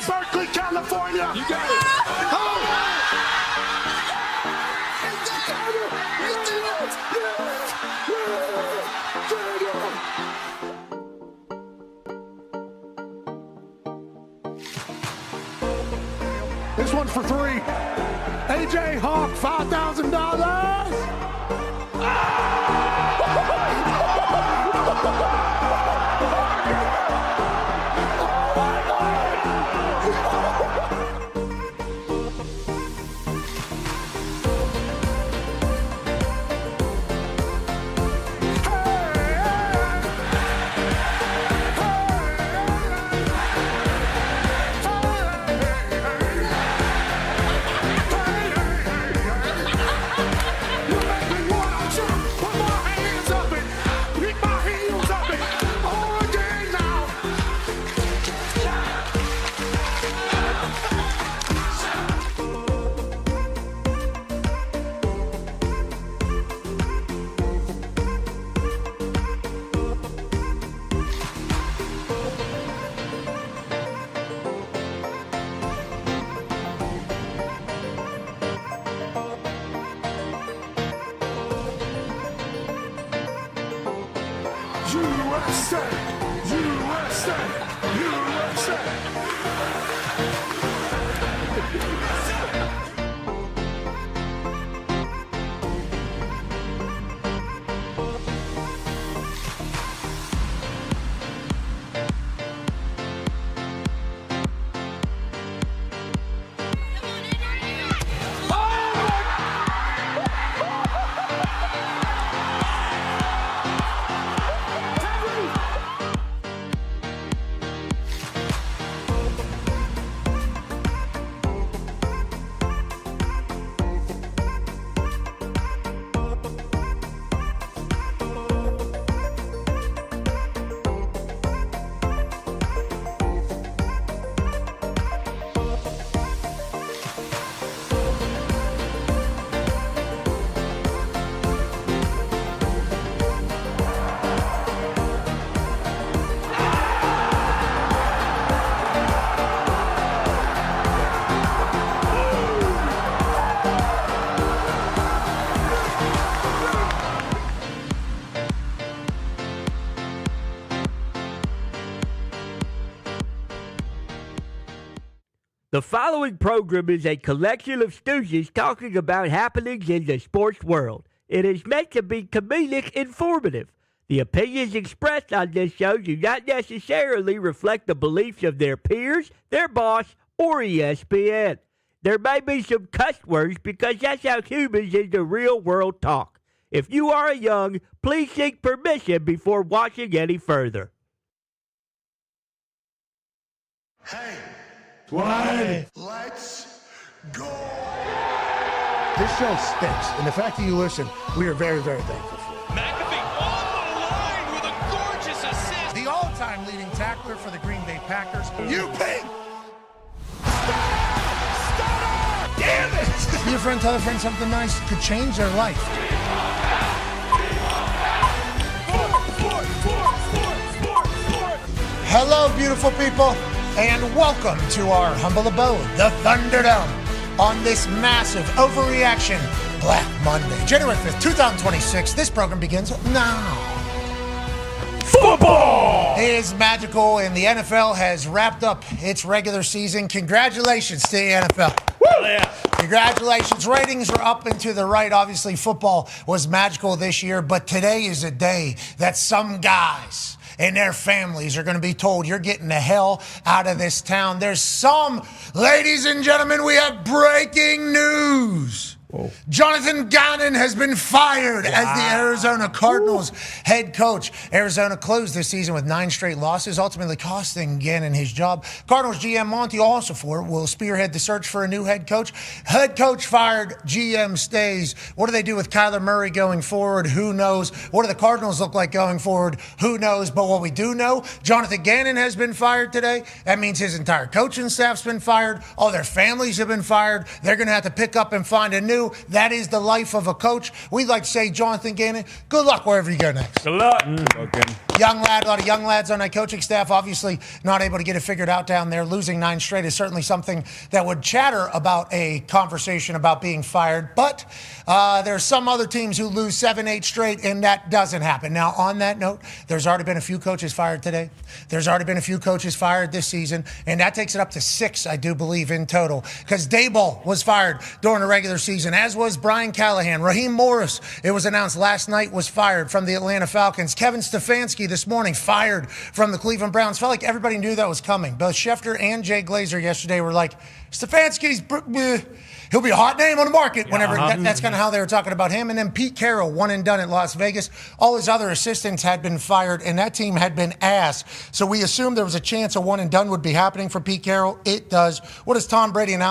Berkeley, California. You got it. This one's for three. AJ Hawk, $5,000. USA, USA, USA. The following program is a collection of stooges talking about happenings in the sports world. It is meant to be comedic informative. The opinions expressed on this show do not necessarily reflect the beliefs of their peers, their boss, or ESPN. There may be some cuss words because that's how humans in the real world talk. If you are young, please seek permission before watching any further. Hey. What? Let's go. This show stinks, and the fact that you listen, we are very, very thankful for. McAfee on the line with a gorgeous assist. The all-time leading tackler for the Green Bay Packers. You pink. Damn it! Be a friend, tell a friend something nice could change their life. Hello, beautiful people, and welcome to our humble abode, the Thunderdome, on this massive overreaction Black Monday, January 5th, 2026. This program begins now. Football is magical, and the NFL has wrapped up its regular season. Congratulations to the NFL. Yeah. Congratulations. Ratings are up and to the right. Obviously, football was magical this year, but today is a day that some guys and their families are going to be told, you're getting the hell out of this town. There's some, ladies and gentlemen, we have breaking news. Whoa. Jonathan Dahn has been fired as the Arizona Cardinals head coach. Arizona closed this season with 9 straight losses, ultimately costing Gannon his job. Cardinals GM Monty Allsuport will spearhead the search for a new head coach. Head coach fired, GM stays. What do they do with Kyler Murray going forward? Who knows? What do the Cardinals look like going forward? Who knows? But what we do know, Jonathan Gannon has been fired today. That means his entire coaching staff's been fired. All their families have been fired. They're going to have to pick up and find a new. That is the life of a coach. We'd like to say, Jonathan Gannon, good luck wherever you go next. Good luck. Okay. Young lad, a lot of young lads on that coaching staff, obviously not able to get it figured out down there. Losing 9 straight is certainly something that would chatter about a conversation about being fired. But there's some other teams who lose 7, 8 straight, and that doesn't happen. Now, on that note, there's already been a few coaches fired today. There's already been a few coaches fired this season, and that takes it up to 6, I do believe, in total. Because Daboll was fired during the regular season, as was Brian Callahan. Raheem Morris, it was announced last night, was fired from the Atlanta Falcons. Kevin Stefanski this morning fired from the Cleveland Browns. Felt like everybody knew that was coming. Both Schefter and Jay Glazer yesterday were like, Stefanski's, he'll be a hot name on the market whenever. That's kind of how they were talking about him. And then Pete Carroll, one and done at Las Vegas. All his other assistants had been fired, and that team had been ass. So we assumed there was a chance a one and done would be happening for Pete Carroll. It does. What does Tom Brady and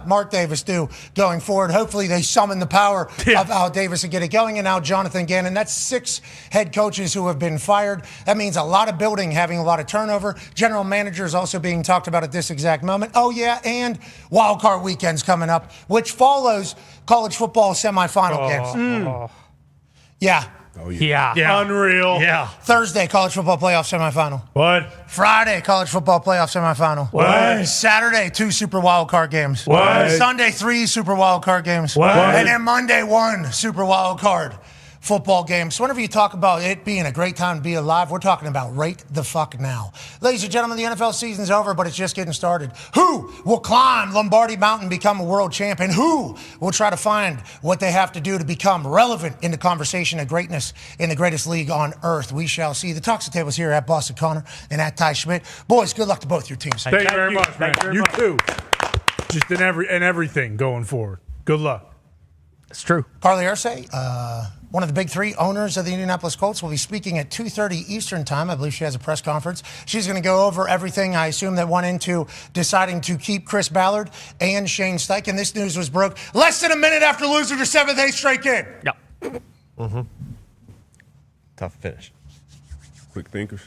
Mark Davis do going forward? Hopefully they summon the power of Al Davis and get it going. And now Jonathan Gannon. That's 6 head coaches who have been fired. That means a lot of building having a lot of turnover. General managers also being talked about at this exact moment. Oh, yeah, and wild card weekend's coming up, which follows college football semifinal games. Yeah. Oh, yeah. Unreal. Yeah. Thursday, college football playoff semifinal. What? Friday, college football playoff semifinal. What? Saturday, 2 super wild card games. What? Sunday, 3 super wild card games. What? And then Monday, 1 super wild card football game. So whenever you talk about it being a great time to be alive, we're talking about right the fuck now. Ladies and gentlemen, the NFL season's over, but it's just getting started. Who will climb Lombardi Mountain, become a world champion? Who will try to find what they have to do to become relevant in the conversation of greatness in the greatest league on earth? We shall see. The Talks the Tables here at Boston Connor and at Ty Schmidt. Boys, good luck to both your teams. Thank you very much, man. You too. Just in everything going forward. Good luck. It's true. Carly Ursay, one of the big 3 owners of the Indianapolis Colts, will be speaking at 2:30 Eastern time. I believe she has a press conference. She's going to go over everything, I assume, that went into deciding to keep Chris Ballard and Shane Steichen. This news was broke less than a minute after losing their 7th, 8th straight game. Yep. Tough finish. Quick thinkers.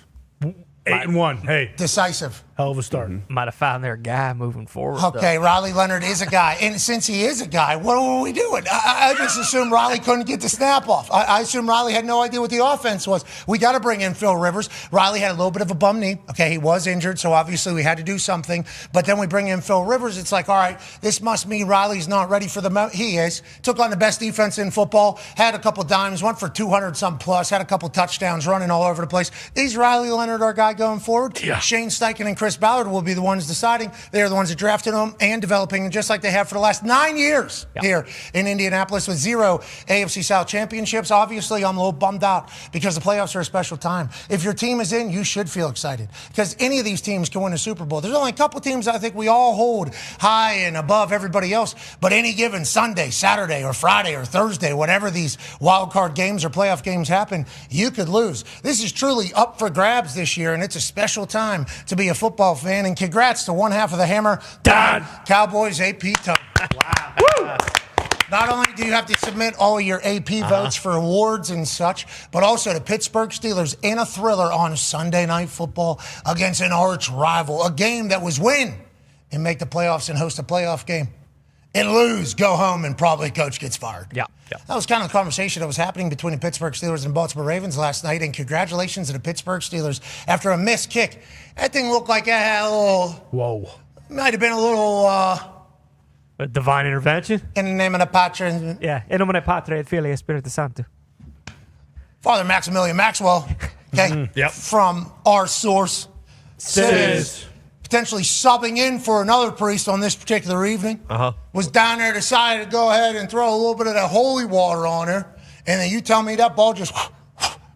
8-1. Hey, Decisive. hell of a start. Might have found their guy moving forward. Okay, Riley Leonard is a guy. And since he is a guy, what are we doing? I just assumed Riley couldn't get the snap off. I assumed Riley had no idea what the offense was. We got to bring in Phil Rivers. Riley had a little bit of a bum knee. Okay, he was injured, so obviously we had to do something. But then we bring in Phil Rivers. It's like, all right, this must mean Riley's not ready for the He is. Took on the best defense in football, had a couple dimes, went for 200-some plus, had a couple touchdowns, running all over the place. Is Riley Leonard our guy going forward? Yeah. Shane Steichen and Chris Ballard will be the ones deciding. They're the ones that drafted him and developing him, just like they have for the last 9 years here in Indianapolis with 0 AFC South championships. Obviously, I'm a little bummed out because the playoffs are a special time. If your team is in, you should feel excited because any of these teams can win a Super Bowl. There's only a couple teams I think we all hold high and above everybody else, but any given Sunday, Saturday, or Friday, or Thursday, whatever these wild card games or playoff games happen, you could lose. This is truly up for grabs this year, and it's a special time to be a football fan. And congrats to one half of the hammer, Dahn. Cowboys AP Tone. Wow. Woo! Not only do you have to submit all your AP votes for awards and such, but also the Pittsburgh Steelers in a thriller on Sunday Night Football against an arch rival, a game that was win and make the playoffs and host a playoff game. And lose, go home, and probably coach gets fired. Yeah. That was kind of the conversation that was happening between the Pittsburgh Steelers and Baltimore Ravens last night. And congratulations to the Pittsburgh Steelers after a missed might have been a little A divine intervention? in the name of the Patria. Yeah. In nomine Patria et Filii et Spiritus Sancti. Father Maximilian Maxwell, okay, from our source, says potentially subbing in for another priest on this particular evening, was down there, decided to go ahead and throw a little bit of that holy water on her, and then you tell me that ball just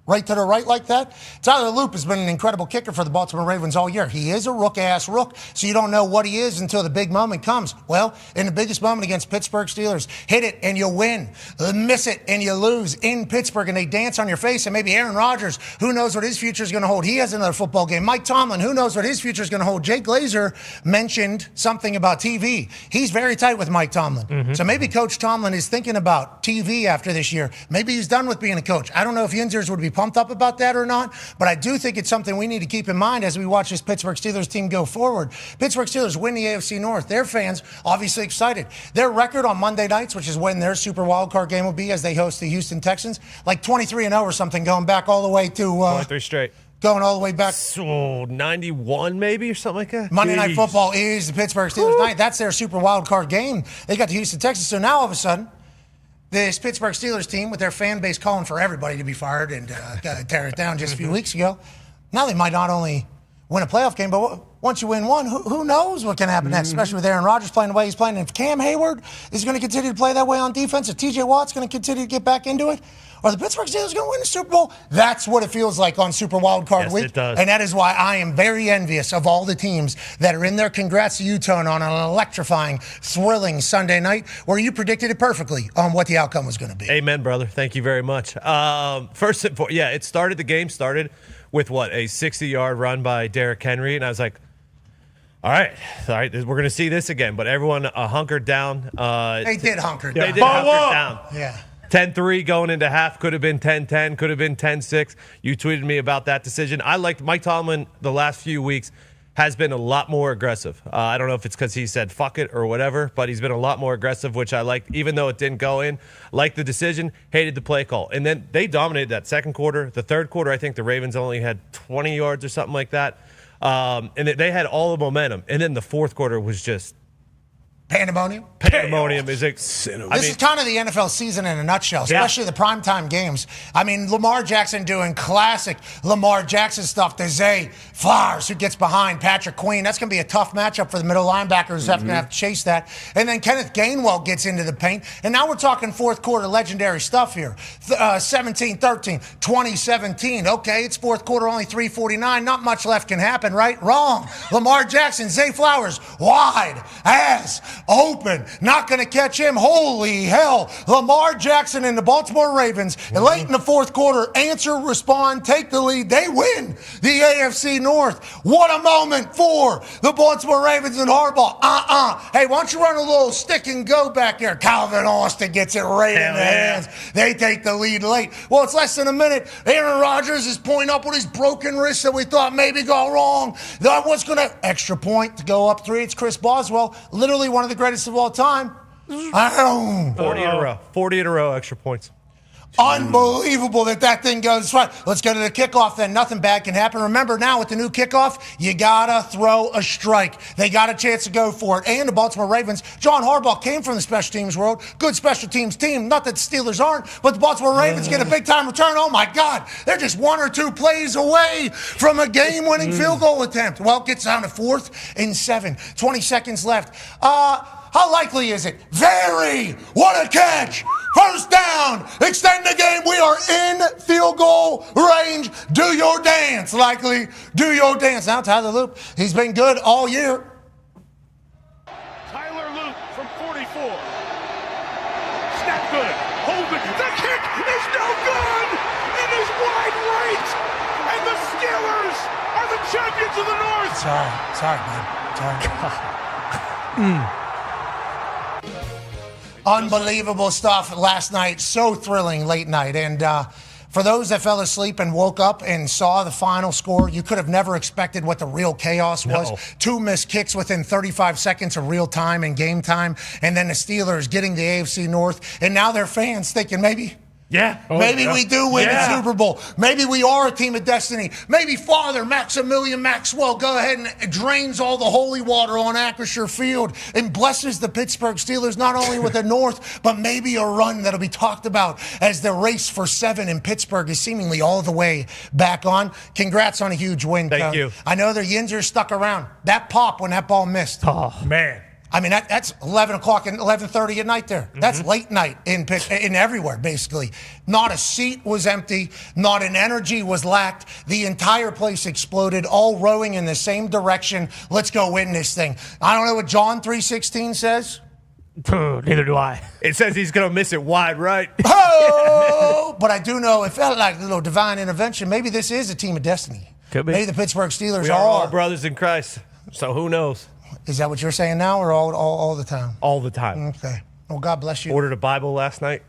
right to the right like that? Tyler Loop has been an incredible kicker for the Baltimore Ravens all year. He is a rook-ass rook, so you don't know what he is until the big moment comes. Well, in the biggest moment against Pittsburgh Steelers, hit it and you'll win. Miss it and you lose in Pittsburgh, and they dance on your face. And maybe Aaron Rodgers, who knows what his future is going to hold? He has another football game. Mike Tomlin, who knows what his future is going to hold? Jay Glazer mentioned something about TV. He's very tight with Mike Tomlin. So maybe Coach Tomlin is thinking about TV after this year. Maybe he's done with being a coach. I don't know if Yinzers would be pumped up about that or not, but I do think it's something we need to keep in mind as we watch this Pittsburgh Steelers team go forward. Pittsburgh Steelers win the AFC North. Their fans obviously excited. Their record on Monday nights, which is when their Super Wildcard game will be as they host the Houston Texans, like 23-0 or something, going back all the way to 23 straight. Going all the way back. So 91 maybe or something like that. Monday Night Jeez. Football is the Pittsburgh Steelers night. That's their super wild card game. They got to Houston, Texas. So now all of a sudden, this Pittsburgh Steelers team with their fan base calling for everybody to be fired and tear it down just a few weeks ago, now they might not only win a playoff game, but once you win one, who knows what can happen next, especially with Aaron Rodgers playing the way he's playing. And if Cam Hayward is going to continue to play that way on defense, if TJ Watt's going to continue to get back into it, are the Pittsburgh Steelers going to win the Super Bowl? That's what it feels like on Super Wild Card Week. It does. And that is why I am very envious of all the teams that are in there. Congrats to you, Tone, on an electrifying, thrilling Sunday night where you predicted it perfectly on what the outcome was going to be. Amen, brother. Thank you very much. First and foremost, the game started with a 60-yard run by Derrick Henry, and I was like, all right, we're going to see this again. But everyone hunkered down. They did hunker down. They did hunker down. Yeah. 10-3 going into half. Could have been 10-10. Could have been 10-6. You tweeted me about that decision. I liked Mike Tomlin the last few weeks has been a lot more aggressive. I don't know if it's because he said fuck it or whatever, but he's been a lot more aggressive, which I liked, even though it didn't go in. Liked the decision, hated the play call. And then they dominated that second quarter. The third quarter, I think the Ravens only had 20 yards or something like that. And they had all the momentum. And then the fourth quarter was just Pandemonium? Pandemonium is This is kind of the NFL season in a nutshell, especially the primetime games. I mean, Lamar Jackson doing classic Lamar Jackson stuff to Zay Flowers, who gets behind Patrick Queen. That's going to be a tough matchup for the middle linebackers who have to chase that. And then Kenneth Gainwell gets into the paint. And now we're talking fourth quarter legendary stuff here. 17-13, 2017. Okay, it's fourth quarter, only 3:49. Not much left can happen, right? Wrong. Lamar Jackson, Zay Flowers, wide ass open, not going to catch him. Holy hell. Lamar Jackson and the Baltimore Ravens, late in the fourth quarter, answer, respond, take the lead. They win the AFC North. What a moment for the Baltimore Ravens and Harbaugh. Hey, why don't you run a little stick and go back there? Calvin Austin gets it right in the hands. They take the lead late. Well, it's less than a minute. Aaron Rodgers is pointing up with his broken wrist that we thought maybe got wrong. That was going to extra point to go up 3. It's Chris Boswell, literally one of the greatest of all time. 40 in a row. 40 in a row, extra points. Unbelievable that thing goes right. Let's go to the kickoff then. Nothing bad can happen. Remember now with the new kickoff, you got to throw a strike. They got a chance to go for it. And the Baltimore Ravens, John Harbaugh came from the special teams world. Good special teams team. Not that the Steelers aren't, but the Baltimore Ravens get a big-time return. Oh, my God. They're just 1 or 2 plays away from a game-winning field goal attempt. Well, it gets down to 4th and 7. 20 seconds left. How likely is it? Very. What a catch. First down. Extend the game. We are in field goal range. Do your dance. Likely. Do your dance. Now Tyler Loop. He's been good all year. Tyler Loop from 44. Snap good. Hold it. The kick is no good. It is wide right. And the Steelers are the champions of the North. Sorry, man. Sorry. Unbelievable stuff last night. So thrilling late night. And for those that fell asleep and woke up and saw the final score, you could have never expected what the real chaos was. 2 missed kicks within 35 seconds of real time and game time. And then the Steelers getting the AFC North. And now their fans thinking maybe we do win the Super Bowl. Maybe we are a team of destiny. Maybe Father Maximilian Maxwell go ahead and drains all the holy water on Acrisure Field and blesses the Pittsburgh Steelers not only with the North, but maybe a run that'll be talked about as the race for 7 in Pittsburgh is seemingly all the way back on. Congrats on a huge win. Thank you. I know their yins are stuck around. That pop when that ball missed. Oh, man. I mean, that's 11 o'clock and 11:30 at night there. That's late night in everywhere, basically. Not a seat was empty. Not an energy was lacked. The entire place exploded, all rowing in the same direction. Let's go win this thing. I don't know what John 3:16 says. Neither do I. It says he's going to miss it wide right. Oh! But I do know it felt like a little divine intervention. Maybe this is a team of destiny. Could be. Maybe the Pittsburgh Steelers We are all brothers in Christ. So who knows? Is that what you're saying now or all the time? All the time. Okay. Well, God bless you. Ordered a Bible last night.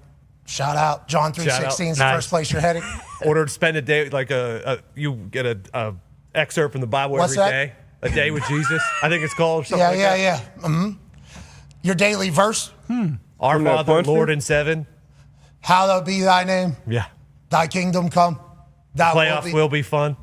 Shout out. John 3:16 is the Nice. first place you're heading. Ordered to spend a day, like you get a excerpt from the Bible What's every that? day. A day with Jesus, I think it's called. Or something like that. Yeah. Mm-hmm. Your daily verse. Our From that Father, bunch Lord there? in heaven. Hallowed be thy name. Yeah. Thy kingdom come. Thy Playoff will be fun.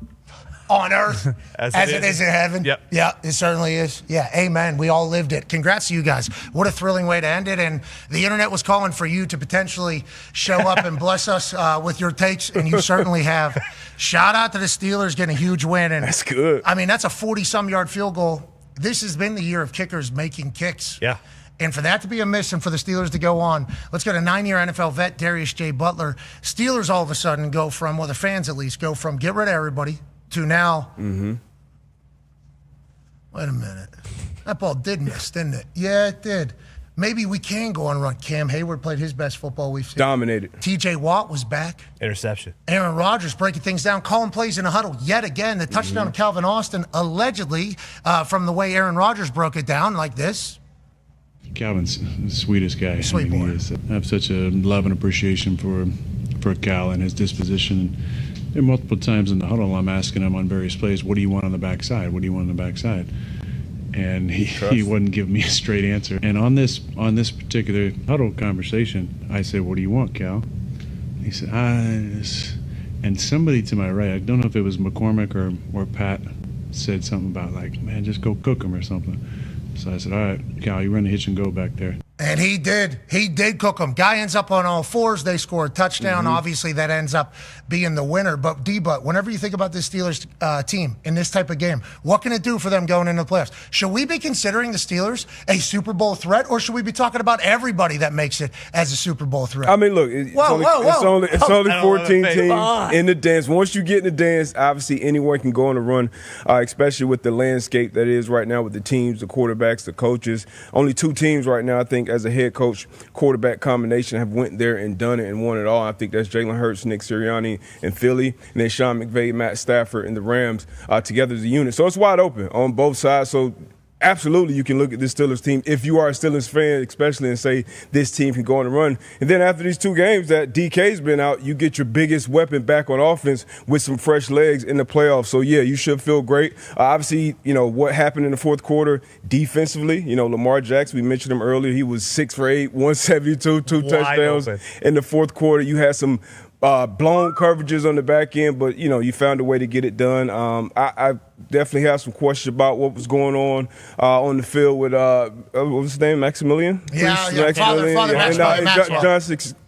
on earth as it is in heaven. Yep. Yeah, it certainly is. Yeah, amen. We all lived it. Congrats to you guys. What a thrilling way to end it. And the internet was calling for you to potentially show up and bless us with your takes, and you certainly have. Shout out to the Steelers getting a huge win. And that's good. I mean, that's a 40-some yard field goal. This has been the year of kickers making kicks. Yeah. And for that to be a miss and for the Steelers to go on, let's go to 9-year NFL vet Darius J. Butler. Steelers all of a sudden go from, well, the fans at least, go from get rid of everybody to now. Wait a minute. That ball did miss, didn't it? Yeah, it did. Maybe we can go on a run. Cam Hayward played his best football we've seen. Dominated. TJ Watt was back. Interception. Aaron Rodgers breaking things down, calling plays in a huddle yet again. The touchdown of Calvin Austin, allegedly, from the way Aaron Rodgers broke it down like this. Calvin's the sweetest guy. Sweet boy. He is. I have such a love and appreciation for Cal and his disposition. And multiple times in the huddle, I'm asking him on various plays, what do you want on the backside? What do you want on the backside? And he wouldn't give me a straight answer. And on this particular huddle conversation, I said, what do you want, Cal? He said, and somebody to my right, I don't know if it was McCormick or Pat, said something about like, man, just go cook him or something. So I said, all right, Cal, you run the hitch and go back there. And he did. He did cook them. Guy ends up on all fours. They score a touchdown. Obviously, that ends up being the winner. But, D-Butt, whenever you think about this Steelers team in this type of game, what can it do for them going into the playoffs? Should we be considering the Steelers a Super Bowl threat, or should we be talking about everybody that makes it as a Super Bowl threat? I mean, look, it's only 14 teams in the dance. Once you get in the dance, obviously anyone can go on a run, especially with the landscape that is right now with the teams, the quarterbacks, the coaches. Only 2 teams right now, I think, as a head coach quarterback combination have went there and done it and won it all. I think that's Jalen Hurts, Nick Sirianni in Philly, and then Sean McVay, Matt Stafford, and the Rams together as a unit. So it's wide open on both sides. So absolutely, you can look at this Steelers team if you are a Steelers fan, especially, and say this team can go on a run. And then after these 2 games that DK's been out, you get your biggest weapon back on offense with some fresh legs in the playoffs. So, yeah, you should feel great. Obviously, what happened in the fourth quarter defensively, Lamar Jackson, we mentioned him earlier. He was 6 for 8, 172, 2 touchdowns. Open. In the fourth quarter, you had some blown coverages on the back end, but, you found a way to get it done. I definitely have some questions about what was going on the field with, what was his name, Maximilian? Yeah, Father Maxwell. John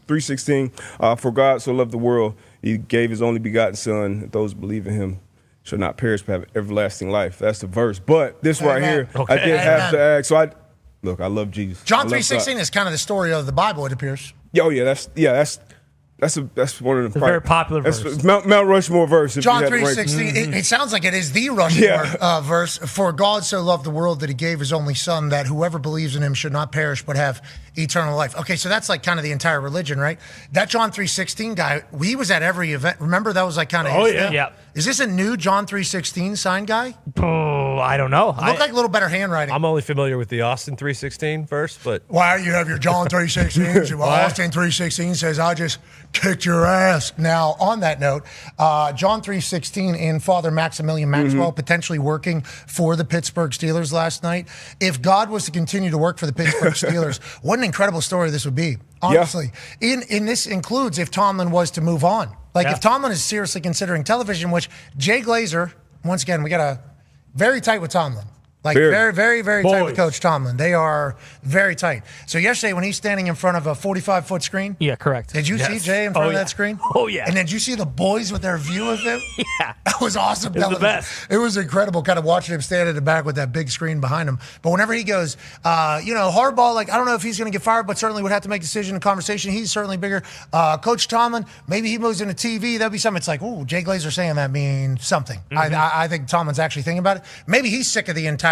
3:16, for God so loved the world, he gave his only begotten son, that those who believe in him shall not perish but have everlasting life. That's the verse. But this right here, I did have to ask. So I love Jesus. John 3:16 is kind of the story of the Bible, it appears. Oh, yeah, that's one of the very popular verse. Mount Rushmore verse. John 3:16. It sounds like it is the Rushmore verse. For God so loved the world that he gave his only son, that whoever believes in him should not perish but have eternal life. Okay, so that's like kind of the entire religion, right? That John 3:16 guy, he was at every event. Remember, that was like kind of his thing? Yeah. Is this a new John 3:16 sign guy? Oh, I don't know. Look like a little better handwriting. I'm only familiar with the Austin 3:16 verse, but why you have your John 3:16? Well, Austin 3:16 says, "I just kicked your ass." Now, on that note, John 3:16 and Father Maximilian Maxwell potentially working for the Pittsburgh Steelers last night. If God was to continue to work for the Pittsburgh Steelers, what an incredible story this would be. Honestly, in this includes if Tomlin was to move on. Like if Tomlin is seriously considering television, which Jay Glazer, once again, we got a very tight with Tomlin. Like very, very, very tight with Coach Tomlin. They are very tight. So yesterday when he's standing in front of a 45-foot screen. Yeah, correct. Did you see Jay in front of that screen? Oh, yeah. And did you see the boys with their view of him? Yeah. That was awesome. It was the best. It was incredible kind of watching him stand at the back with that big screen behind him. But whenever he goes, Harbaugh, like, I don't know if he's going to get fired, but certainly would have to make a decision and conversation. He's certainly bigger. Coach Tomlin, maybe he moves into TV. That'd be something. It's like, ooh, Jay Glazer saying that means something. I think Tomlin's actually thinking about it. Maybe he's sick of the entire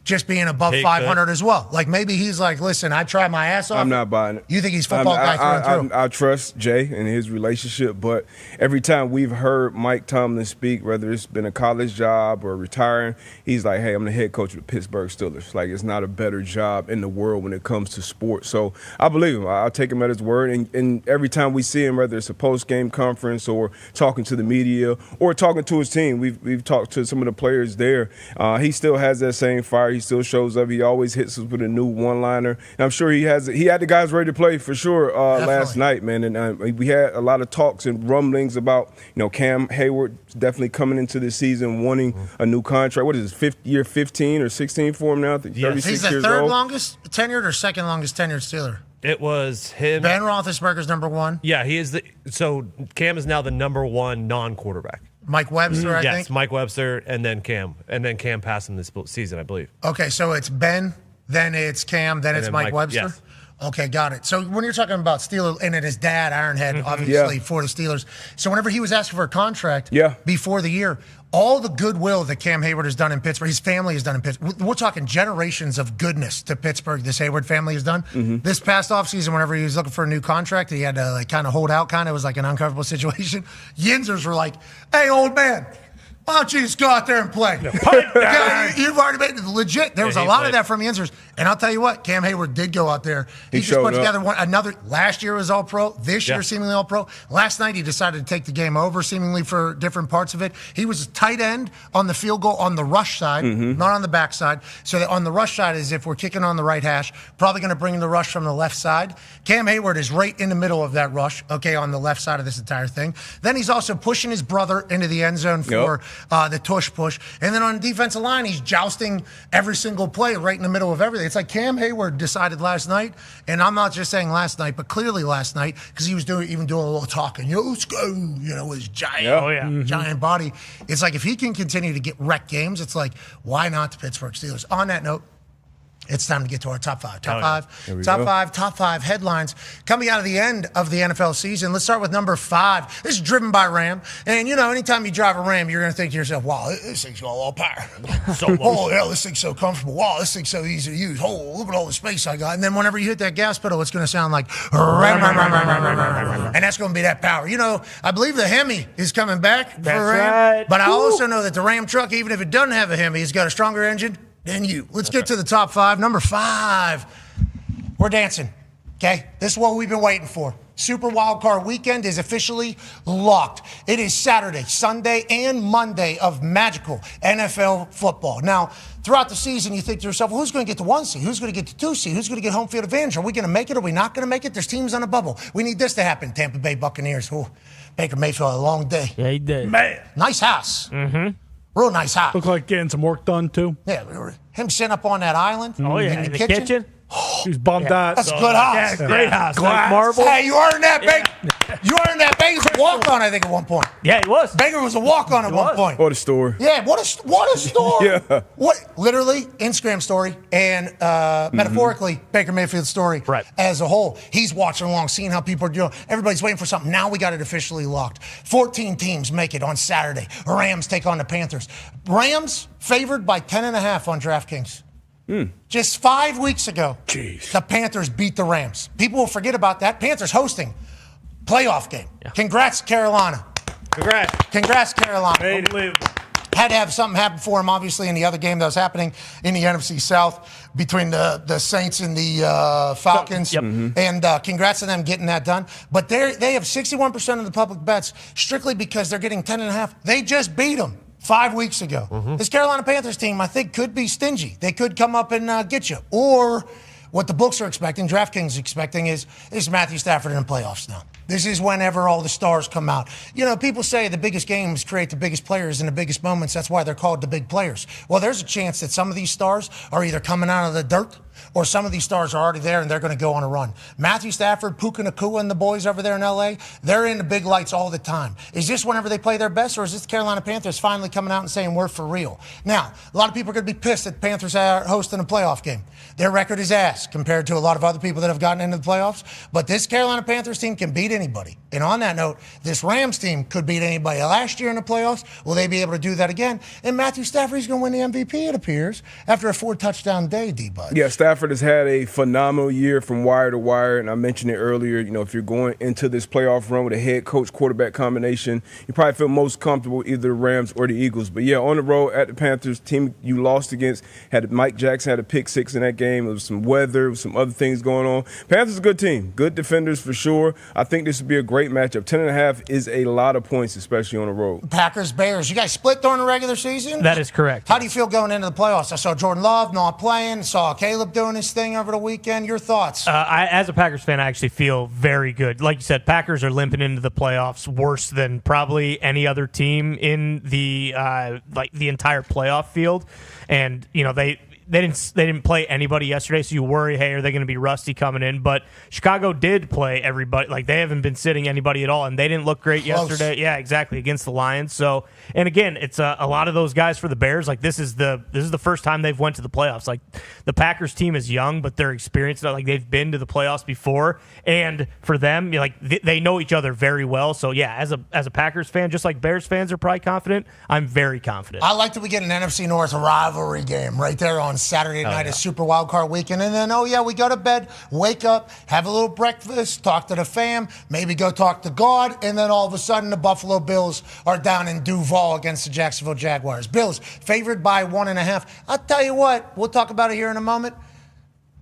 just being above 500 as well. Like maybe he's like, listen, I tried my ass off. I'm not buying it. You think he's football guy through and through? I trust Jay and his relationship, but every time we've heard Mike Tomlin speak, whether it's been a college job or retiring, he's like, hey, I'm the head coach of the Pittsburgh Steelers. Like, it's not a better job in the world when it comes to sports. So I believe him. I'll take him at his word. And every time we see him, whether it's a post-game conference or talking to the media or talking to his team, we've talked to some of the players there. He still has that same fire. fire. He still shows up. He always hits us with a new one-liner. And I'm sure he had the guys ready to play for sure last night, man. And we had a lot of talks and rumblings about, Cam Hayward definitely coming into the season wanting a new contract. What is his year 15 or 16 for him now? 36 He's the years third old. longest tenured or second longest tenured Steeler? It was him. Ben Roethlisberger's number one. Yeah, he is so Cam is now the number one non-quarterback. Mike Webster, I think. Yes, Mike Webster, and then Cam. And then Cam passed him this season, I believe. Okay, so it's Ben, then it's Cam, then it's Mike Webster? Yes. Okay, got it. So when you're talking about Steelers, and then his dad, Ironhead, obviously, for the Steelers. So whenever he was asking for a contract before the year, all the goodwill that Cam Hayward has done in Pittsburgh, his family has done in Pittsburgh. We're talking generations of goodness to Pittsburgh this Hayward family has done. This past offseason, whenever he was looking for a new contract, he had to kind of hold out it was like an uncomfortable situation. Yinzers were like, hey, old man, why don't you just go out there and play? You've already made it legit. There was a lot of that from Yinzers. And I'll tell you what, Cam Hayward did go out there. He just put together another. Last year was All-Pro. This year, seemingly All-Pro. Last night, he decided to take the game over, seemingly for different parts of it. He was a tight end on the field goal on the rush side, not on the back side. So that on the rush side is if we're kicking on the right hash, probably going to bring the rush from the left side. Cam Hayward is right in the middle of that rush, on the left side of this entire thing. Then he's also pushing his brother into the end zone for the tush push. And then on the defensive line, he's jousting every single play right in the middle of everything. It's like Cam Hayward decided last night, and I'm not just saying last night, but clearly last night, because he was doing a little talking. Let's go, with his giant, giant body. It's like if he can continue to get wreck games, it's like, why not the Pittsburgh Steelers? On that note, it's time to get to our top five. Top five headlines coming out of the end of the NFL season. Let's start with number 5. This is driven by Ram. And, anytime you drive a Ram, you're going to think to yourself, wow, this thing's all power. This thing's so comfortable. Wow, this thing's so easy to use. Oh, look at all the space I got. And then whenever you hit that gas pedal, it's going to sound like Ram. And that's going to be that power. I believe the Hemi is coming back for Ram. Right. But I also know that the Ram truck, even if it doesn't have a Hemi, it's got a stronger engine than you. Let's get to the top 5. Number 5. We're dancing. Okay? This is what we've been waiting for. Super Wildcard Weekend is officially locked. It is Saturday, Sunday, and Monday of magical NFL football. Now, throughout the season, you think to yourself, well, who's going to get the 1 seed? Who's going to get the 2 seed? Who's going to get home field advantage? Are we going to make it? Are we not going to make it? There's teams on a bubble. We need this to happen. Tampa Bay Buccaneers. Ooh, Baker Mayfield, a long day. Yeah, he did. Man. Nice house. Real nice house. Look like getting some work done, too. Yeah, him sitting up on that island. Oh, yeah, in the kitchen. He's bummed out. That's a good house. Yeah, great house. Glass. Marble. Hey, you earned that, Baker. You earned that. Baker's a walk-on, I think, at one point. Yeah, it was. Baker was a walk-on at one point. What a story. Yeah, what a story. Yeah. What literally Instagram story and metaphorically Baker Mayfield's story as a whole. He's watching along, seeing how people are doing. Everybody's waiting for something. Now we got it officially locked. 14 teams make it on Saturday. Rams take on the Panthers. Rams favored by 10.5 on DraftKings. Just 5 weeks ago, the Panthers beat the Rams. People will forget about that. Panthers hosting playoff game. Yeah. Congrats, Carolina. Congrats, Carolina. Had to have something happen for him, obviously, in the other game that was happening in the NFC South between the Saints and the Falcons. And congrats to them getting that done. But they have 61% of the public bets strictly because they're getting 10.5. They just beat them 5 weeks ago. This Carolina Panthers team, I think, could be stingy. They could come up and get you. Or what the books are expecting, DraftKings is expecting, is Matthew Stafford in the playoffs now. This is whenever all the stars come out. People say the biggest games create the biggest players in the biggest moments. That's why they're called the big players. Well, there's a chance that some of these stars are either coming out of the dirt or some of these stars are already there and they're going to go on a run. Matthew Stafford, Puka Nacua, and the boys over there in L.A., they're in the big lights all the time. Is this whenever they play their best, or is this the Carolina Panthers finally coming out and saying we're for real? Now, a lot of people are going to be pissed that the Panthers are hosting a playoff game. Their record is ass compared to a lot of other people that have gotten into the playoffs. But this Carolina Panthers team can beat anybody. And on that note, this Rams team could beat anybody. Last year in the playoffs, will they be able to do that again? And Matthew Stafford's going to win the MVP, it appears, after a 4-touchdown day, D-Bud. Yeah, Stafford has had a phenomenal year from wire to wire, and I mentioned it earlier. If you're going into this playoff run with a head coach quarterback combination, you probably feel most comfortable either the Rams or the Eagles. But yeah, on the road at the Panthers, team you lost against, Mike Jackson had a pick six in that game. There was some weather, some other things going on. Panthers a good team, good defenders for sure. I think this would be a great matchup. 10.5 is a lot of points, especially on the road. Packers, Bears. You guys split during the regular season? That is correct. How do you feel going into the playoffs? I saw Jordan Love not playing, saw Caleb doing his thing over the weekend. Your thoughts? As a Packers fan, I actually feel very good. Like you said, Packers are limping into the playoffs worse than probably any other team in the entire playoff field. And they didn't play anybody yesterday, so you worry, hey, are they going to be rusty coming in? But Chicago did play everybody. Like, they haven't been sitting anybody at all, and they didn't look great yesterday. Yeah, exactly, against the Lions. So, and again, it's a lot of those guys for the Bears. Like, this is the first time they've went to the playoffs. Like, the Packers team is young, but they're experienced. Like, they've been to the playoffs before, and for them, they know each other very well. So, yeah, as a Packers fan, just like Bears fans are probably confident, I'm very confident. I like that we get an NFC North rivalry game right there on Saturday night, a Super Wild Card weekend. And then, we go to bed, wake up, have a little breakfast, talk to the fam, maybe go talk to God, and then all of a sudden the Buffalo Bills are down in Duval against the Jacksonville Jaguars. Bills favored by 1.5. I'll tell you what, we'll talk about it here in a moment.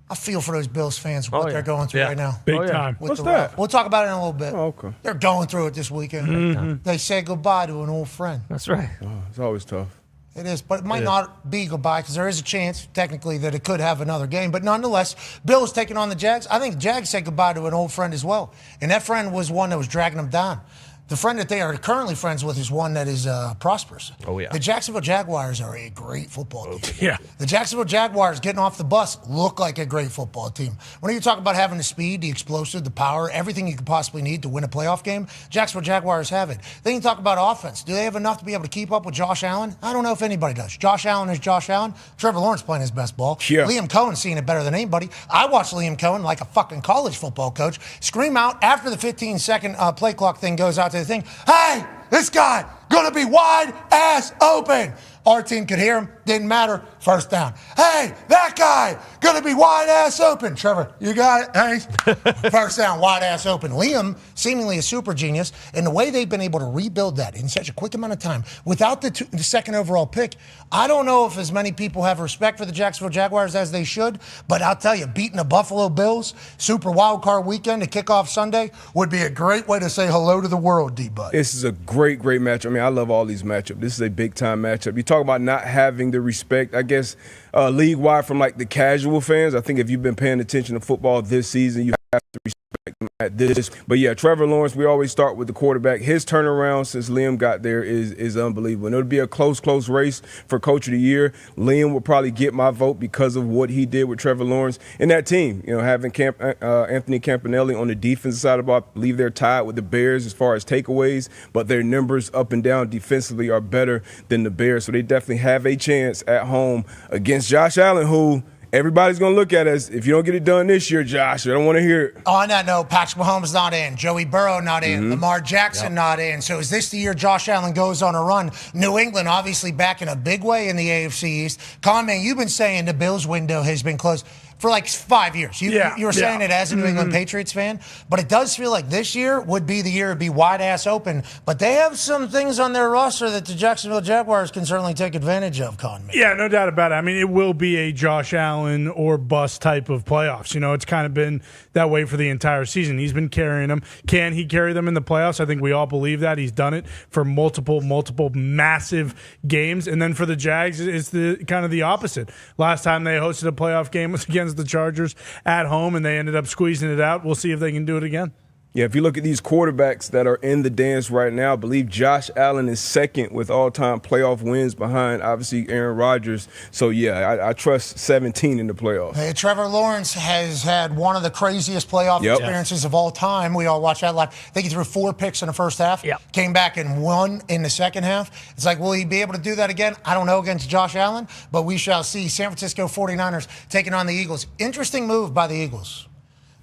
I feel for those Bills fans, what they're going through right now. Big time. What's that? We'll talk about it in a little bit. Oh, okay. They're going through it this weekend. Mm-hmm. They say goodbye to an old friend. That's right. Oh, it's always tough. It is, but it might not be goodbye because there is a chance, technically, that it could have another game. But nonetheless, Bills taking on the Jags. I think the Jags said goodbye to an old friend as well. And that friend was one that was dragging them down. The friend that they are currently friends with is one that is prosperous. Oh, yeah. The Jacksonville Jaguars are a great football team. Yeah. The Jacksonville Jaguars getting off the bus look like a great football team. When you talk about having the speed, the explosive, the power, everything you could possibly need to win a playoff game, Jacksonville Jaguars have it. Then you talk about offense. Do they have enough to be able to keep up with Josh Allen? I don't know if anybody does. Josh Allen is Josh Allen. Trevor Lawrence playing his best ball. Yeah. Liam Cohen's seeing it better than anybody. I watched Liam Cohen like a fucking college football coach scream out after the 15-second play clock thing goes out to the thing, hey, this guy gonna be wide ass open. Our team could hear him. Didn't matter. First down. Hey, that guy gonna be wide ass open. Trevor, you got it. Hey, first down, wide ass open. Liam, seemingly a super genius, and the way they've been able to rebuild that in such a quick amount of time without the second overall pick. I don't know if as many people have respect for the Jacksonville Jaguars as they should, but I'll tell you, beating the Buffalo Bills, Super Wild Card weekend to kick off Sunday would be a great way to say hello to the world, D-Bud. This is a great matchup. I mean, I love all these matchups. This is a big-time matchup. You talk about not having the respect, I guess, league-wide from, like, the casual fans. I think if you've been paying attention to football this season, you have to respect them at this. But, yeah, Trevor Lawrence, we always start with the quarterback. His turnaround since Liam got there is unbelievable. And it'll be a close race for Coach of the Year. Liam will probably get my vote because of what he did with Trevor Lawrence and that team. Having Anthony Campanelli on the defensive side of the ball, I believe they're tied with the Bears as far as takeaways, but their numbers up and down defensively are better than the Bears. So they definitely have a chance at home against Josh Allen, who everybody's going to look at as, if you don't get it done this year, Josh, I don't want to hear it. On that note, Patrick Mahomes not in. Joey Burrow not in. Lamar Jackson not in. So is this the year Josh Allen goes on a run? New England obviously back in a big way in the AFC East. Conman, you've been saying the Bills window has been closed for like 5 years. You were saying it as a New England Patriots fan, but it does feel like this year would be the year to be wide-ass open. But they have some things on their roster that the Jacksonville Jaguars can certainly take advantage of, Conman. Yeah, no doubt about it. I mean, it will be a Josh Allen or bust type of playoffs. It's kind of been that way for the entire season. He's been carrying them. Can he carry them in the playoffs? I think we all believe that. He's done it for multiple massive games. And then for the Jags, it's the kind of the opposite. Last time they hosted a playoff game was against the Chargers at home, and they ended up squeezing it out. We'll see if they can do it again. Yeah, if you look at these quarterbacks that are in the dance right now, I believe Josh Allen is second with all-time playoff wins behind, obviously, Aaron Rodgers. So, yeah, I trust 17 in the playoffs. Hey, Trevor Lawrence has had one of the craziest playoff experiences of all time. We all watched that live. I think he threw 4 picks in the first half, came back and won in the second half. It's like, will he be able to do that again? I don't know against Josh Allen, but we shall see. San Francisco 49ers taking on the Eagles. Interesting move by the Eagles.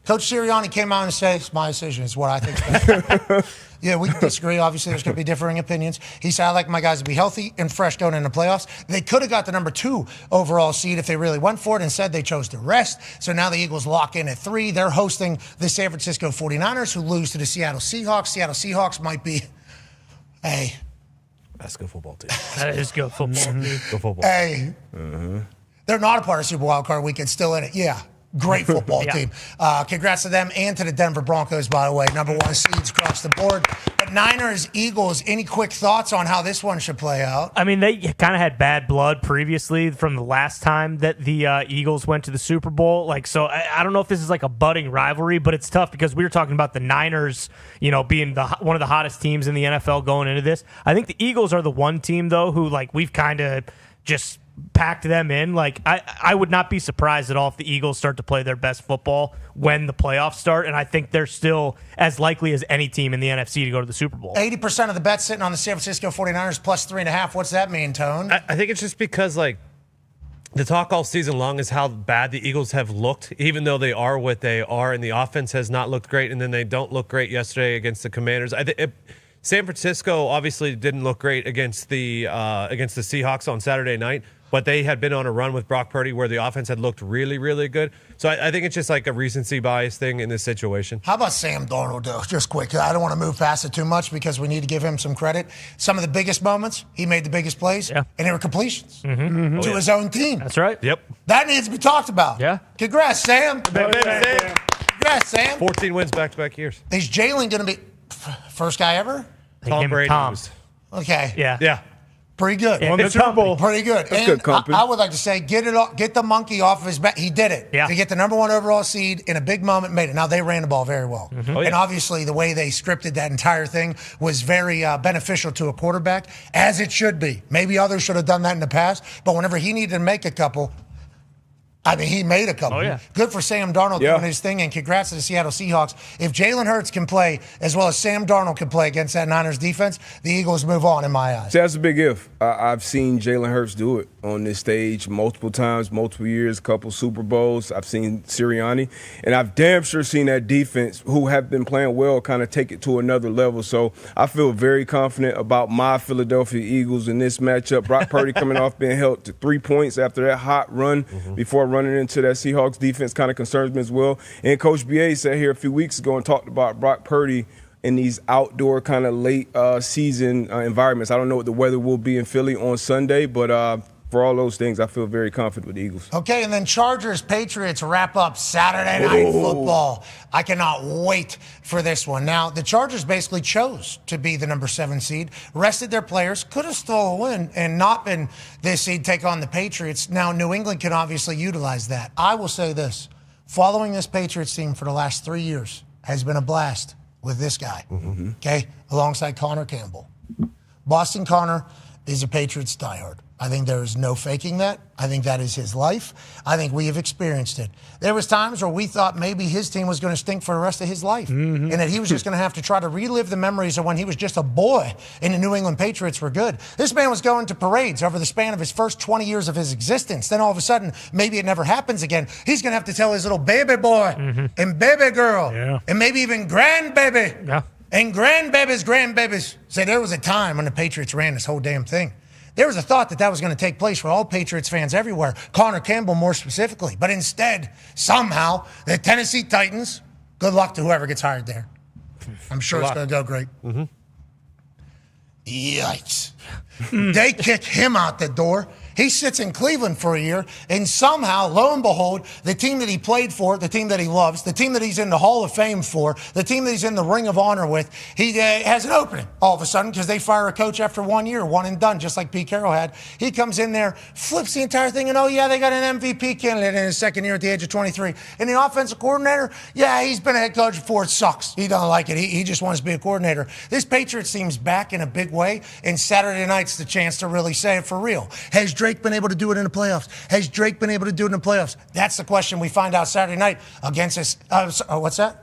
Coach Sirianni came out and said, it's my decision. It's what I think. Yeah, we disagree. Obviously, there's going to be differing opinions. He said, I like my guys to be healthy and fresh going into the playoffs. They could have got the number 2 overall seed if they really went for it. Instead, they chose to rest. So now the Eagles lock in at 3. They're hosting the San Francisco 49ers, who lose to the Seattle Seahawks. Seattle Seahawks might be, hey. That's a good football team. That is good football. Good football. Hey. They're not a part of Super Wild Card Weekend, still in it. Yeah. Great football team. Congrats to them and to the Denver Broncos, by the way. Number 1 seeds across the board. But Niners, Eagles, any quick thoughts on how this one should play out? I mean, they kind of had bad blood previously from the last time that the Eagles went to the Super Bowl. So I don't know if this is like a budding rivalry, but it's tough because we were talking about the Niners, being one of the hottest teams in the NFL going into this. I think the Eagles are the one team, though, who we've kind of just packed them in. I would not be surprised at all if the Eagles start to play their best football when the playoffs start, and I think they're still as likely as any team in the NFC to go to the Super Bowl. 80% of the bets sitting on the San Francisco 49ers plus 3.5. What's that mean, Tone? I think it's just because, the talk all season long is how bad the Eagles have looked, even though they are what they are, and the offense has not looked great, and then they don't look great yesterday against the Commanders. San Francisco obviously didn't look great against the Seahawks on Saturday night, but they had been on a run with Brock Purdy where the offense had looked really, really good. So I think it's just like a recency bias thing in this situation. How about Sam Darnold, though? Just quick. I don't want to move past it too much because we need to give him some credit. Some of the biggest moments, he made the biggest plays, and they were completions to his own team. That's right. Yep. That needs to be talked about. Yeah. Congrats, Sam. Congrats, Sam. 14 wins back-to-back years. Is Jalen going to be first guy ever? Tom Brady. Okay. Yeah. Pretty good. On the Super Bowl. Pretty good. That's good company. I would like to say, get the monkey off of his back. He did it. Yeah. To get the number 1 overall seed in a big moment, made it. Now, they ran the ball very well. And obviously, the way they scripted that entire thing was very beneficial to a quarterback, as it should be. Maybe others should have done that in the past, but whenever he needed to make a couple, he made a couple. Oh, yeah. Good for Sam Darnold doing his thing, and congrats to the Seattle Seahawks. If Jalen Hurts can play as well as Sam Darnold can play against that Niners defense, the Eagles move on in my eyes. See, that's a big if. I've seen Jalen Hurts do it on this stage multiple times, multiple years, couple Super Bowls. I've seen Sirianni, and I've damn sure seen that defense, who have been playing well, kind of take it to another level. So I feel very confident about my Philadelphia Eagles in this matchup. Brock Purdy coming off being held to 3 points after that hot run before running into that Seahawks defense kind of concerns me as well. And Coach B.A. sat here a few weeks ago and talked about Brock Purdy in these outdoor kind of late season environments. I don't know what the weather will be in Philly on Sunday, but for all those things, I feel very confident with the Eagles. Okay, and then Chargers-Patriots wrap up Saturday Night Football. I cannot wait for this one. Now, the Chargers basically chose to be the number 7 seed, rested their players, could have stole a win and not been this seed, take on the Patriots. Now, New England can obviously utilize that. I will say this. Following this Patriots team for the last 3 years has been a blast with this guy, okay, alongside Connor Campbell. Boston Connor is a Patriots diehard. I think there is no faking that. I think that is his life. I think we have experienced it. There was times where we thought maybe his team was going to stink for the rest of his life, and that he was just going to have to try to relive the memories of when he was just a boy and the New England Patriots were good. This man was going to parades over the span of his first 20 years of his existence. Then all of a sudden, maybe it never happens again. He's going to have to tell his little baby boy and baby girl and maybe even grandbaby and grandbaby's grandbabies say there was a time when the Patriots ran this whole damn thing. There was a thought that was going to take place for all Patriots fans everywhere, Connor Campbell more specifically. But instead, somehow, the Tennessee Titans, good luck to whoever gets hired there. I'm sure it's going to go great. Yikes. They kick him out the door. He sits in Cleveland for a year, and somehow, lo and behold, the team that he played for, the team that he loves, the team that he's in the Hall of Fame for, the team that he's in the Ring of Honor with, he has an opening all of a sudden because they fire a coach after 1 year, one and done, just like Pete Carroll had. He comes in there, flips the entire thing, and they got an MVP candidate in his second year at the age of 23. And the offensive coordinator, he's been a head coach before. It sucks. He doesn't like it. He just wants to be a coordinator. This Patriots team's back in a big way, and Saturday night's the chance to really say it for real. Has Drake been able to do it in the playoffs? Has Drake been able to do it in the playoffs? That's the question we find out Saturday night against us. What's that?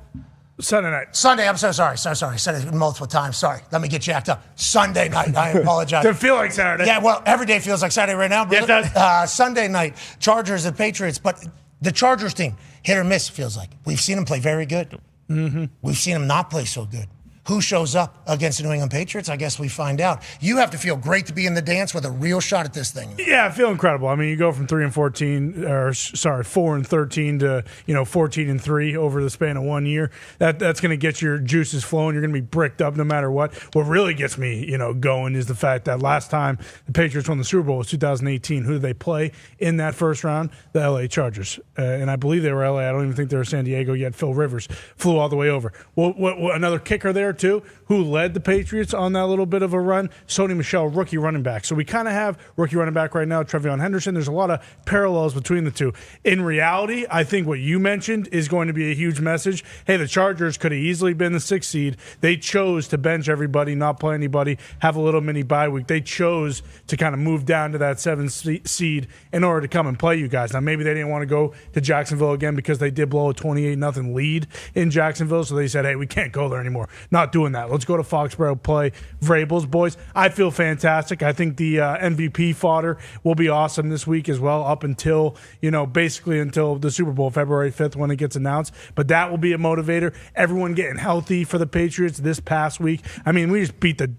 Sunday night. Sunday, I'm so sorry. Said it multiple times. Sorry. Let me get jacked up. Sunday night. I apologize. Doesn't feel like Saturday. Yeah, well, every day feels like Saturday right now. Yes, it does. Sunday night, Chargers and Patriots. But The Chargers team, hit or miss, feels like. We've seen them play very good. Mm-hmm. We've seen them not play so good. Who shows up against the New England Patriots? I guess we find out. You have to feel great to be in the dance with a real shot at this thing. Yeah, I feel incredible. I mean, you go from 4 and 13 to 14-3 over the span of 1 year. That's going to get your juices flowing. You're going to be bricked up no matter what. What really gets me, going is the fact that last time the Patriots won the Super Bowl was 2018. Who did they play in that first round? The LA Chargers, and I believe they were LA. I don't even think they were San Diego yet. Phil Rivers flew all the way over. Well, another kicker there too, who led the Patriots on that little bit of a run? Sony Michel, rookie running back. So we kind of have rookie running back right now, Trevion Henderson. There's a lot of parallels between the two. In reality, I think what you mentioned is going to be a huge message. Hey, the Chargers could have easily been the 6th seed. They chose to bench everybody, not play anybody, have a little mini bye week. They chose to kind of move down to that 7th seed in order to come and play you guys. Now, maybe they didn't want to go to Jacksonville again because they did blow a 28-0 lead in Jacksonville. So they said, hey, we can't go there anymore. Not doing that. Let's go to Foxborough, play Vrabel's boys. I feel fantastic. I think the MVP fodder will be awesome this week as well, up until, basically until the Super Bowl, February 5th when it gets announced. But that will be a motivator. Everyone getting healthy for the Patriots this past week. I mean, we just beat the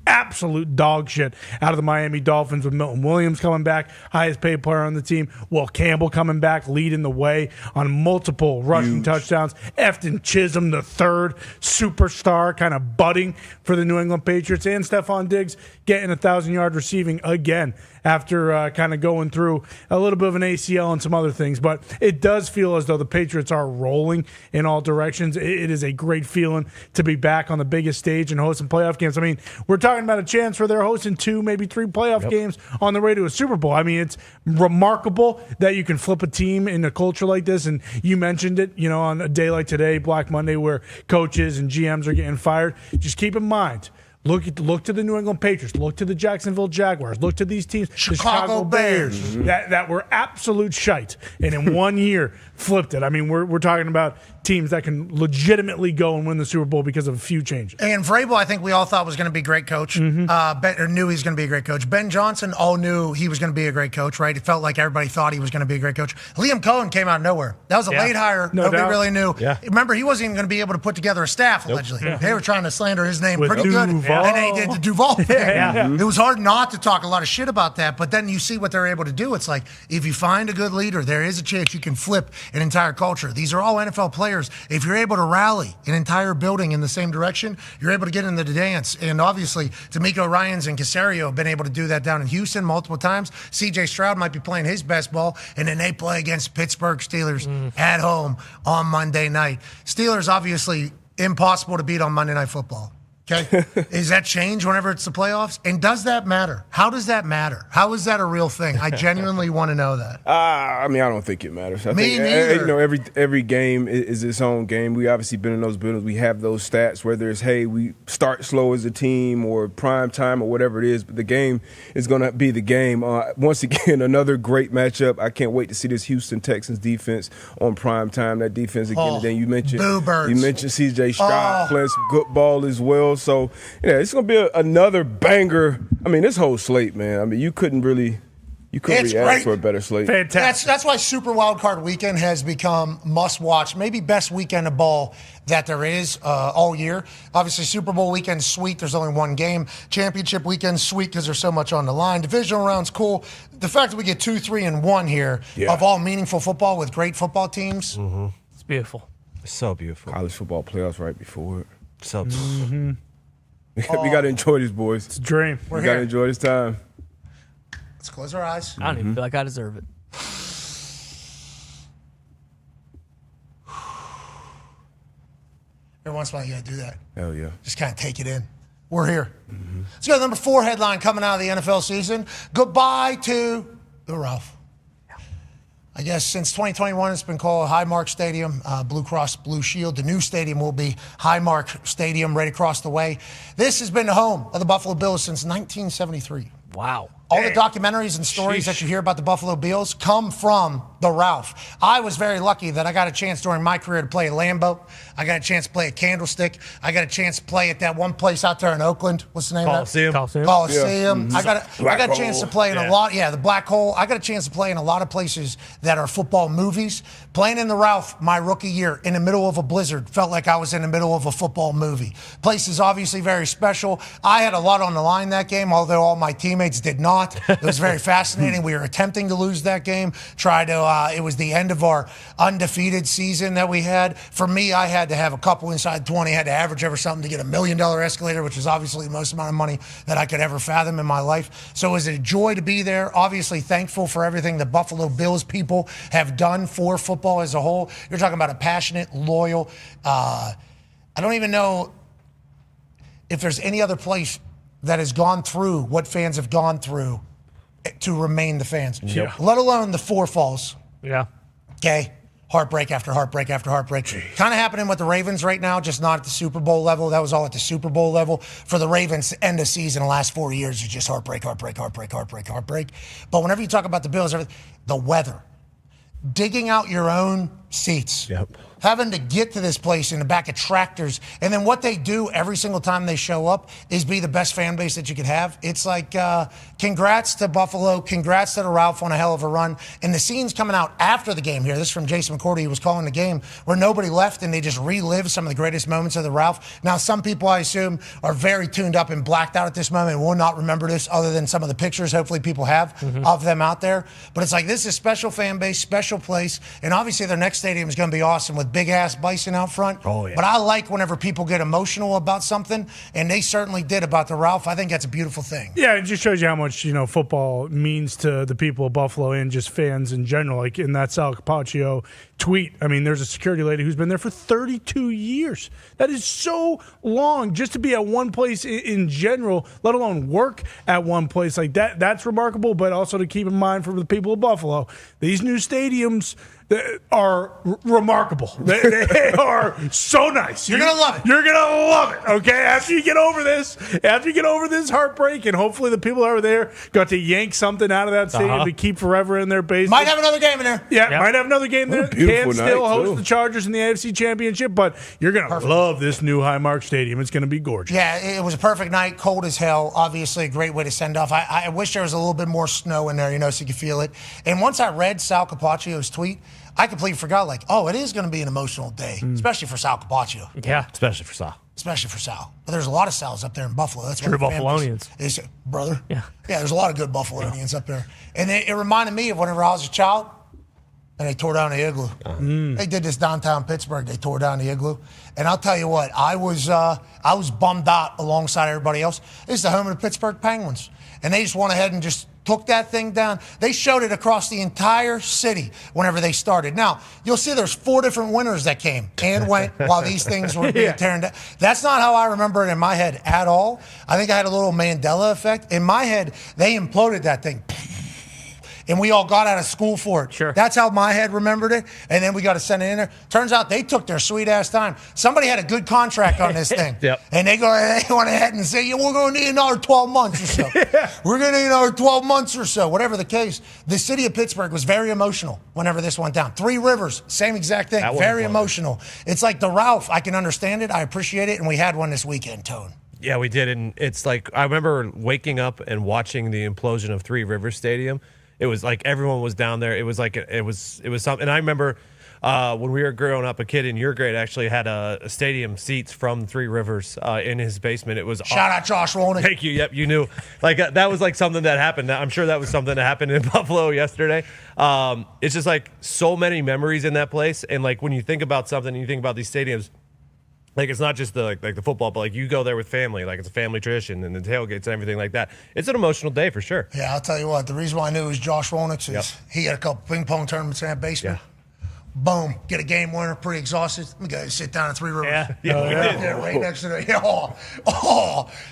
absolute dog shit out of the Miami Dolphins with Milton Williams coming back, highest paid player on the team. Will Campbell coming back, leading the way on multiple rushing touchdowns. Efton Chisholm, the third superstar, kind of budding for the New England Patriots. And Stephon Diggs getting 1,000-yard receiving again after kind of going through a little bit of an ACL and some other things. But it does feel as though the Patriots are rolling in all directions. It is a great feeling to be back on the biggest stage and hosting playoff games. I mean, we're talking about a chance where they're hosting 2, maybe 3 playoff games on the way to a Super Bowl. I mean, it's remarkable that you can flip a team in a culture like this. And you mentioned it, on a day like today, Black Monday, where coaches and GMs are getting fired. Just keep in mind, Look to the New England Patriots. Look to the Jacksonville Jaguars. Look to these teams, Chicago Bears, that were absolute shite, and in 1 year flipped it. I mean, we're talking about teams that can legitimately go and win the Super Bowl because of a few changes. And Vrabel, I think we all thought was going to be a great coach. Or knew he was going to be a great coach. Ben Johnson all knew he was going to be a great coach, right? It felt like everybody thought he was going to be a great coach. Liam Cohen came out of nowhere. That was a late hire. Nobody really knew. Yeah. Remember, he wasn't even going to be able to put together a staff, allegedly. They were trying to slander his name pretty good. And they did the Duval thing. It was hard not to talk a lot of shit about that, but then you see what they're able to do. It's like, if you find a good leader, there is a chance you can flip an entire culture. These are all NFL players. If you're able to rally an entire building in the same direction, you're able to get into the dance. And obviously, D'Amico Ryans and Caserio have been able to do that down in Houston multiple times. C.J. Stroud might be playing his best ball, and then they play against Pittsburgh Steelers at home on Monday night. Steelers, obviously, impossible to beat on Monday Night Football. Okay. Is that change whenever it's the playoffs? And does that matter? How does that matter? How is that a real thing? I genuinely want to know that. I mean, I don't think it matters. I Me think, neither. Every game is its own game. We obviously been in those buildings. We have those stats, whether it's, hey, we start slow as a team or prime time or whatever it is. But the game is going to be the game. Once again, another great matchup. I can't wait to see this Houston Texans defense on prime time. That defense again. And then you mentioned C.J. Stroud playing some good ball as well. So, yeah, it's going to be another banger. I mean, this whole slate, man. I mean, you couldn't really ask for a better slate. Fantastic. That's why Super Wildcard Weekend has become must-watch, maybe best weekend of ball that there is all year. Obviously, Super Bowl weekend's sweet. There's only one game. Championship weekend's sweet because there's so much on the line. Divisional round's cool. The fact that we get 2, 3, and 1 here of all meaningful football with great football teams. It's beautiful. It's so beautiful. College football playoffs right before it. So We got to enjoy this, boys. It's a dream. We got to enjoy this time. Let's close our eyes. I don't even feel like I deserve it. Every once in a while, you got to do that. Hell yeah. Just kind of take it in. We're here. Let's go to number 4 headline coming out of the NFL season. Goodbye to the Ralph. I guess since 2021, it's been called Highmark Stadium, Blue Cross Blue Shield. The new stadium will be Highmark Stadium right across the way. This has been the home of the Buffalo Bills since 1973. Wow. All the documentaries and stories that you hear about the Buffalo Bills come from the Ralph. I was very lucky that I got a chance during my career to play at Lambeau. I got a chance to play at Candlestick. I got a chance to play at that one place out there in Oakland. What's the name of that? Coliseum. Yeah. I got a chance to play in a lot. Yeah, the Black Hole. I got a chance to play in a lot of places that are football movies. Playing in the Ralph my rookie year in the middle of a blizzard felt like I was in the middle of a football movie. Place is obviously very special. I had a lot on the line that game, although all my teammates did not. It was very fascinating. We were attempting to lose that game. It was the end of our undefeated season that we had. For me, I had to have a couple inside 20. I had to average over something to get $1 million escalator, which is obviously the most amount of money that I could ever fathom in my life. So it was a joy to be there. Obviously thankful for everything the Buffalo Bills people have done for football as a whole. You're talking about a passionate, loyal, I don't even know if there's any other place that has gone through what fans have gone through to remain the fans. Yep. Let alone the Four Falls. Yeah. Okay. Heartbreak after heartbreak after heartbreak. Kind of happening with the Ravens right now, just not at the Super Bowl level. That was all at the Super Bowl level. For the Ravens, end of season, the last 4 years is just heartbreak. But whenever you talk about the Bills, the weather, digging out your own seats. Yep. Having to get to this place in the back of tractors. And then what they do every single time they show up is be the best fan base that you could have. It's like, congrats to Buffalo. Congrats to the Ralph on a hell of a run. And the scenes coming out after the game here, this is from Jason McCourty, who was calling the game, where nobody left and they just relived some of the greatest moments of the Ralph. Now, some people, I assume, are very tuned up and blacked out at this moment and will not remember this other than some of the pictures hopefully people have of them out there. But it's like, this is a special fan base, special place. And obviously their next stadium is going to be awesome with big-ass bison out front. Oh, yeah. But I like whenever people get emotional about something, and they certainly did about the Ralph. I think that's a beautiful thing. Yeah, it just shows you how much, football means to the people of Buffalo and just fans in general. Like in that Sal Capaccio tweet, I mean, there's a security lady who's been there for 32 years. That is so long just to be at one place in general, let alone work at one place like that. That's remarkable, but also to keep in mind for the people of Buffalo, these new stadiums are remarkable. They are so nice. You're going to love it. You're going to love it, okay? After you get over this heartbreak, and hopefully the people over there got to yank something out of that stadium to keep forever in their base. Might have another game in there. Yeah, might have another game there. Can still host the Chargers in the AFC Championship, but you're going to love this new Highmark Stadium. It's going to be gorgeous. Yeah, it was a perfect night, cold as hell. Obviously, a great way to send off. I wish there was a little bit more snow in there, so you could feel it. And once I read Sal Capaccio's tweet, I completely forgot, it is going to be an emotional day, especially for Sal Capaccio. Yeah. Especially for Sal. Especially for Sal. But there's a lot of Sals up there in Buffalo. That's True Buffalonians. Brother. Yeah. Yeah, there's a lot of good Buffalonians up there. And it reminded me of whenever I was a child, and they tore down the igloo. They did this downtown Pittsburgh. They tore down the igloo. And I'll tell you what, I was bummed out alongside everybody else. This is the home of the Pittsburgh Penguins. And they just went ahead and just took that thing down. They showed it across the entire city whenever they started. Now, you'll see there's 4 different winners that came and went while these things were being torn down. That's not how I remember it in my head at all. I think I had a little Mandela effect. In my head, they imploded that thing. And we all got out of school for it. Sure. That's how my head remembered it. And then we got to send it in there. Turns out they took their sweet-ass time. Somebody had a good contract on this thing. Yep. And they went ahead and said, we're going to need another 12 months or so. We're going to need another 12 months or so. Whatever the case, the city of Pittsburgh was very emotional whenever this went down. 3 Rivers, same exact thing. Very emotional. It's like the Ralph. I can understand it. I appreciate it. And we had one this weekend, Tone. Yeah, we did. And it's like, I remember waking up and watching the implosion of Three Rivers Stadium. It was like everyone was down there. It was like it was something. And I remember when we were growing up, a kid in your grade actually had a stadium seats from Three Rivers in his basement. It was shout out Josh Roenick. Thank you. Yep, you knew. Like that was like something that happened. I'm sure that was something that happened in Buffalo yesterday. It's just like so many memories in that place. And like when you think about something, and you think about these stadiums. Like, it's not just the the football, but, you go there with family. Like, it's a family tradition and the tailgates and everything like that. It's an emotional day for sure. Yeah, I'll tell you what. The reason why I knew it was Josh Roenick is he had a couple ping pong tournaments in that basement. Yeah. Boom. Get a game winner. Pretty exhausted. Let me go sit down at Three Rivers. Yeah, we did. Yeah, right next to the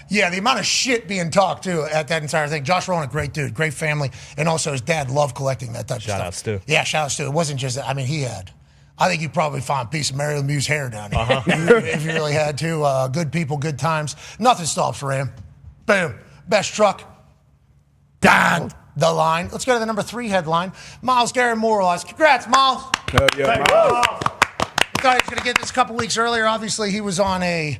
yeah, the amount of shit being talked, too, at that entire thing. Josh Roenick, great dude, great family. And also his dad loved collecting that type of stuff. Shout-outs, too. Yeah, shout-outs, too. It wasn't just that. I mean, he had... I think you probably find a piece of Mario Lemieux's hair down here if you really had to. Good people, good times. Nothing stops for him. Boom. Best truck. Dahn, the line. Let's go to the number 3 headline. Myles Garrett moralized. Congrats, Myles. Yeah, Myles. I thought he was going to get this a couple weeks earlier. Obviously, he was on a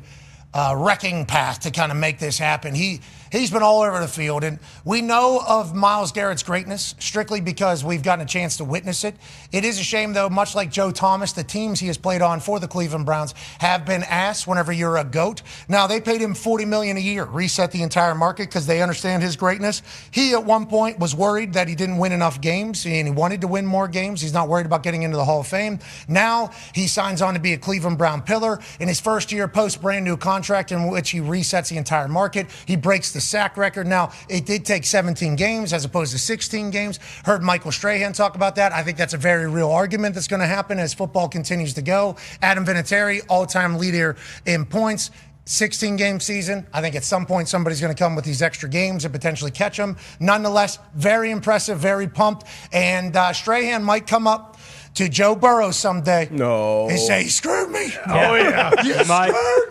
wrecking path to kind of make this happen. He's been all over the field, and we know of Myles Garrett's greatness strictly because we've gotten a chance to witness it. It is a shame, though, much like Joe Thomas, the teams he has played on for the Cleveland Browns have been asked whenever you're a GOAT. Now, they paid him $40 million a year, reset the entire market because they understand his greatness. He, at one point, was worried that he didn't win enough games, and he wanted to win more games. He's not worried about getting into the Hall of Fame. Now, he signs on to be a Cleveland Brown pillar. In his first year post brand new contract in which he resets the entire market, he breaks the sack record. Now, it did take 17 games as opposed to 16 games. Heard Michael Strahan talk about that. I think that's a very real argument that's going to happen as football continues to go. Adam Vinatieri, all-time leader in points. 16-game season. I think at some point somebody's going to come with these extra games and potentially catch them. Nonetheless, very impressive, very pumped. And Strahan might come up to Joe Burrow someday. No. And say, he screwed me. Oh, yeah. You screwed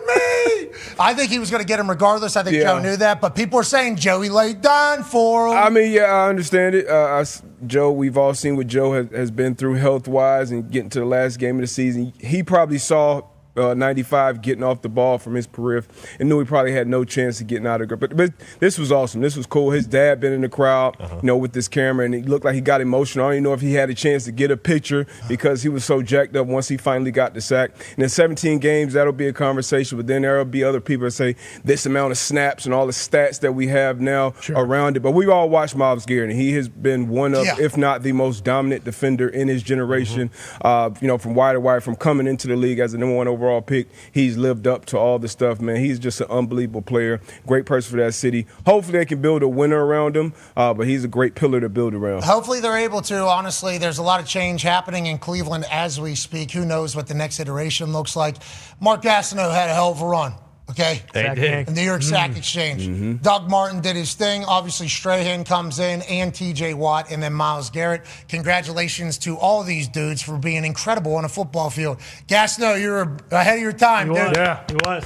me. I think he was going to get him regardless. I think Joe knew that. But people are saying Joey laid down for him. I mean, yeah, I understand it. Joe, we've all seen what Joe has been through health-wise and getting to the last game of the season. He probably saw 95 getting off the ball from his periph and knew he probably had no chance of getting out of grip. But this was awesome. This was cool. His dad been in the crowd, with this camera, and it looked like he got emotional. I don't even know if he had a chance to get a picture because he was so jacked up once he finally got the sack. And in 17 games, that'll be a conversation, but then there'll be other people that say this amount of snaps and all the stats that we have now around it. But we've all watched Myles Garrett, and he has been one of, if not the most dominant defender in his generation. From wire to wire, from coming into the league as the number 1 overall pick, he's lived up to all the stuff, man. He's just an unbelievable player, great person for that city. Hopefully they can build a winner around him, but he's a great pillar to build around. Hopefully they're able to. Honestly, there's a lot of change happening in Cleveland as we speak. Who knows what the next iteration looks like. Mark Gastineau had a hell of a run. Okay? They did. The New York Sack Exchange. Doug Martin did his thing. Obviously, Strahan comes in, and T.J. Watt, and then Myles Garrett. Congratulations to all these dudes for being incredible on a football field. Gastineau, you're ahead of your time, dude. Yeah, he was.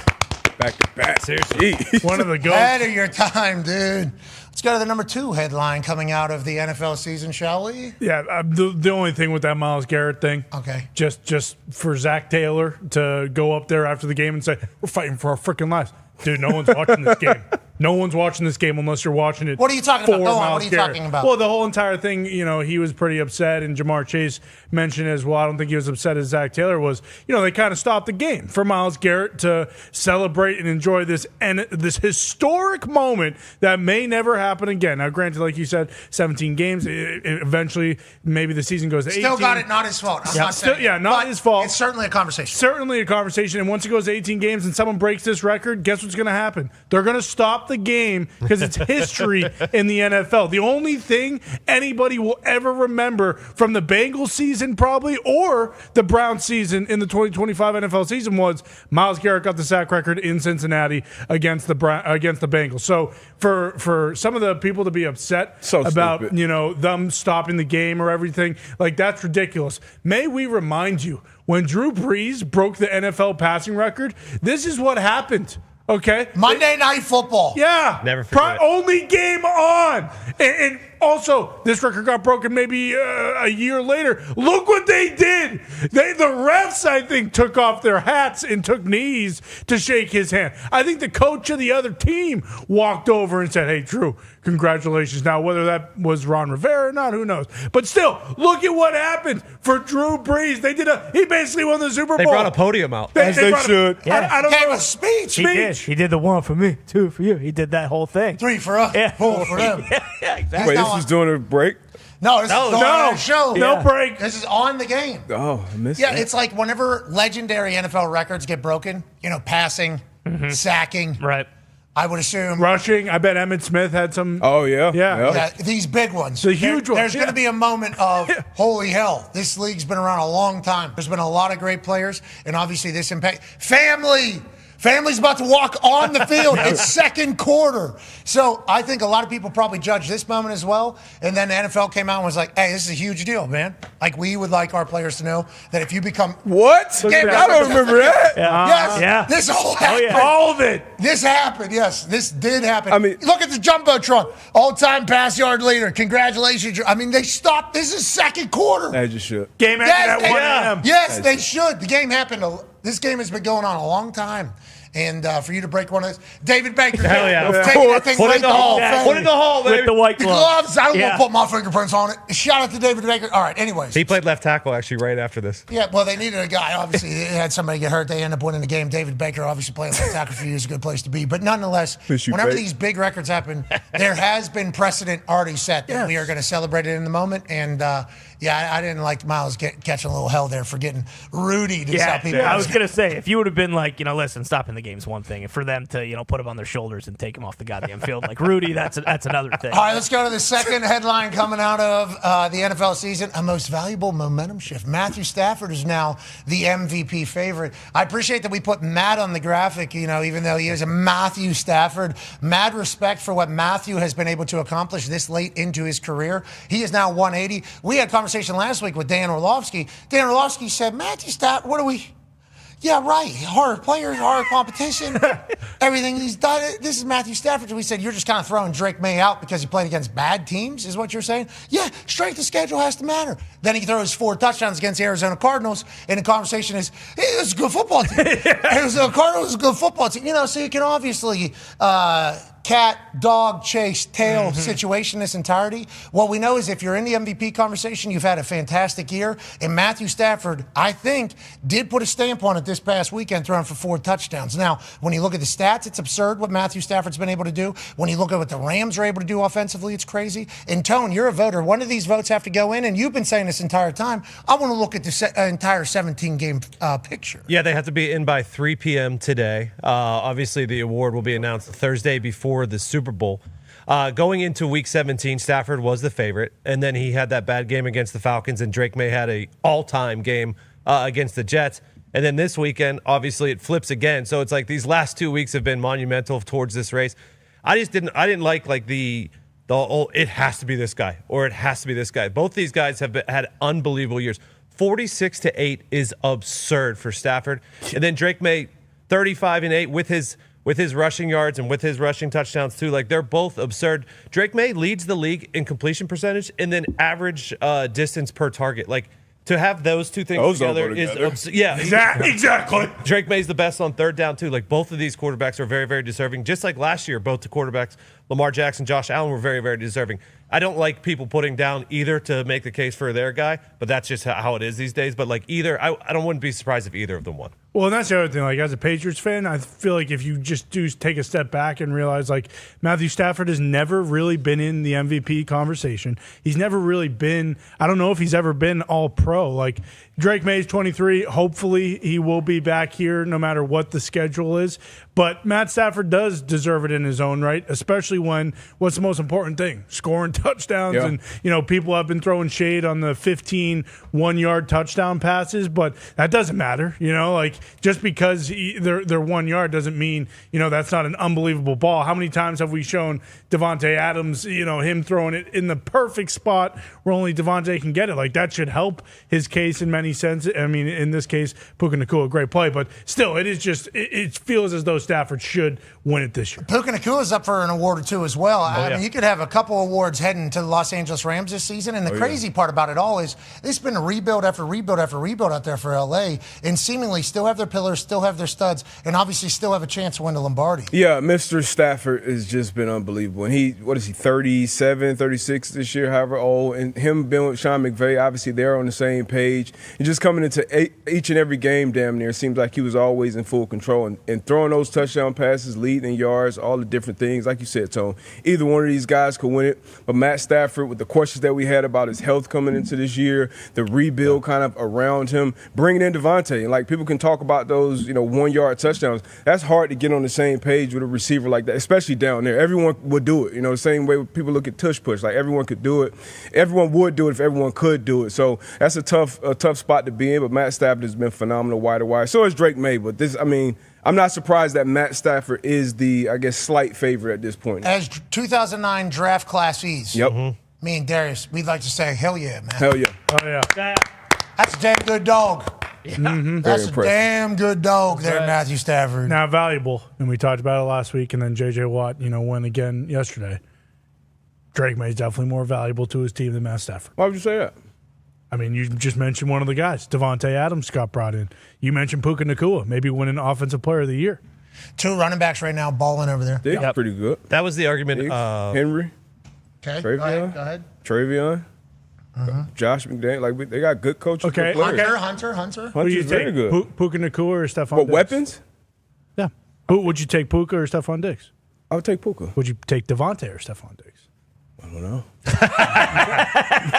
Back to back. Seriously. One of the goats. Ahead of your time, dude. Let's go to the number 2 headline coming out of the NFL season, shall we? Yeah, the only thing with that Myles Garrett thing, just for Zach Taylor to go up there after the game and say, we're fighting for our freaking lives. Dude, no one's watching this game. No one's watching this game unless you're watching it. What are you talking about? Go on. What are you talking about? Well, the whole entire thing, he was pretty upset, and Jamar Chase mentioned as well. I don't think he was upset as Zach Taylor was. They kind of stopped the game for Myles Garrett to celebrate and enjoy this historic moment that may never happen again. Now, granted, like you said, 17 games. Eventually, maybe the season goes to 18. Still got it. Not his fault. I'm not saying it. Not his fault. It's certainly a conversation. Certainly a conversation. And once it goes to 18 games and someone breaks this record, guess what's going to happen? They're going to stop the game because it's history in the NFL. The only thing anybody will ever remember from the Bengals season probably or the Browns season in the 2025 NFL season was Myles Garrett got the sack record in Cincinnati against the Bengals. So for some of the people to be upset about them stopping the game or everything, like that's ridiculous. May we remind you, when Drew Brees broke the NFL passing record, this is what happened. Okay. Monday Night Football. Yeah. Never forget. Only game on. And also, this record got broken maybe a year later. Look what they did. The refs, I think, took off their hats and took knees to shake his hand. I think the coach of the other team walked over and said, hey, Drew, congratulations. Now, whether that was Ron Rivera or not, who knows? But still, look at what happened for Drew Brees. He basically won the Super Bowl. They brought a podium out. As they should. I don't Gave know. a speech. He did the 1 for me, 2 for you. He did that whole thing. 3 for us. 4 for them. Yeah, exactly. Wait, this was during a break? No, this is on our show. No break. This is on the game. Oh, I missed Yeah, that. it's like whenever legendary NFL records get broken, passing, sacking. Right. I would assume. Rushing. I bet Emmitt Smith had some. Oh, yeah. Yeah. These big ones. The huge ones. There's going to be a moment of, holy hell, this league's been around a long time. There's been a lot of great players, and obviously this impact. Family. Family's about to walk on the field. It's second quarter. So I think a lot of people probably judged this moment as well. And then the NFL came out and was like, hey, this is a huge deal, man. Like, we would like our players to know that if you become... What? I don't remember that. Yes. Yeah. This all happened. All of it. This happened, yes. This did happen. I mean, look at the Jumbotron. All-time pass yard leader. Congratulations. I mean, they stopped. This is second quarter. As you should. Game ended at 1 a.m. Yes, they should. The game happened. This game has been going on a long time. And for you to break one of those, David Baker, Hell yeah. taking that thing Put it right in the hall. Fame. Put it in the hall, baby. With the white The glove. gloves, I don't want to put my fingerprints on it. Shout out to David Baker. All right, anyways. He played left tackle actually right after this. Yeah, well, they needed a guy. Obviously, they had somebody get hurt. They end up winning the game. David Baker obviously playing left tackle for you is a good place to be. But nonetheless, whenever these big records happen, there has been precedent already set that we are going to celebrate it in the moment. And, I didn't like Miles catching a little hell there for getting Rudy to how people. I was going to say, if you would have been like, listen, stopping the game's one thing. And for them to, put him on their shoulders and take him off the goddamn field like Rudy, that's another thing. All right, let's go to the second headline coming out of the NFL season. A most valuable momentum shift. Matthew Stafford is now the MVP favorite. I appreciate that we put Matt on the graphic, even though he is a Matthew Stafford. Mad respect for what Matthew has been able to accomplish this late into his career. He is now 180. We had a conversation last week with Dan Orlovsky. Dan Orlovsky said, Matthew Stafford, what are we... Yeah, right. Hard players, hard competition, everything he's done. This is Matthew Stafford. We said, you're just kind of throwing Drake May out because he played against bad teams, is what you're saying? Yeah, strength of schedule has to matter. Then he throws 4 touchdowns against the Arizona Cardinals, and the conversation is, hey, it was a good football team. Arizona Cardinals is a good football team. So you can obviously... cat, dog, chase, tail situation this entirety. What we know is if you're in the MVP conversation, you've had a fantastic year. And Matthew Stafford, I think, did put a stamp on it this past weekend, throwing for 4 touchdowns. Now, when you look at the stats, it's absurd what Matthew Stafford's been able to do. When you look at what the Rams are able to do offensively, it's crazy. And Tone, you're a voter. One of these votes have to go in, and you've been saying this entire time, I want to look at the entire 17-game picture. Yeah, they have to be in by 3 p.m. today. Obviously, the award will be announced Thursday before the Super Bowl. Going into Week 17, Stafford was the favorite, and then he had that bad game against the Falcons, and Drake May had a all-time game against the Jets. And then this weekend, obviously, it flips again. So it's like these last 2 weeks have been monumental towards this race. I didn't like the it has to be this guy or it has to be this guy. Both these guys have had unbelievable years. 46-8 is absurd for Stafford, and then Drake May 35-8 with his rushing yards and with his rushing touchdowns too. Like, they're both absurd. Drake May leads the league in completion percentage and then average distance per target. Like, to have those two things together is absurd. Yeah, Exactly. Drake May's the best on third down too. Like, both of these quarterbacks are very, very deserving. Just like last year, both the quarterbacks, Lamar Jackson, Josh Allen, were very, very deserving. I don't like people putting down either to make the case for their guy, but that's just how it is these days. But like either, wouldn't be surprised if either of them won. Well, and that's the other thing. Like, as a Patriots fan, I feel like if you just do take a step back and realize, like, Matthew Stafford has never really been in the MVP conversation. He's never really been, I don't know if he's ever been all pro. Like, Drake May's 23. Hopefully he will be back here no matter what the schedule is. But Matt Stafford does deserve it in his own right, especially when what's the most important thing? Scoring touchdowns. Yeah. And, people have been throwing shade on the 15 one-yard touchdown passes, but that doesn't matter. Like, just because they're 1 yard doesn't mean, that's not an unbelievable ball. How many times have we shown Devontae Adams, him throwing it in the perfect spot where only Devontae can get it? Like, that should help his case in many senses. I mean, in this case, Puka Nacua, great play, but still, it is just, it feels as though Stafford should win it this year. Puka Nacua is up for an award or two as well. I mean, you could have a couple awards heading to the Los Angeles Rams this season, and the crazy part about it all is it's been a rebuild after rebuild after rebuild out there for L.A., and seemingly still have their pillars, still have their studs, and obviously still have a chance to win the Lombardi. Yeah, Mr. Stafford has just been unbelievable. And he, 37, 36 this year, however old, and him being with Sean McVay, obviously they're on the same page. And just coming into each and every game damn near, it seems like he was always in full control. And throwing those touchdown passes, leading yards, all the different things, like you said, Tone, either one of these guys could win it. But Matt Stafford, with the questions that we had about his health coming into this year, the rebuild kind of around him, bringing in Devontae. And, like, people can talk about those, 1 yard touchdowns. That's hard to get on the same page with a receiver like that, especially down there. Everyone would do it, the same way people look at tush push. Like, everyone could do it. Everyone would do it if everyone could do it. So that's a tough spot to be in. But Matt Stafford has been phenomenal wide to wide. So is Drake May. But this, I'm not surprised that Matt Stafford is the, I guess, slight favorite at this point. As 2009 draft classees, Yep. me and Darius, we'd like to say, hell yeah, man. Hell yeah. Oh, yeah. That's a damn good dog. Mm-hmm. That's Very a impressive. damn good dog there, Matthew Stafford. Now, valuable, and we talked about it last week, and then J.J. Watt, won again yesterday. Drake May's definitely more valuable to his team than Matt Stafford. Why would you say that? I mean, you just mentioned one of the guys. Devontae Adams got brought in. You mentioned Puka Nacua, maybe winning Offensive Player of the Year. 2 running backs right now balling over there. They're pretty good. That was the argument. Henry, Okay, Travion. go ahead. Travion, Josh McDaniel. Like, they got good coaches. Okay. Good players. Hunter. Hunter's you very take, good. Puka Nacua or Stephon What, Diggs? weapons? Yeah. Who would you take, Puka or Stephon Diggs? I would take Puka. Would you take Devontae or Stephon Diggs? I don't know.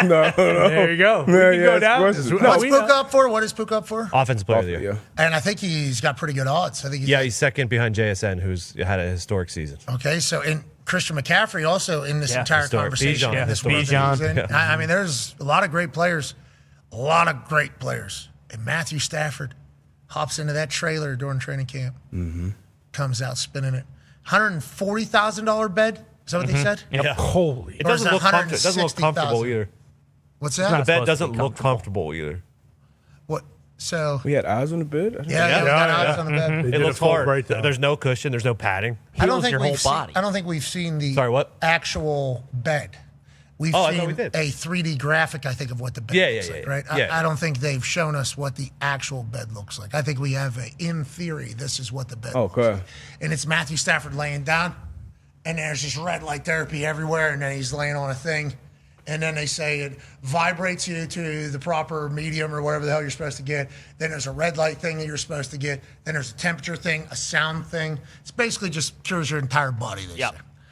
no. There you go. We Yeah, can go it's down. questions. No, What's we know. Puka up for? What is Puka up for? Offensive player of the year. Yeah. And I think he's got pretty good odds. I think he's He's second behind JSN, who's had a historic season. okay. So, and Christian McCaffrey also in this entire historic. conversation. Bijan. Yeah, this Bijan. one that he's in. I mean, there's a lot of great players. And Matthew Stafford hops into that trailer during training camp. Comes out spinning it. $140,000 bed. Is that what they said? Yeah. Holy. It Or is doesn't it look comfortable. It doesn't look 160,000? comfortable either. What's The that? bed supposed to doesn't be look comfortable either. What? So We had eyes on the bed? I didn't know. we got eyes on the bed. They It did looks full hard. breakdown. There's no cushion. There's no padding. I don't Heals think your we've whole seen, body. I don't think we've seen the Sorry, what? actual bed. We've Oh, I thought seen we did. a 3D graphic, I think, of what the bed Yeah, looks yeah, like, yeah, right? yeah. I don't think they've shown us what the actual bed looks like. I think we have in theory, this is what the bed looks Okay. like. And it's Matthew Stafford laying down, and there's just red light therapy everywhere, and then he's laying on a thing. And then they say it vibrates you to the proper medium or whatever the hell you're supposed to get. Then there's a red light thing that you're supposed to get. Then there's a temperature thing, a sound thing. It's basically just cures your entire body. They say.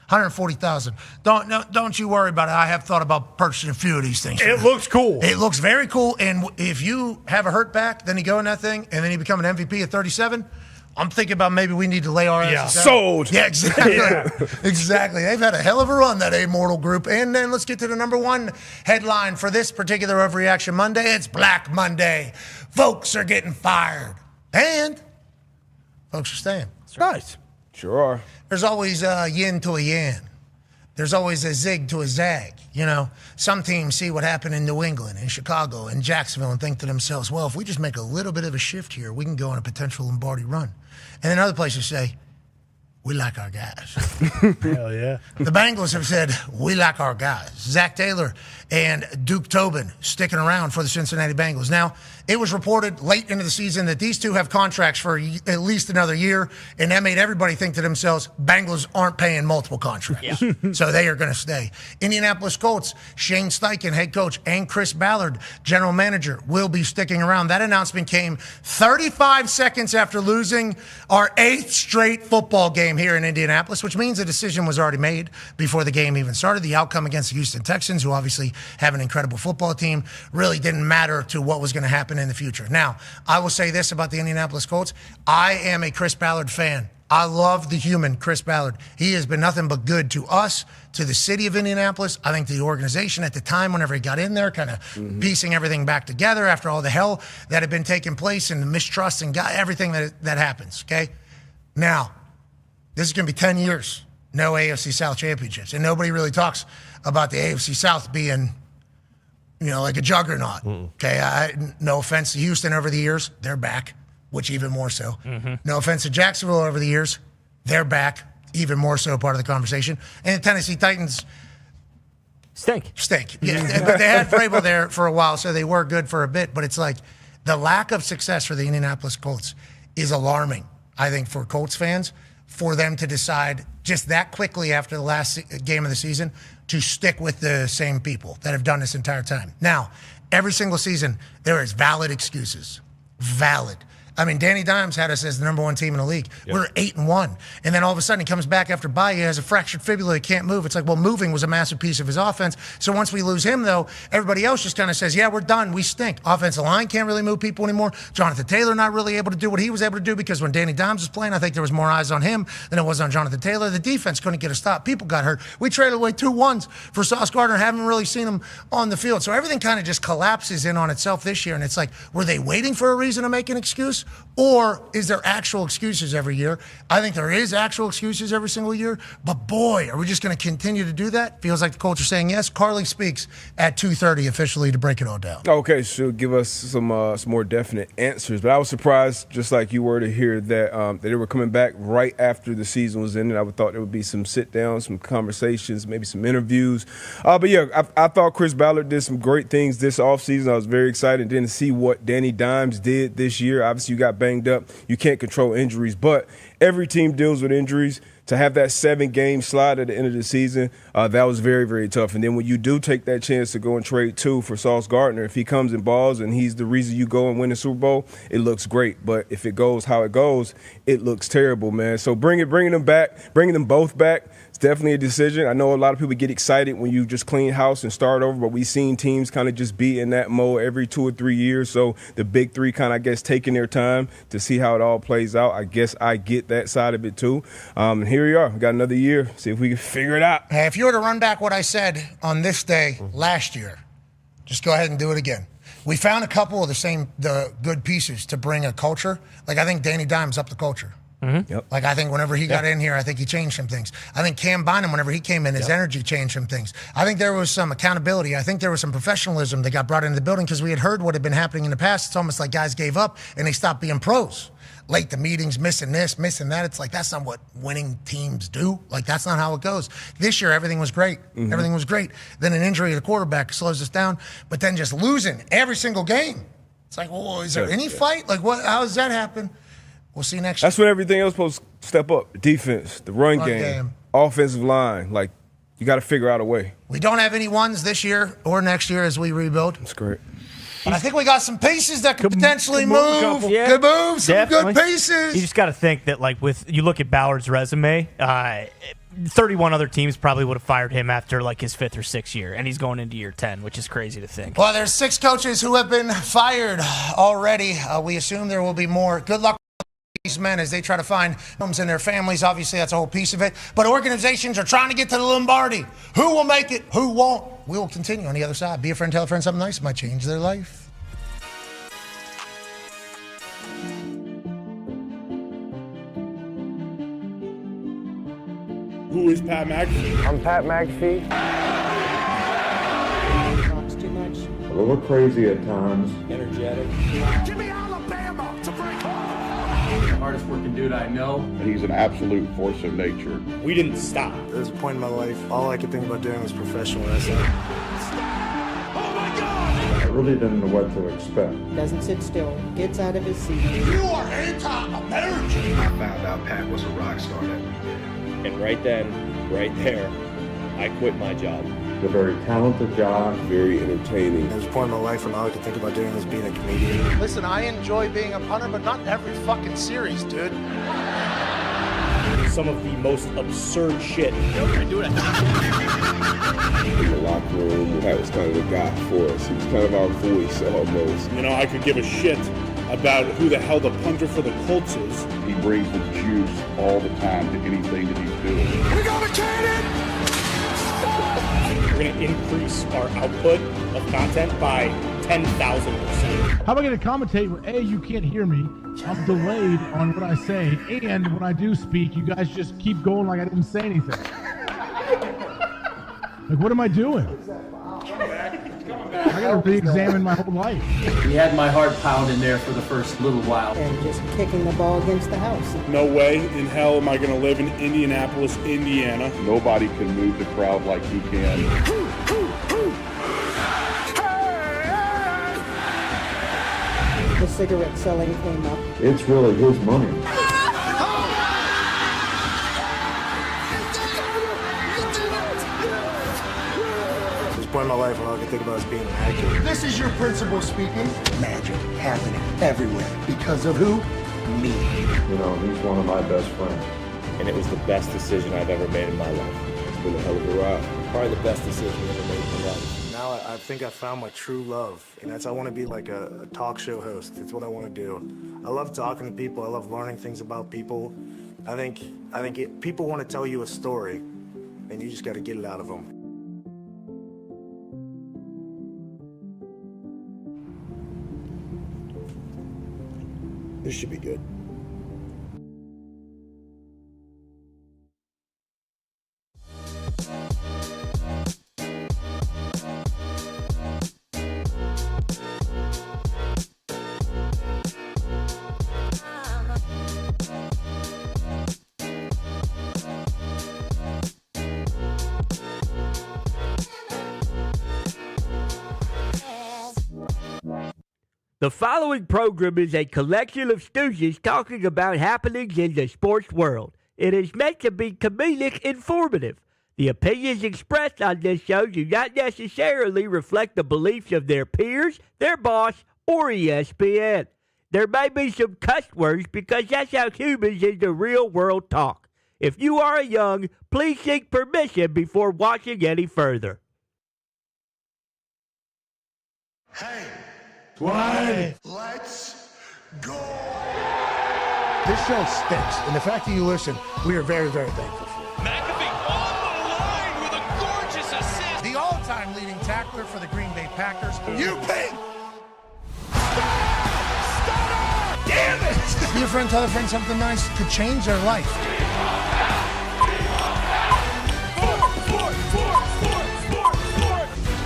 140,000. Don't you worry about it. I have thought about purchasing a few of these things. It looks cool. It looks very cool. And if you have a hurt back, then you go in that thing, and then you become an MVP at 37. I'm thinking about maybe we need to lay our asses out. Sold. Yeah, exactly. Exactly. They've had a hell of a run, that Immortal group. And then let's get to the number one headline for this particular Overreaction Monday. It's Black Monday. Folks are getting fired. And folks are staying. Nice. Sure are. There's always a yin to a yang. There's always a zig to a zag. Some teams see what happened in New England, in Chicago, in Jacksonville, and think to themselves, well, if we just make a little bit of a shift here, we can go on a potential Lombardi run. And then other places say, we like our guys. Hell yeah. The Bengals have said, we like our guys. Zach Taylor and Duke Tobin sticking around for the Cincinnati Bengals. Now, it was reported late into the season that these two have contracts for at least another year, and that made everybody think to themselves, Bengals aren't paying multiple contracts. So they are going to stay. Indianapolis Colts, Shane Steichen, head coach, and Chris Ballard, general manager, will be sticking around. That announcement came 35 seconds after losing our 8th straight football game here in Indianapolis, which means a decision was already made before the game even started. The outcome against the Houston Texans, who obviously have an incredible football team, really didn't matter to what was going to happen in the future. Now, I will say this about the Indianapolis Colts. I am a Chris Ballard fan. I love the human Chris Ballard. He has been nothing but good to us, to the city of Indianapolis. I think the organization at the time, whenever he got in there, kind of piecing everything back together after all the hell that had been taking place and the mistrust and everything that happens, okay? Now, this is going to be 10 years, no AFC South championships. And nobody really talks about the AFC South being, like a juggernaut. Okay, no offense to Houston over the years. They're back, which even more so. No offense to Jacksonville over the years. They're back, even more so part of the conversation. And the Tennessee Titans Stink. Yeah, but they had Vrabel there for a while, so they were good for a bit. But it's like the lack of success for the Indianapolis Colts is alarming, I think, for Colts fans, for them to decide just that quickly after the last game of the season to stick with the same people that have done this entire time. Now, every single season, there is valid excuses. Valid. I mean, Danny Dimes had us as the number one team in the league. Yep. We're 8-1. And then all of a sudden he comes back after bye. He has a fractured fibula. He can't move. It's like, well, moving was a massive piece of his offense. So once we lose him, though, everybody else just kind of says, yeah, we're done. We stink. Offensive line can't really move people anymore. Jonathan Taylor not really able to do what he was able to do because when Danny Dimes was playing, I think there was more eyes on him than it was on Jonathan Taylor. The defense couldn't get a stop. People got hurt. We traded away 2 ones for Sauce Gardner. Haven't really seen him on the field. So everything kind of just collapses in on itself this year. And it's like, were they waiting for a reason to make an excuse? Or is there actual excuses every year? I think there is actual excuses every single year. But boy, are we just going to continue to do that? Feels like the culture's saying yes. Carly speaks at 2:30 officially to break it all down. Okay, she'll give us some more definite answers. But I was surprised, just like you were, to hear that they were coming back right after the season was ended. I would thought there would be some sit-downs, some conversations, maybe some interviews. But yeah, I thought Chris Ballard did some great things this offseason. I was very excited then to see what Danny Dimes did this year. Obviously, you got banged up. You can't control injuries, but every team deals with injuries. To have that 7-game slide at the end of the season, that was very, very tough. And then when you do take that chance to go and trade 2 for Sauce Gardner, if he comes in balls and he's the reason you go and win the Super Bowl, it looks great. But if it goes how it goes, it looks terrible, man. So bringing them both back, it's definitely a decision. I know a lot of people get excited when you just clean house and start over, but we've seen teams kind of just be in that mode every 2 or 3 years. So the big three kind of, I guess, taking their time to see how it all plays out. I guess I get that side of it too. And here we are. We got another year. See if we can figure it out. Hey, if you were to run back what I said on this day last year, just go ahead and do it again. We found a couple of the good pieces to bring a culture. Like, I think Danny Dimes upped the culture. Mm-hmm. Yep. Like, I think whenever he got in here, I think he changed some things. I think Cam Bynum, whenever he came in, his energy changed some things. I think there was some accountability. I think there was some professionalism that got brought into the building because we had heard what had been happening in the past. It's almost like guys gave up and they stopped being pros. Late to meetings, missing this, missing that. It's like, that's not what winning teams do. Like, that's not how it goes. This year, everything was great. Mm-hmm. Everything was great. Then an injury to the quarterback slows us down. But then just losing every single game. It's like, well, is there any fight? Like, what? How does that happen? We'll see next year. That's when everything else supposed to step up. Defense, the run game, offensive line. Like, you got to figure out a way. We don't have any ones this year or next year as we rebuild. That's great. But I think we got some pieces that could potentially move. Yeah, good moves, some definitely. good pieces. You just got to think that, like, you look at Ballard's resume, 31 other teams probably would have fired him after, like, his 5th or 6th year, and he's going into year 10, which is crazy to think. Well, there's 6 coaches who have been fired already. We assume there will be more. Good luck with these men as they try to find homes in their families. Obviously, that's a whole piece of it. But organizations are trying to get to the Lombardi. Who will make it? Who won't? We will continue on the other side. Be a friend, tell a friend something nice. It might change their life. Who is Pat McAfee? I'm Pat McAfee. Talks too much. A little crazy at times. Energetic. Give me Alabama to break The hardest working dude I know. He's an absolute force of nature. We didn't stop. There was a point in my life, all I could think about doing was professional wrestling. Oh my God! I really didn't know what to expect. Doesn't sit still. Gets out of his seat. You are anti-American. I found out Pat was a rock star that weekend. And right then, right there, I quit my job. A very talented guy. Very entertaining. There was a point in my life when all I could think about doing was being a comedian. Listen, I enjoy being a punter, but not every fucking series, dude. Some of the most absurd shit. In the locker room, Pat was kind of the guy for us. He was kind of our voice almost. You know, I could give a shit about who the hell the punter for the Colts is. He brings the juice all the time to anything that he's doing. We got a cannon! We're going to increase our output of content by 10,000%. How am I going to commentate where A, you can't hear me, I'm delayed on what I say, and when I do speak, you guys just keep going like I didn't say anything? Like, what am I doing? I got to re-examine my whole life. He had my heart pounding there for the first little while. And just kicking the ball against the house. No way in hell am I going to live in Indianapolis, Indiana. Nobody can move the crowd like he can. The cigarette selling came up. It's really his money. Point in my life when all I could think about was being an actor. This is your principal speaking. Magic happening everywhere. Because of who? Me. You know, he's one of my best friends. And it was the best decision I've ever made in my life. It's been a hell of a ride. Probably the best decision I've ever made in my life. Now I think I found my true love, and that's I want to be like a talk show host. It's what I want to do. I love talking to people. I love learning things about people. I think people want to tell you a story, and you just got to get it out of them. This should be good. The following program is a collection of stooges talking about happenings in the sports world. It is meant to be comedic informative. The opinions expressed on this show do not necessarily reflect the beliefs of their peers, their boss, or ESPN. There may be some cuss words because that's how humans in the real world talk. If you are young, please seek permission before watching any further. Hey. Why? Let's go. This show stinks, and the fact that you listen, we are very, very thankful for. McAfee on the line with a gorgeous assist. The all-time leading tackler for the Green Bay Packers. You pig! Stunner! Damn it! Be a friend, tell a friend something nice could change their life.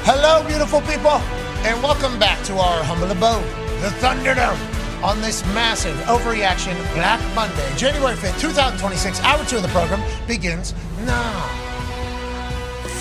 Hello, beautiful people, and welcome back to our humble abode, the Thunderdome, on this massive overreaction Black Monday, January 5th, 2026. Hour 2 of the program begins now.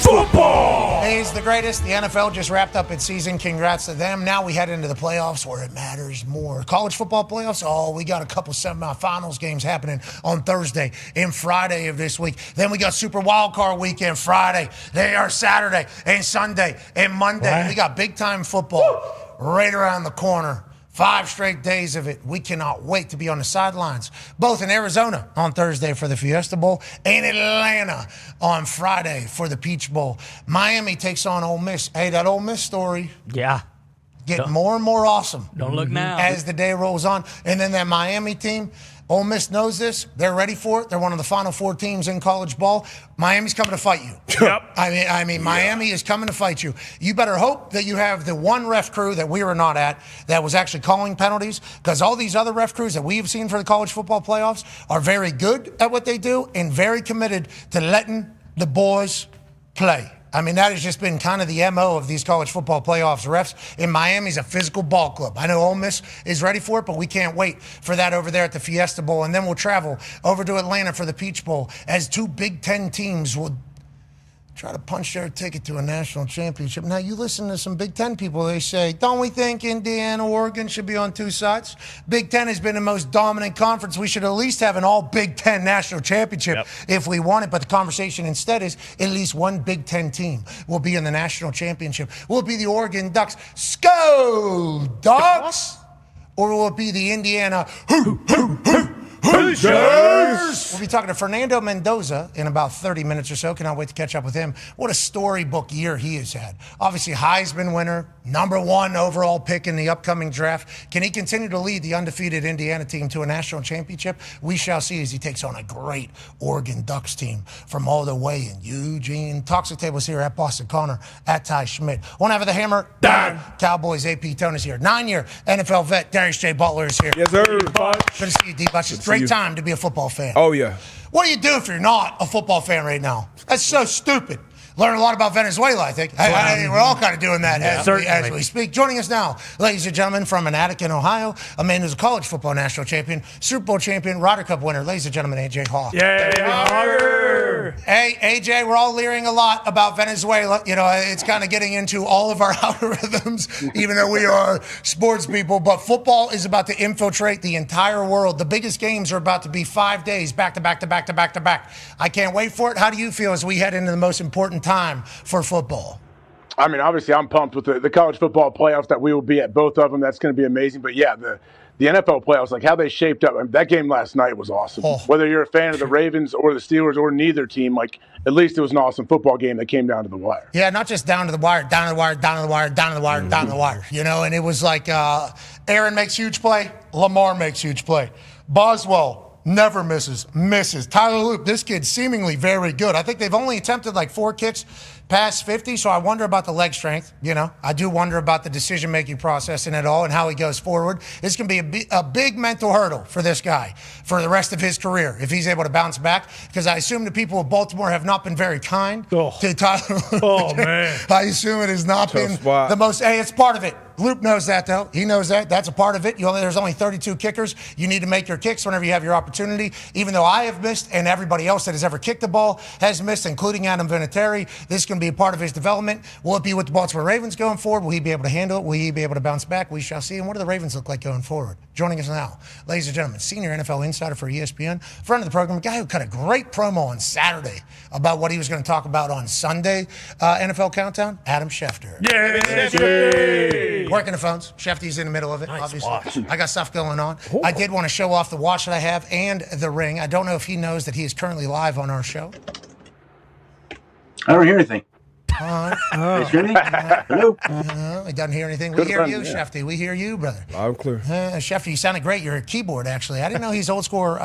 Football is the greatest. The NFL just wrapped up its season. Congrats to them. Now we head into the playoffs where it matters more. College football playoffs, we got a couple semifinals games happening on Thursday and Friday of this week. Then we got Super Wildcard Weekend Friday. They are Saturday and Sunday and Monday. What? We got big-time football right around the corner. 5 straight days of it. We cannot wait to be on the sidelines, both in Arizona on Thursday for the Fiesta Bowl and Atlanta on Friday for the Peach Bowl. Miami takes on Ole Miss. Hey, that Ole Miss story. Yeah. Getting more and more awesome. Don't look now. As the day rolls on. And then that Miami team, Ole Miss knows this. They're ready for it. They're one of the Final Four teams in college ball. Miami's coming to fight you. Yep. I mean, Miami is coming to fight you. You better hope that you have the one ref crew that we were not at that was actually calling penalties, because all these other ref crews that we have seen for the college football playoffs are very good at what they do and very committed to letting the boys play. I mean, that has just been kind of the MO of these college football playoffs. Refs in Miami's a physical ball club. I know Ole Miss is ready for it, but we can't wait for that over there at the Fiesta Bowl. And then we'll travel over to Atlanta for the Peach Bowl as 2 Big Ten teams will try to punch their ticket to a national championship. Now, you listen to some Big Ten people, they say, don't we think Indiana, Oregon should be on 2 sides? Big Ten has been the most dominant conference. We should at least have an all Big Ten national championship if we want it. But the conversation instead is at least one Big Ten team will be in the national championship. Will it be the Oregon Ducks? Skol Ducks? Or will it be the Indiana Hoosiers? We'll be talking to Fernando Mendoza in about 30 minutes or so. Cannot wait to catch up with him. What a storybook year he has had. Obviously, Heisman winner, #1 overall pick in the upcoming draft. Can he continue to lead the undefeated Indiana team to a national championship? We shall see as he takes on a great Oregon Ducks team from all the way in Eugene. Toxic Tables here at Boston Connor, at Ty Schmidt. One half of the hammer, Dahn. Cowboys AP Tone is here. 9-year NFL vet Darius J. Butler is here. Yes, sir. Good to see you, D-Butch. It's a great time to be a football fan. Oh, yeah. What do you do if you're not a football fan right now? That's so stupid. Learn a lot about Venezuela, I think. We're all kind of doing that as we speak. Joining us now, ladies and gentlemen, from an attic in Ohio, a man who's a college football national champion, Super Bowl champion, Ryder Cup winner, ladies and gentlemen, AJ Hawk. Hey, AJ, we're all leering a lot about Venezuela. You know, it's kind of getting into all of our algorithms, even though we are sports people. But football is about to infiltrate the entire world. The biggest games are about to be 5 days back to back to back to back to back. I can't wait for it. How do you feel as we head into the most important time for football? I mean, obviously, I'm pumped with the college football playoffs that we will be at both of them. That's going to be amazing. But, yeah, the NFL playoffs, like how they shaped up, I mean, that game last night was awesome. Whether you're a fan of the Ravens or the Steelers or neither team, like at least it was an awesome football game that came down to the wire. Yeah, not just down to the wire, down to the wire, down to the wire, down to the wire, down to the wire. You know, and it was like Aaron makes huge play, Lamar makes huge play. Boswell never misses. Tyler Loop, this kid's seemingly very good. I think they've only attempted like 4 kicks. past 50, so I wonder about the leg strength. I do wonder about the decision-making process in it all and how he goes forward. This can be a big mental hurdle for this guy for the rest of his career if he's able to bounce back, because I assume the people of Baltimore have not been very kind to Tyler. Oh, man. I assume it has not Tough been spot. the most. Hey, it's part of it. Loop knows that, though. He knows that. That's a part of it. There's only 32 kickers. You need to make your kicks whenever you have your opportunity. Even though I have missed and everybody else that has ever kicked the ball has missed, including Adam Vinatieri, this can be a part of his development. Will it be with the Baltimore Ravens going forward? Will he be able to handle it? Will he be able to bounce back? We shall see. And what do the Ravens look like going forward? Joining us now, ladies and gentlemen, senior NFL insider for ESPN, friend of the program, a guy who cut a great promo on Saturday about what he was going to talk about on Sunday, NFL Countdown, Adam Schefter. Yay! Working the phones. Shefty's in the middle of it, Nice obviously. watch. I got stuff going on. I did want to show off the watch that I have and the ring. I don't know if he knows that he is currently live on our show. I don't hear anything. Hello? He doesn't hear anything. We hear you, Shefty. We hear you, brother. Loud and clear. Shefty, you sounded great. You're a keyboard, actually. I didn't know he's old school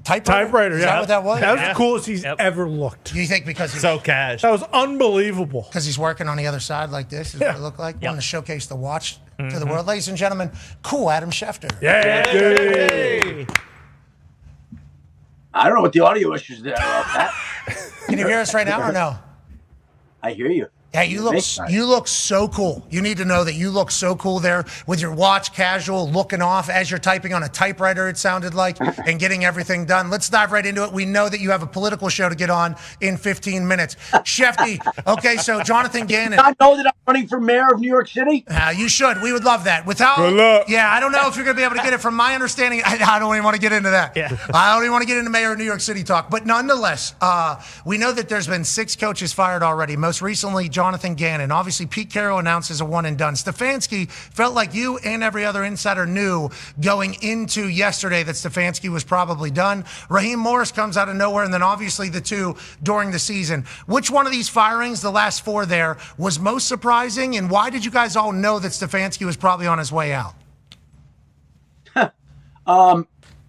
Typewriter, Is yeah. that what that was? That was the coolest he's ever looked. Do you think because he's So cash. That was unbelievable. Because he's working on the other side like this is what it looked like? Wanting to showcase the watch to the world. Ladies and gentlemen, cool Adam Schefter. Yay! I don't know what the audio issues there are about that. Can you hear us right now or no? I hear you. Yeah, you look so cool. You need to know that you look so cool there with your watch casual, looking off as you're typing on a typewriter, it sounded like, and getting everything done. Let's dive right into it. We know that you have a political show to get on in 15 minutes. Shefty, okay, so Jonathan Gannon. I know that I'm running for mayor of New York City. You should. We would love that. Good luck. Yeah, I don't know if you're going to be able to get it. From my understanding, I don't even want to get into that. Yeah. I don't even want to get into mayor of New York City talk. But nonetheless, we know that there's been 6 coaches fired already. Most recently, Jonathan Gannon. Obviously, Pete Carroll announced as a one and done. Stefanski felt like you and every other insider knew going into yesterday that Stefanski was probably done. Raheem Morris comes out of nowhere, and then obviously the 2 during the season. Which one of these firings, the last 4 there, was most surprising, and why did you guys all know that Stefanski was probably on his way out?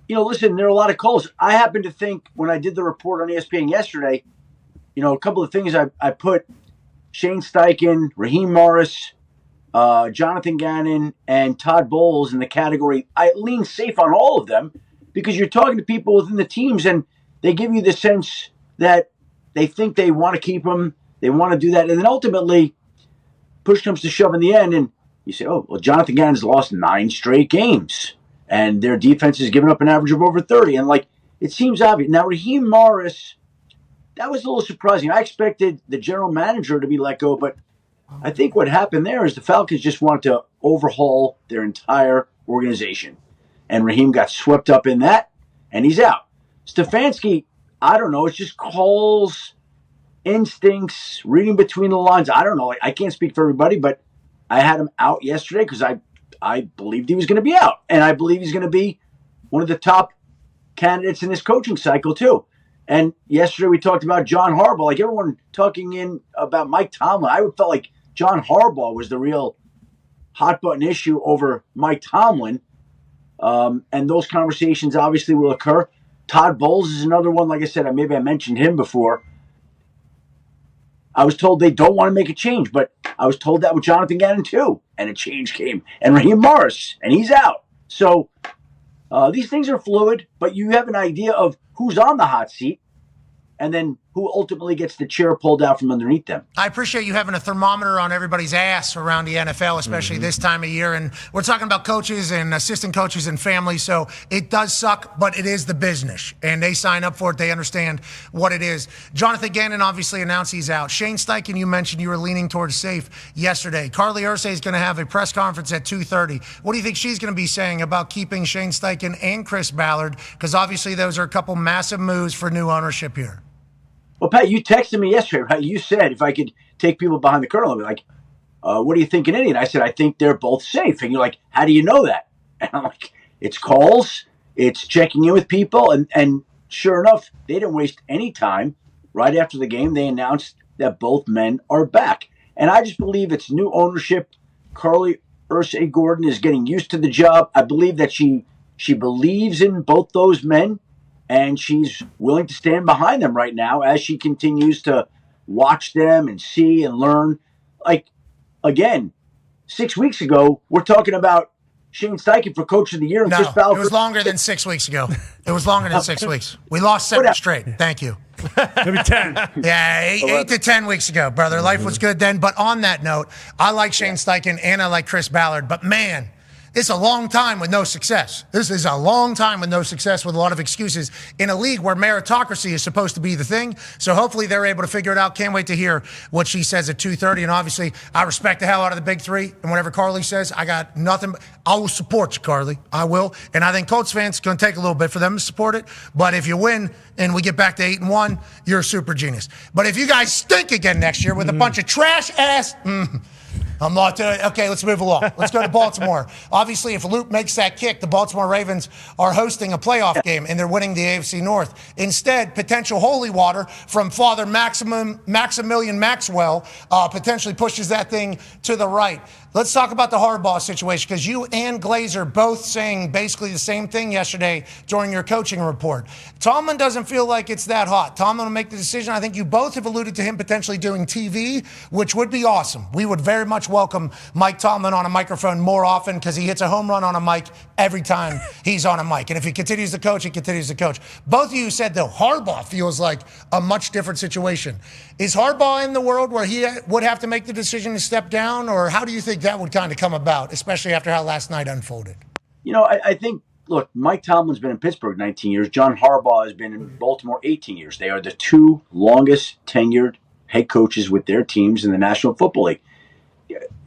Listen, there are a lot of calls. I happen to think when I did the report on ESPN yesterday, a couple of things I put Shane Steichen, Raheem Morris, Jonathan Gannon, and Todd Bowles in the category. I lean safe on all of them because you're talking to people within the teams and they give you the sense that they think they want to keep him, they want to do that, and then ultimately push comes to shove in the end, and you say, oh, well, Jonathan Gannon's lost 9 straight games, and their defense has given up an average of over 30, and it seems obvious. Now, Raheem Morris, that was a little surprising. I expected the general manager to be let go, but I think what happened there is the Falcons just wanted to overhaul their entire organization. And Raheem got swept up in that, and he's out. Stefanski, I don't know. It's just calls, instincts, reading between the lines. I don't know. I can't speak for everybody, but I had him out yesterday because I believed he was going to be out. And I believe he's going to be one of the top candidates in this coaching cycle, too. And yesterday we talked about John Harbaugh. Like everyone talking in about Mike Tomlin, I felt like John Harbaugh was the real hot button issue over Mike Tomlin. And those conversations obviously will occur. Todd Bowles is another one. Like I said, maybe I mentioned him before. I was told they don't want to make a change, but I was told that with Jonathan Gannon too. And a change came. And Raheem Morris, and he's out. So these things are fluid, but you have an idea of who's on the hot seat and then who ultimately gets the chair pulled out from underneath them. I appreciate you having a thermometer on everybody's ass around the NFL, especially this time of year. And we're talking about coaches and assistant coaches and families, so it does suck, but it is the business. And they sign up for it. They understand what it is. Jonathan Gannon obviously announced he's out. Shane Steichen, you mentioned you were leaning towards safe yesterday. Carly Ursay is going to have a press conference at 2:30. What do you think she's going to be saying about keeping Shane Steichen and Chris Ballard? Because obviously those are a couple massive moves for new ownership here. Well, Pat, you texted me yesterday, right? You said if I could take people behind the curtain, I'd be like, what do you think in Indy? And I said, I think they're both safe. And you're like, how do you know that? And I'm like, it's calls, it's checking in with people. And sure enough, they didn't waste any time. Right after the game, they announced that both men are back. And I just believe it's new ownership. Carly Ursay Gordon is getting used to the job. I believe that she believes in both those men. And she's willing to stand behind them right now as she continues to watch them and see and learn. Like, again, 6 weeks ago, we're talking about Shane Steichen for Coach of the Year. And Chris Ballard. It was longer than 6 weeks ago. It was longer than 6 weeks. We lost 7 straight. Thank you. Maybe 10. Yeah, 8 to 10 weeks ago, brother. Life was good then. But on that note, I like Shane Steichen and I like Chris Ballard. But, man, it's a long time with no success. This is a long time with no success with a lot of excuses in a league where meritocracy is supposed to be the thing. So hopefully they're able to figure it out. Can't wait to hear what she says at 2:30. And obviously, I respect the hell out of the big three. And whatever Carly says, I got nothing. I will support you, Carly. I will. And I think Colts fans, it's going to take a little bit for them to support it. But if you win and we get back to 8-1, you're a super genius. But if you guys stink again next year with a bunch of trash ass... I'm not doing it. Okay, let's move along. Let's go to Baltimore. Obviously, if Luke makes that kick, the Baltimore Ravens are hosting a playoff game, and they're winning the AFC North. Instead, potential holy water from Father Maximilian Maxwell potentially pushes that thing to the right. Let's talk about the Harbaugh situation, because you and Glazer both saying basically the same thing yesterday during your coaching report. Tomlin doesn't feel like it's that hot. Tomlin will make the decision. I think you both have alluded to him potentially doing TV, which would be awesome. We would very much welcome Mike Tomlin on a microphone more often, because he hits a home run on a mic every time he's on a mic. And if he continues to coach, he continues to coach. Both of you said, though, Harbaugh feels like a much different situation. Is Harbaugh in the world where he would have to make the decision to step down, or how do you think that would kind of come about, especially after how last night unfolded? You know, I think, look, Mike Tomlin's been in Pittsburgh 19 years. John Harbaugh has been in Baltimore 18 years. They are the two longest tenured head coaches with their teams in the National Football League.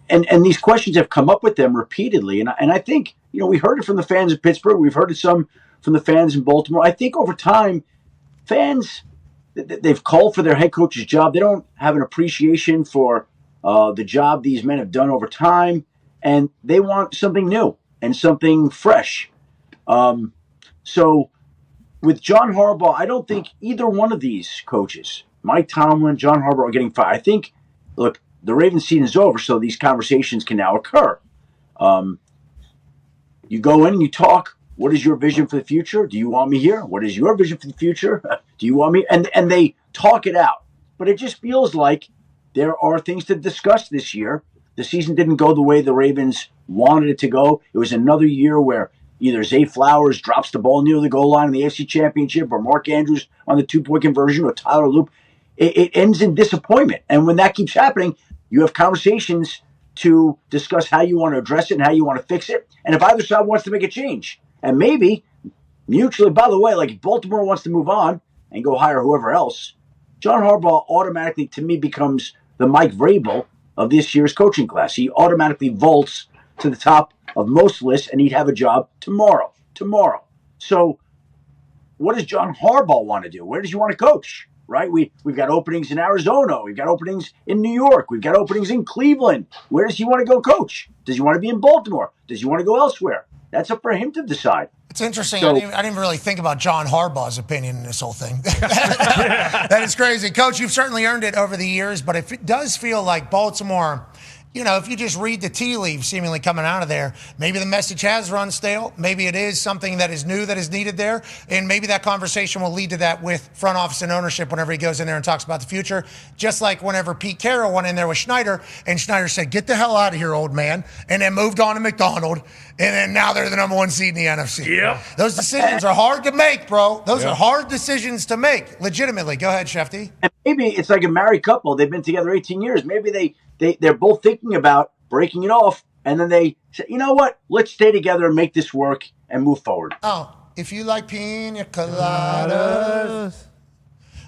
And these questions have come up with them repeatedly. And I think, you know, we heard it from the fans of Pittsburgh. We've heard it some from the fans in Baltimore. I think over time, fans, they've called for their head coach's job. They don't have an appreciation for the job these men have done over time, and they want something new and something fresh. So with John Harbaugh, I don't think either one of these coaches, Mike Tomlin, John Harbaugh, are getting fired. I think, look, the Ravens season is over, so these conversations can now occur. You go in and you talk. What is your vision for the future? Do you want me here? What is your vision for the future? Do you want me? And they talk it out. But it just feels like there are things to discuss this year. The season didn't go the way the Ravens wanted it to go. It was another year where either Zay Flowers drops the ball near the goal line in the AFC Championship, or Mark Andrews on the 2-point conversion, or Tyler Loop. It ends in disappointment. And when that keeps happening, you have conversations to discuss how you want to address it and how you want to fix it. And if either side wants to make a change, and maybe mutually, by the way, like if Baltimore wants to move on and go hire whoever else, John Harbaugh automatically, to me, becomes the Mike Vrabel of this year's coaching class. He automatically vaults to the top of most lists, and he'd have a job tomorrow. So what does John Harbaugh want to do? Where does he want to coach? Right? We've got openings in Arizona. We've got openings in New York. We've got openings in Cleveland. Where does he want to go coach? Does he want to be in Baltimore? Does he want to go elsewhere? That's up for him to decide. It's interesting. So, I didn't really think about John Harbaugh's opinion in this whole thing. That is crazy. Coach, you've certainly earned it over the years, but it does feel like Baltimore, you know, if you just read the tea leaves seemingly coming out of there, maybe the message has run stale. Maybe it is something that is new that is needed there. And maybe that conversation will lead to that with front office and ownership whenever he goes in there and talks about the future. Just like whenever Pete Carroll went in there with Schneider, and Schneider said, "Get the hell out of here, old man," and then moved on to McDonald. And then now they're the number one seed in the NFC. Yeah. Those decisions are hard to make, bro. Those are hard decisions to make. Legitimately. Go ahead, Shefty. And maybe it's like a married couple. They've been together 18 years. Maybe they're both thinking about breaking it off, and then they say, you know what? Let's stay together and make this work and move forward. Oh, if you like pina coladas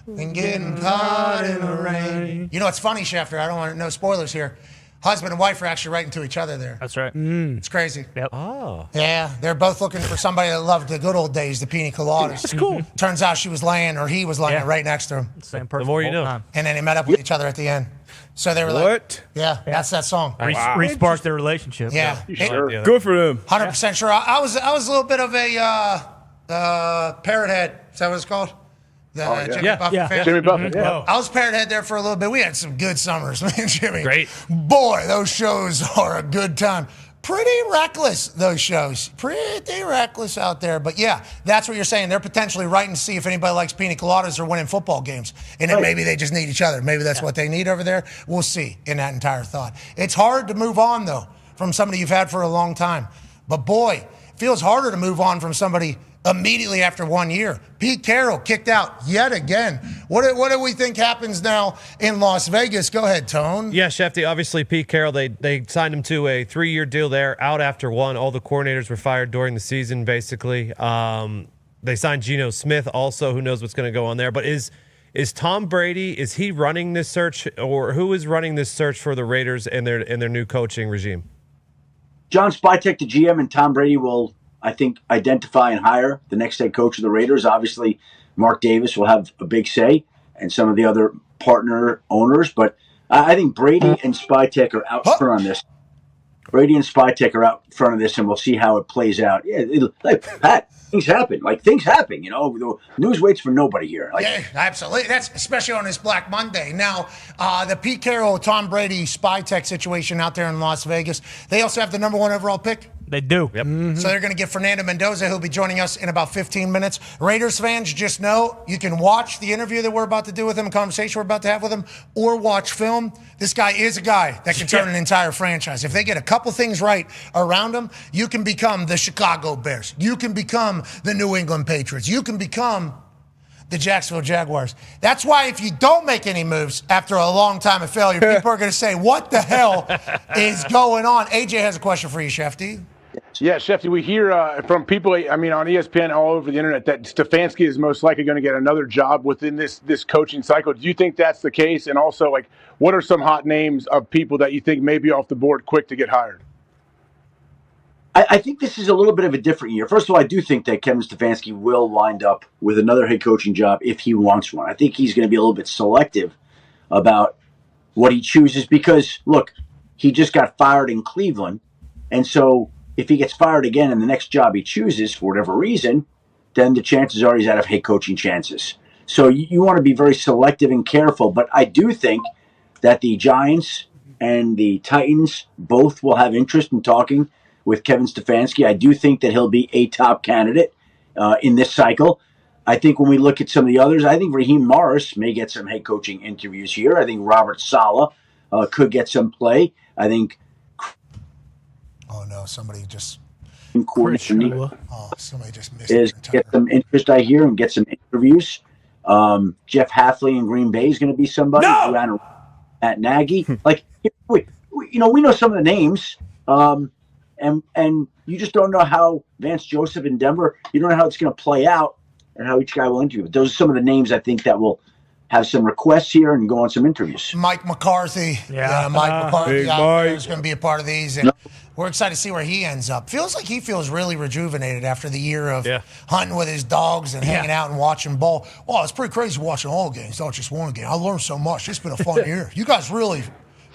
and getting caught in the rain. You know, it's funny, Schefter. I don't want no spoilers here. Husband and wife are actually writing to each other there. That's right. It's crazy. Yep. Oh. Yeah, they're both looking for somebody that loved the good old days, the pina coladas. That's cool. Turns out she was laying, or he was laying right next to him. Same person. The more you know. And then they met up with each other at the end. So they were like, yeah, that's that song. Re-sparked their relationship. Yeah. Good for them. 100% sure. I was a little bit of a parrot head. Is that what it's called? Jimmy Buffett fan. Jimmy Buffett, I was parrot head there for a little bit. We had some good summers, me and Jimmy. Great. Boy, those shows are a good time. pretty reckless, those shows. Pretty reckless out there. But yeah, that's what you're saying. They're potentially writing to see if anybody likes pina coladas or winning football games. And then maybe they just need each other. Maybe that's what they need over there. We'll see in that entire thought. It's hard to move on, though, from somebody you've had for a long time. But boy, it feels harder to move on from somebody immediately after 1 year. Pete Carroll kicked out yet again. What do we think happens now in Las Vegas? Go ahead, Tone. Yeah, Shefty, obviously Pete Carroll, they signed him to a 3-year deal there, out after one. All the coordinators were fired during the season, basically. They signed Geno Smith also. Who knows what's going to go on there. But is Tom Brady, is he running this search, or who is running this search for the Raiders and their new coaching regime? John Spytek, the GM, and Tom Brady will, I think, identify and hire the next head coach of the Raiders. Obviously, Mark Davis will have a big say, and some of the other partner owners. But I think Brady and Spytek are out front on this. Brady and Spytek are out front of this, and we'll see how it plays out. Yeah, Pat, things happen. Things happen. The news waits for nobody here. Yeah, absolutely. That's especially on this Black Monday. Now, the Pete Carroll, Tom Brady, Spytek situation out there in Las Vegas. They also have the number 1 overall pick. They do. Yep. Mm-hmm. So they're going to get Fernando Mendoza, who'll be joining us in about 15 minutes. Raiders fans, just know you can watch the interview that we're about to do with him, a conversation we're about to have with him, or watch film. This guy is a guy that can turn an entire franchise. If they get a couple things right around him, you can become the Chicago Bears. You can become the New England Patriots. You can become the Jacksonville Jaguars. That's why if you don't make any moves after a long time of failure, people are going to say, what the hell is going on? AJ has a question for you, Shefty. Yeah, Shefty, we hear from people, on ESPN all over the internet that Stefanski is most likely going to get another job within this coaching cycle. Do you think that's the case? And also, what are some hot names of people that you think may be off the board quick to get hired? I think this is a little bit of a different year. First of all, I do think that Kevin Stefanski will wind up with another head coaching job if he wants one. I think he's going to be a little bit selective about what he chooses because, look, he just got fired in Cleveland. And so if he gets fired again in the next job he chooses for whatever reason, then the chances are he's out of head coaching chances. So you want to be very selective and careful. But I do think that the Giants and the Titans both will have interest in talking with Kevin Stefanski. I do think that he'll be a top candidate in this cycle. I think when we look at some of the others, I think Raheem Morris may get some head coaching interviews here. I think Robert Saleh could get some play. I think. Oh no! Somebody just. Somebody just missed. Get some interest, I hear, and get some interviews. Jeff Hafley in Green Bay is going to be somebody. No! At Nagy, we know some of the names. And you just don't know how Vance Joseph in Denver, you don't know how it's going to play out and how each guy will interview. But those are some of the names I think that will have some requests here and go on some interviews. Mike McCarthy. Yeah, Mike McCarthy is going to be a part of these. And we're excited to see where he ends up. Feels like he feels really rejuvenated after the year of hunting with his dogs and hanging out and watching ball. Well, it's pretty crazy watching all games, not just one game. I learned so much. It's been a fun year. You guys really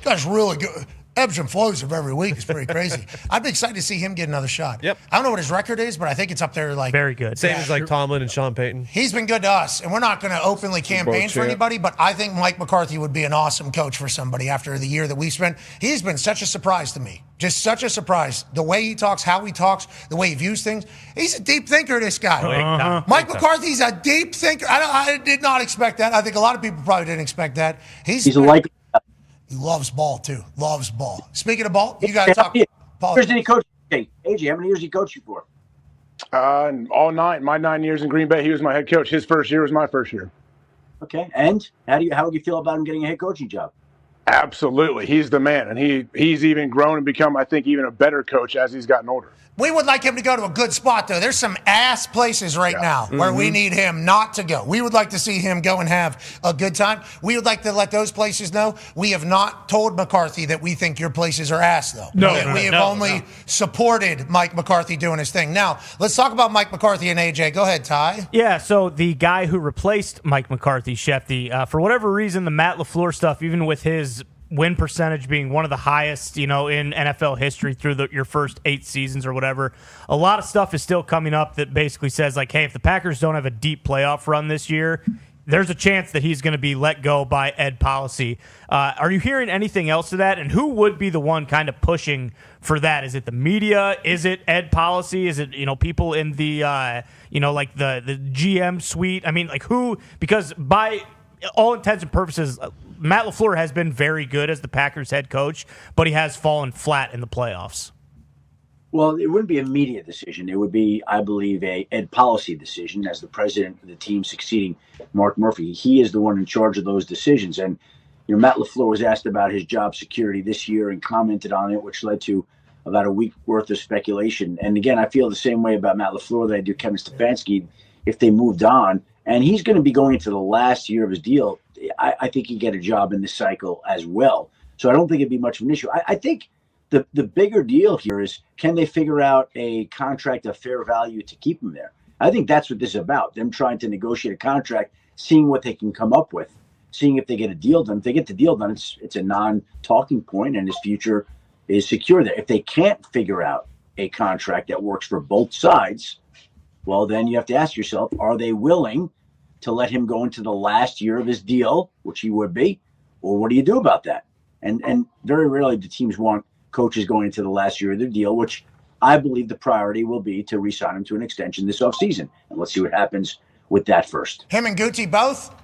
good. Ebbs and flows of every week is pretty crazy. I'd be excited to see him get another shot. Yep. I don't know what his record is, but I think it's up there very good. Same as Tomlin and Sean Payton. He's been good to us, and we're not going to openly campaign for anybody, but I think Mike McCarthy would be an awesome coach for somebody after the year that we've spent. He's been such a surprise to me. Just such a surprise. The way he talks, how he talks, the way he views things. He's a deep thinker, this guy. Mike McCarthy's a deep thinker. I did not expect that. I think a lot of people probably didn't expect that. He's a likely. He loves ball, too. Loves ball. Speaking of ball, you got to talk. How many years did he coach? Hey, AJ, how many years did he coach you for? All 9. My 9 years in Green Bay, he was my head coach. His first year was my first year. Okay. And how would you feel about him getting a head coaching job? Absolutely. He's the man. And he's even grown and become, I think, even a better coach as he's gotten older. We would like him to go to a good spot, though. There's some ass places right now where we need him not to go. We would like to see him go and have a good time. We would like to let those places know. We have not told McCarthy that we think your places are ass, though. We have only supported Mike McCarthy doing his thing. Now, let's talk about Mike McCarthy and AJ. Go ahead, Ty. Yeah, so the guy who replaced Mike McCarthy, Shefty, for whatever reason, the Matt LaFleur stuff, even with his win percentage being one of the highest, in NFL history through your first 8 seasons or whatever. A lot of stuff is still coming up that basically says, hey, if the Packers don't have a deep playoff run this year, there's a chance that he's going to be let go by Ed Policy. Are you hearing anything else to that? And who would be the one kind of pushing for that? Is it the media? Is it Ed Policy? Is it, people in the, like the GM suite? I mean, like who? Because by all intents and purposes, Matt LaFleur has been very good as the Packers head coach, but he has fallen flat in the playoffs. Well, it wouldn't be an immediate decision. It would be, I believe, a Ed Policy decision as the president of the team succeeding Mark Murphy. He is the one in charge of those decisions. And, Matt LaFleur was asked about his job security this year and commented on it, which led to about a week worth of speculation. And again, I feel the same way about Matt LaFleur that I do Kevin Stefanski if they moved on. And he's going to be going into the last year of his deal. I think he'd get a job in this cycle as well. So I don't think it'd be much of an issue. I think the bigger deal here is, can they figure out a contract of fair value to keep him there? I think that's what this is about, them trying to negotiate a contract, seeing what they can come up with, seeing if they get a deal done. If they get the deal done, it's a non-talking point, and his future is secure there. If they can't figure out a contract that works for both sides, well, then you have to ask yourself, are they willing to let him go into the last year of his deal, which he would be, or what do you do about that? And very rarely do teams want coaches going into the last year of their deal, which I believe the priority will be to re-sign him to an extension this offseason. And let's see what happens with that first. Him and Gucci both?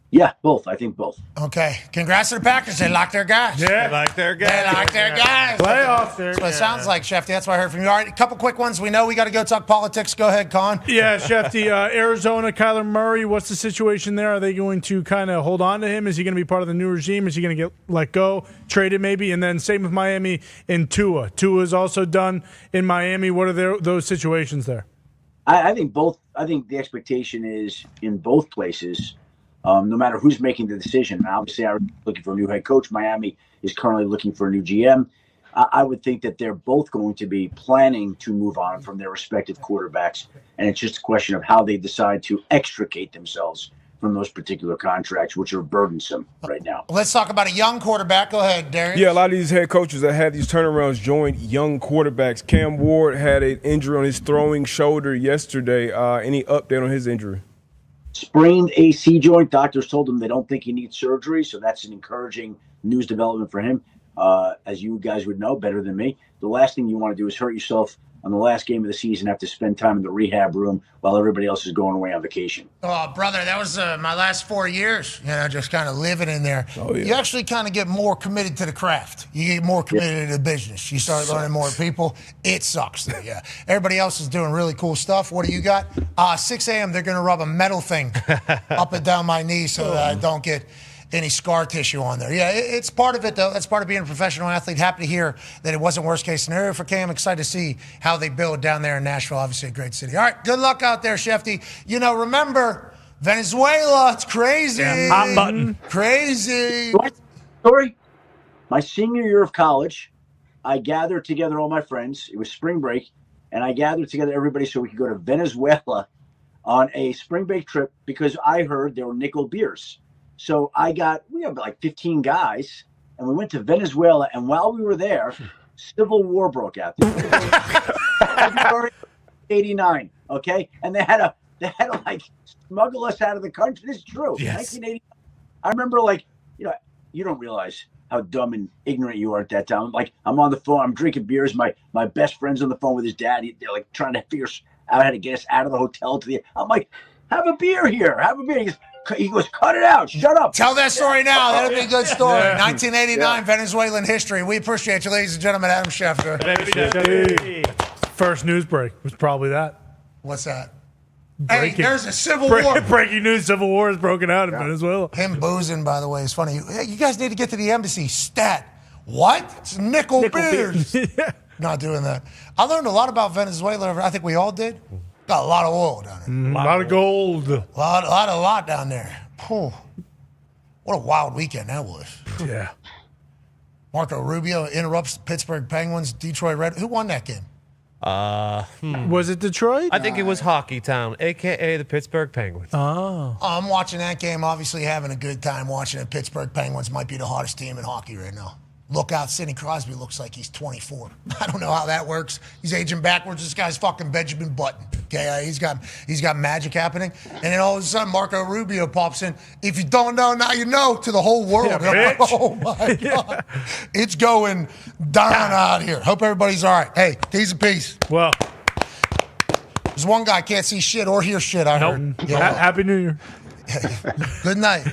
Yeah, both. I think both. Okay. Congrats to the Packers. They like their guys. Yeah. They like their guys. They like their guys. Playoffs. That's what it sounds like, Shefty. That's what I heard from you. All right, a couple quick ones. We know we got to go talk politics. Go ahead, Con. Yeah, Shefty. Arizona, Kyler Murray, what's the situation there? Are they going to kind of hold on to him? Is he going to be part of the new regime? Is he going to get let go, traded maybe? And then same with Miami and Tua. Tua is also done in Miami. What are those situations there? I think both. I think the expectation is in both places, no matter who's making the decision. Obviously, I'm looking for a new head coach. Miami is currently looking for a new GM. I would think that they're both going to be planning to move on from their respective quarterbacks, and it's just a question of how they decide to extricate themselves from those particular contracts, which are burdensome right now. Let's talk about a young quarterback. Go ahead, Darius. Yeah, a lot of these head coaches that had these turnarounds joined young quarterbacks. Cam Ward had an injury on his throwing shoulder yesterday. Any update on his injury? Sprained AC joint. Doctors told him they don't think he needs surgery, so that's an encouraging news development for him. As you guys would know better than me, the last thing you want to do is hurt yourself on the last game of the season, have to spend time in the rehab room while everybody else is going away on vacation. Oh, brother, that was my last 4 years, just kind of living in there. Oh, yeah. You actually kind of get more committed to the craft. You get more committed to the business. You start learning more people. It sucks, though, yeah. Everybody else is doing really cool stuff. What do you got? 6 a.m., they're going to rub a metal thing up and down my knee so that I don't get any scar tissue on there. Yeah, it's part of it, though. That's part of being a professional athlete. Happy to hear that it wasn't worst-case scenario for Cam. Excited to see how they build down there in Nashville. Obviously a great city. All right, good luck out there, Shefty. Remember, Venezuela, it's crazy. Yeah, hot button. Crazy. Story. My senior year of college, I gathered together all my friends. It was spring break, and I gathered together everybody so we could go to Venezuela on a spring break trip because I heard there were nickel beers. So we had like 15 guys, and we went to Venezuela, and while we were there, civil war broke out there. February 89, okay? And they had to like smuggle us out of the country. This is true. Yes. 1989. I remember you don't realize how dumb and ignorant you are at that time. Like, I'm on the phone, I'm drinking beers, my best friend's on the phone with his dad. They're like trying to figure out how to get us out of the hotel I'm like, have a beer here, have a beer. He goes, cut it out. Shut up. Tell that story now. That'll be a good story. Yeah. 1989 Venezuelan history. We appreciate you, ladies and gentlemen. Adam Schefter. First news break was probably that. What's that? Breaking. Hey, there's a civil war. Breaking news, civil war has broken out in Venezuela. Him boozing, by the way, is funny. Hey, you guys need to get to the embassy. Stat. What? It's nickel beers. Yeah. Not doing that. I learned a lot about Venezuela. I think we all did. Got a lot of oil down there. A lot of gold. A lot down there. Whew. What a wild weekend that was. Yeah. Marco Rubio interrupts the Pittsburgh Penguins, Detroit Red. Who won that game? Was it Detroit? I think it was Hockey Town, a.k.a. the Pittsburgh Penguins. Oh. I'm watching that game, obviously having a good time watching it. Pittsburgh Penguins might be the hottest team in hockey right now. Look out, Sidney Crosby looks like he's 24. I don't know how that works. He's aging backwards. This guy's fucking Benjamin Button. Okay, he's got magic happening, and then all of a sudden Marco Rubio pops in. If you don't know, now you know to the whole world. Yeah, like, oh my God, it's going down out here. Hope everybody's all right. Hey, peace and peace. Well, there's one guy can't see shit or hear shit. I heard. Yeah. Happy New Year. Good night.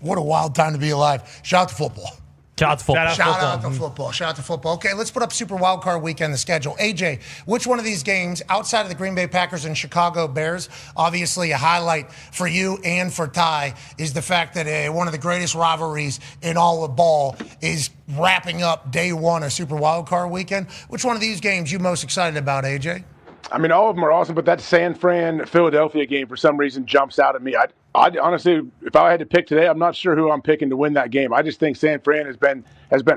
What a wild time to be alive. Shout out to football. Shout out to football. Shout out to football. Shout out to football. Okay, let's put up Super Wildcard Weekend, the schedule. AJ, which one of these games, outside of the Green Bay Packers and Chicago Bears, obviously a highlight for you and for Ty, is the fact that one of the greatest rivalries in all of ball is wrapping up day one of Super Wildcard Weekend. Which one of these games you most excited about, AJ? I mean, all of them are awesome, but that San Fran-Philadelphia game for some reason jumps out at me. I honestly, if I had to pick today, I'm not sure who I'm picking to win that game. I just think San Fran has been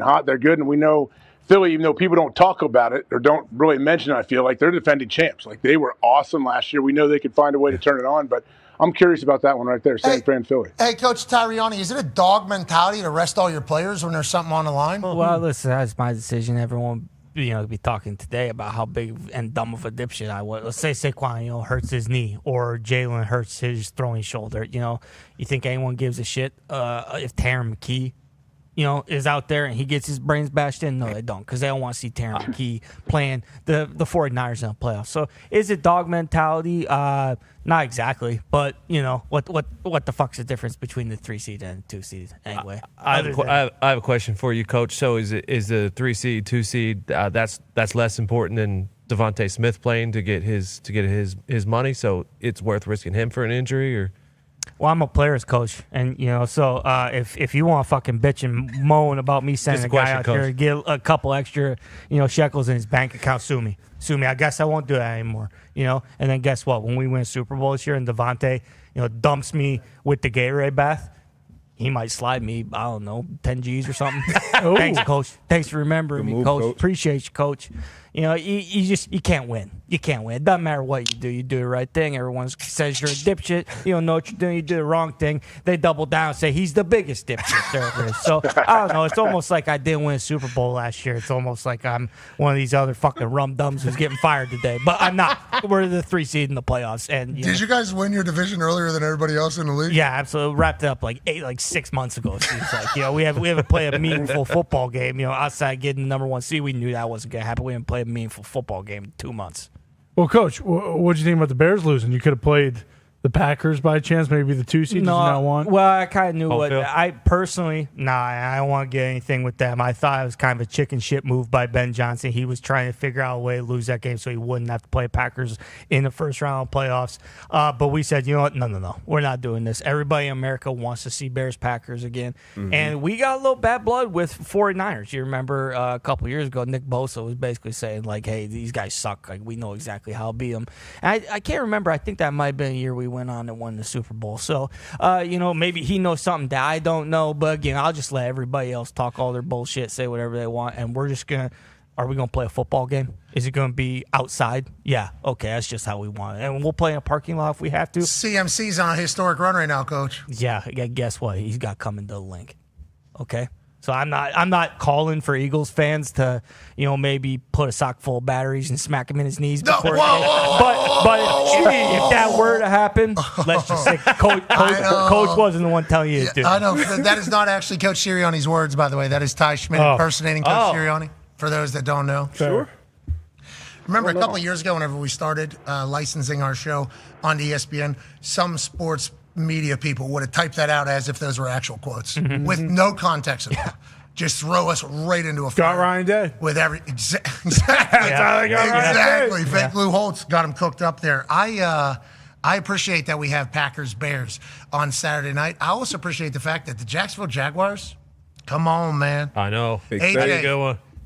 hot. They're good, and we know Philly, even though people don't talk about it or don't really mention it, I feel like they're defending champs. Like, they were awesome last year. We know they could find a way to turn it on, but I'm curious about that one right there, San Fran-Philly. Hey, Coach Tirianni, is it a dog mentality to rest all your players when there's something on the line? Well, listen, that's my decision. Everyone be talking today about how big and dumb of a dipshit I was. Let's say Saquon, hurts his knee, or Jalen hurts his throwing shoulder. You think anyone gives a shit if Taron McKee, is out there and he gets his brains bashed in? No, they don't, because they don't want to see Taron McKee playing the 49ers in the playoffs. So is it dog mentality? Not exactly, but what the fuck's the difference between the 3 seed and 2 seed anyway? I have a question for you, Coach. So is the 3 seed, 2 seed that's less important than Devontae Smith playing to get his money? So it's worth risking him for an injury, or? Well, I'm a player's coach, and so if you want to fucking bitch and moan about me sending a guy out there to get a couple extra shekels in his bank account, sue me. I guess I won't do that anymore. And then guess what? When we win Super Bowl this year and Devontae dumps me with the Gatorade bath, he might slide me, I don't know, 10 G's or something. Thanks, Coach. Thanks for remembering me, Coach. Appreciate you, Coach. You can't win. You can't win. It doesn't matter what you do. You do the right thing. Everyone says you're a dipshit. You don't know what you're doing. You do the wrong thing. They double down and say he's the biggest dipshit there ever is. So, I don't know. It's almost like I didn't win a Super Bowl last year. It's almost like I'm one of these other fucking rum-dums who's getting fired today. But I'm not. We're the 3 seed in the playoffs. And Did you guys win your division earlier than everybody else in the league? Yeah, absolutely. Wrapped it up like 6 months ago. It seems like we haven't played a meaningful football game. Outside getting the number 1 seed, we knew that wasn't gonna happen. We haven't played a meaningful football game in 2 months. Well, Coach, what did you think about the Bears losing? You could have played the Packers by chance, maybe the 2 seed. No, did you not want? Well, I kind of knew what I personally. I don't want to get anything with them. I thought it was kind of a chicken shit move by Ben Johnson. He was trying to figure out a way to lose that game so he wouldn't have to play Packers in the first round of playoffs. But we said, you know what? No, we're not doing this. Everybody in America wants to see Bears Packers again, and we got a little bad blood with 49ers. You remember a couple years ago, Nick Bosa was basically saying like, "Hey, these guys suck. Like, we know exactly how to beat them." And I can't remember. I think that might have been a year we went on and won the Super Bowl. So, maybe he knows something that I don't know. But again, I'll just let everybody else talk all their bullshit, say whatever they want, and we're just gonna. Are we gonna play a football game? Is it gonna be outside? Yeah, okay, that's just how we want it, and we'll play in a parking lot if we have to. CMC's on a historic run right now, Coach. Yeah, guess what? He's got coming to the link. Okay. So I'm not calling for Eagles fans to, maybe put a sock full of batteries and smack him in his knees before. But if that were to happen, let's just say Coach wasn't the one telling you to do it. I know. That is not actually Coach Sirianni's words, by the way. That is Ty Schmidt impersonating Coach Sirianni, for those that don't know. Sure. Remember a couple of years ago, whenever we started licensing our show on ESPN, some sports media people would have typed that out as if those were actual quotes with no context at all. Just throw us right into a fire. Got Ryan Day. With exactly. Exactly. Fake Lou Holtz got him cooked up there. I appreciate that we have Packers Bears on Saturday night. I also appreciate the fact that the Jacksonville Jaguars, come on, man. I know.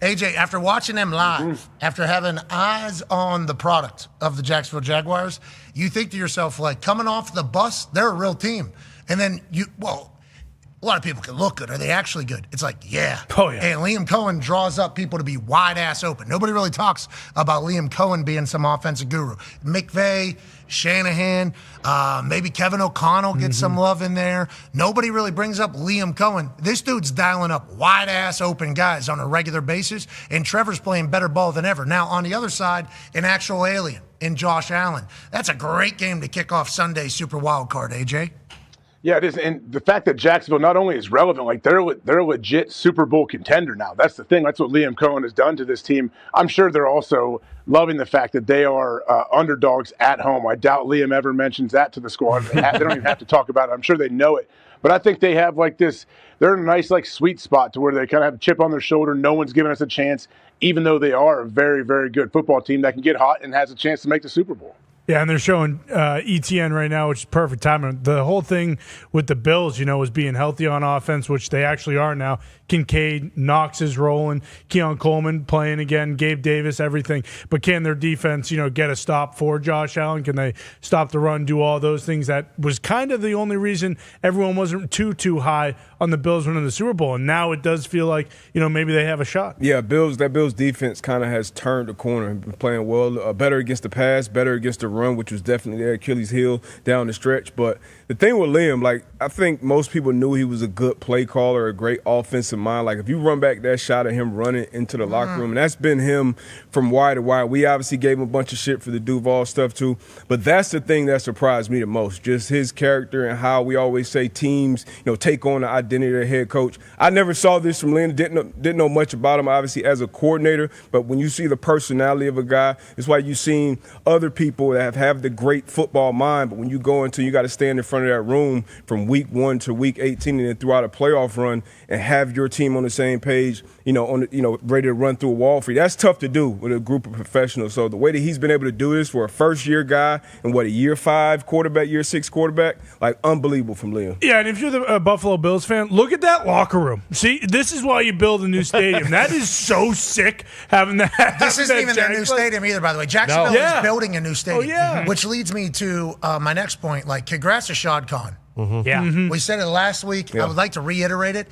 AJ, after watching them live, after having eyes on the product of the Jacksonville Jaguars, you think to yourself, like, coming off the bus, they're a real team. And then a lot of people can look good. Are they actually good? It's like, yeah. Oh, yeah. And Liam Cohen draws up people to be wide-ass open. Nobody really talks about Liam Cohen being some offensive guru. McVay, Shanahan, maybe Kevin O'Connell gets some love in there. Nobody really brings up Liam Cohen. This dude's dialing up wide-ass open guys on a regular basis, and Trevor's playing better ball than ever. Now, on the other side, an actual alien. in Josh Allen. That's a great game to kick off Sunday's Super Wild Card, AJ. Yeah, it is. And the fact that Jacksonville not only is relevant, like they're a legit Super Bowl contender now. That's the thing. That's what Liam Cohen has done to this team. I'm sure they're also loving the fact that they are underdogs at home. I doubt Liam ever mentions that to the squad. They don't even have to talk about it. I'm sure they know it. But I think they have like this, they're in a nice like sweet spot to where they kind of have a chip on their shoulder. No one's giving us a chance, even though they are a very, very good football team that can get hot and has a chance to make the Super Bowl. Yeah, and they're showing ETN right now, which is perfect timing. The whole thing with the Bills, was being healthy on offense, which they actually are now. Kincaid, Knox is rolling, Keon Coleman playing again, Gabe Davis, everything. But can their defense, get a stop for Josh Allen? Can they stop the run, do all those things? That was kind of the only reason everyone wasn't too high on the Bills winning the Super Bowl. And now it does feel like, maybe they have a shot. Yeah, that Bills defense kind of has turned the corner. Been playing well, better against the pass, better against the run, which was definitely their Achilles heel down the stretch. But the thing with Liam, I think most people knew he was a good play caller, a great offensive mind. Like, if you run back that shot of him running into the locker room, and that's been him from wire to wire. We obviously gave him a bunch of shit for the Duval stuff too, but that's the thing that surprised me the most, just his character and how we always say teams, take on the identity of their head coach. I never saw this from Lynn, didn't know much about him, obviously, as a coordinator, but when you see the personality of a guy, it's why you've seen other people that have the great football mind, but when you go into, you got to stand in front of that room from week 1 to week 18 and then throughout a playoff run and have your team on the same page, ready to run through a wall for you. That's tough to do with a group of professionals. So the way that he's been able to do this for a first-year guy and a year 5 quarterback, year 6 quarterback, unbelievable from Liam. Yeah, and if you're the Buffalo Bills fan, look at that locker room. See, this is why you build a new stadium. That is so sick having that. This isn't even their new stadium either, by the way. Jacksonville is building a new stadium, which leads me to my next point. Congrats to Shad Khan. Mm-hmm. Yeah. We said it last week. I would like to reiterate it.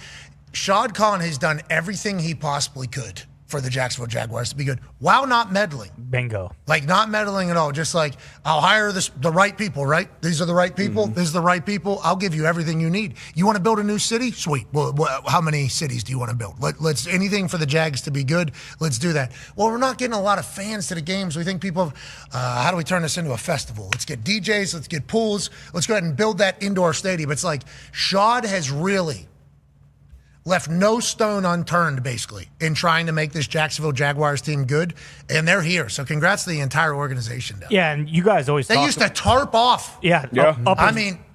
Shad Khan has done everything he possibly could for the Jacksonville Jaguars to be good while not meddling. Bingo. Not meddling at all. Just I'll hire the right people, right? These are the right people. Mm-hmm. This is the right people. I'll give you everything you need. You want to build a new city? Sweet. Well, how many cities do you want to build? Let's anything for the Jags to be good. Let's do that. Well, we're not getting a lot of fans to the games. We think people, how do we turn this into a festival? Let's get DJs. Let's get pools. Let's go ahead and build that indoor stadium. It's Shad has really left no stone unturned, basically, in trying to make this Jacksonville Jaguars team good, and they're here. So congrats to the entire organization. Yeah, and you guys always They used to tarp off. Yeah.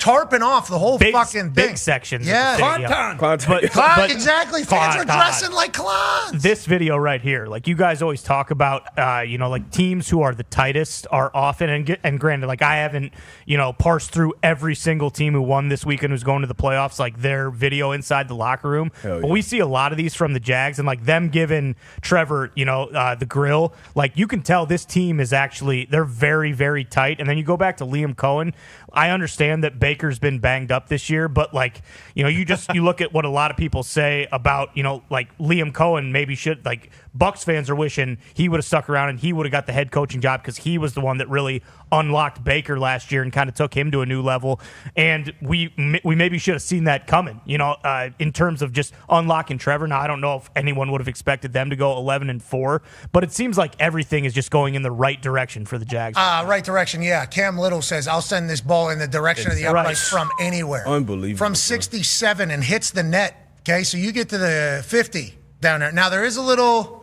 Tarping off the whole fucking thing. Big sections. Yeah. But exactly. Fans are dressing like clowns. This video right here, you guys always talk about, teams who are the tightest are often, and granted, I haven't, parsed through every single team who won this weekend who's going to the playoffs, their video inside the locker room. Yeah. But we see a lot of these from the Jags, and them giving Trevor, the grill. You can tell this team is actually, they're very, very tight. And then you go back to Liam Cohen. I understand that Baker's been banged up this year, but you look at what a lot of people say about, Liam Cohen maybe should, Bucs fans are wishing he would have stuck around and he would have got the head coaching job because he was the one that really unlocked Baker last year and kind of took him to a new level. And we maybe should have seen that coming, in terms of just unlocking Trevor. Now, I don't know if anyone would have expected them to go 11-4, but it seems like everything is just going in the right direction for the Jags. Right direction, yeah. Cam Little says, I'll send this ball in the direction of the uprights from anywhere. Unbelievable. From 67 and hits the net. Okay, so you get to the 50 down there. Now, there is a little...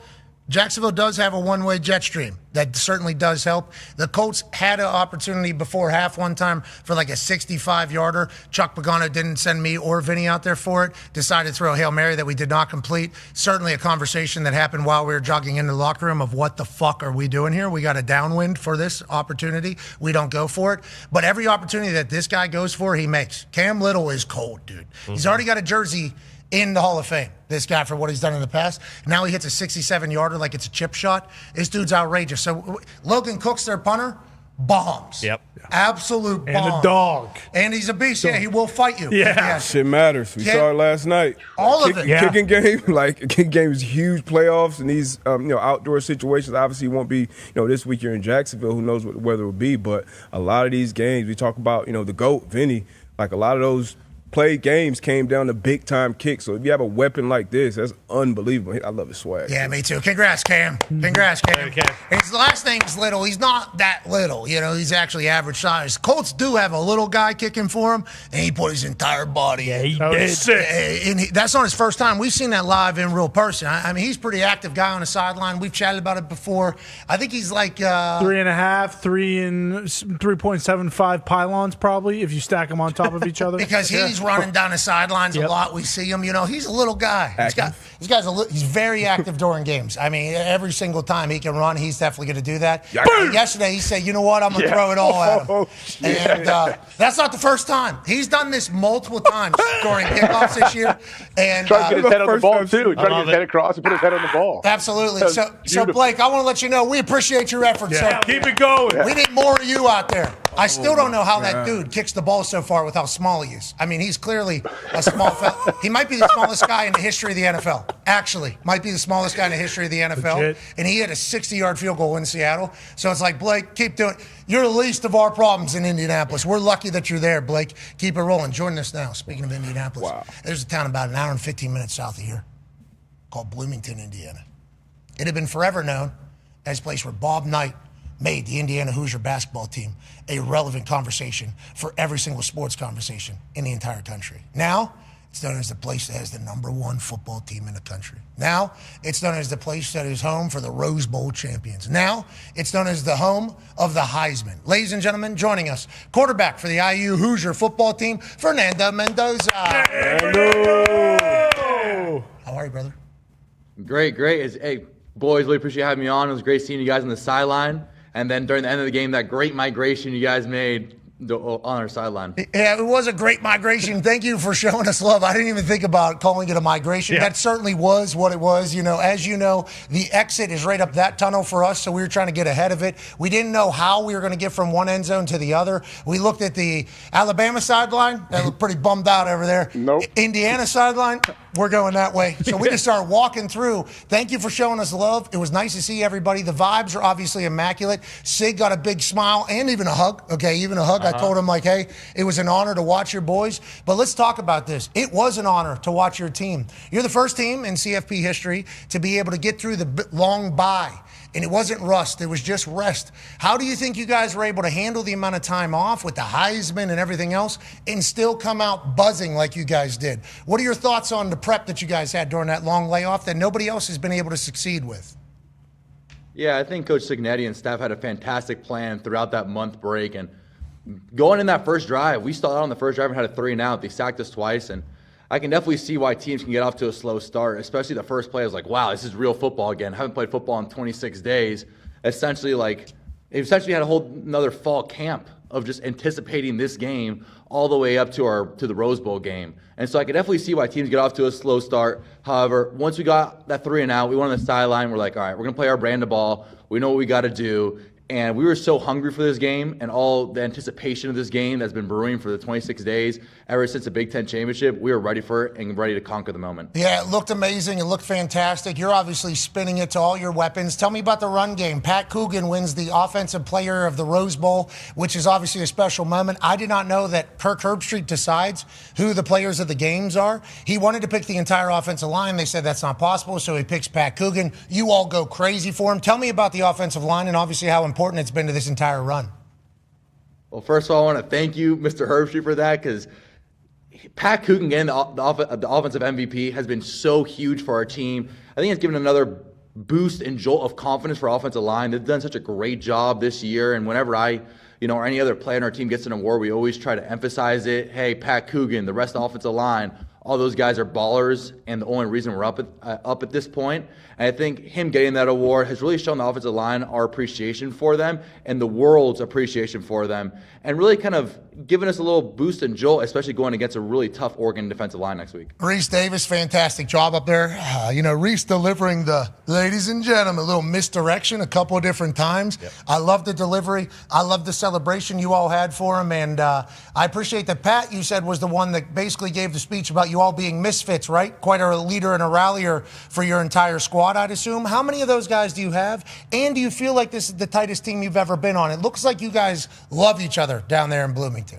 Jacksonville does have a one-way jet stream. That certainly does help. The Colts had an opportunity before half one time for a 65-yarder. Chuck Pagano didn't send me or Vinny out there for it. Decided to throw a Hail Mary that we did not complete. Certainly a conversation that happened while we were jogging into the locker room of what the fuck are we doing here? We got a downwind for this opportunity. We don't go for it. But every opportunity that this guy goes for, he makes. Cam Little is cold, dude. Mm-hmm. He's already got a jersey in the Hall of Fame, this guy, for what he's done in the past. Now he hits a 67-yarder like it's a chip shot. This dude's outrageous. So Logan Cook's their punter. Bombs. Yep. Absolute bombs. And a dog. And he's a beast. Yeah, he will fight you. Yeah. Shit matters. We saw it last night. All of it. Yeah. Kicking game, kicking game is huge playoffs, and these outdoor situations obviously won't be, this week you're in Jacksonville. Who knows what the weather will be? But a lot of these games, we talk about, the GOAT, Vinny, a lot of those played games came down to big-time kicks. So if you have a weapon like this, that's unbelievable. I love his swag. Yeah, me too. Congrats, Cam. Congrats, Cam. His last name's Little. He's not that little. He's actually average size. Colts do have a little guy kicking for him, and he put his entire body in. He did. And that's not his first time. We've seen that live in real person. I mean, he's a pretty active guy on the sideline. We've chatted about it before. I think he's like 3.5, 3.75 pylons probably if you stack them on top of each other. Because he's running down the sidelines a lot. We see him. He's a little guy. He's very active during games. I mean, every single time he can run, he's definitely going to do that. Yesterday, he said, "You know what? I'm going to throw it all at him." And that's not the first time. He's done this multiple times during kickoffs this year. And trying to get his head on the ball too. Trying to get his head across and put his head on the ball. Absolutely. So Blake, I want to let you know we appreciate your efforts. Yeah, keep it going. We need more of you out there. I still don't know how that dude kicks the ball so far with how small he is. I mean, he's clearly a small fella. He might be the smallest guy in the history of the NFL. Actually, might be the smallest guy in the history of the NFL. Legit. And he had a 60-yard field goal in Seattle. So it's like, Blake, keep doing it. You're the least of our problems in Indianapolis. We're lucky that you're there, Blake. Keep it rolling. Join us now. Speaking of Indianapolis, there's a town about an hour and 15 minutes south of here called Bloomington, Indiana. It had been forever known as a place where Bob Knight made the Indiana Hoosier basketball team a relevant conversation for every single sports conversation in the entire country. Now, it's known as the place that has the #1 football team in the country. Now, it's known as the place that is home for the Rose Bowl champions. Now, it's known as the home of the Heisman. Ladies and gentlemen, joining us, quarterback for the IU Hoosier football team, Fernando Mendoza. How are you, brother? Great. Hey, boys, really appreciate having me on. It was great seeing you guys on the sideline. And then during the end of the game, that great migration you guys made on our sideline. Yeah, it was a great migration. Thank you for showing us love. I didn't even think about calling it a migration. Yeah. That certainly was what it was. As you know, the exit is right up that tunnel for us, so we were trying to get ahead of it. We didn't know how we were going to get from one end zone to the other. We looked at the Alabama sideline. That looked pretty bummed out over there. Nope. Indiana sideline, we're going that way. So we just started walking through. Thank you for showing us love. It was nice to see everybody. The vibes are obviously immaculate. Sig got a big smile and even a hug. Okay, even a hug. I told him, hey, it was an honor to watch your boys. But let's talk about this. It was an honor to watch your team. You're the first team in CFP history to be able to get through the long bye. And it wasn't rust. It was just rest. How do you think you guys were able to handle the amount of time off with the Heisman and everything else and still come out buzzing like you guys did? What are your thoughts on the prep that you guys had during that long layoff that nobody else has been able to succeed with? Yeah, I think Coach Cignetti and staff had a fantastic plan throughout that month break. And going in that first drive, we started out on the first drive and had a 3-and-out. They sacked us twice. And I can definitely see why teams can get off to a slow start, especially the first play. I was like, wow, this is real football again. I haven't played football in 26 days. Essentially, they had a whole another fall camp of just anticipating this game all the way up to the Rose Bowl game. And so I can definitely see why teams get off to a slow start. However, once we got that 3-and-out, we went on the sideline. We're like, all right, we're going to play our brand of ball. We know what we got to do. And we were so hungry for this game and all the anticipation of this game that's been brewing for the 26 days ever since the Big Ten Championship. We were ready for it and ready to conquer the moment. Yeah, it looked amazing. It looked fantastic. You're obviously spinning it to all your weapons. Tell me about the run game. Pat Coogan wins the Offensive Player of the Rose Bowl, which is obviously a special moment. I did not know that Kirk Herbstreit decides who the players of the games are. He wanted to pick the entire offensive line. They said that's not possible, so he picks Pat Coogan. You all go crazy for him. Tell me about the offensive line and obviously how important it's been to this entire run. Well, first of all, I want to thank you, Mr. Herbstreit, for that, because Pat Coogan getting the offensive MVP has been so huge for our team. I think it's given another boost and jolt of confidence for our offensive line. They've done such a great job this year, and whenever I, or any other player on our team gets an award, we always try to emphasize it. Hey, Pat Coogan, the rest of the offensive line, all those guys are ballers, and the only reason we're up at this point. And I think him getting that award has really shown the offensive line our appreciation for them and the world's appreciation for them, and really kind of given us a little boost and jolt, especially going against a really tough Oregon defensive line next week. Reese Davis, fantastic job up there. Reese delivering the ladies and gentlemen, a little misdirection a couple of different times. Yep. I love the delivery. I love the celebration you all had for him. And I appreciate that Pat, you said, was the one that basically gave the speech about you all being misfits, right? Quite a leader and a rallier for your entire squad, I'd assume. How many of those guys do you have? And do you feel like this is the tightest team you've ever been on? It looks like you guys love each other down there in Bloomington.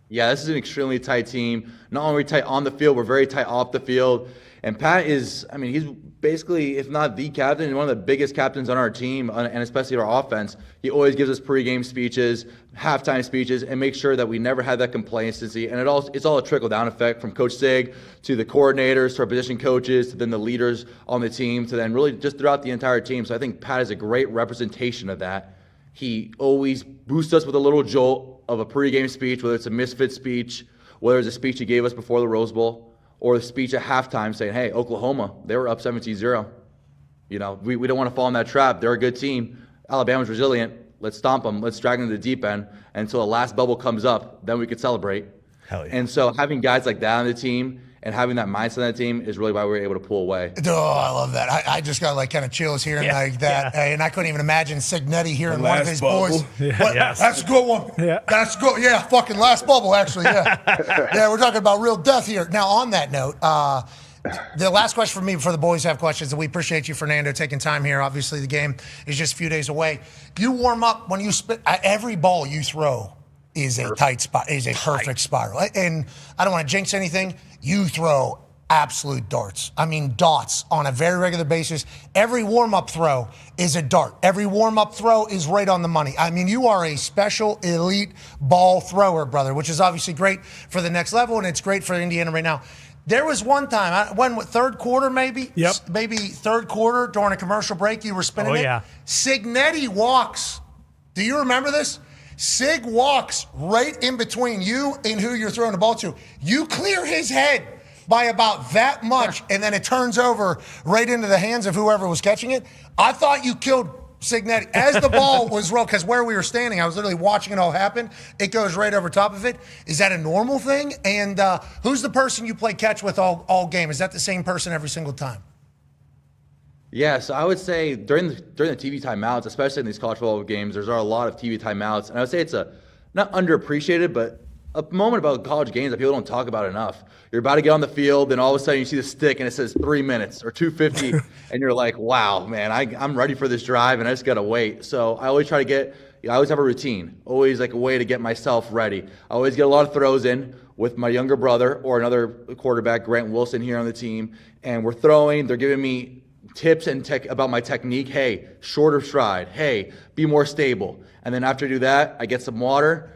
Yeah, this is an extremely tight team. Not only are we tight on the field, we're very tight off the field. And Pat is, I mean, he's basically, if not the captain, one of the biggest captains on our team, and especially our offense. He always gives us pregame speeches, halftime speeches, and makes sure that we never have that complacency. And it's all a trickle-down effect from Coach Sig to the coordinators to our position coaches to then the leaders on the team to then really just throughout the entire team. So I think Pat is a great representation of that. He always boosts us with a little jolt of a pregame speech, whether it's a misfit speech, whether it's a speech he gave us before the Rose Bowl, or the speech at halftime saying, hey, Oklahoma, they were up 17-0. You know, we don't want to fall in that trap. They're a good team. Alabama's resilient. Let's stomp them. Let's drag them to the deep end until the last bubble comes up. Then we could celebrate. Hell yeah. And so having guys like that on the team and having that mindset on that team is really why we were able to pull away. Oh, I love that. I just got like kind of chills hearing like that. Yeah. And I couldn't even imagine Signetti hearing one of his boys. That's a good one. Yeah. That's good. Yeah, fucking last bubble, actually. Yeah. Yeah, we're talking about real death here. Now, on that note, the last question for me before the boys have questions, and we appreciate you, Fernando, taking time here. Obviously, the game is just a few days away. You warm up when you spit. Every ball you throw is a tight spot, is a perfect spiral. And I don't want to jinx anything. You throw absolute darts. I mean, dots on a very regular basis. Every warm-up throw is a dart. Every warm-up throw is right on the money. I mean, you are a special elite ball thrower, brother, which is obviously great for the next level, and it's great for Indiana right now. There was one time, third quarter maybe? Yep. Maybe third quarter during a commercial break, you were spinning it. Yeah. Signetti walks. Do you remember this? Sig walks right in between you and who you're throwing the ball to. You clear his head by about that much, and then it turns over right into the hands of whoever was catching it. I thought you killed Signetti as the ball was rolled, because where we were standing, I was literally watching it all happen. It goes right over top of it. Is that a normal thing? And who's the person you play catch with all game? Is that the same person every single time? Yeah, so I would say during the TV timeouts, especially in these college football games, there's a lot of TV timeouts, and I would say it's a not underappreciated, but a moment about college games that people don't talk about enough. You're about to get on the field, and all of a sudden you see the stick, and it says 3 minutes or 2:50, and you're like, wow, man, I'm ready for this drive, and I just got to wait. So I always try to I always have a routine, always like a way to get myself ready. I always get a lot of throws in with my younger brother or another quarterback, Grant Wilson, here on the team, and we're throwing. They're giving me tips and about my technique. Hey, shorter stride. Hey, be more stable. And then after I do that, I get some water,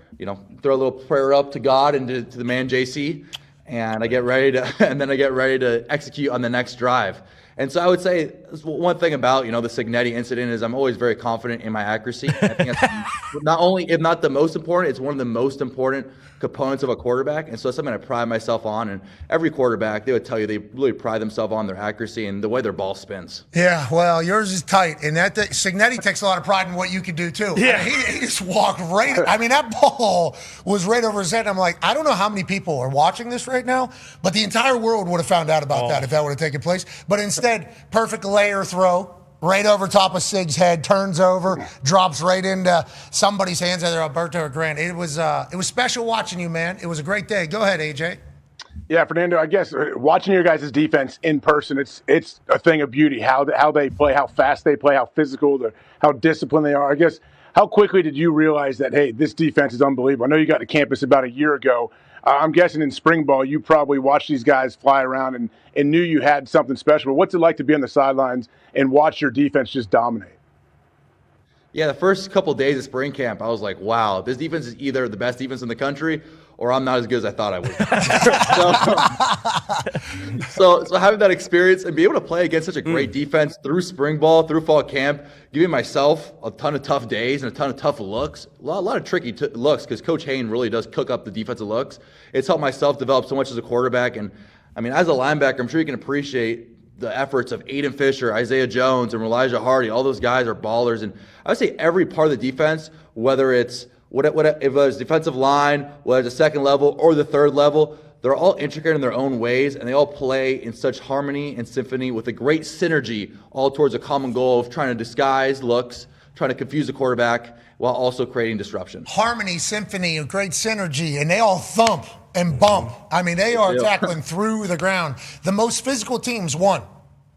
throw a little prayer up to God and to the man JC, and I get ready to execute on the next drive. And so I would say one thing about, the Signetti incident is I'm always very confident in my accuracy. I think that's not only, if not the most important, it's one of the most important components of a quarterback. And so it's something I pride myself on. And every quarterback, they would tell you they really pride themselves on their accuracy and the way their ball spins. Yeah, well, yours is tight. And Signetti takes a lot of pride in what you can do, too. Yeah. He just walked right. I mean, that ball was right over his head. I'm like, I don't know how many people are watching this right now, but the entire world would have found out about that if that would have taken place. But instead, perfect layer throw. Right over top of Sig's head, turns over, drops right into somebody's hands, either Alberto or Grant. It was special watching you, man. It was a great day. Go ahead, AJ. Yeah, Fernando, I guess watching your guys' defense in person, it's a thing of beauty, how they play, how fast they play, how physical, how disciplined they are. I guess, how quickly did you realize that, hey, this defense is unbelievable? I know you got to campus about a year ago. I'm guessing in spring ball, you probably watched these guys fly around and knew you had something special. But what's it like to be on the sidelines and watch your defense just dominate? Yeah, the first couple of days of spring camp, I was like, wow, this defense is either the best defense in the country or I'm not as good as I thought I would. So having that experience and be able to play against such a great defense through spring ball, through fall camp, giving myself a ton of tough days and a ton of tough looks, a lot of tricky looks, because Coach Hayne really does cook up the defensive looks. It's helped myself develop so much as a quarterback. And, I mean, as a linebacker, I'm sure you can appreciate the efforts of Aiden Fisher, Isaiah Jones, and Elijah Hardy. All those guys are ballers. And I would say every part of the defense, whether it's if it's defensive line, whether it's the second level or the third level, they're all intricate in their own ways, and they all play in such harmony and symphony with a great synergy, all towards a common goal of trying to disguise looks, trying to confuse the quarterback, while also creating disruption. Harmony, symphony, a great synergy, and they all thump and bump. I mean, they are tackling through the ground. The most physical teams won.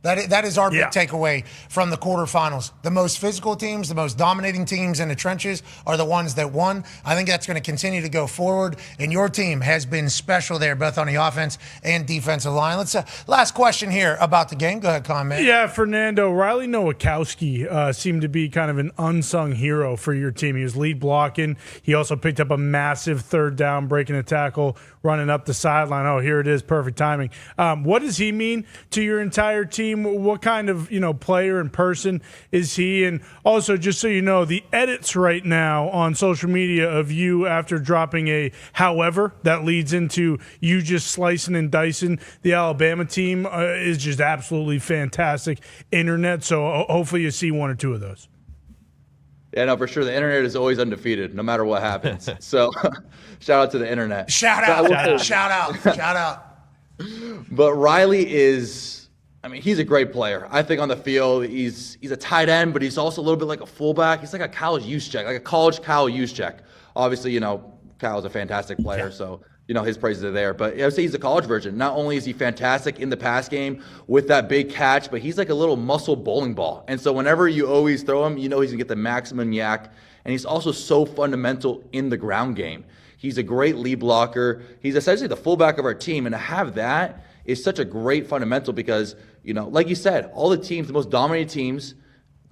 That is our big takeaway from the quarterfinals. The most physical teams, the most dominating teams in the trenches are the ones that won. I think that's going to continue to go forward, and your team has been special there, both on the offense and defensive line. Let's last question here about the game. Go ahead, comment. Yeah, Fernando, Riley Nowakowski seemed to be kind of an unsung hero for your team. He was lead blocking. He also picked up a massive third down, breaking a tackle, running up the sideline. Oh, here it is, perfect timing. What does he mean to your entire team? What kind of player and person is he? And also, just so you know, the edits right now on social media of you after dropping a however that leads into you just slicing and dicing the Alabama team is just absolutely fantastic internet. So hopefully you see one or two of those. Yeah, no, for sure. The internet is always undefeated, no matter what happens. So, shout out to the internet. Shout out. But Riley is, he's a great player. I think on the field, he's a tight end, but he's also a little bit like a fullback. He's like a college Juszczyk, like a college Kyle Juszczyk. Obviously, Kyle's a fantastic player, so his praises are there. But I would say he's a college version. Not only is he fantastic in the pass game with that big catch, but he's like a little muscle bowling ball. And so whenever you always throw him, he's going to get the maximum yak. And he's also so fundamental in the ground game. He's a great lead blocker. He's essentially the fullback of our team. And to have that is such a great fundamental because, like you said, all the teams, the most dominating teams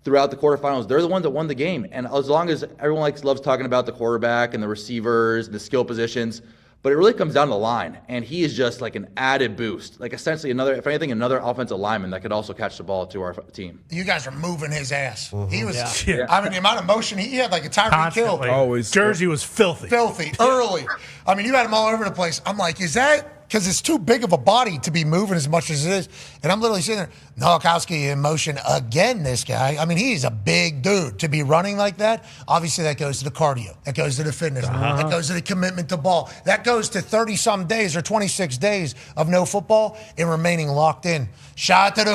throughout the quarterfinals, they're the ones that won the game. And as long as everyone loves talking about the quarterback and the receivers, the skill positions, but it really comes down to the line, and he is just like an added boost, like essentially another offensive lineman that could also catch the ball to our team. You guys are moving his ass. Mm-hmm. He was, the amount of motion he had, like a Tyreek Hill. Always. Jersey was filthy early. You had him all over the place. I'm like, is that because it's too big of a body to be moving as much as it is? And I'm literally sitting there, Nowakowski in motion again, this guy. He's a big dude. To be running like that, obviously that goes to the cardio. That goes to the fitness. That goes to the commitment to ball. That goes to 30-some days or 26 days of no football and remaining locked in. Shout out to the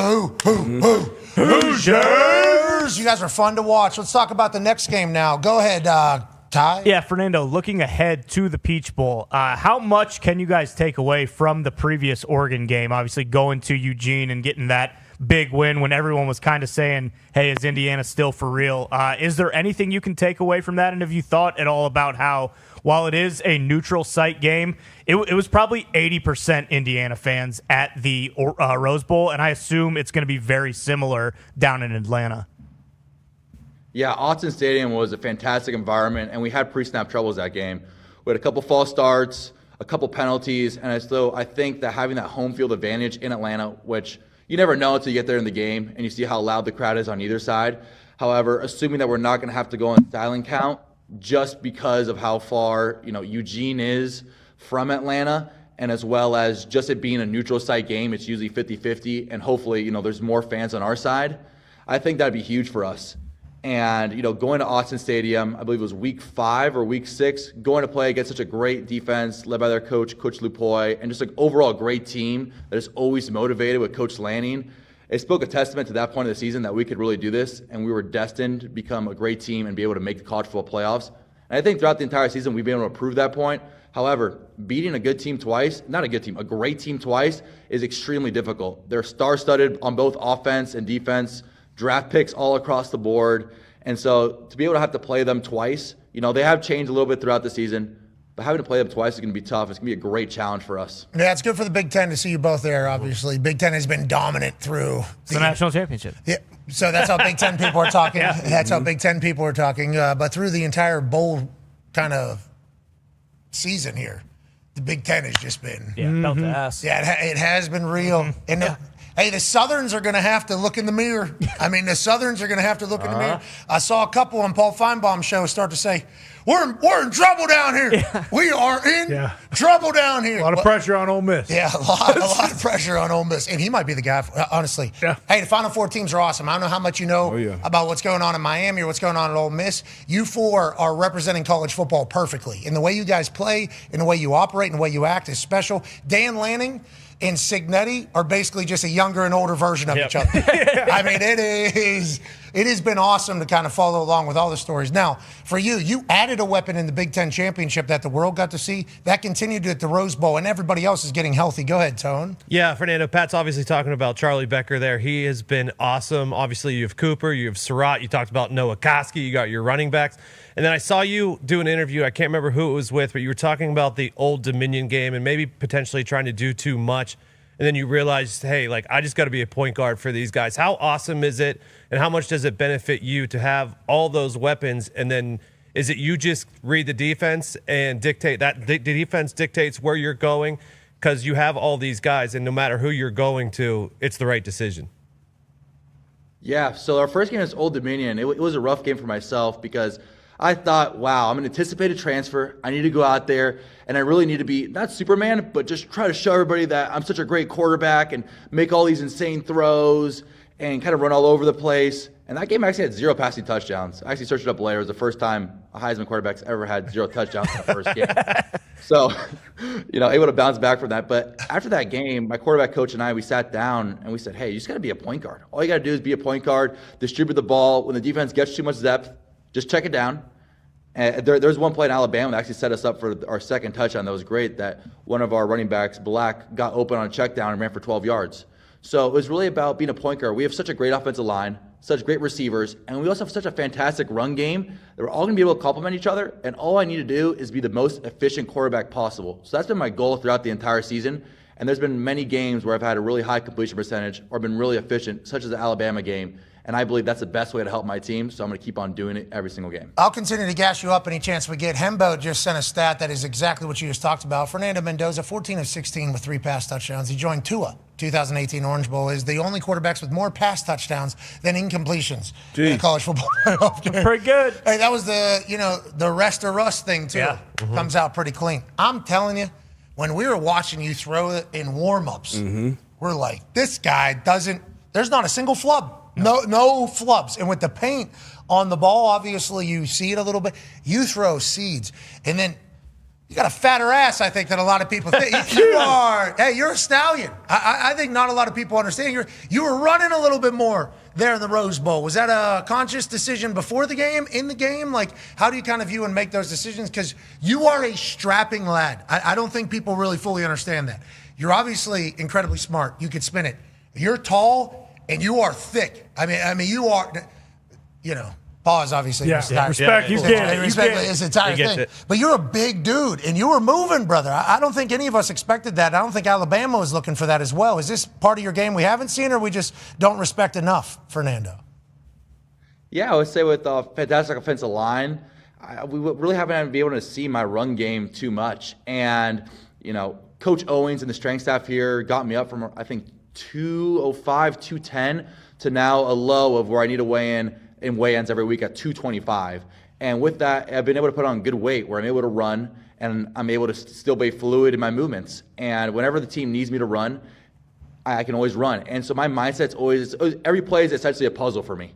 Hoosiers! You guys are fun to watch. Let's talk about the next game now. Go ahead, Ty? Yeah, Fernando, looking ahead to the Peach Bowl, how much can you guys take away from the previous Oregon game? Obviously, going to Eugene and getting that big win when everyone was kind of saying, hey, is Indiana still for real? Is there anything you can take away from that? And have you thought at all about how, while it is a neutral site game, it was probably 80% Indiana fans at the Rose Bowl, and I assume it's going to be very similar down in Atlanta. Yeah, Autzen Stadium was a fantastic environment, and we had pre-snap troubles that game. We had a couple false starts, a couple penalties, and I think that having that home field advantage in Atlanta, which you never know until you get there in the game and you see how loud the crowd is on either side. However, assuming that we're not going to have to go on silent count just because of how far Eugene is from Atlanta, and as well as just it being a neutral site game, it's usually 50-50, and hopefully there's more fans on our side. I think that'd be huge for us. And, going to Autzen Stadium, I believe it was week 5 or week 6, going to play against such a great defense led by their coach, Coach Lupoy, and just an overall great team that is always motivated with Coach Lanning. It spoke a testament to that point of the season that we could really do this, and we were destined to become a great team and be able to make the college football playoffs. And I think throughout the entire season, we've been able to prove that point. However, beating a good team twice, not a good team, a great team twice, is extremely difficult. They're star-studded on both offense and defense, draft picks all across the board. And so to be able to have to play them twice, they have changed a little bit throughout the season, but having to play them twice is going to be tough. It's going to be a great challenge for us. Yeah, it's good for the Big Ten to see you both there, obviously. Big Ten has been dominant through the national championship. Yeah, so that's how Big Ten people are talking. Yeah. That's how Big Ten people are talking. But through the entire bowl kind of season here, the Big Ten has just been belt to ass. Yeah, it has been real. And hey, the Southerns are going to have to look in the mirror. The Southerns are going to have to look in the mirror. I saw a couple on Paul Feinbaum's show start to say, we're in trouble down here. Yeah. We are in trouble down here. A lot of pressure on Ole Miss. Yeah, a lot of pressure on Ole Miss. And he might be the guy, honestly. Yeah. Hey, the Final Four teams are awesome. I don't know how much you know about what's going on in Miami or what's going on at Ole Miss. You four are representing college football perfectly. And the way you guys play, and the way you operate, and the way you act is special. Dan Lanning and Signetti are basically just a younger and older version of each other. It it has been awesome to kind of follow along with all the stories. Now, for you, you added a weapon in the Big Ten Championship that the world got to see. That continued at the Rose Bowl, and everybody else is getting healthy. Go ahead, Tone. Yeah, Fernando, Pat's obviously talking about Charlie Becker there. He has been awesome. Obviously, you have Cooper, you have Surratt, you talked about Noah Koski, you got your running backs. And then I saw you do an interview. I can't remember who it was with, but you were talking about the Old Dominion game and maybe potentially trying to do too much. And then you realized, hey, like, I just got to be a point guard for these guys. How awesome is it, and how much does it benefit you to have all those weapons? And then is it you just read the defense and dictate that the defense dictates where you're going because you have all these guys, and no matter who you're going to, it's the right decision? Yeah, so our first game is Old Dominion. It was a rough game for myself because I thought, wow, I'm an anticipated transfer. I need to go out there, and I really need to be, not Superman, but just try to show everybody that I'm such a great quarterback and make all these insane throws and kind of run all over the place. And that game actually had 0 passing touchdowns. I actually searched it up later. It was the first time a Heisman quarterback's ever had 0 touchdowns in the first game. So, able to bounce back from that. But after that game, my quarterback coach and I, we sat down and we said, hey, you just got to be a point guard. All you got to do is be a point guard, distribute the ball. When the defense gets too much depth, just check it down. And there's one play in Alabama that actually set us up for our second touchdown that was great, that one of our running backs, Black, got open on a check down and ran for 12 yards. So it was really about being a point guard. We have such a great offensive line, such great receivers, and we also have such a fantastic run game that we're all going to be able to complement each other, and all I need to do is be the most efficient quarterback possible. So that's been my goal throughout the entire season, and there's been many games where I've had a really high completion percentage or been really efficient, such as the Alabama game. And I believe that's the best way to help my team, so I'm going to keep on doing it every single game. I'll continue to gas you up any chance we get. Hembo just sent a stat that is exactly what you just talked about. Fernando Mendoza, 14 of 16 with 3 pass touchdowns. He joined Tua, 2018 Orange Bowl, is the only quarterbacks with more pass touchdowns than incompletions in the college football playoff game. Pretty good. Hey, that was the rest of Russ thing, too. Yeah. Comes out pretty clean. I'm telling you, when we were watching you throw it in warm-ups, we're like, this guy doesn't, there's not a single flub. No flubs. And with the paint on the ball, obviously you see it a little bit. You throw seeds. And then you got a fatter ass, I think, than a lot of people think. You're a stallion. I think not a lot of people understand. You were running a little bit more there in the Rose Bowl. Was that a conscious decision before the game, in the game? Like, how do you kind of view and make those decisions? Because you are a strapping lad. I don't think people really fully understand that. You're obviously incredibly smart. You could spin it. You're tall. And you are thick. I mean, you are, pause, obviously. Yeah, respect. You get it. Respect his entire thing. It. But you're a big dude, and you were moving, brother. I don't think any of us expected that. I don't think Alabama was looking for that as well. Is this part of your game we haven't seen, or we just don't respect enough, Fernando? Yeah, I would say with the fantastic offensive line, we really haven't been able to see my run game too much. And, Coach Owens and the strength staff here got me up from, I think, 205, 210 to now a low of where I need to weigh in weigh-ins every week at 225. And with that, I've been able to put on good weight where I'm able to run and I'm able to still be fluid in my movements. And whenever the team needs me to run, I can always run. And so my mindset's always, every play is essentially a puzzle for me.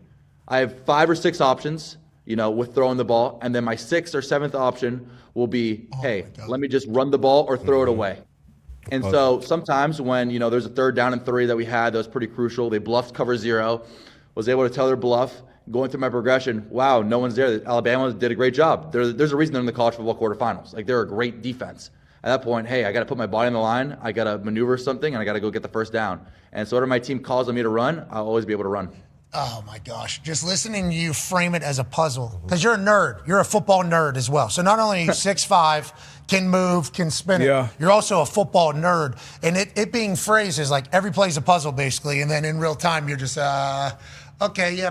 I have 5 or 6 options, with throwing the ball. And then my 6th or 7th option will be, let me just run the ball or throw it away. And so sometimes when, there's a 3rd down and 3 that we had that was pretty crucial, they bluffed cover 0, was able to tell their bluff, going through my progression, wow, no one's there. Alabama did a great job. There's a reason they're in the college football quarterfinals. Like, they're a great defense. At that point, hey, I got to put my body on the line, I got to maneuver something, and I got to go get the 1st down. And so whatever my team calls on me to run, I'll always be able to run. Oh, my gosh. Just listening to you frame it as a puzzle. Because you're a nerd. You're a football nerd as well. So not only are you 6'5", can move, can spin it, you're also a football nerd. And it being phrased is like every play's a puzzle, basically. And then in real time, you're just, okay,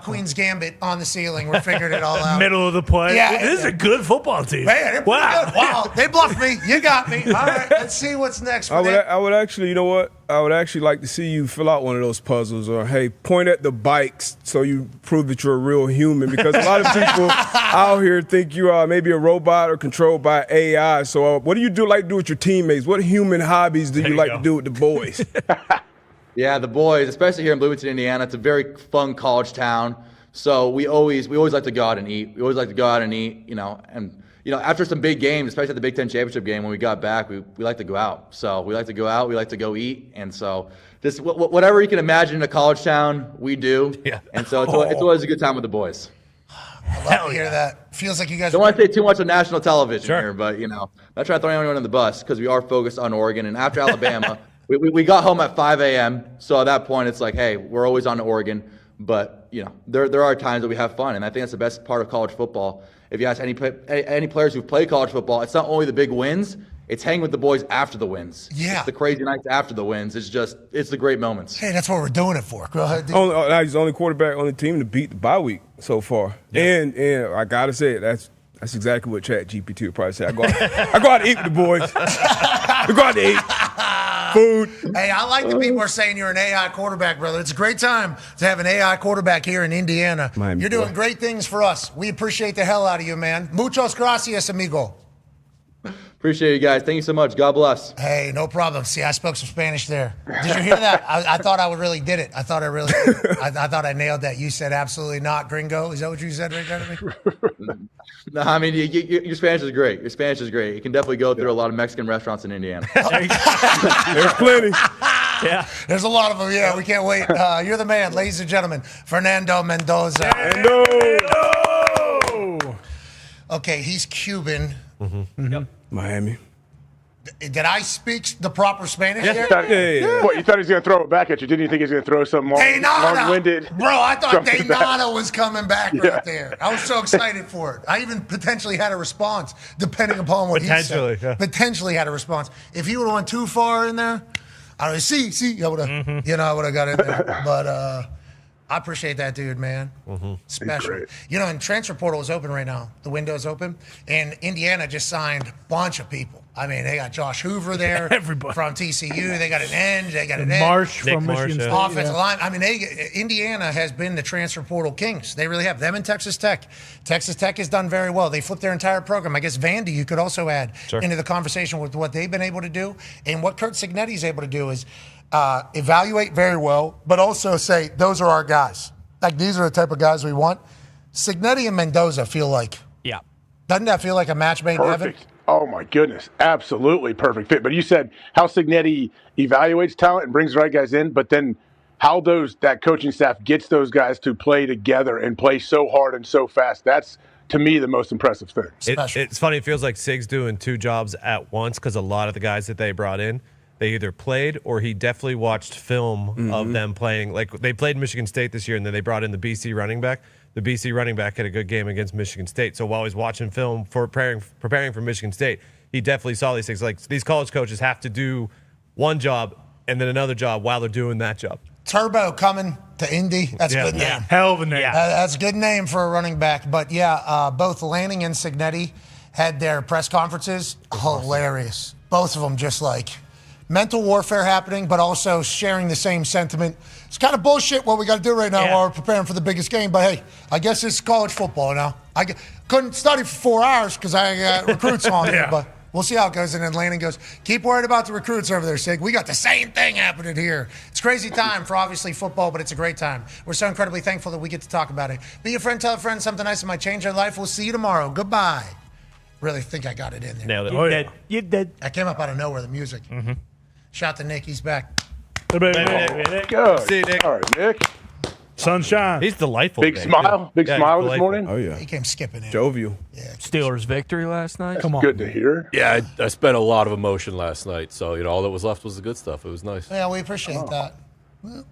Queen's Gambit on the ceiling. We're figuring it all out. Middle of the play. Yeah, this is a good football team. Man, they're pretty good. Wow, they bluffed me. You got me. All right, let's see what's next. I would actually, I would actually like to see you fill out one of those puzzles, or hey, point at the bikes so you prove that you're a real human. Because a lot of people out here think you are maybe a robot or controlled by AI. So what do you like to do with your teammates? What human hobbies do you like to do with the boys? Yeah, the boys, especially here in Bloomington, Indiana, it's a very fun college town. So we always like to go out and eat. We always like to go out and eat, and after some big games, especially the Big Ten championship game, when we got back, we like to go out. So we like to go out. We like to go eat. And so just whatever you can imagine in a college town, we do. Yeah. And so it's always a good time with the boys. I love to hear that. Feels like you guys don't want to say too much on national television here, but, not trying to throw anyone on the bus because we are focused on Oregon. And after Alabama, we got home at 5 a.m. So at that point, it's like, hey, we're always on to Oregon. But, there are times that we have fun. And I think that's the best part of college football. If you ask any players who've played college football, it's not only the big wins, it's hanging with the boys after the wins. Yeah. It's the crazy nights after the wins. It's the great moments. Hey, that's what we're doing it for. Go ahead. He's the only quarterback on the team to beat the bye week so far. Yeah. And I got to say, that's exactly what ChatGPT would probably say. I go out to eat with the boys. I go out to eat. Food. Hey, I like the people are saying you're an AI quarterback, brother. It's a great time to have an AI quarterback here in Indiana. You're doing great things for us. We appreciate the hell out of you, man. Muchos gracias, amigo. Appreciate you guys. Thank you so much. God bless. Hey, no problem. See, I spoke some Spanish there. Did you hear that? I thought I really did it. I thought I thought I nailed that. You said absolutely not, gringo. Is that what you said right there to me? No, I mean, your Spanish is great. Your Spanish is great. You can definitely go through a lot of Mexican restaurants in Indiana. There's plenty. Yeah. There's a lot of them. Yeah, we can't wait. You're the man, ladies and gentlemen. Fernando Mendoza. Okay, he's Cuban. Mm-hmm. Yep. Miami. Did I speak the proper Spanish there? Yeah. What, you thought he was going to throw it back at you? Didn't you think he was going to throw some long-winded? Bro, I thought Dahn was coming back right there. I was so excited for it. I even potentially had a response, depending upon what he said. Yeah. Potentially had a response. If he would have went too far in there, I would have, I would have, I would have got in there. But I appreciate that dude, man. Mm-hmm. Special. And transfer portal is open right now. The window's open. And Indiana just signed a bunch of people. I mean, they got Josh Hoover there. Everybody. From TCU. They got an end. They got an Marsh from Michigan State. Offensive line. I mean, Indiana has been the transfer portal kings. They really have. Them and Texas Tech. Texas Tech has done very well. They flipped their entire program. I guess Vandy you could also add into the conversation with what they've been able to do. And what Curt Cignetti is able to do is evaluate very well, but also say, those are our guys. Like, these are the type of guys we want. Cignetti and Mendoza feel like. Yeah. Doesn't that feel like a match made in heaven? Oh, my goodness. Absolutely perfect fit. But you said how Cignetti evaluates talent and brings the right guys in, but then how that coaching staff gets those guys to play together and play so hard and so fast. That's, to me, the most impressive thing. It's funny. It feels like Sig's doing two jobs at once because a lot of the guys that they brought in, they either played or he definitely watched film of them playing. Like, they played Michigan State this year, and then they brought in the BC running back. The BC running back had a good game against Michigan State. So while he's watching film for preparing for Michigan State, he definitely saw these things. Like, these college coaches have to do one job and then another job while they're doing that job. Turbo coming to Indy. That's a good name. Yeah. Hell of a name. That's a good name for a running back. But, both Lanning and Cignetti had their press conferences. Hilarious. Both of them just like mental warfare happening, but also sharing the same sentiment. It's kind of bullshit what we got to do right now while we're preparing for the biggest game. But, hey, I guess it's college football now. I couldn't study for 4 hours because I got recruits on here. But we'll see how it goes. And then Lanning goes, keep worried about the recruits over there, Sig. We got the same thing happening here. It's a crazy time for, obviously, football, but it's a great time. We're so incredibly thankful that we get to talk about it. Be a friend, tell a friend something nice that might change their life. We'll see you tomorrow. Goodbye. Really think I got it in there. Nailed it. You did. I came up out of nowhere, the music. Mm-hmm. Shout to Nick. He's back. Good. See you, Nick. All right, Nick. Sunshine. He's delightful. Big smile this morning. Oh, yeah. He came skipping in. Jovial. Yeah. Steelers victory last night. Come on. Good to hear. Yeah, I spent a lot of emotion last night. So, all that was left was the good stuff. It was nice. Yeah, we appreciate that.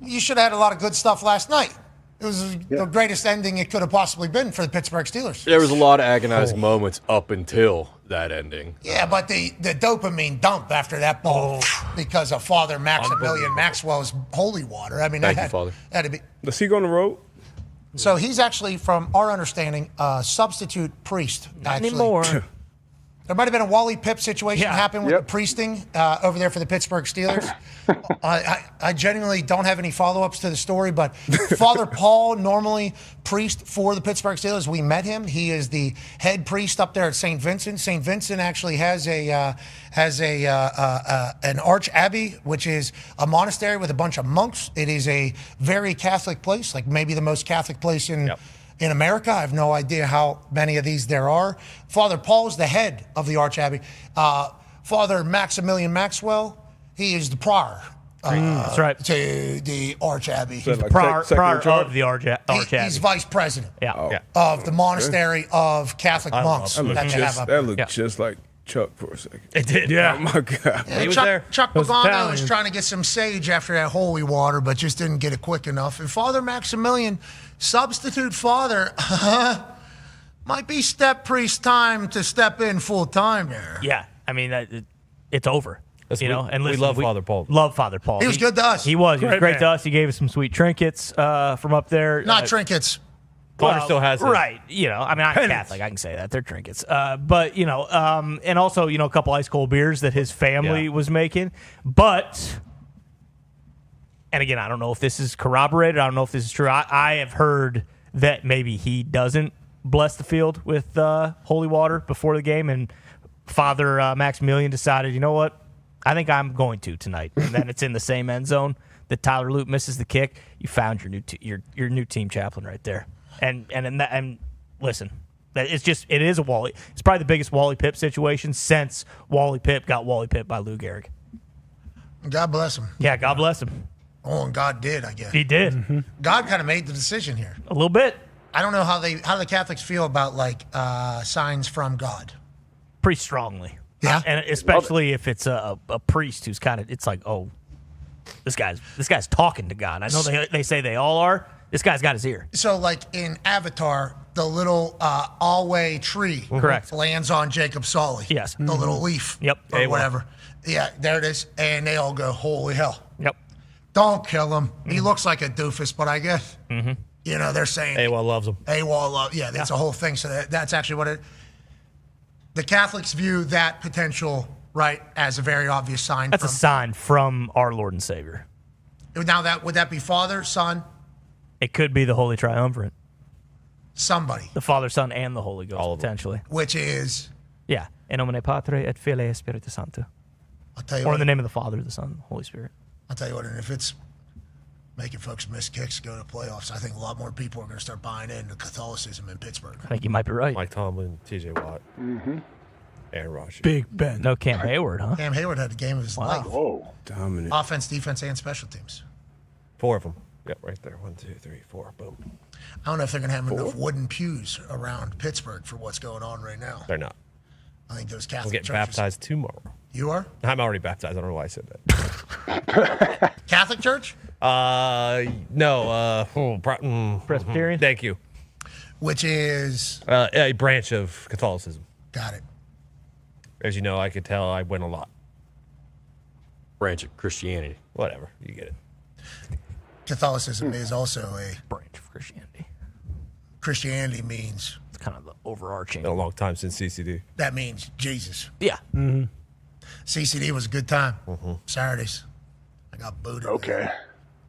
You should have had a lot of good stuff last night. It was the greatest ending it could have possibly been for the Pittsburgh Steelers. There was a lot of agonizing moments up until that ending. Yeah, but the dopamine dump after that ball because of Father Maximilian Maxwell's holy water. I mean, Thank you, Father. Had to be. Does he go on the road? So he's actually, from our understanding, a substitute priest. Not anymore. There might have been a Wally Pipp situation happen with the priesting over there for the Pittsburgh Steelers. I genuinely don't have any follow-ups to the story, but Father Paul, normally priest for the Pittsburgh Steelers, we met him. He is the head priest up there at St. Vincent. St. Vincent actually has an arch abbey, which is a monastery with a bunch of monks. It is a very Catholic place, like maybe the most Catholic place in in America. I have no idea how many of these there are. Father Paul's the head of the Archabbey. Father Maximilian Maxwell, he is the prior. That's right. To the Archabbey. He's the prior of the Archabbey. He's vice president Yeah. of the monastery of Catholic monks that they have up. That looked just like Chuck for a second. It did. Yeah. Oh, my God. Yeah, Chuck Pagano was trying to get some sage after that holy water, but just didn't get it quick enough. And Father Maximilian, substitute father, might be step priest time to step in full time there. Yeah. I mean, it's over. And listen, we love Father Paul. Love Father Paul. He was good to us. He was. He was great man. to us. He gave us some sweet trinkets from up there. Not trinkets. Father still has it. Right. I'm Catholic. I can say that. They're trinkets. But, and also, a couple ice cold beers that his family was making. But, and again, I don't know if this is corroborated. I don't know if this is true. I have heard that maybe he doesn't bless the field with holy water before the game. And Father Maximilian decided, you know what? I think I'm going to tonight. And then it's in the same end zone that Tyler Lute misses the kick. You found your new team chaplain right there. And listen, it is a Wally. It's probably the biggest Wally Pipp situation since Wally Pipp got Wally Pipp by Lou Gehrig. God bless him. Yeah, God bless him. Oh, and God did, I guess. He did. Mm-hmm. God kind of made the decision here. A little bit. I don't know how the Catholics feel about signs from God. Pretty strongly. Yeah, and especially if it's a priest who's kind of, it's like, oh, this guy's talking to God. I know they say they all are. This guy's got his ear. So, like in Avatar, the little alway tree Correct. lands on Jacob Sully. Yes. The little leaf. Yep. Or whatever. Yeah, there it is. And they all go, holy hell. Yep. Don't kill him. He looks like a doofus, but I guess, they're saying. AWOL loves him. Yeah, that's a whole thing. So that's actually what it. The Catholics view that potential, right, as a very obvious sign. That's a sign from our Lord and Savior. Now, would that be Father, Son? It could be the Holy Triumvirate. Somebody. The Father, Son, and the Holy Ghost, potentially. Which is? Yeah. In nomine Patri et Filii et Spiritus Sancti. I'll tell you or what. in the name of the Father, the Son, Holy Spirit. I'll tell you what, and if it's making folks miss kicks, go to playoffs, I think a lot more people are going to start buying into Catholicism in Pittsburgh. I think you might be right. Mike Tomlin, TJ Watt, Aaron Rodgers. Big Ben. No Cam Hayward, huh? Cam Hayward had the game of his life. Whoa. Dominant. Offense, defense, and special teams. 4 of them. Yep, right there. 1, 2, 3, 4. Boom. I don't know if they're going to have enough wooden pews around Pittsburgh for what's going on right now. They're not. I think those We'll Catholic get churches. baptized tomorrow. You are? I'm already baptized. I don't know why I said that. Catholic church? No. Presbyterian? Thank you. Which is? A branch of Catholicism. Got it. As you know, I could tell I win a lot. Branch of Christianity. Whatever. You get it. Catholicism is also a branch of Christianity. Christianity means it's kind of the overarching. Been a long time since CCD. That means Jesus. Yeah. CCD was a good time. Saturdays, I got booted. Okay.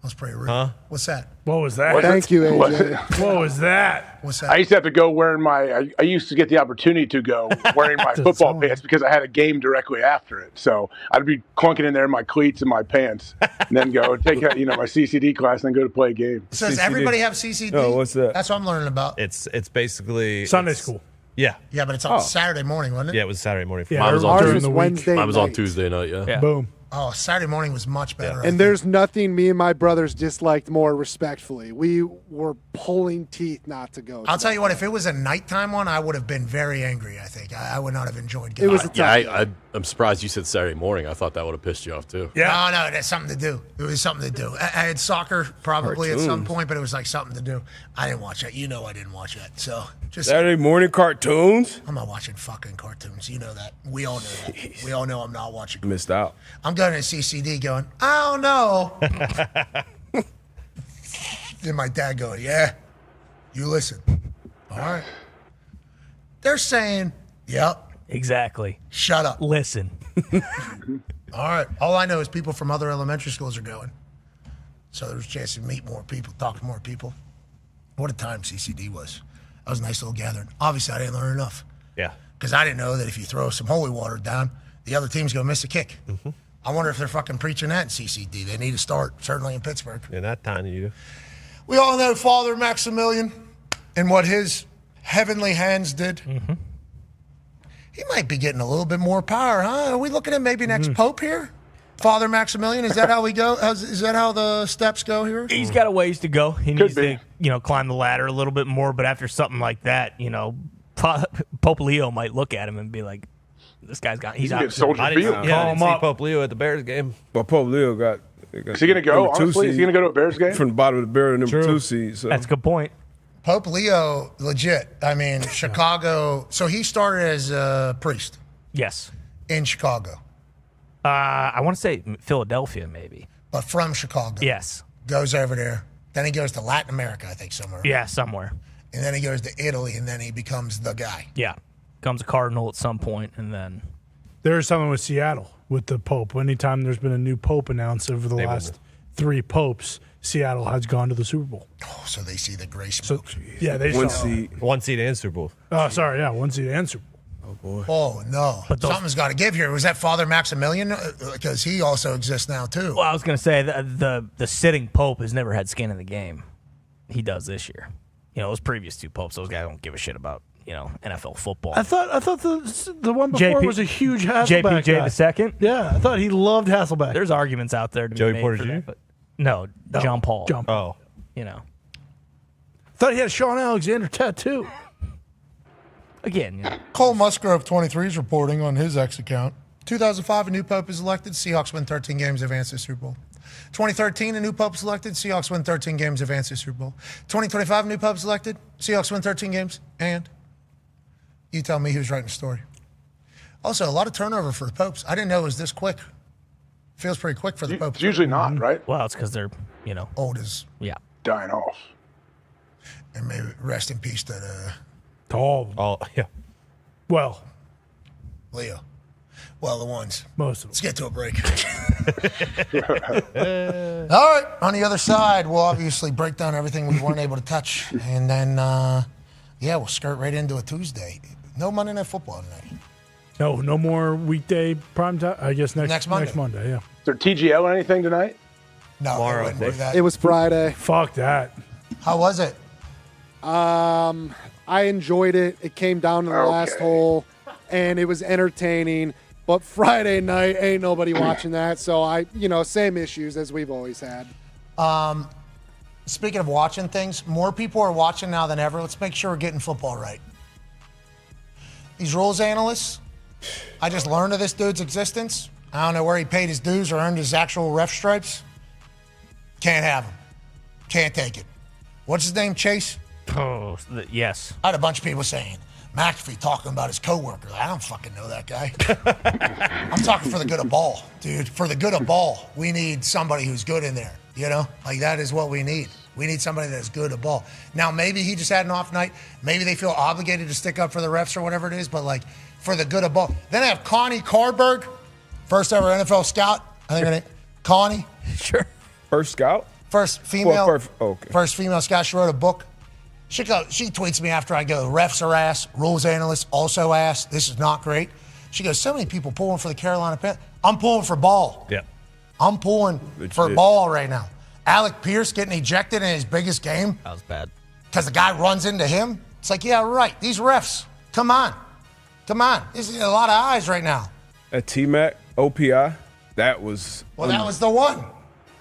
That was pretty rude. Huh? What's that? What was that? Thank you, AJ. What was that? What's that? I used to have to go wearing I used to get the opportunity to go wearing my football pants because I had a game directly after it. So I'd be clunking in there in my cleats and my pants and then go take my CCD class and then go to play a game. So does CCD. everybody have CCD? Oh, what's that? That's what I'm learning about. It's basically Sunday school. Yeah. Yeah, but it's on Saturday morning, wasn't it? Yeah, it was Saturday morning. Yeah, Mine was Ours on was Tuesday. Wednesday Mine was on night. Tuesday night. Yeah. Boom. Oh, Saturday morning was much better. And there's nothing me and my brothers disliked more respectfully. We were pulling teeth not to go. I'll tell you what, if it was a nighttime one, I would have been very angry, I think. I would not have enjoyed It getting was a tough I'm surprised you said Saturday morning. I thought that would have pissed you off too. Yeah. No, that's something to do. It was something to do. I had soccer probably at some point, but it was like something to do. I didn't watch that. You know I didn't watch that. So just Saturday morning cartoons? I'm not watching fucking cartoons. You know that. We all know that. We all know I'm not watching. Missed out. I'm going to CCD going, I don't know. Then my dad going, yeah, you listen. All right. They're saying, yep. Exactly. Shut up. Listen. All right. All I know is people from other elementary schools are going. So there's a chance to meet more people, talk to more people. What a time CCD was. That was a nice little gathering. Obviously, I didn't learn enough. Yeah. Because I didn't know that if you throw some holy water down, the other team's going to miss a kick. I wonder if they're fucking preaching that in CCD. They need to start, certainly in Pittsburgh. In that time, you do. We all know Father Maximilian. and what his heavenly hands did, Mm-hmm. he might be getting a little bit more power, huh? Are we looking at maybe next Pope here? Father Maximilian, is that how we go? Is that how the steps go here? He's got a ways to go. He needs to, climb the ladder a little bit more. But after something like that, Pope Leo might look at him and be like, "This guy's got. He's out." I didn't see Pope Leo at the Bears game. But Pope Leo got. Is he going to go? Honestly, is he going to go to a Bears game? From the bottom of the barrel, number 2 seed. So. That's a good point. Pope Leo, legit. I mean, Chicago. So he started as a priest. Yes. In Chicago. I want to say Philadelphia, maybe. But from Chicago. Yes. Goes over there. Then he goes to Latin America, I think, somewhere. Yeah, somewhere. And then he goes to Italy, and then he becomes the guy. Yeah. Becomes a cardinal at some point, and then. There's something with Seattle with the Pope. Anytime there's been a new Pope announced over the last 3 popes, Seattle has gone to the Super Bowl. Oh, so they see the grace smoke. Yeah, they one saw seed. 1 seed and Super Bowl. Oh, sorry, yeah, 1 seed and Super Bowl. Oh boy. Oh no! Something's got to give here. Was that Father Maximilian? Because he also exists now too. Well, I was going to say the sitting Pope has never had skin in the game. He does this year. Those previous 2 popes, those guys don't give a shit about NFL football. I thought the one before was a huge Hasselbeck JPJ guy. the second. Yeah, I thought he loved Hasselbeck. There's arguments out there to Joey be made Porter for Jr.? that, but no, John Paul. John Paul. Thought he had a Sean Alexander tattoo. Again, Cole Musgrove 23 is reporting on his X account. 2005, a new pope is elected. Seahawks win 13 games, advance to the Super Bowl. 2013, a new pope is elected. Seahawks win 13 games, advance to the Super Bowl. 2025, a new pope is elected. Seahawks win 13 games, and you tell me who's writing the story. Also, a lot of turnover for the popes. I didn't know it was this quick. Feels pretty quick for the popes. It's usually not, right? Well, it's because they're old as dying off. And maybe rest in peace to all. Yeah. Well, Leo. Well, the ones. Most of them. Let's get to a break. All right. On the other side, we'll obviously break down everything we weren't able to touch. And then, we'll skirt right into a Tuesday. No Monday Night Football tonight. No more weekday prime time. I guess next Monday. Yeah. Is there TGL or anything tonight? No, they wouldn't do that. It was Friday. Fuck that. How was it? I enjoyed it. It came down to the last hole, and it was entertaining. But Friday night, ain't nobody watching that. So same issues as we've always had. Speaking of watching things, more people are watching now than ever. Let's make sure we're getting football right. These rules analysts, I just learned of this dude's existence. I don't know where he paid his dues or earned his actual ref stripes. Can't have him. Can't take it. What's his name, Chase? Oh, yes. I had a bunch of people saying, McAfee talking about his coworker. I don't fucking know that guy. I'm talking for the good of ball, dude. For the good of ball, we need somebody who's good in there. That is what we need. We need somebody that's good at ball. Now, maybe he just had an off night. Maybe they feel obligated to stick up for the refs or whatever it is, but for the good of ball. Then I have Connie Carberg, first ever NFL scout. I think her name, Connie. Sure. First scout? First female. Okay. First female scout. She wrote a book. She tweets me after I go, refs are ass, rules analysts also ass. This is not great. She goes, so many people pulling for the Carolina Panthers. I'm pulling for ball. Yeah. I'm pulling for ball right now. Alec Pierce getting ejected in his biggest game. That was bad. Because the guy runs into him. It's like, yeah, right. These refs, come on. This is a lot of eyes right now. At T-Mac, OPI, that was... Well, that was the one.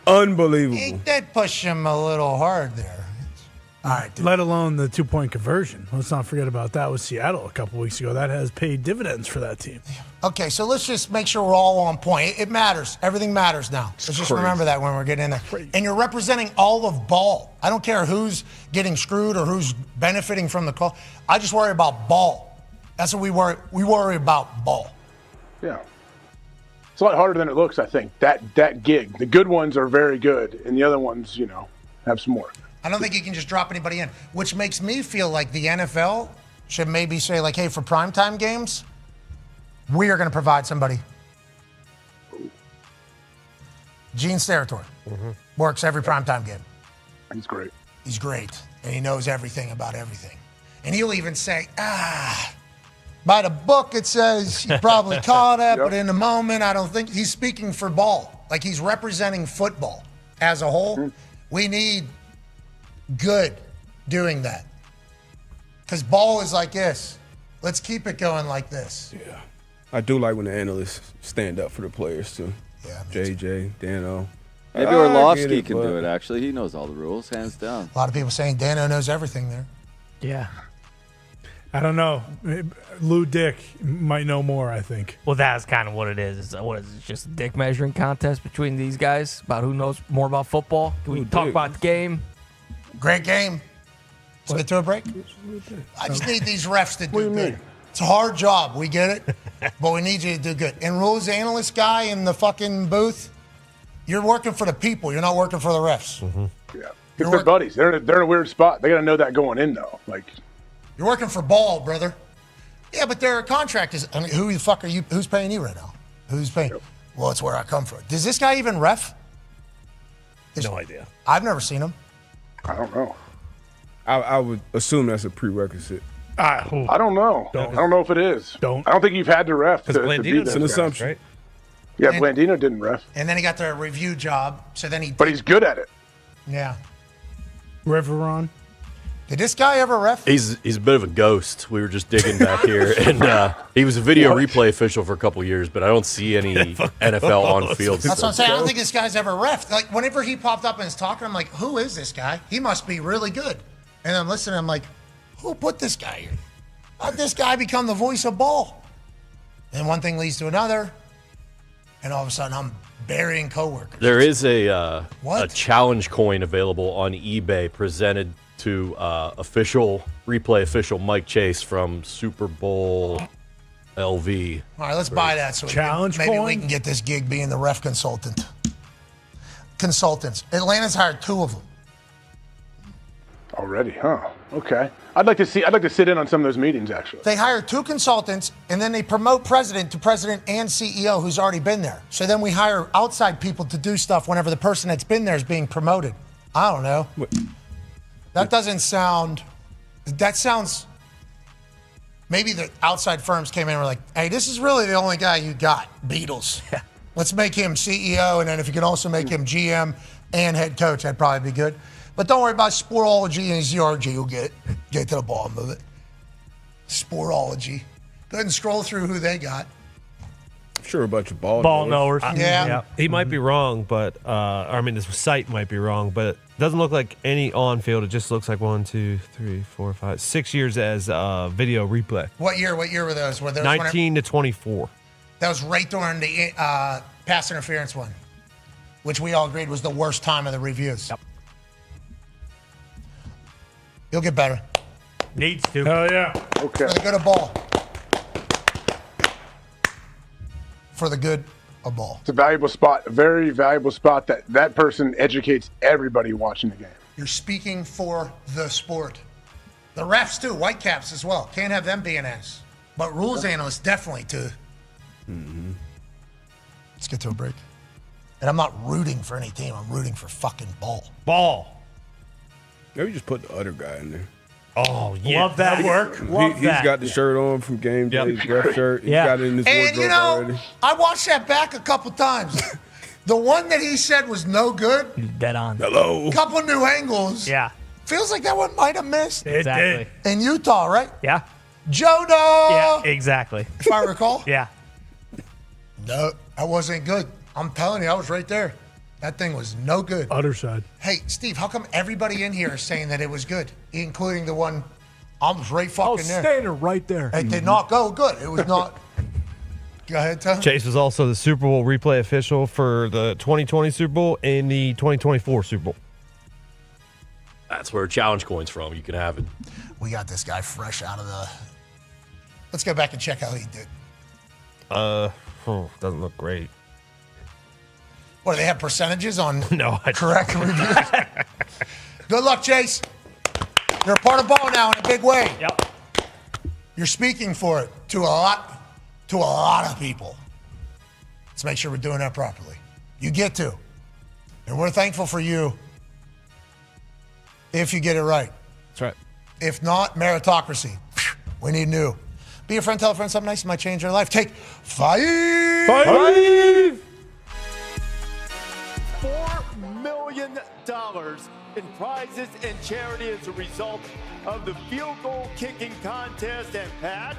Unbelievable. He did push him a little hard there. All right, dude. Let alone the 2-point conversion. Let's not forget about that with Seattle a couple weeks ago. That has paid dividends for that team. Okay, so let's just make sure we're all on point. It matters. Everything matters now. Let's just remember that when we're getting in there. And you're representing all of ball. I don't care who's getting screwed or who's benefiting from the call. I just worry about ball. That's what we worry. We worry about ball. Yeah. It's a lot harder than it looks, I think, that gig. The good ones are very good, and the other ones, have some more. I don't think you can just drop anybody in, which makes me feel like the NFL should maybe say, hey, for primetime games, we are going to provide somebody. Gene Steratore works every primetime game. He's great. He's great, and he knows everything about everything. And he'll even say, by the book it says you probably caught it, but in the moment, I don't think he's speaking for ball. He's representing football as a whole. We need good doing that. Because ball is like this. Let's keep it going like this. Yeah. I do like when the analysts stand up for the players, too. Yeah. JJ, Dano. Maybe Orlovsky can do it, actually. He knows all the rules, hands down. A lot of people saying Dano knows everything there. Yeah. I don't know. Lou Dick might know more, I think. Well, that's kind of what it is. What is it? Just a dick measuring contest between these guys about who knows more about football? Can we talk about the game? Great game. Let's get to a break. I just need these refs to do good. It's a hard job. We get it. But we need you to do good. And rules analyst guy in the fucking booth, you're working for the people. You're not working for the refs. Mm-hmm. Yeah. It's their buddies. They're in a weird spot. They got to know that going in, though. Like, you're working for ball, brother. Yeah, but their contract is. I mean, who the fuck are you? Who's paying you right now? Who's paying? Yep. Well, it's where I come from. Does this guy even ref? No idea. I've never seen him. I don't know. I would assume that's a prerequisite. I don't know. I don't know if it is. I don't think you've had to ref to be it's an assumption, right? Yeah, Blandino didn't ref. And then he got the review job. So then But he's good at it. Yeah. Riveron. Did this guy ever ref? He's a bit of a ghost. We were just digging back here, and he was a video replay official for a couple years, but I don't see any NFL on-field That's stuff. what I'm saying. I don't think this guy's ever ref. Like, whenever he popped up and was talking, I'm like, who is this guy? He must be really good. And I'm listening, I'm like, who put this guy here? How'd this guy become the voice of ball? And one thing leads to another, and all of a sudden I'm burying coworkers. There is a challenge coin available on eBay presented to replay official Mike Chase from Super Bowl LV. All right, let's buy that so maybe we can get this gig being the ref consultant. Consultants. Atlanta's hired 2 of them. Already, huh? Okay. I'd like to sit in on some of those meetings, actually. They hire 2 consultants, and then they promote president to president and CEO who's already been there. So then we hire outside people to do stuff whenever the person that's been there is being promoted. I don't know. That doesn't sound... That sounds... Maybe the outside firms came in and were like, hey, this is really the only guy you got, Beatles. Yeah. Let's make him CEO, and then if you can also make him GM and head coach, that'd probably be good. But don't worry about Sportology and ZRG. You'll get to the bottom of it. Sportology. Go ahead and scroll through who they got. Sure, a bunch of ball knowers. Yeah. He might be wrong, but this site might be wrong, but it doesn't look like any on-field. It just looks like 1, 2, 3, 4, 5, 6 years as video replay. What year were those? Were those 19 to 24. That was right during the pass interference one, which we all agreed was the worst time of the reviews. Yep. You'll get better. Needs to. Oh, yeah. Okay. For the good of ball. For the good of ball. It's a valuable spot, a very valuable spot that person educates everybody watching the game. You're speaking for the sport. The refs, too. Whitecaps as well. Can't have them being ass. But rules analysts, definitely, too. Mm-hmm. Let's get to a break. And I'm not rooting for any team. I'm rooting for fucking ball. Ball. Maybe just put the other guy in there. Oh, yeah. Love that work. He's got the shirt on from game day, his ref shirt. He's got it in his wardrobe already. I watched that back a couple times. The one that he said was no good. Dead on. Hello. Couple new angles. Yeah. Feels like that one might have missed. Exactly. In Utah, right? Yeah. Jodo. Yeah, exactly. If I recall. Yeah. No, that wasn't good. I'm telling you, I was right there. That thing was no good. Other side. Hey, Steve, how come everybody in here is saying that it was good, including the one I was right fucking there? Standing right there. It did not go good. It was not. Go ahead, Tom. Chase was also the Super Bowl replay official for the 2020 Super Bowl and the 2024 Super Bowl. That's where challenge coin's from. You can have it. We got this guy fresh out of the... Let's go back and check how he did. Doesn't look great. What, do they have percentages on correct reviews? Good luck, Chase. You're a part of ball now in a big way. Yep. You're speaking for it to a lot of people. Let's make sure we're doing that properly. You get to. And we're thankful for you if you get it right. That's right. If not, meritocracy. We need new. Be a friend, tell a friend something nice might change their life. Take 5. 4 million in prizes and charity as a result of the field goal kicking contest. And Pat,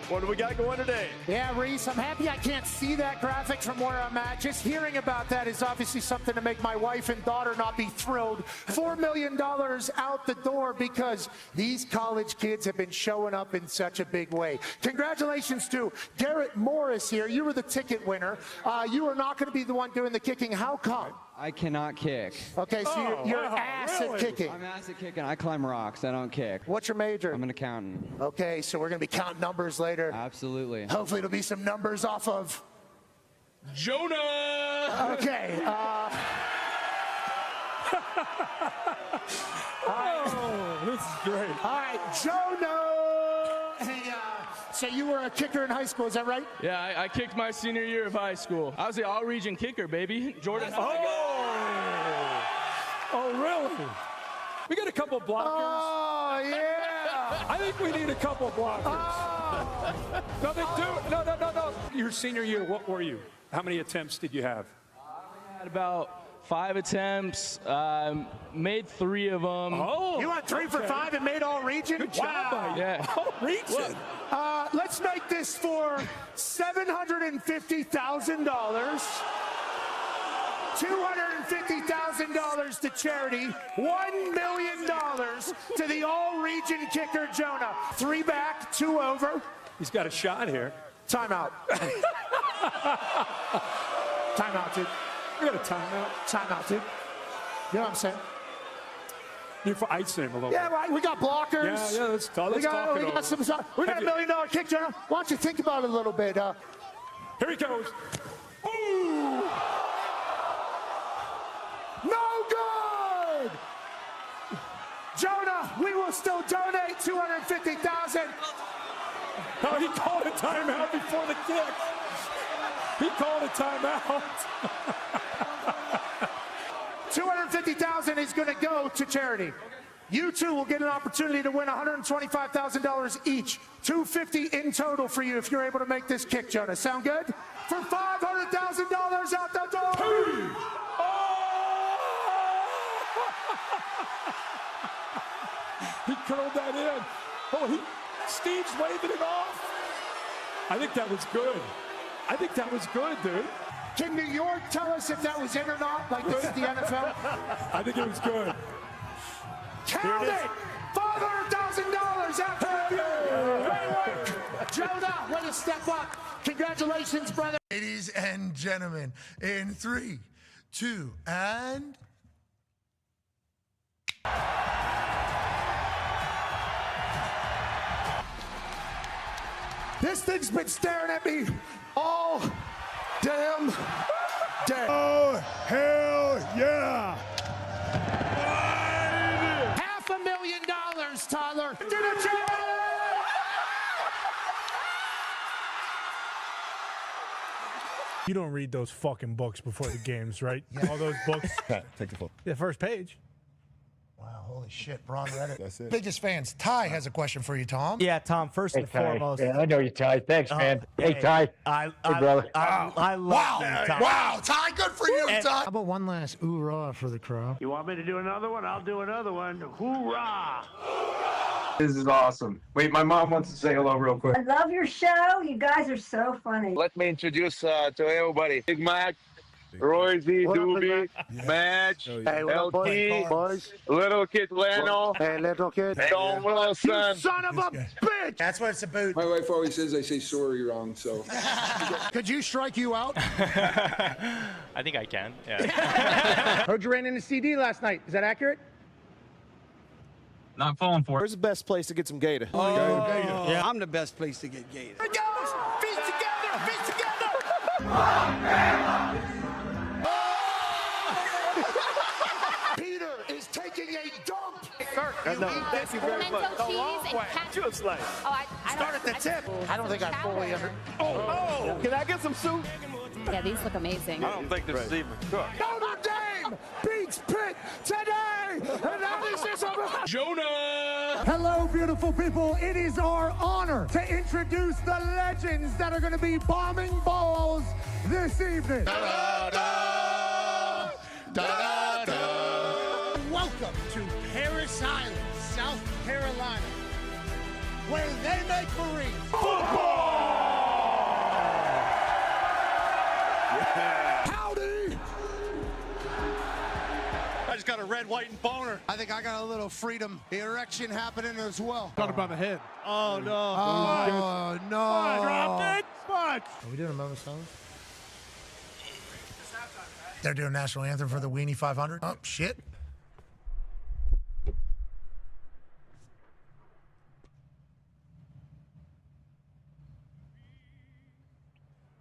what do we got going today? Yeah, Reese, I'm happy I can't see that graphic from where I'm at. Just hearing about that is obviously something to make my wife and daughter not be thrilled. $4 million out the door because these college kids have been showing up in such a big way. Congratulations to Garrett Morris here. You were the ticket winner. You are not going to be the one doing the kicking. How come? I cannot kick. Okay, so you're ass at kicking. I'm ass at kicking. I climb rocks. I don't kick. What's your major? I'm an accountant. Okay, so we're going to be counting numbers later. Absolutely. Hopefully it'll be some numbers off of Jonah! Okay. Oh, this is great. All right, Jonah! Hey, so you were a kicker in high school, is that right? Yeah, I kicked my senior year of high school. I was the all-region kicker, baby. Jordan. Oh, really? We got a couple blockers. Oh, yeah. I think we need a couple blockers. No. Your senior year, what were you? How many attempts did you have? I had about 5 attempts, made 3 of them. Oh, you went 3 for 5 and made all region? Good job, wow. Yeah. All region. Let's make this for $750,000. $250,000 to charity, $1 million to the all-region kicker Jonah. 3 back, 2 over. He's got a shot here. Timeout. Timeout, dude. We got a timeout. Timeout, dude. You know what I'm saying? You're for ice him a little. Yeah, right. We got blockers. Yeah. Let's talk. We got a $1 million kick, Jonah. Why don't you think about it a little bit? Here he goes. Ooh. No good! Jonah, we will still donate $250,000. No, he called a timeout before the kick. He called a timeout. $250,000 is going to go to charity. You two will get an opportunity to win $125,000 each. $250,000 in total for you if you're able to make this kick, Jonah. Sound good? For $500,000 out the door. He curled that in. Steve's waving it off. I think that was good. Dude. Can New York tell us if that was in or not, like this is the NFL? I think it was good. Count it! $500,000 after Great work! Jonah, way to step up. Congratulations, brother. Ladies and gentlemen, in 3, 2, and... This thing's been staring at me all damn day. Oh, hell yeah! $500,000, Tyler. You don't read those fucking books before the games, right? All those books. Take the phone. The first page. Wow, holy shit, Braun read it. That's it. Biggest fans. Ty has a question for you, Tom. Yeah, Tom, first and foremost. Yeah, I know you, Ty. Thanks, man. Hey, Ty. Hey, brother. I love you, Ty. Wow, Ty, good for you, Ty. How about one last hoorah for the crowd? You want me to do another one? I'll do another one. Hoorah! This is awesome. Wait, my mom wants to say hello real quick. I love your show. You guys are so funny. Let me introduce to everybody. Big Mac, Roy Z, Doobie, Madge, LT, boys. Little Kid Leno, Hey, little kid. Don Wilson. You son of a bitch! That's what it's about. My wife always says I say sorry wrong, so. Could you strike you out? I think I can, yeah. Heard you ran in a CD last night. Is that accurate? Not falling for it. Where's the best place to get some gator? Yeah, I'm the best place to get gated. Here it goes! Feet together! Feet together! Peter is taking a dump. Thank you very much. Pimento cheese and ketchup. Just like. Oh, I Start at the tip. I don't think I fully under. Oh, can I get some soup? Yeah, these look amazing. I don't think this is even cooked. Notre Dame beats Pitt today, and that is this over. Jonah! Hello, beautiful people. It is our honor to introduce the legends that are going to be bombing balls this evening. Da-da-da, da-da-da. Welcome to Paris Island, South Carolina, where they make Marines football! Yeah. Howdy! I just got a red, white, and boner. I think I got a little freedom erection happening as well. Got him by the head. Oh, no. Oh, no. Dropped it. What? Are we doing a moment of silence? They're doing national anthem for the Weenie 500. Oh, shit.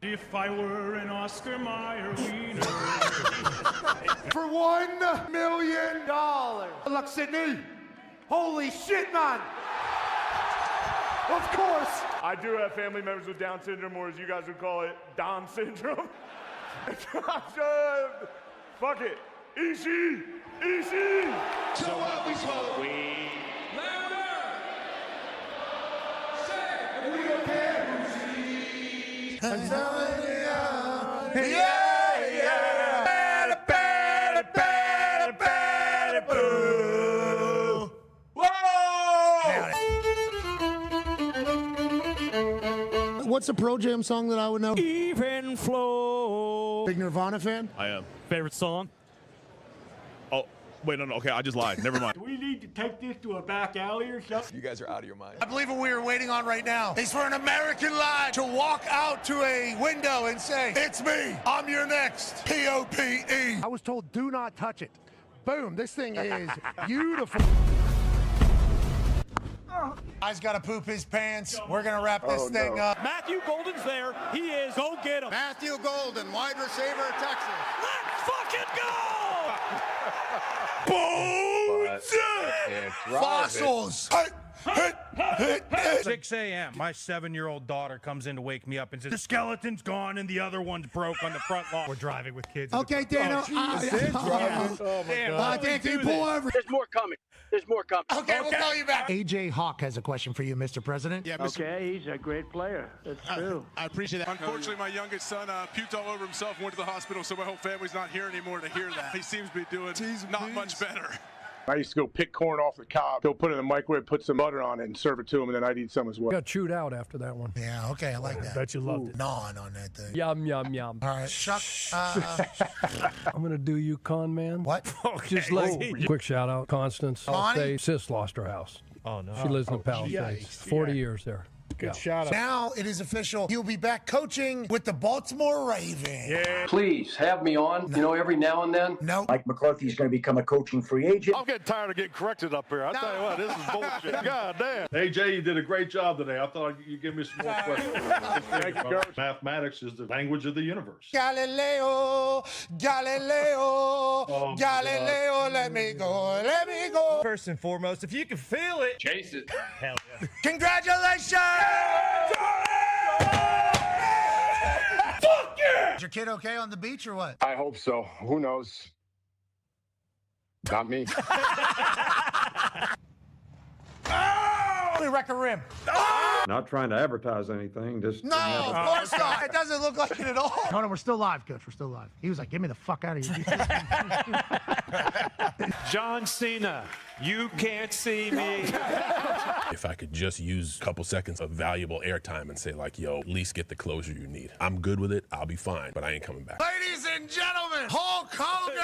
If I were an Oscar Mayer wiener. For $1 million. Look, Sydney. Holy shit, man. Of course. I do have family members with Down syndrome, or as you guys would call it, Dahn syndrome. Fuck it. Easy. So what we smoke? What's a Pro Jam song that I would know? Even flow. Big Nirvana fan? I am. Favorite song? Oh, wait, no. Okay, I just lied. Never mind. Do we need to take this to a back alley or something? You guys are out of your mind. I believe what we are waiting on right now is for an American lad to walk out to a window and say, "It's me. I'm your next POPE." I was told, do not touch it. Boom. This thing is beautiful. Guy's got to poop his pants. We're going to wrap this thing up. Matthew Golden's there. He is. Go get him. Matthew Golden, wide receiver, Texas. Let's fucking go! Bones! Fossils! 6 a.m. My 7-year-old daughter comes in to wake me up and says, the skeleton's gone and the other one's broke on the front lawn. We're driving with kids. Okay, Dano. Dan, can you pull over? There's more coming. Okay, we'll call you back. AJ Hawk has a question for you, Mr. President. Yeah, okay, he's a great player. That's true. I appreciate that. Unfortunately, my youngest son puked all over himself, went to the hospital, so my whole family's not here anymore to hear that. He seems to be doing not much better. I used to go pick corn off the cob, go put it in the microwave, put some butter on it, and serve it to him, and then I'd eat some as well. Got chewed out after that one. Yeah, okay, I like that. Bet you loved it. Gnawing on that thing. Yum, yum, yum. All right, Chuck. I'm going to do you, con man. What? Okay. Just like quick shout out, Constance. I'll say sis lost her house. Oh, no. She lives in the Palisades. 40 years there. Good shout out. Now it is official. He'll be back coaching with the Baltimore Ravens. Yeah. Please have me on, every now and then. No. Mike McCarthy's going to become a coaching free agent. I'm getting tired of getting corrected up here. I tell you what, this is bullshit. God damn. Hey, Jay, you did a great job today. I thought you'd give me some more questions. Thank you, Coach. Mathematics is the language of the universe. Galileo, let me go. First and foremost, if you can feel it, Chase it. hell yeah. Congratulations! Fuck yeah! Is your kid okay on the beach or what? I hope so. Who knows? Not me. Let me wreck a rim. Not trying to advertise anything, just No, of course not. It doesn't look like it at all. No, we're still live, Coach. We're still live. He was like, get me the fuck out of here. John Cena, you can't see me. If I could just use a couple seconds of valuable airtime and say, like, yo, at least get the closure you need. I'm good with it. I'll be fine, but I ain't coming back. Ladies and gentlemen, Hulk Hogan!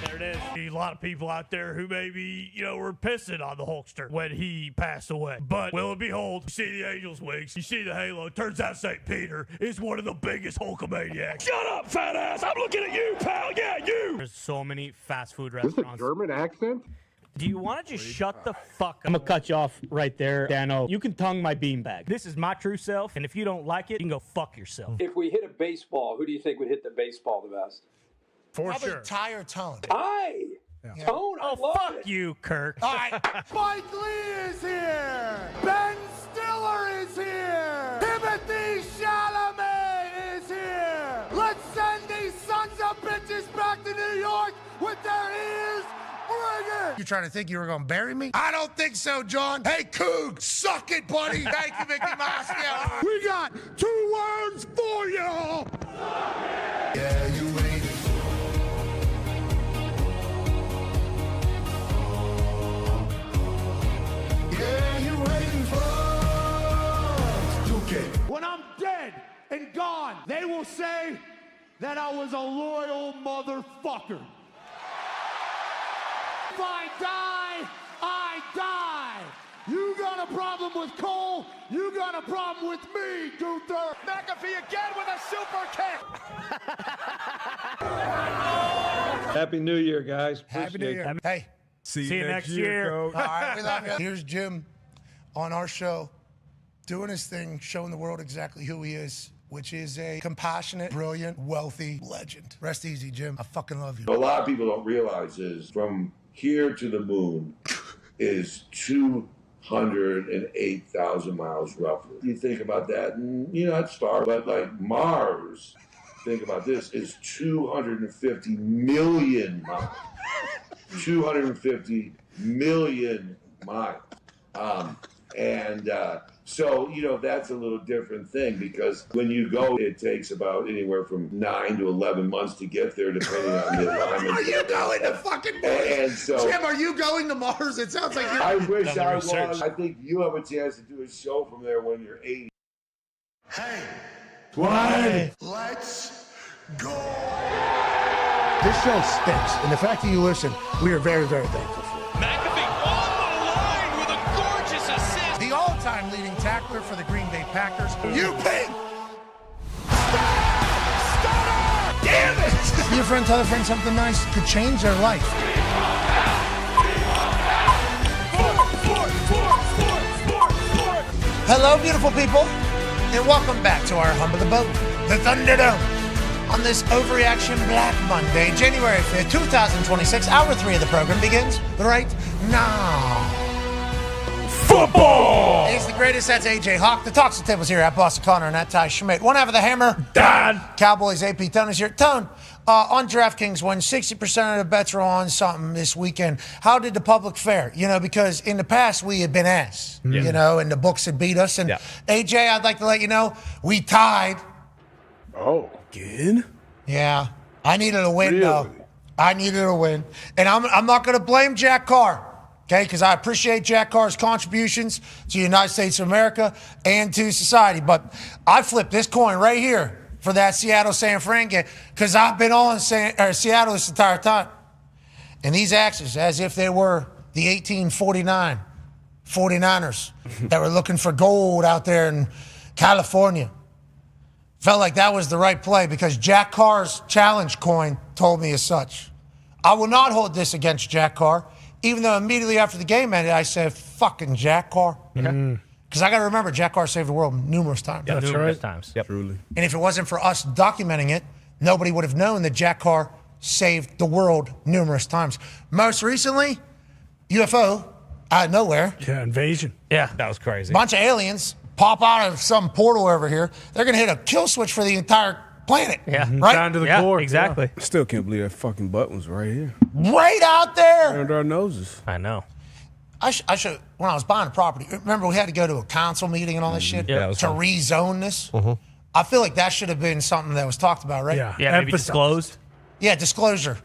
There it is. A lot of people out there who maybe, were pissing on the Hulkster when he passed away. But, lo and behold, you see the Angel's wings, you see the halo. Turns out St. Peter is one of the biggest Hulkamaniacs. Shut up, fat ass! I'm looking at you, pal! Yeah, you! There's so many fast food restaurants. Is this a German accent? Do you want to just shut the fuck up? I'm going to cut you off right there, Dano. You can tongue my beanbag. This is my true self, and if you don't like it, you can go fuck yourself. If we hit a baseball, who do you think would hit the baseball the best? Probably Ty or Tone. Tone, I love fuck you, Kirk. All right. Mike Lee is here. Ben Stiller is here. Timothy Chalamet is here. Let's send these sons of bitches back to New York with their ears. Bring it. You trying to think you were going to bury me? I don't think so, John. Hey, Coog, suck it, buddy. Thank you, Mickey Mouse. Yeah. We got 2 words for y'all. Yeah, you ain't. they will say that I was a loyal motherfucker. If I die, I die. You got a problem with Cole, you got a problem with me, Gunther. McAfee again with a super kick. Happy New Year, guys. Happy New Year. Hey. See you next year, Coach. All right, we love you. Here's Jim on our show doing his thing, showing the world exactly who he is, which is a compassionate, brilliant, wealthy legend. Rest easy, Jim. I fucking love you. A lot of people don't realize is from here to the moon is 208,000 miles roughly. You think about that, and that's far, but like Mars, think about this, is 250 million miles. 250 million miles. So, that's a little different thing because when you go, it takes about anywhere from 9 to 11 months to get there, depending on the alignment. Are you going to fucking Mars? And so, Jim, are you going to Mars? It sounds like you're... I wish I was. I think you have a chance to do a show from there when you're 80. Hey. What? Let's go. This show stinks, and the fact that you listen, we are very, very thankful for. McAfee on the line with a gorgeous assist. The all-time leading tackler for the Green Bay Packers, you pig! Damn it! Be a friend, tell a friend something nice could change their life. Hello, beautiful people, and welcome back to our Hum of the Boat, the Thunderdome. On this Overreaction Black Monday, January 5th, 2026, hour 3 of the program begins right now. Football! He's the greatest. That's AJ Hawk. The Talks the Tables here at Boston Connor and at Ty Schmidt. One half of the hammer, Dahn. Cowboys AP Tone is here. Tone, on DraftKings, when 60% of the bets are on something this weekend, how did the public fare? Because in the past, we had been ass, and the books had beat us. And AJ, I'd like to let you know, we tied. Oh. Again? Yeah. I needed a win, though. I needed a win. And I'm not going to blame Jack Carr, okay, because I appreciate Jack Carr's contributions to the United States of America and to society. But I flipped this coin right here for that Seattle-San Fran game because I've been on Seattle this entire time. And these axes, as if they were the 1849 49ers that were looking for gold out there in California. Felt like that was the right play because Jack Carr's challenge coin told me as such. I will not hold this against Jack Carr, even though immediately after the game ended, I said, fucking Jack Carr. Because I got to remember, Jack Carr saved the world numerous times. Yeah, numerous times. Yep. Truly. And if it wasn't for us documenting it, nobody would have known that Jack Carr saved the world numerous times. Most recently, UFO out of nowhere. Yeah, invasion. Yeah. That was crazy. Bunch of aliens pop out of some portal over here. They're going to hit a kill switch for the entire planet. Yeah. Right? Down to the Yeah, core. exactly. I still can't believe that fucking button's right here. Right out there. Under our noses. I know. I should, when I was buying a property, remember we had to go to a council meeting and all this shit Yeah, it was to fun. rezone this? I feel like that should have been something that was talked about, right? Yeah. Yeah, maybe Emphasize. disclosed. Yeah, disclosure.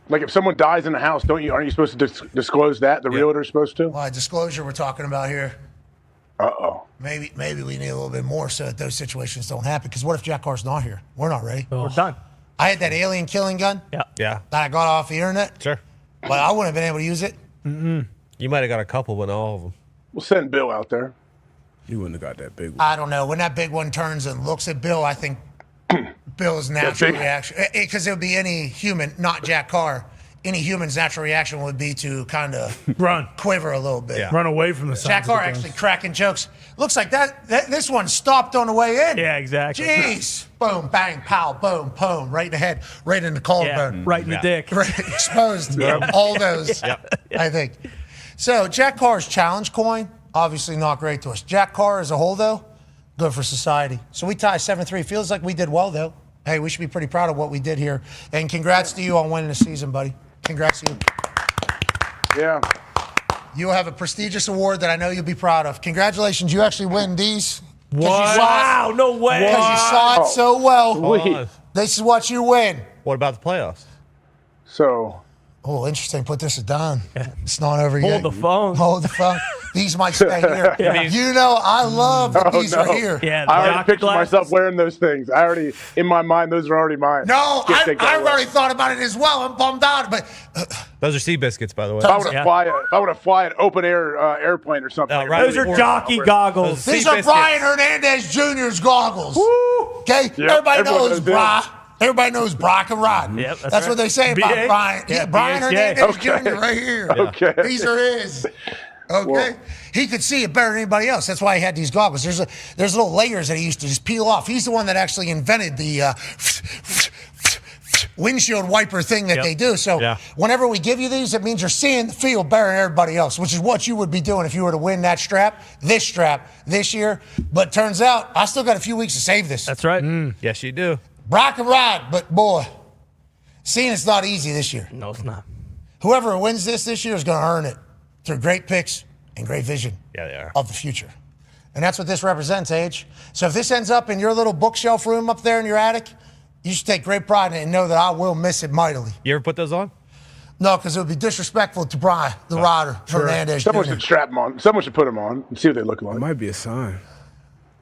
Like if someone dies in the house, aren't you supposed to disclose that? The realtor's supposed to? Well, disclosure we're talking about here. Uh-oh. Maybe we need a little bit more so that those situations don't happen. Because what if Jack Carr's not here? We're not ready. We're done. I had that alien killing gun Yeah. that I got off the internet, Sure. but I wouldn't have been able to use it. You might have got a couple, but not all of them. We'll send Bill out there. You wouldn't have got that big one. I don't know. When that big one turns and looks at Bill, I think Bill's natural big? reaction, because it would be any human, not Jack Carr, any human's natural reaction would be to kind of Run. quiver a little bit. Run away from the Jack sounds Carr of the actually guns. cracking jokes. Looks like this one stopped on the way in. Yeah, exactly. Jeez. Boom, bang, pow, boom, boom. Right in the head, right in the collarbone. Right in the dick. Right, exposed. All those, I think. So Jack Carr's challenge coin, obviously not great to us. Jack Carr as a whole, though, good for society. So we tie 7-3. Feels like we did well, though. Hey, we should be pretty proud of what we did here. And congrats to you on winning the season, buddy. Congrats to you. Yeah. You'll have a prestigious award that I know you'll be proud of. Congratulations. You actually win these. What? Wow, no way. Because you saw it so well. Sweet. This is what you win. What about the playoffs? So, Oh, interesting. Put this at Dahn. It's not over yet. Hold the phone. Hold the phone. These might stay here. You know, I love that these are here. Yeah, I already pictured myself wearing those things. In my mind, those are already mine. No, I've already thought about it as well. I'm bummed out, but those are sea biscuits, by the way. If I were to fly an open air airplane or something. Those are jockey goggles. These are Brian Hernandez Jr.'s goggles. Okay, everybody knows Brian. Everybody knows Bry can ride. Yep, that's what they say about BA? Brian. Yeah, Brian Hernandez Jr. right here. Okay. These are his. Okay. Whoa. He could see it better than anybody else. That's why he had these goggles. There's little layers that he used to just peel off. He's the one that actually invented the windshield wiper thing that they do. So whenever we give you these, it means you're seeing the field better than everybody else, which is what you would be doing if you were to win that strap this year. But turns out I still got a few weeks to save this. That's right. Yes, you do. Brock and ride, but boy, seeing it's not easy this year. No, it's not. Whoever wins this year is going to earn it through great picks and great vision of the future. And that's what this represents, Age. So if this ends up in your little bookshelf room up there in your attic, you should take great pride in it and know that I will miss it mightily. You ever put those on? No, because it would be disrespectful to Brian, the rider, Hernandez Jr. Someone should strap them on. Someone should put them on and see what they look like. It might be a sign.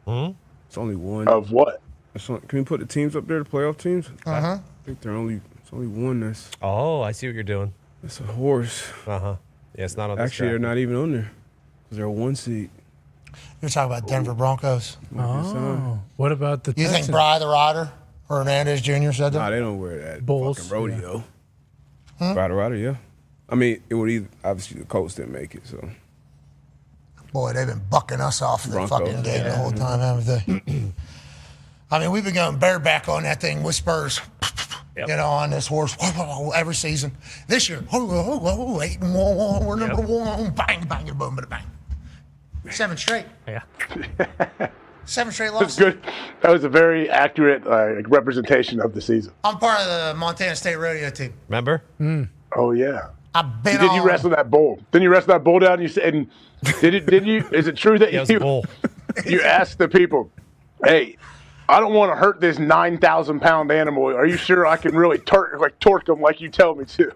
It's only one. Of what? Can we put the teams up there, the playoff teams? I think it's only one that's. Oh, I see what you're doing. It's a horse. Yeah, it's not on the Actually, they're not even on there. They're a 1 seed. You're talking about Denver Broncos. What about the You Texans? think Bry the rider, Hernandez Jr. said that? Nah, they don't wear that Bulls, fucking rodeo. Rider, yeah. I mean, it would either, obviously the Colts didn't make it, so. Boy, they've been bucking us off the Broncos. fucking game the whole time, haven't they? I mean, we've been going bareback on that thing with Spurs, on this horse every season. This year, 8-1, we're number one, bang, bang, boom, bang. 7 straight. Yeah. 7 straight That's losses. good. That was a very accurate representation of the season. I'm part of the Montana State rodeo team. Remember? Oh yeah. I've been Did you wrestle that bull? Then you wrestle that bull down and you said, and did you, is it true that Yeah, it was a bull. you asked the people, hey, I don't want to hurt this 9,000-pound animal. Are you sure I can really torque him like you tell me to?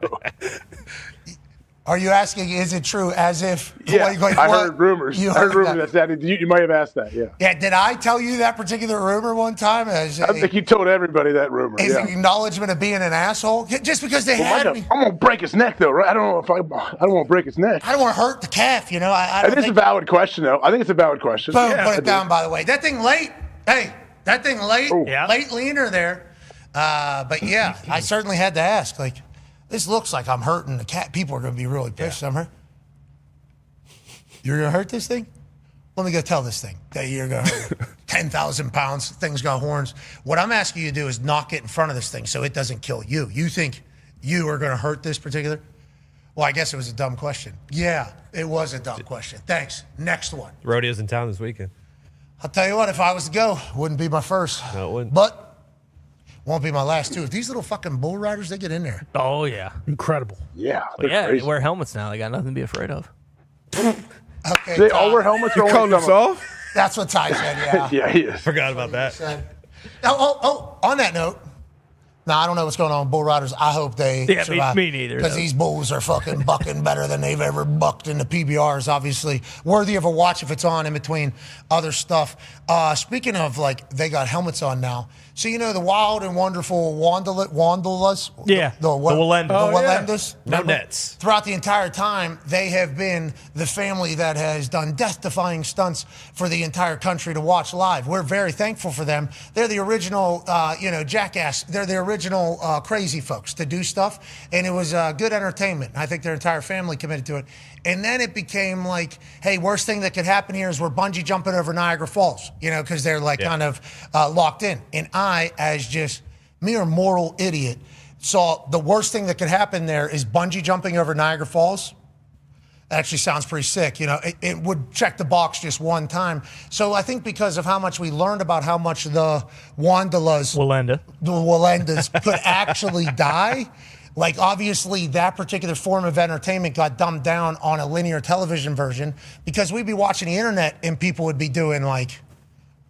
Are you asking, is it true, as if... Yeah, I heard rumors. I heard rumors that you might have asked that, yeah. Yeah, did I tell you that particular rumor one time? I think you told everybody that rumor, As an acknowledgement of being an asshole? Just because they had me... I'm going to break his neck, though, right? I don't want to break his neck. I don't want to hurt the calf, you know? I It is a valid question, though. I think it's a valid question. Boom, put it down, by the way. That thing late. Hey, that thing late. Ooh. Late leaner there. But yeah, I certainly had to ask. Like, this looks like I'm hurting the cat. People are going to be really pissed. I'm hurt. You're going to hurt this thing? Let me go tell this thing that you're going to hurt it. 10,000 pounds. Thing's got horns. What I'm asking you to do is not get in front of this thing so it doesn't kill you. You think you are going to hurt this particular? Well, I guess it was a dumb question. Yeah, it was a dumb question. Thanks. Next one. Rodeo's in town this weekend. I'll tell you what, if I was to go, it wouldn't be my first. No, it wouldn't. But won't be my last, too. If these little fucking bull riders, they get in there. Oh, yeah. Incredible. Yeah. Well, yeah, they wear helmets now. They got nothing to be afraid of. Okay, They all wear helmets? You calling us off? That's what Ty said, yeah. Yeah, he is. Forgot about that. On that note, now I don't know what's going on with bull riders. I hope they survive. Me neither. Because these bulls are fucking bucking better than they've ever bucked in the PBRs, obviously. Worthy of a watch if it's on in between other stuff. Speaking of, like, they got helmets on now. So, you know, the wild and wonderful Wandalas? Yeah, the Walendas. The Walendas. No nets. Throughout the entire time, they have been the family that has done death-defying stunts for the entire country to watch live. We're very thankful for them. They're the original, jackass. They're the original crazy folks to do stuff, and it was good entertainment. I think their entire family committed to it. And then it became like, hey, worst thing that could happen here is we're bungee jumping over Niagara Falls, because they're kind of locked in. And I, as just mere moral idiot, saw the worst thing that could happen there is bungee jumping over Niagara Falls. That actually sounds pretty sick. It would check the box just one time. So I think because of how much we learned about how much the Walendas could actually die, like obviously that particular form of entertainment got dumbed down on a linear television version because we'd be watching the internet and people would be doing like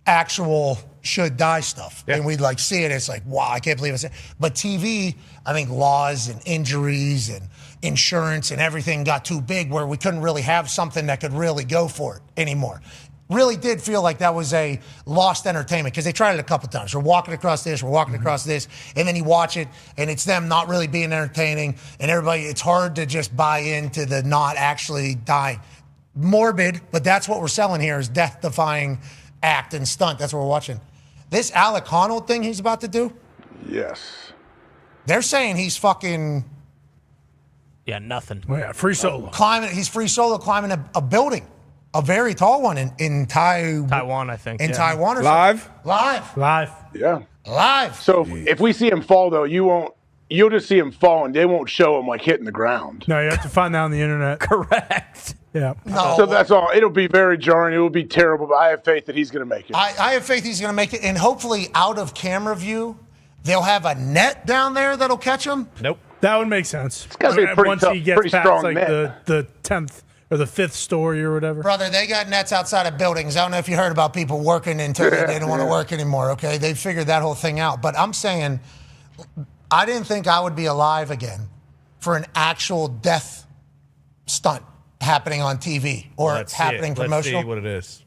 actual should die stuff. And we'd like see it. It's like, wow, I can't believe it's. But TV, I think laws and injuries and insurance and everything got too big where we couldn't really have something that could really go for it anymore. Really did feel like that was a lost entertainment because they tried it a couple times. We're walking across this, we're walking across this, and then you watch it and it's them not really being entertaining and everybody, it's hard to just buy into the not actually dying. Morbid, but that's what we're selling here is death-defying act and stunt. That's what we're watching. This Alec Honnold thing he's about to do? Yes. They're saying he's fucking... Yeah, nothing. Oh, yeah, free solo. He's free solo climbing a building. A very tall one in Taiwan, I think. In Taiwan or Live? Something. Live. Yeah. Live. So if we see him fall, though, you'll just see him fall, and they won't show him, like, hitting the ground. No, you have to find that on the internet. Correct. Yeah. No. So that's all. It'll be very jarring. It will be terrible, but I have faith that he's going to make it. I have faith he's going to make it, and hopefully out of camera view, they'll have a net down there that'll catch him. Nope. That would make sense. It's got to be a pretty Once tough, he gets pretty past strong like net. the 10th or the 5th story or whatever. Brother, they got nets outside of buildings. I don't know if you heard about people working until they didn't want to work anymore, okay? They figured that whole thing out. But I'm saying, I didn't think I would be alive again for an actual death stunt happening on TV or happening promotional. Let's see what it is.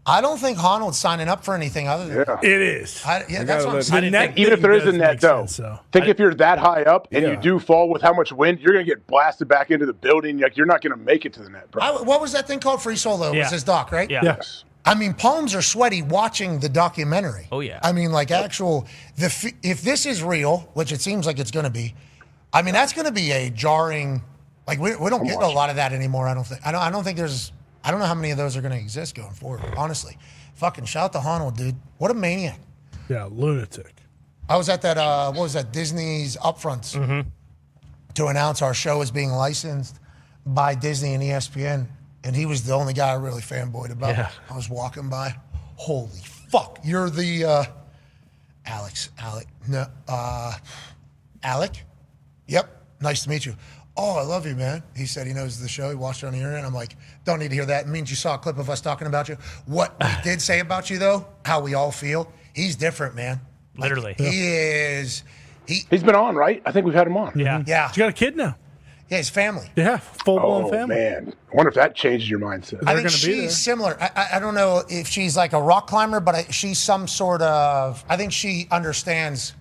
I don't think Honnold's signing up for anything other than that. It is. That's what I'm saying. Even if there is a net, though, think if you're that high up and you do fall with how much wind, you're going to get blasted back into the building. Like, you're not going to make it to the net, bro. What was that thing called? Free Solo was his doc, right? Yeah. Yes. I mean, palms are sweaty watching the documentary. Oh, yeah. I mean, like if this is real, which it seems like it's going to be, I mean, that's going to be a jarring, like we don't get a lot of that anymore, I don't think. I don't think there's, I don't know how many of those are going to exist going forward, honestly. Fucking shout out to Honnold, dude. What a maniac. Yeah, lunatic. I was at that, what was that, Disney's Upfronts to announce our show is being licensed by Disney and ESPN. And he was the only guy I really fanboyed about. Yeah. I was walking by. Holy fuck. You're the Alec? Yep. Nice to meet you. Oh, I love you, man. He said he knows the show. He watched it on the internet. I'm like, don't need to hear that. It means you saw a clip of us talking about you. What we did say about you, though, how we all feel, he's different, man. Literally. He is. He's been on, right? I think we've had him on. Yeah. Yeah. He's got a kid now. Yeah, his family. Yeah, full-blown family. Man. I wonder if that changes your mindset. I think she's similar. I don't know if she's like a rock climber, but she's some sort of, I think she understands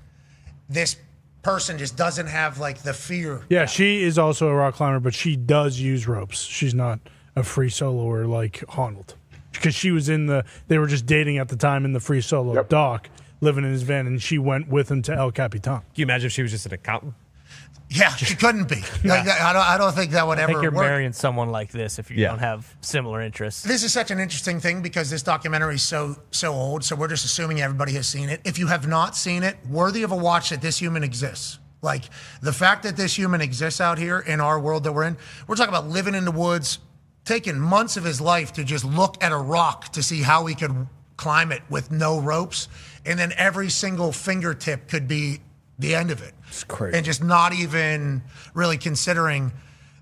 this person just doesn't have like the fear. Yeah, she is also a rock climber, but she does use ropes. She's not a free soloer like Honnold. Because she was they were just dating at the time in the free solo doc, living in his van, and she went with him to El Capitan. Can you imagine if she was just an accountant? Yeah, she couldn't be. Like, I don't think that would ever I think you're work. marrying someone like this if you don't have similar interests. This is such an interesting thing because this documentary is so old, so we're just assuming everybody has seen it. If you have not seen it, worthy of a watch that this human exists. Like, the fact that this human exists out here in our world that we're in, we're talking about living in the woods, taking months of his life to just look at a rock to see how he could climb it with no ropes, and then every single fingertip could be the end of it. It's crazy. And just not even really considering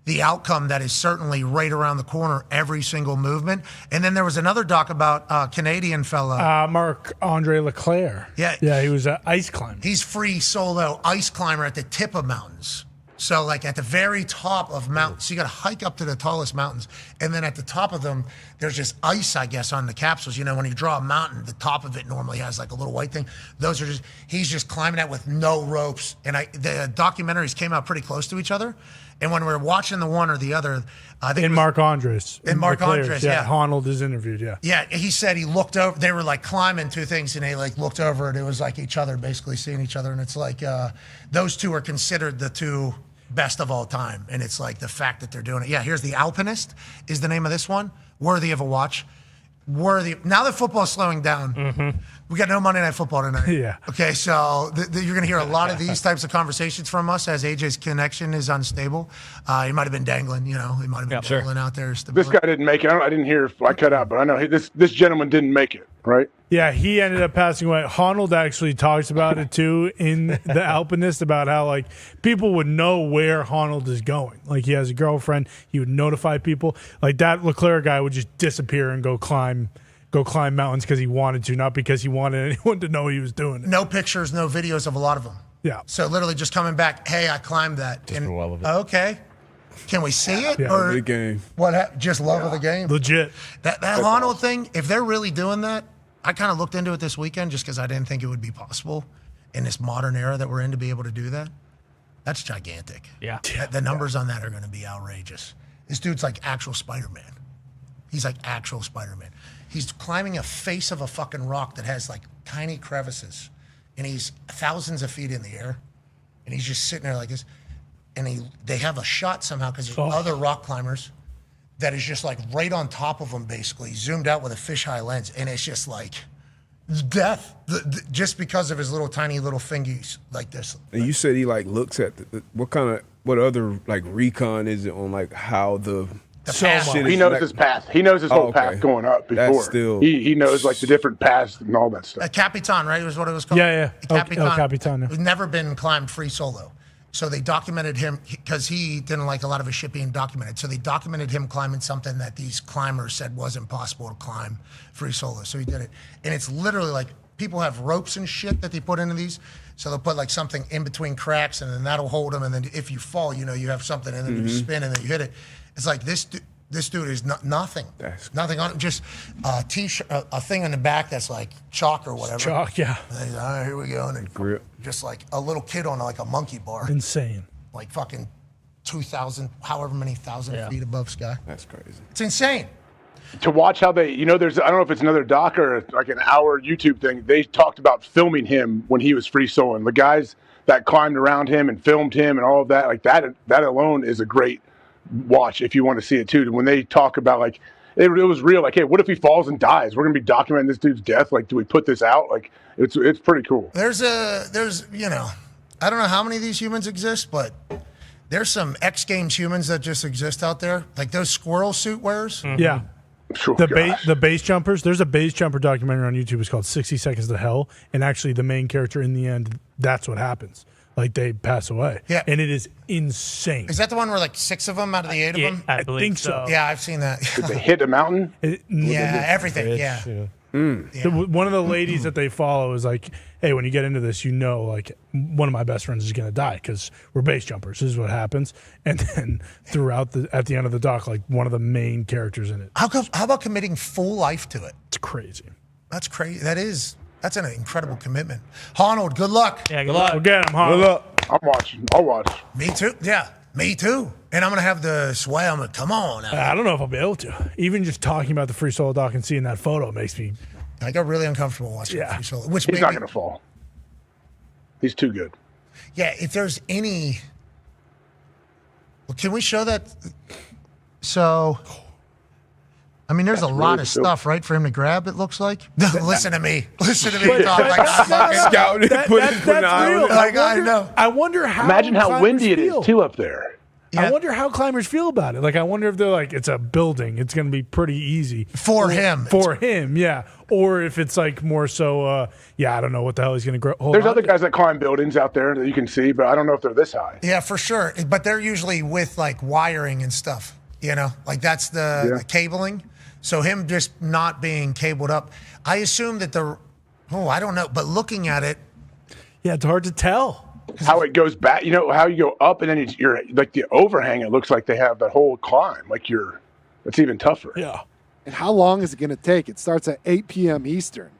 the outcome that is certainly right around the corner, every single movement. And then there was another doc about a Canadian fella. Marc-Andre Leclerc. Yeah. Yeah, he was an ice climber. He's free solo ice climber at the tip of mountains. So like at the very top of mountains, so you got to hike up to the tallest mountains. And then at the top of them, there's just ice, I guess, on the capsules. You know, when you draw a mountain, the top of it normally has like a little white thing. Those are he's just climbing that with no ropes. And the documentaries came out pretty close to each other. And when we were watching the one or the other, I think Marc-Andre's. In Marc-Andre's, yeah. Honnold is interviewed, yeah. Yeah, he said he looked over. They were like climbing two things, and they like looked over, and it was like each other, basically seeing each other. And it's like those two are considered the two best of all time. And it's like the fact that they're doing it. Yeah, here's The Alpinist is the name of this one. Worthy of a watch. Worthy. Now that football's slowing down, we got no Monday Night Football tonight. Yeah. Okay, so you're going to hear a lot of these types of conversations from us as AJ's connection is unstable. He might have been dangling, you know. He might have been dangling out there. This guy didn't make it. I didn't hear if I cut out, but I know this gentleman didn't make it, right? Yeah, he ended up passing away. Honnold actually talks about it, too, in The Alpinist, about how, like, people would know where Honnold is going. Like, he has a girlfriend. He would notify people. Like, that Leclerc guy would just disappear and go climb go climb mountains because he wanted to, not because he wanted anyone to know he was doing it. No pictures, no videos of a lot of them. Yeah. So literally just coming back, hey, I climbed that. Just for love of it. Okay. Can we see it? Yeah, or the game. What? Just love of the game? Legit. That Honnold thing, if they're really doing that, I kind of looked into it this weekend just because I didn't think it would be possible in this modern era that we're in to be able to do that. That's gigantic. Yeah. The numbers on that are going to be outrageous. This dude's like actual Spider-Man. He's like actual Spider-Man. He's climbing a face of a fucking rock that has like tiny crevices, and he's thousands of feet in the air, and he's just sitting there like this. And they have a shot somehow because there's other rock climbers that is just like right on top of him, basically zoomed out with a fisheye lens, and it's just like death, just because of his little tiny little fingies like this. And you said he like looks at what other like recon is it on like how the shit he knows like, his path. He knows his whole path going up before. That's still, he knows like the different paths and all that stuff. Capitan, right? Was what it was called. Yeah. Capitan. Who's never been climbed free solo. So they documented him because he didn't like a lot of his shit being documented. So they documented him climbing something that these climbers said wasn't possible to climb free solo. So he did it. And it's literally like people have ropes and shit that they put into these. So they'll put like something in between cracks and then that'll hold them. And then if you fall, you have something and then you spin and then you hit it. It's like this dude is nothing. Nothing on it. Just a t-shirt, a thing on the back that's like chalk or whatever. Chalk, yeah. And then he's like, all right, here we go. And then grip. Just like a little kid on like a monkey bar. Insane. Like fucking 2,000, however many thousand feet above sky. That's crazy. It's insane. To watch how they, there's, I don't know if it's another doc or like an hour YouTube thing. They talked about filming him when he was free soloing. The guys that climbed around him and filmed him and all of that, like that alone is a great watch if you want to see it too. When they talk about like it was real, like, hey, what if he falls and dies? We're gonna be documenting this dude's death. Like, do we put this out? Like, it's pretty cool. There's I don't know how many of these humans exist, but there's some X Games humans that just exist out there, like those squirrel suit wearers. Yeah. Oh, The base jumpers. There's a base jumper documentary on YouTube. It's called 60 Seconds to Hell, and actually the main character in the end, that's what happens. Like they pass away. Yeah. And it is insane. Is that the one where like 6 of them out of the 8 of them? I think so. Yeah, I've seen that. Did they hit a mountain? Everything. Yeah. One of the ladies that they follow is like, hey, when you get into this, like one of my best friends is going to die because we're base jumpers. This is what happens. And then at the end of the doc, like one of the main characters in it. How about committing full life to it? It's crazy. That's crazy. That's an incredible commitment. Honnold, good luck. Yeah, good luck. We'll get him, Honnold. Good luck. I'm watching. I'll watch. Me too. Yeah, me too. And I'm going to have the sway. I'm going to come on. I don't know if I'll be able to. Even just talking about the free solo doc and seeing that photo makes me. I got really uncomfortable watching free solo. He's not going to fall. He's too good. Yeah, if there's any. Well, can we show that? So. I mean, there's a lot of stuff, right, for him to grab, it looks like. Listen to me. Listen to me talk like scouting. That's real. I know. I wonder how. Imagine how windy it is, too, up there. I wonder how climbers feel about it. Like, I wonder if they're like, it's a building. It's going to be pretty easy. For him. For him, yeah. Or if it's like more so, I don't know what the hell he's going to grow. There's other guys that climb buildings out there that you can see, but I don't know if they're this high. Yeah, for sure. But they're usually with like wiring and stuff, Like that's the cabling. So him just not being cabled up, I assume that I don't know, but looking at it. Yeah, it's hard to tell. How it goes back, how you go up and then you're like the overhang, it looks like they have that whole climb. Like it's even tougher. Yeah. And how long is it going to take? It starts at 8 p.m. Eastern.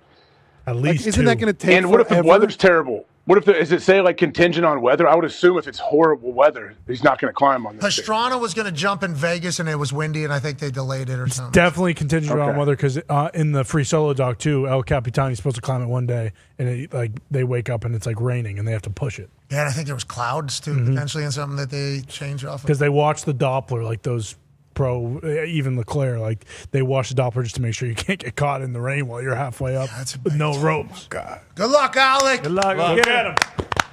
At least isn't that going to take And what if the forever? weather's terrible? What if is it say like contingent on weather? I would assume if it's horrible weather, he's not going to climb on this. Pastrana was going to jump in Vegas and it was windy and I think they delayed it or something. Definitely contingent on weather because in the free solo doc too, El Capitani's supposed to climb it one day and they wake up and it's like raining and they have to push it. Yeah, and I think there was clouds too potentially and something that they changed off of. Because they watch the Doppler, like those even Leclerc, like they watch the Doppler just to make sure you can't get caught in the rain while you're halfway up with no ropes. God. Good luck, Alec. Good luck. Get him.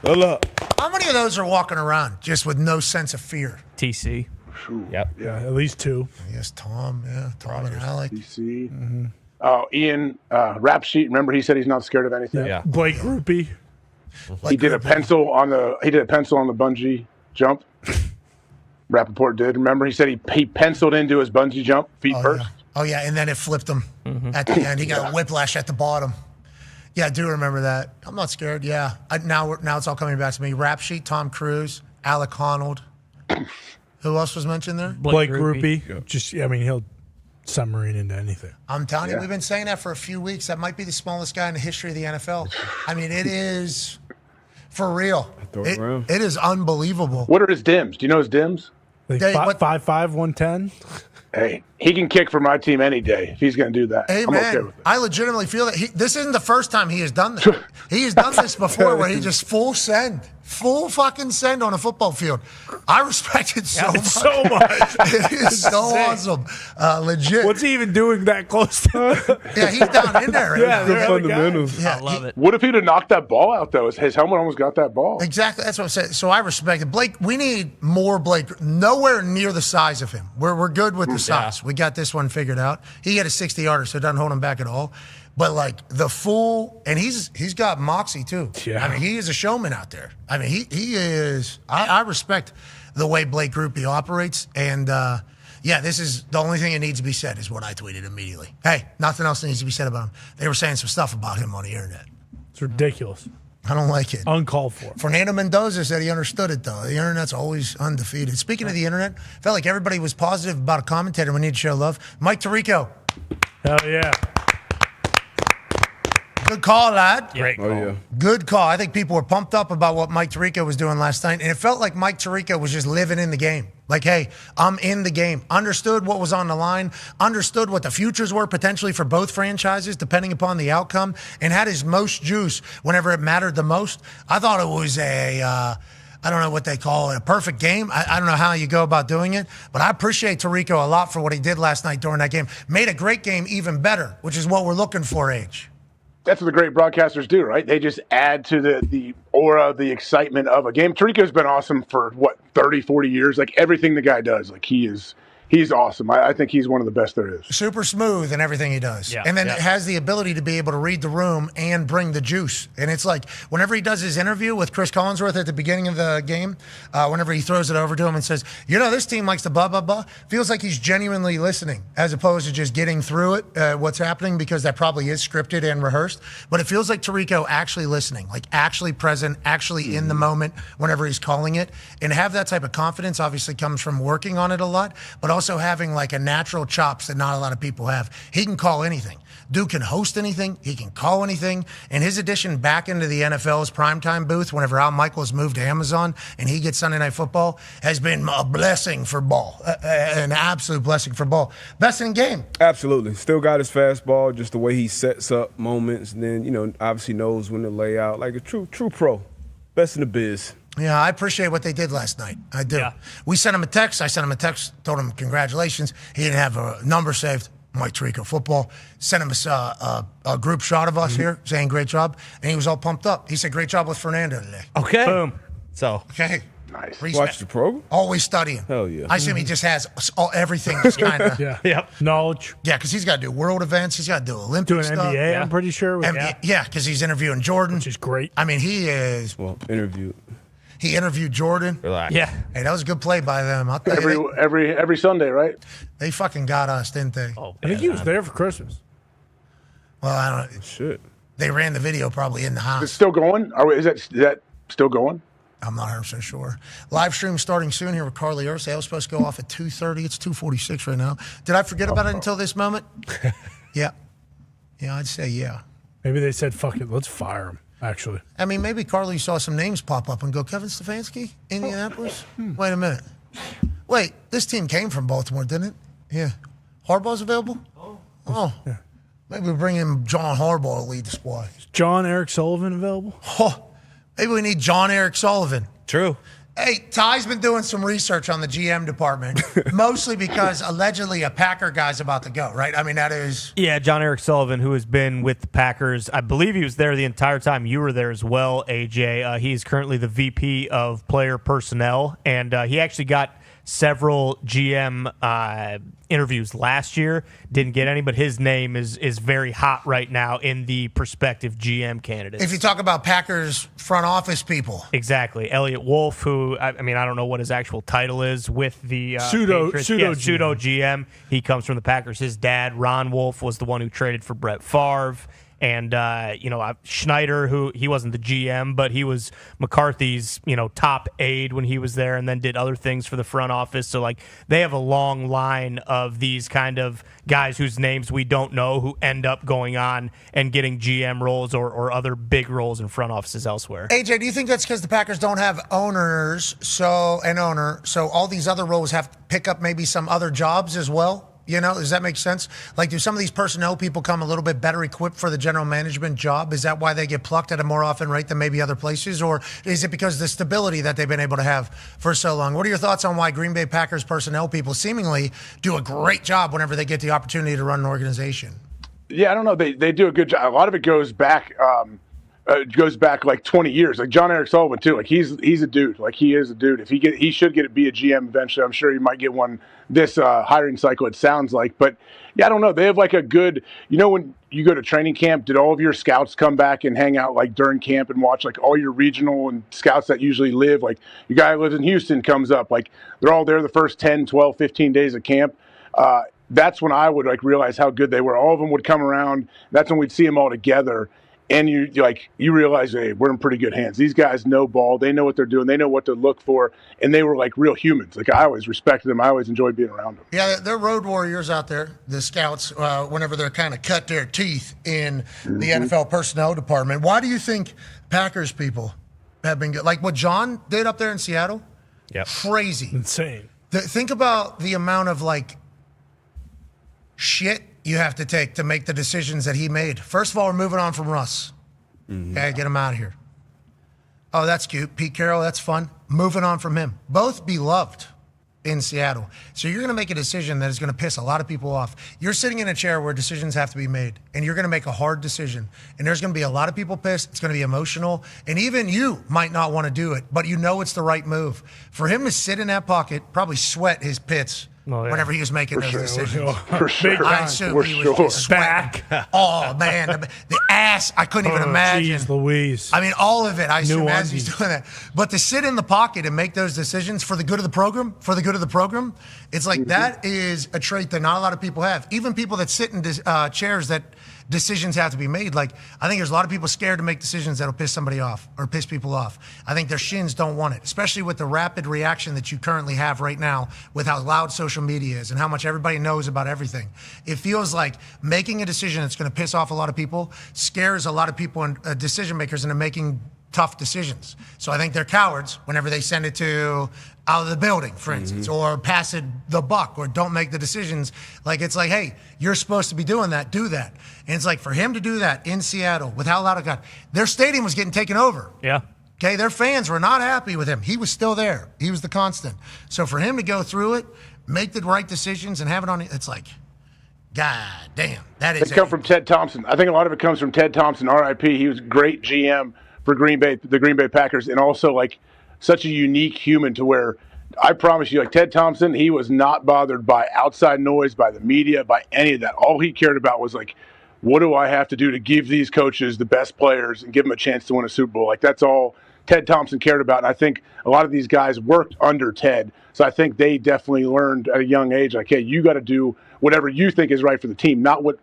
Good luck. How many of those are walking around just with no sense of fear? TC. Yep. Yeah, at least 2. Yes, Tom. Yeah, Tom and Alec. DC. Oh, Ian, rap sheet. Remember, he said he's not scared of anything. Yeah. Blake Groupie. He did a pencil on the bungee jump. Rappaport did. Remember, he said he penciled into his bungee jump feet first. Oh, yeah, and then it flipped him at the end. He got a whiplash at the bottom. Yeah, I do remember that. I'm not scared, yeah. Now it's all coming back to me. Rap Sheet, Tom Cruise, Alec Honnold. Who else was mentioned there? Blake Grupe. He'll submarine into anything. I'm telling you, we've been saying that for a few weeks. That might be the smallest guy in the history of the NFL. I mean, it is for real. It is unbelievable. What are his dims? Do you know his dims? 5'5", 110. Hey, he can kick for my team any day if he's going to do that. Hey, I'm man, okay with it. I legitimately feel that this isn't the first time he has done this. He has done this before where he just full fucking send on a football field. I respect it so much. It is so awesome. Legit. What's he even doing that close to? Yeah, he's down in there. Yeah, the fundamentals. I love it. What if he'd have knocked that ball out, though? His helmet almost got that ball. Exactly. That's what I'm saying. So I respect it. Blake, we need more Blake. Nowhere near the size of him. We're good with the size. We got this one figured out. He had a 60-yarder, so it doesn't hold him back at all. But like the full, and he's got moxie too. Yeah. I mean, he is a showman out there. I mean, he is. I respect the way Blake Grupe operates, and this is the only thing that needs to be said is what I tweeted immediately. Hey, nothing else needs to be said about him. They were saying some stuff about him on the internet. It's ridiculous. I don't like it. Uncalled for. Fernando Mendoza said he understood it, though. The internet's always undefeated. Speaking of the internet, felt like everybody was positive about a commentator we need to show love. Mike Tirico. Hell yeah. Good call, lad. Great call. Oh, yeah. Good call. I think people were pumped up about what Mike Tirico was doing last night, and it felt like Mike Tirico was just living in the game. Like, hey, I'm in the game. Understood what was on the line, understood what the futures were potentially for both franchises, depending upon the outcome, and had his most juice whenever it mattered the most. I thought it was I don't know what they call it, a perfect game. I don't know how you go about doing it, but I appreciate Tirico a lot for what he did last night during that game. Made a great game even better, which is what we're looking for, Age. That's what the great broadcasters do, right? They just add to the aura, the excitement of a game. Tirico's been awesome for, 30, 40 years? Like, everything the guy does, like, he's awesome. I think he's one of the best there is. Super smooth in everything he does. Yeah, and then has the ability to be able to read the room and bring the juice. And it's like whenever he does his interview with Chris Collinsworth at the beginning of the game, whenever he throws it over to him and says, this team likes to blah, blah, blah, feels like he's genuinely listening as opposed to just getting through it, what's happening, because that probably is scripted and rehearsed. But it feels like Tirico actually listening, like actually present, actually in the moment whenever he's calling it. And have that type of confidence obviously comes from working on it a lot, but also having like a natural chops that not a lot of people have. He can call anything. Dude can host anything. He can call anything. And his addition back into the NFL's primetime booth whenever Al Michaels moved to Amazon and he gets Sunday Night Football has been a blessing for ball, an absolute blessing for ball. Best in the game. Absolutely. Still got his fastball, just the way he sets up moments. And then, obviously knows when to lay out like a true pro. Best in the biz. Yeah, I appreciate what they did last night. I do. Yeah. We sent him a text. I sent him a text, told him congratulations. He didn't have a number saved. Mike Tirico Football. Sent him a group shot of us here saying great job. And he was all pumped up. He said great job with Fernando today. Okay. Boom. So. Okay. Nice. Watch the program? Always studying. Hell yeah. I assume he just has everything just kind of. Yeah. Yep. Knowledge. Yeah, because he's got to do world events. He's got to do Olympic Doing stuff. NBA, I'm pretty sure. Yeah, because he's interviewing Jordan. Which is great. I mean, he is. Well, interviewed. He interviewed Jordan. Relax. Yeah. Hey, that was a good play by them. I'll tell you, Every Sunday, right? they fucking got us, didn't they? Oh, I think he was there for Christmas. Well, I don't. Shit. They ran the video probably in the house. It's still going? Is that still going? I'm not 100% sure. Live stream starting soon here with Carly Ursay. I was supposed to go off at 2:30. It's 2:46 right now. Did I forget about it until this moment? Yeah. Yeah, I'd say yeah. Maybe they said, fuck it, let's fire him, actually. I mean, maybe Carly saw some names pop up and go, Kevin Stefanski, Indianapolis? Wait a minute. Wait, this team came from Baltimore, didn't it? Yeah. Harbaugh's available? Oh. Yeah. Maybe we bring in John Harbaugh to lead the squad. Is John Eric Sullivan available? Oh, maybe we need John Eric Sullivan. True. Hey, Ty's been doing some research on the GM department, mostly because allegedly a Packer guy's about to go, right? I mean, that is... Yeah, John Eric Sullivan, who has been with the Packers. I believe he was there the entire time you were there as well, AJ. He's currently the VP of player personnel, and he actually got several GM interviews last year, didn't get any, but his name is very hot right now in the prospective GM candidates. If you talk about Packers front office people. Exactly. Elliot Wolf, who, I don't know what his actual title is with the pseudo GM. He comes from the Packers. His dad, Ron Wolf, was the one who traded for Brett Favre. And, Schneider, who he wasn't the GM, but he was McCarthy's, top aide when he was there and then did other things for the front office. So, they have a long line of these kind of guys whose names we don't know who end up going on and getting GM roles or other big roles in front offices elsewhere. AJ, do you think that's because the Packers don't have owners, so all these other roles have to pick up maybe some other jobs as well? Does that make sense? Do some of these personnel people come a little bit better equipped for the general management job? Is that why they get plucked at a more often rate than maybe other places? Or is it because of the stability that they've been able to have for so long? What are your thoughts on why Green Bay Packers personnel people seemingly do a great job whenever they get the opportunity to run an organization? Yeah, I don't know. They do a good job. A lot of it goes back. Goes back 20 years. John Eric Sullivan too. He's a dude. He is a dude. If he should be a GM eventually. I'm sure he might get one this hiring cycle. It sounds like, but yeah, I don't know. They have a good. When you go to training camp, did all of your scouts come back and hang out during camp and watch all your regional and scouts that usually live? Your guy who lives in Houston comes up. They're all there the first 10, 12, 15 days of camp. That's when I would realize how good they were. All of them would come around. That's when we'd see them all together. And you realize, hey, we're in pretty good hands. These guys know ball. They know what they're doing. They know what to look for. And they were real humans. I always respected them. I always enjoyed being around them. Yeah, they're road warriors out there, the scouts, whenever they're kind of cut their teeth in the NFL personnel department. Why do you think Packers people have been good? What John did up there in Seattle? Yep. Crazy. Insane. Think about the amount of shit you have to take to make the decisions that he made. First of all, we're moving on from Russ. Okay, get him out of here. Oh, that's cute. Pete Carroll, that's fun. Moving on from him. Both beloved in Seattle. So you're going to make a decision that is going to piss a lot of people off. You're sitting in a chair where decisions have to be made, and you're going to make a hard decision. And there's going to be a lot of people pissed. It's going to be emotional. And even you might not want to do it, but it's the right move. For him to sit in that pocket, probably sweat his pits. Whenever he was making those decisions. For sure. I assume he was just sweating. Oh, man. The ass, I couldn't even imagine. Jeez Louise. All of it, I assume, as he's doing that. But to sit in the pocket and make those decisions for the good of the program, it's that is a trait that not a lot of people have. Even people that sit in chairs that decisions have to be made. I think there's a lot of people scared to make decisions that'll piss somebody off or piss people off. I think their shins don't want it, especially with the rapid reaction that you currently have right now with how loud social media is and how much everybody knows about everything. It feels like making a decision that's going to piss off a lot of people scares a lot of people and decision makers into making tough decisions. So I think they're cowards whenever they send it to out of the building, for instance, or pass it the buck, or don't make the decisions. Hey, you're supposed to be doing that, do that. And it's for him to do that in Seattle with how loud it got. Their stadium was getting taken over. Yeah. Okay, their fans were not happy with him. He was still there. He was the constant. So for him to go through it, make the right decisions, and have it on, it's God damn, that is. They come from Ted Thompson. I think a lot of it comes from Ted Thompson, R.I.P. He was a great GM for the Green Bay Packers, and also such a unique human to where I promise you, Ted Thompson, he was not bothered by outside noise, by the media, by any of that. All he cared about was what do I have to do to give these coaches the best players and give them a chance to win a Super Bowl? That's all Ted Thompson cared about. And I think a lot of these guys worked under Ted. So I think they definitely learned at a young age, hey, you got to do whatever you think is right for the team, not what,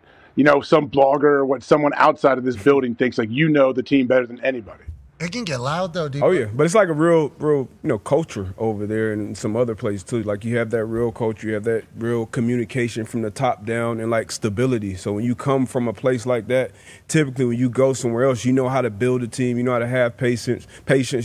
some blogger or what someone outside of this building thinks. The team better than anybody. It can get loud though, dude. Oh yeah, but it's a real, culture over there and some other places too. You have that real culture, you have that real communication from the top down and stability. So when you come from a place like that, typically when you go somewhere else, you know how to build a team, you know how to have patience,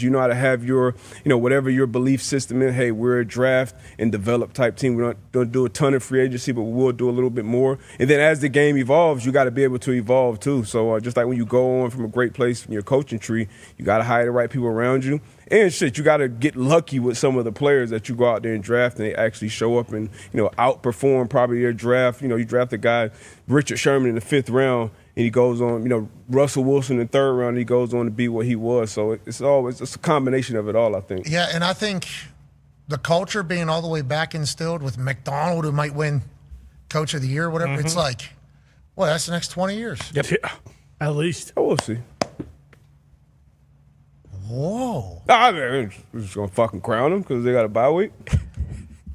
you know how to have your, whatever your belief system is. Hey, we're a draft and develop type team. We don't do a ton of free agency, but we'll do a little bit more. And then as the game evolves, you got to be able to evolve too. So just like when you go on from a great place in your coaching tree, you got to hire the right people around you. And you got to get lucky with some of the players that you go out there and draft and they actually show up and, outperform probably their draft. You draft a guy, Richard Sherman, in the 5th round, and he goes on, Russell Wilson in the 3rd round, and he goes on to be what he was. So it's a combination of it all, I think. Yeah, and I think the culture being all the way back instilled with McDonald, who might win Coach of the Year or whatever, it's like, well, that's the next 20 years. Yep. Yeah, at least. Oh, we'll see. Whoa. I mean, we're just going to fucking crown them because they got a bye week.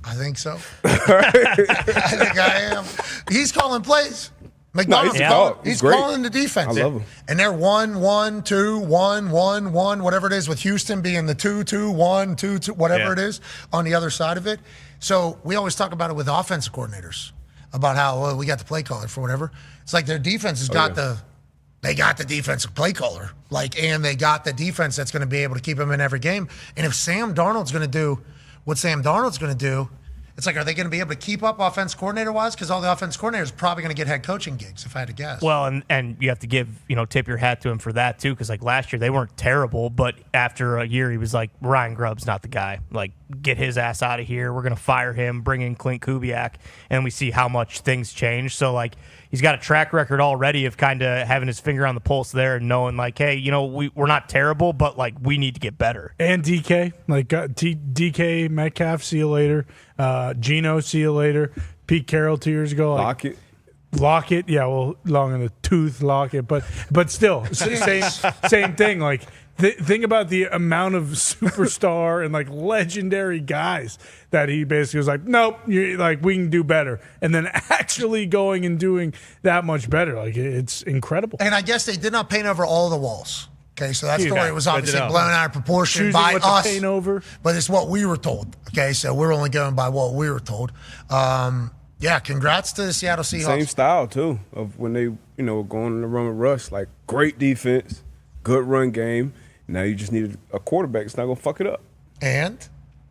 I think so. I think I am. He's calling plays. McDonald's he's calling the defense. I love him. And they're 1-1-2, 1-1-1, whatever it is, with Houston being the 2-2, 1-2-2, whatever it is on the other side of it. So we always talk about it with offensive coordinators about how we got the play caller for whatever. It's like their defense has got they got the defensive play caller, and they got the defense that's going to be able to keep them in every game. And if Sam Darnold's going to do what Sam Darnold's going to do, it's like, are they going to be able to keep up offense coordinator-wise? Because all the offense coordinators are probably going to get head coaching gigs, if I had to guess. Well, and you have to tip your hat to him for that, too, because, last year they weren't terrible, but after a year he was like, Ryan Grubb's not the guy. Get his ass out of here. We're going to fire him, bring in Clint Kubiak, and we see how much things change. So, he's got a track record already of kind of having his finger on the pulse there and knowing, hey, we're not terrible, but, we need to get better. And DK, DK Metcalf, see you later. Geno, see you later. Pete Carroll 2 years ago. Lockett, yeah, well, long in the tooth, Lockett, but still, same thing. Think about the amount of superstar and legendary guys that he basically was like, nope, we can do better, and then actually going and doing that much better, it's incredible. And I guess they did not paint over all the walls. Okay, so that story was obviously blown out of proportion by us, paint over. But it's what we were told. Okay, so we're only going by what we were told. Yeah, congrats to the Seattle Seahawks. Same style too of when they were going on the run with Russ, great defense, good run game. Now you just need a quarterback that's not gonna fuck it up. And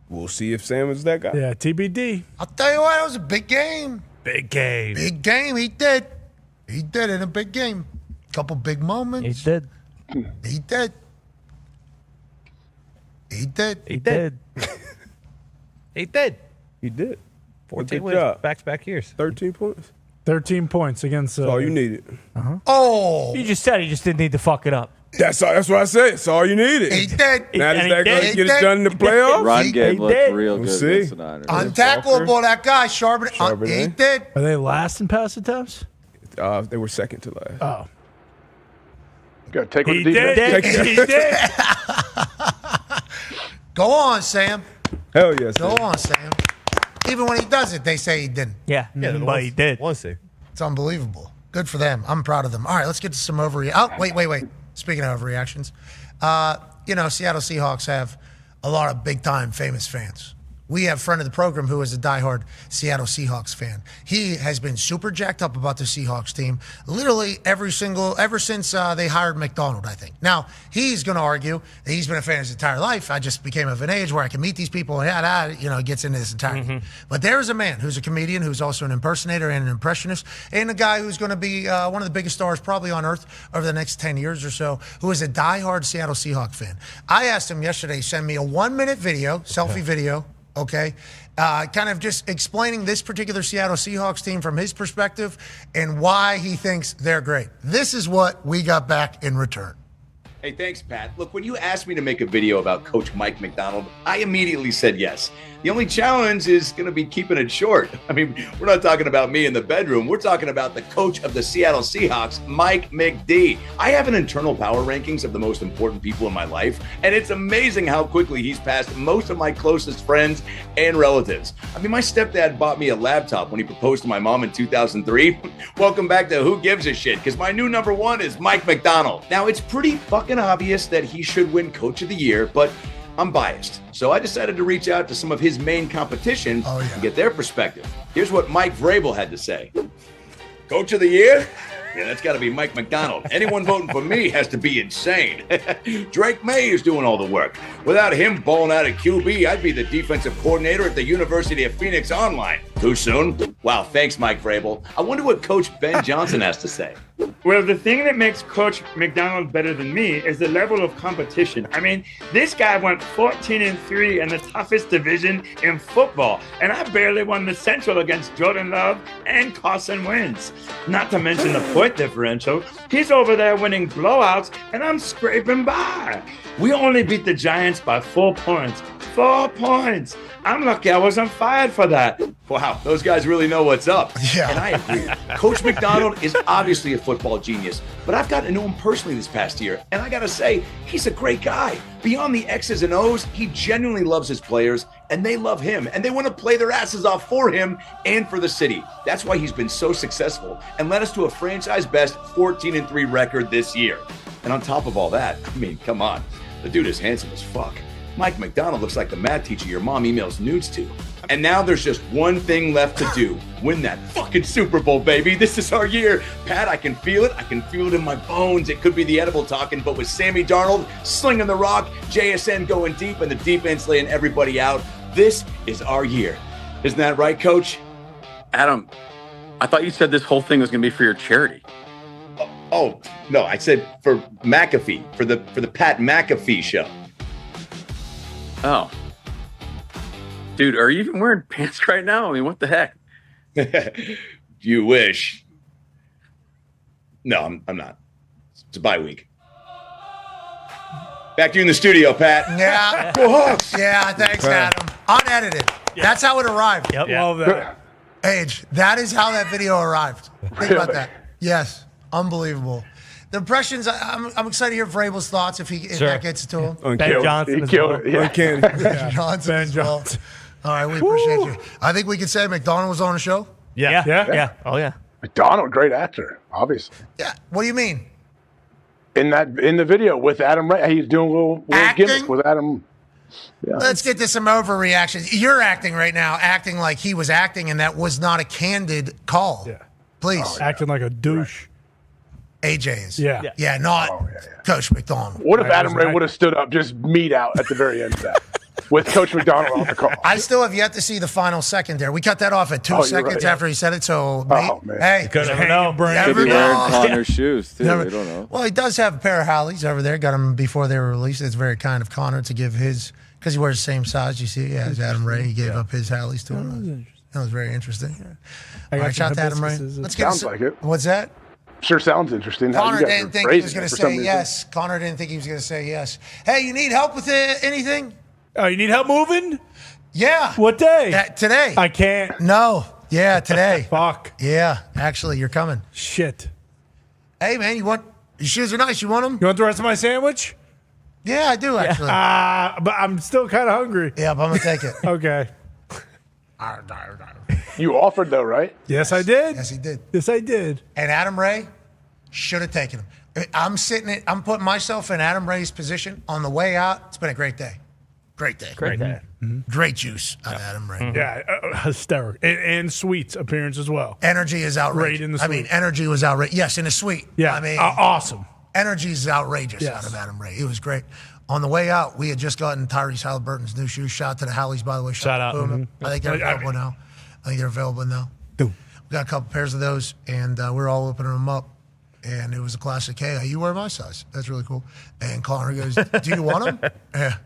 we'll see if Sam is that guy. Yeah, TBD. I'll tell you what, it was a big game. Big game. Big game. He did in a big game. Couple big moments. He did. He did. He did. 14 wins, back-to-back years. 13 points. 13 points against. That's all you needed. Oh, you just said he just didn't need to fuck it up. That's what I said. That's all you needed. He did. Now is that going to get it done in the playoffs? Run game looked real good. We'll see. Untackleable, that guy, Charbonnet. He did. Are they last in pass attempts? They were second to last. Oh. Go take what He the defense did. He did. Go on, Sam. Hell yes. Go on, Sam. Even when he does it, they say he didn't. Yeah, but he did. It's unbelievable. Good for them. I'm proud of them. All right, let's get to some overreactions. Oh, wait. Speaking of overreactions, Seattle Seahawks have a lot of big-time famous fans. We have a friend of the program who is a diehard Seattle Seahawks fan. He has been super jacked up about the Seahawks team literally ever since they hired McDonald, I think. Now, he's going to argue that he's been a fan his entire life. I just became of an age where I can meet these people and gets into this entirely. But there is a man who's a comedian, who's also an impersonator and an impressionist, and a guy who's going to be one of the biggest stars probably on earth over the next 10 years or so, who is a diehard Seattle Seahawks fan. I asked him yesterday, send me a 1-minute video, selfie video, okay, kind of just explaining this particular Seattle Seahawks team from his perspective and why he thinks they're great. This is what we got back in return. Hey, thanks, Pat. Look, when you asked me to make a video about Coach Mike McDonald, I immediately said yes. The only challenge is going to be keeping it short. I mean, we're not talking about me in the bedroom. We're talking about the coach of the Seattle Seahawks, Mike McD. I have an internal power rankings of the most important people in my life, and it's amazing how quickly he's passed most of my closest friends and relatives. I mean, my stepdad bought me a laptop when he proposed to my mom in 2003. Welcome back to Who Gives a Shit, because my new number one is Mike McDonald. Now, it's pretty fucking obvious that he should win Coach of the Year, but I'm biased, so I decided to reach out to some of his main competition and get their perspective. Here's what Mike Vrabel had to say. Coach of the Year? Yeah, that's got to be Mike McDonald. Anyone voting for me has to be insane. Drake May is doing all the work. Without him balling out at QB, I'd be the defensive coordinator at the University of Phoenix Online. Too soon? Wow, thanks, Mike Vrabel. I wonder what Coach Ben Johnson has to say. Well, the thing that makes Coach McDonald better than me is the level of competition. I mean, this guy went 14-3 in the toughest division in football, and I barely won the Central against Jordan Love and Carson Wentz. Not to mention the point differential. He's over there winning blowouts, and I'm scraping by. We only beat the Giants by 4 points. 4 points. I'm lucky I wasn't fired for that. Wow, those guys really know what's up. Yeah. And I agree. Coach McDonald is obviously a football genius, but I've gotten to know him personally this past year, and I gotta say, he's a great guy. Beyond the X's and O's, he genuinely loves his players, and they love him, and they want to play their asses off for him and for the city. That's why he's been so successful and led us to a franchise best 14-3 record this year. And on top of all that, I mean, come on, the dude is handsome as fuck. Mike McDonald looks like the math teacher your mom emails nudes to. And now there's just one thing left to do. Win that fucking Super Bowl, baby. This is our year. Pat, I can feel it. I can feel it in my bones. It could be the edible talking, but with Sammy Darnold slinging the rock, JSN going deep, and the defense laying everybody out, this is our year. Isn't that right, Coach? Adam, I thought you said this whole thing was going to be for your charity. Oh, no, I said for McAfee, for the Pat McAfee Show. Oh. Dude, are you even wearing pants right now? I mean, what the heck? You wish. No, I'm not. It's a bye week. Back to you in the studio, Pat. Yeah. Go Hawks. Yeah, thanks, Adam. Unedited. Yeah. That's how it arrived. Yep. Love that. Age. That is how that video arrived. Think about that. Yes. Unbelievable. The impressions, I'm excited to hear Vrabel's thoughts if that gets to him. Ben Johnson. He killed it. Yeah. Ben Johnson as well. All right, we appreciate you. I think we can say McDonald was on the show. Yeah. Oh, yeah. McDonald, great actor, obviously. Yeah. What do you mean? In the video with Adam Ray, he's doing a little gimmick with Adam. Yeah. Let's get to some overreactions. You're acting right now, acting like he was acting, and that was not a candid call. Yeah. Please. Acting like a douche. AJ is. Yeah. Yeah, not Coach McDonald. What if Adam Ray would have stood up, just meat out at the very end of that, with Coach McDonald on the call? I still have yet to see the final second there. We cut that off at 2 seconds after he said it. So, man. hey, Could never know. Could be wearing Connor's shoes too. We don't know. Well, he does have a pair of Halleys over there. Got them before they were released. It's very kind of Connor to give his, because he wears the same size. You see, as Adam Ray. He gave up his Halleys to him. That was very interesting. All right, shout out to Adam Ray. Let's get Sounds like it. What's that? Sure sounds interesting. Connor didn't think he was going to say yes. Connor didn't think he was going to say yes. Hey, you need help with anything? Oh, you need help moving? Yeah. What day? Today. I can't. No. Yeah, today. Fuck. Yeah, actually, you're coming. Shit. Hey, man, your shoes are nice. You want them? You want the rest of my sandwich? Yeah, I do, actually. But I'm still kind of hungry. Yeah, but I'm going to take it. Okay. You offered, though, right? Yes, I did. Yes, he did. Yes, I did. And Adam Ray should have taken him. I'm putting myself in Adam Ray's position on the way out. It's been a great day. Great day. Great day. Mm-hmm. Great juice out of Adam Ray. Yeah, hysterical. And Sweet's appearance as well. Energy is outrageous. Great in the suite. Energy was outrageous. Yes, in the suite. Yeah, I mean, awesome. Energy is outrageous out of Adam Ray. It was great. On the way out, we had just gotten Tyrese Halliburton's new shoes. Shout out to the Halleys, by the way. Shout out. Mm-hmm. I think they're available now. We got a couple pairs of those, and we're all opening them up. And it was a classic, hey, you wear my size. That's really cool. And Connor goes, do you want them? Yeah.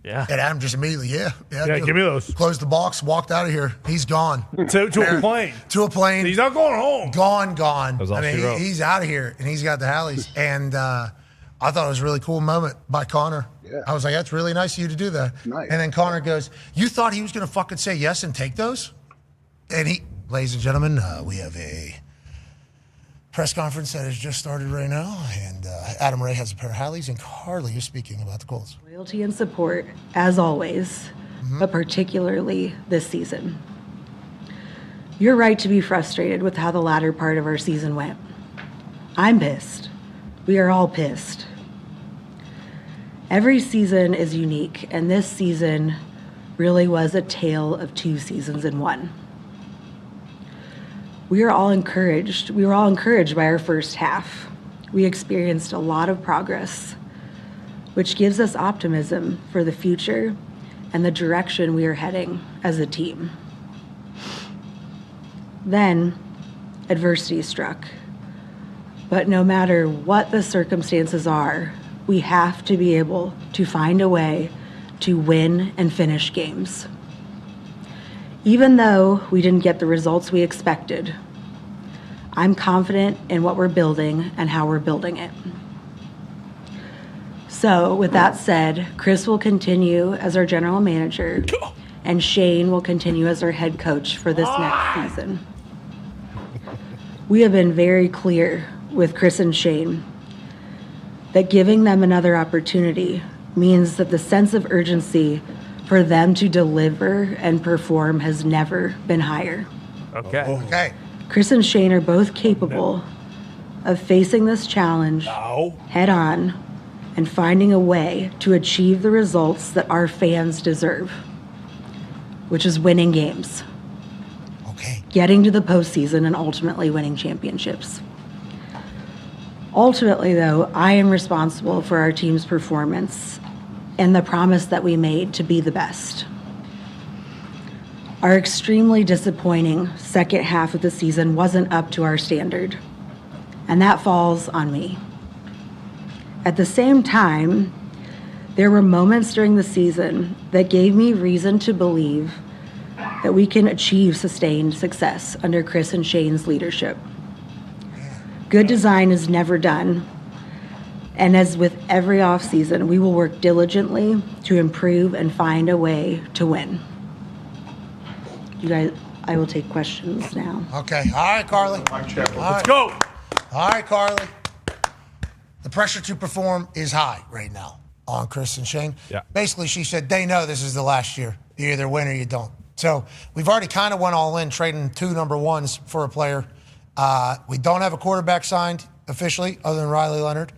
Yeah. And Adam just immediately, yeah, give me those. Closed the box, walked out of here. He's gone. To a plane. To a plane. He's not going home. Gone. That's all I she mean, wrote. he's out of here, and he's got the Halleys. And I thought it was a really cool moment by Connor. Yeah. I was like, that's really nice of you to do that. Nice. And then Connor goes, you thought he was going to fucking say yes and take those? And ladies and gentlemen, we have a press conference that has just started right now. And Adam Ray has a pair of Halleys, and Carly is speaking about the Colts. Loyalty and support, as always, but particularly this season. You're right to be frustrated with how the latter part of our season went. I'm pissed. We are all pissed. Every season is unique, and this season really was a tale of 2 seasons in one. We were all encouraged by our first half. We experienced a lot of progress, which gives us optimism for the future and the direction we are heading as a team. Then, adversity struck. But no matter what the circumstances are, we have to be able to find a way to win and finish games. Even though we didn't get the results we expected, I'm confident in what we're building and how we're building it. So, with that said, Chris will continue as our general manager, and Shane will continue as our head coach for this next season. We have been very clear with Chris and Shane that giving them another opportunity means that the sense of urgency for them to deliver and perform has never been higher. Okay. Chris and Shane are both capable of facing this challenge head on and finding a way to achieve the results that our fans deserve, which is winning games. Okay. Getting to the postseason and ultimately winning championships. Ultimately, though, I am responsible for our team's performance and the promise that we made to be the best. Our extremely disappointing second half of the season wasn't up to our standard, and that falls on me. At the same time, there were moments during the season that gave me reason to believe that we can achieve sustained success under Chris and Shane's leadership. Good design is never done, and as with every offseason, we will work diligently to improve and find a way to win. You guys, I will take questions now. Okay. All right, Carly. Let's go. All right, Carly. The pressure to perform is high right now on Chris and Shane. Yeah. Basically, she said they know this is the last year. You either win or you don't. So we've already kind of went all in, trading 2 number ones for a player. We don't have a quarterback signed officially other than Riley Leonard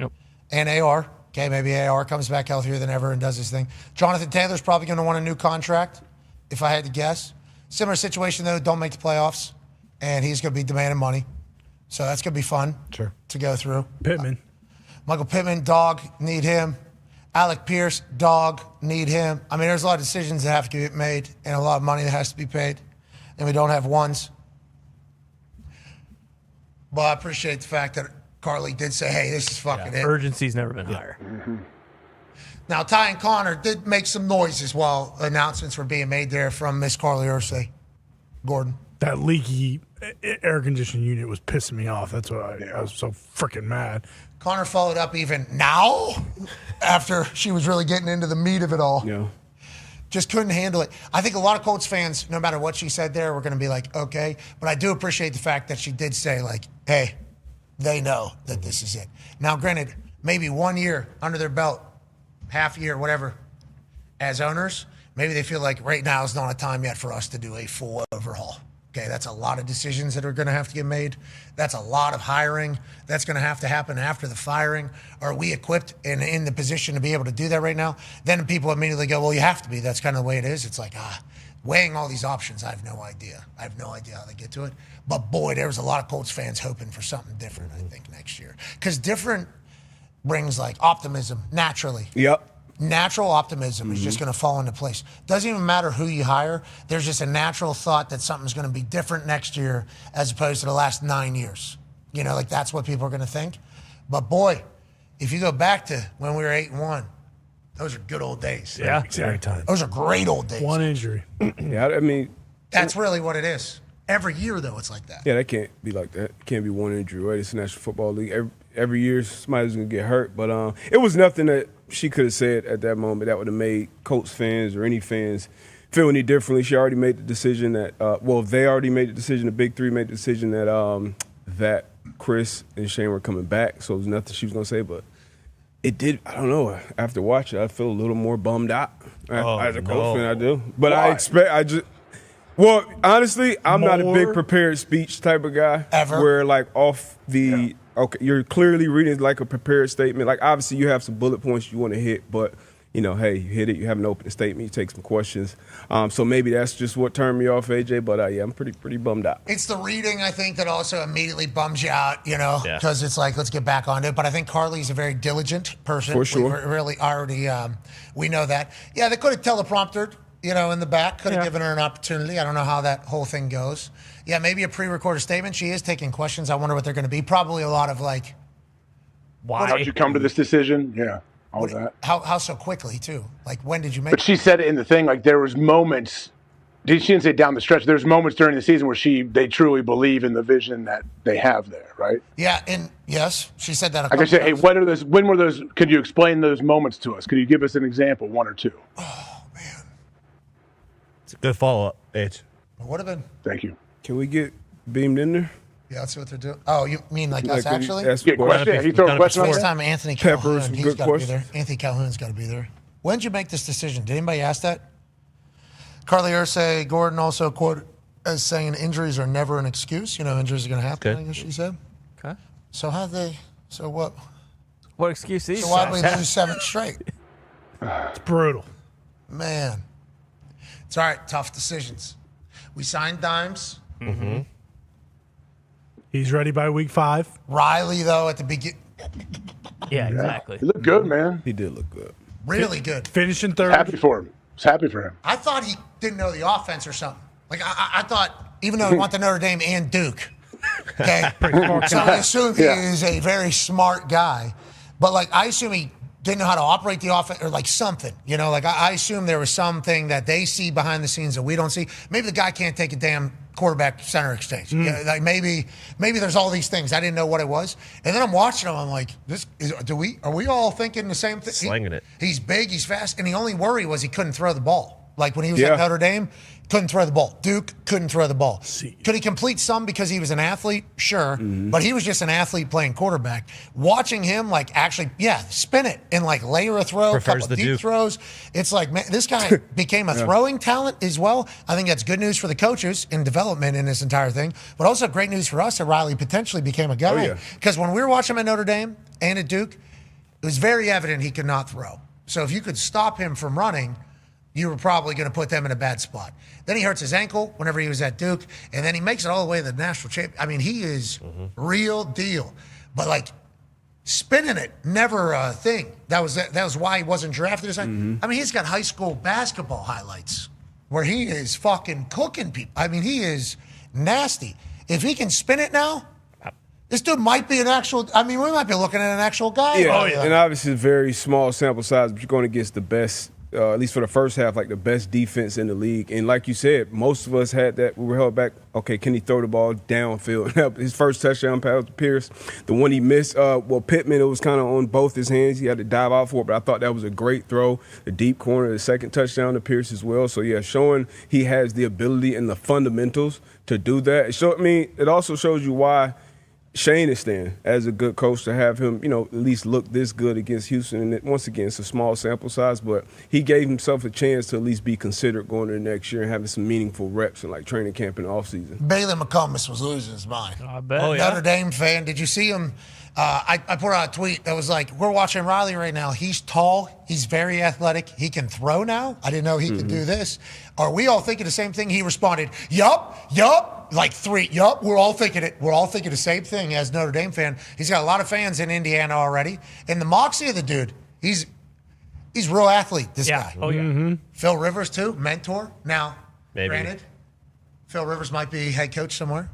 and AR. Okay, maybe AR comes back healthier than ever and does his thing. Jonathan Taylor's probably going to want a new contract, if I had to guess. Similar situation, though, don't make the playoffs, and he's going to be demanding money. So that's going to be fun to go through. Pittman. Michael Pittman, dog, need him. Alec Pierce, dog, need him. I mean, there's a lot of decisions that have to get made and a lot of money that has to be paid, and we don't have ones. But I appreciate the fact that Carly did say, hey, this is fucking it. Urgency's never been higher. Now, Ty and Connor did make some noises while announcements were being made there from Miss Carly Ursay. Gordon. That leaky air conditioning unit was pissing me off. That's why I was so freaking mad. Connor followed up even now after she was really getting into the meat of it all. Yeah. Just couldn't handle it. I think a lot of Colts fans, no matter what she said there, were going to be like, okay. But I do appreciate the fact that she did say, like, hey, they know that this is it. Now, granted, maybe 1 year under their belt, half year, whatever, as owners, maybe they feel like right now is not a time yet for us to do a full overhaul. Okay, that's a lot of decisions that are going to have to get made. That's a lot of hiring. That's going to have to happen after the firing. Are we equipped and in the position to be able to do that right now? Then people immediately go, well, you have to be. That's kind of the way it is. It's like, weighing all these options, I have no idea. I have no idea how they get to it. But, boy, there was a lot of Colts fans hoping for something different, I think, next year. Because different brings, like, optimism naturally. Yep. Natural optimism is just going to fall into place. Doesn't even matter who you hire. There's just a natural thought that something's going to be different next year as opposed to the last 9 years. You know, like that's what people are going to think. But boy, if you go back to when we were 8-1, those are good old days. Yeah, exactly. Those are great old days. One injury. Yeah, I mean, that's really what it is. Every year, though, it's like that. Yeah, that can't be like that. It can't be one injury, right? It's a National Football League. Every year, somebody's going to get hurt. But it was nothing that she could have said at that moment that would have made Colts fans or any fans feel any differently. She already made the decision that, they already made the decision, the Big Three made the decision that that Chris and Shane were coming back. So it was nothing she was going to say. But it did, I don't know, after watching it, I feel a little more bummed out as a Colts fan, I do. But why? Well, honestly, I'm not a big prepared speech type of guy. Ever. Where, like, okay, you're clearly reading like a prepared statement. Like, obviously, you have some bullet points you want to hit, but, you know, hey, you hit it, you have an open statement, you take some questions. So maybe that's just what turned me off, AJ, but, yeah, I'm pretty bummed out. It's the reading, I think, that also immediately bums you out, you know, because it's like, let's get back on it. But I think Carly's a very diligent person. For sure. We really already, we know that. Yeah, they could have telepromptered. You know, in the back, could have given her an opportunity. I don't know how that whole thing goes. Yeah, maybe a pre-recorded statement. She is taking questions. I wonder what they're going to be. Probably a lot of like, why? How'd you come to this decision? Yeah, that. How so quickly, too? Like, when did you make it? But she said it in the thing, like there was moments She didn't say down the stretch. There's moments during the season where they truly believe in the vision that they have there, right? Yeah, and yes, she said that. I guess, hey, when were those? Could you explain those moments to us? Could you give us an example, one or two? Oh man, it's a good follow up, H. Would have been. Thank you. Can we get beamed in there? Yeah, let's see what they're doing. Oh, you mean like us actually? Question. You throw a question on Next there? time, Anthony Peppers, Calhoun, he's good got to be question. there. Anthony Calhoun's got to be there. When did you make this decision? Did anybody ask that? Carly Ursay Gordon also quoted as saying injuries are never an excuse. You know, injuries are going to happen, I guess she said. Okay. So so what? What excuse is So why did we lose 7 straight? It's brutal. Man. It's all right. Tough decisions. We signed Dimes. Mm-hmm. He's ready by week 5. Riley, though, at the beginning. Yeah, exactly. He looked good, man. He did look good. Really good. Finishing third. Happy for him. It's happy for him. I thought he didn't know the offense or something. Like, I thought, even though he went to Notre Dame and Duke, okay? So I assume he is a very smart guy. But, like, I assume he didn't know how to operate the offense or, like, something. You know, like, I assume there was something that they see behind the scenes that we don't see. Maybe the guy can't take a damn quarterback center exchange. Yeah, like, maybe there's all these things. I didn't know what it was. And then I'm watching him. I'm like, are we all thinking the same thing? Slinging it. He's big, he's fast, and the only worry was he couldn't throw the ball. Like when he was at Notre Dame, couldn't throw the ball. Duke couldn't throw the ball. Could he complete some because he was an athlete? Sure. But he was just an athlete playing quarterback. Watching him like actually, spin it and like layer a throw, Prefers couple the deep Duke. throws. It's like, man, this guy became a throwing talent as well. I think that's good news for the coaches in development in this entire thing, but also great news for us that Riley potentially became a guy. Because when we were watching him at Notre Dame and at Duke, it was very evident he could not throw. So if you could stop him from running, you were probably going to put them in a bad spot. Then he hurts his ankle whenever he was at Duke, and then he makes it all the way to the national champion. I mean, he is real deal. But, like, spinning it, never a thing. That was why he wasn't drafted. I mean, he's got high school basketball highlights where he is fucking cooking people. I mean, he is nasty. If he can spin it now, this dude might be an actual – I mean, we might be looking at an actual guy. Yeah, and obviously it's a very small sample size, but you're going against the best – at least for the first half, like the best defense in the league. And like you said, most of us had that. We were held back. Okay, can he throw the ball downfield? His first touchdown pass to Pierce. The one he missed, Pittman, it was kind of on both his hands. He had to dive out for it, but I thought that was a great throw. The deep corner, the second touchdown to Pierce as well. So, yeah, showing he has the ability and the fundamentals to do that. So, I mean, it also shows you why Shane is staying as a good coach, to have him, at least look this good against Houston. And once again, it's a small sample size, but he gave himself a chance to at least be considered going to the next year and having some meaningful reps in like training camp in the offseason. Bailey McComas was losing his mind. I bet. Notre Dame fan. Did you see him? I put out a tweet that was like, we're watching Riley right now. He's tall. He's very athletic. He can throw now. I didn't know he could do this. Are we all thinking the same thing? He responded, yup. Like 3, yup, we're all thinking it. We're all thinking the same thing as Notre Dame fan. He's got a lot of fans in Indiana already. And the moxie of the dude, he's real athlete, this guy. Oh, yeah. Phil Rivers, too, mentor. Now, Maybe. granted, Phil Rivers might be head coach somewhere.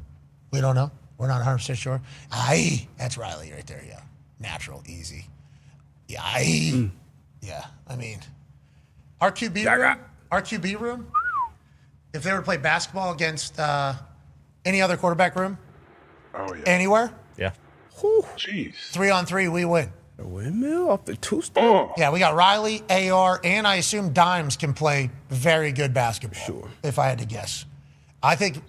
We don't know. We're not 100% sure. Aye, that's Riley right there, yeah. Natural, easy. Yeah, aye. Yeah, I mean, our QB room, if they were to play basketball against any other quarterback room, anywhere, jeez, 3-on-3, we win. A windmill off the two-star? Yeah, we got Riley, AR, and I assume Dimes can play very good basketball. Sure. If I had to guess. I think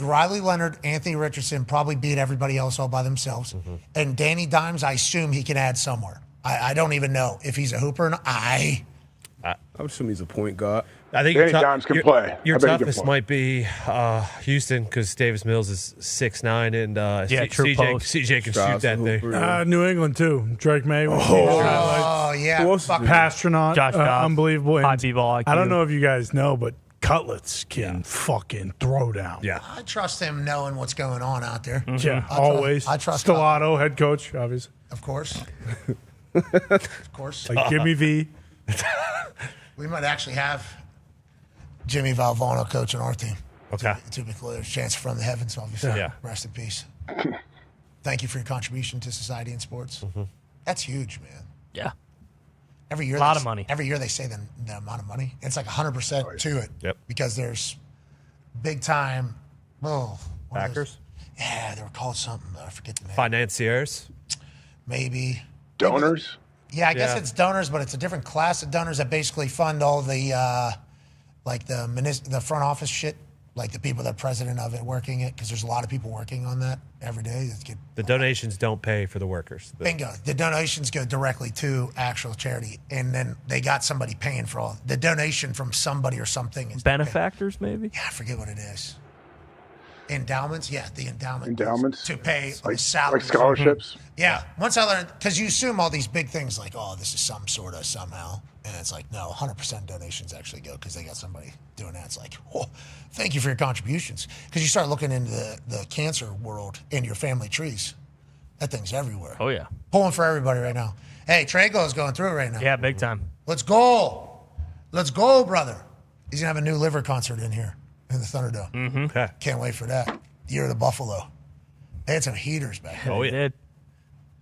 Riley Leonard, Anthony Richardson probably beat everybody else all by themselves. And Danny Dimes, I assume he can add somewhere. I don't even know if he's a hooper or not. I would assume he's a point guard. I think Danny Dimes can play. Your I bet he can toughest play. might be Houston, because Davis Mills is 6'9", and CJ can shoot that thing. New England, too. Drake May. Oh, yeah. Pastronaut. Josh Dobbs. Unbelievable. And High B-ball IQ. I don't know if you guys know, but Cutlets can fucking throw down. Yeah. I trust him knowing what's going on out there. Yeah, always. I trust Stellato, head coach, obviously. Of course. Of course. Like Jimmy V. We might actually have Jimmy Valvano coaching our team. Okay. To be clear, chance from the heavens, obviously. Yeah. Rest in peace. Thank you for your contribution to society and sports. That's huge, man. Yeah. Every year, a lot of money. Every year they say the amount of money. It's like 100% to it. Yep. Because there's big time. Oh, Backers? Yeah, they were called something. I forget the name. Financiers? Maybe. Donors? Yeah, I guess it's donors, but it's a different class of donors that basically fund all the, like the front office shit, like the people that are president of it working it, because there's a lot of people working on that every day. The donations don't pay for the workers. Bingo. The donations go directly to actual charity, and then they got somebody paying for all. The donation from somebody or something is benefactors, maybe? Yeah, I forget what it is. Endowments? Yeah, the endowment. Endowments? To pay like, the salaries. like scholarships? Yeah. Once I learned, because you assume all these big things like, oh, this is some sort of somehow. And it's like, no, 100% donations actually go because they got somebody doing that. It's like, oh, thank you for your contributions. Because you start looking into the cancer world in your family trees. That thing's everywhere. Oh, yeah. Pulling for everybody right now. Hey, Trago is going through it right now. Yeah, big time. Let's go. Let's go, brother. He's going to have a new liver concert in here in the Thunderdome. Mm-hmm. Okay. Can't wait for that. Year of the Buffalo. They had some heaters back then. Oh, yeah.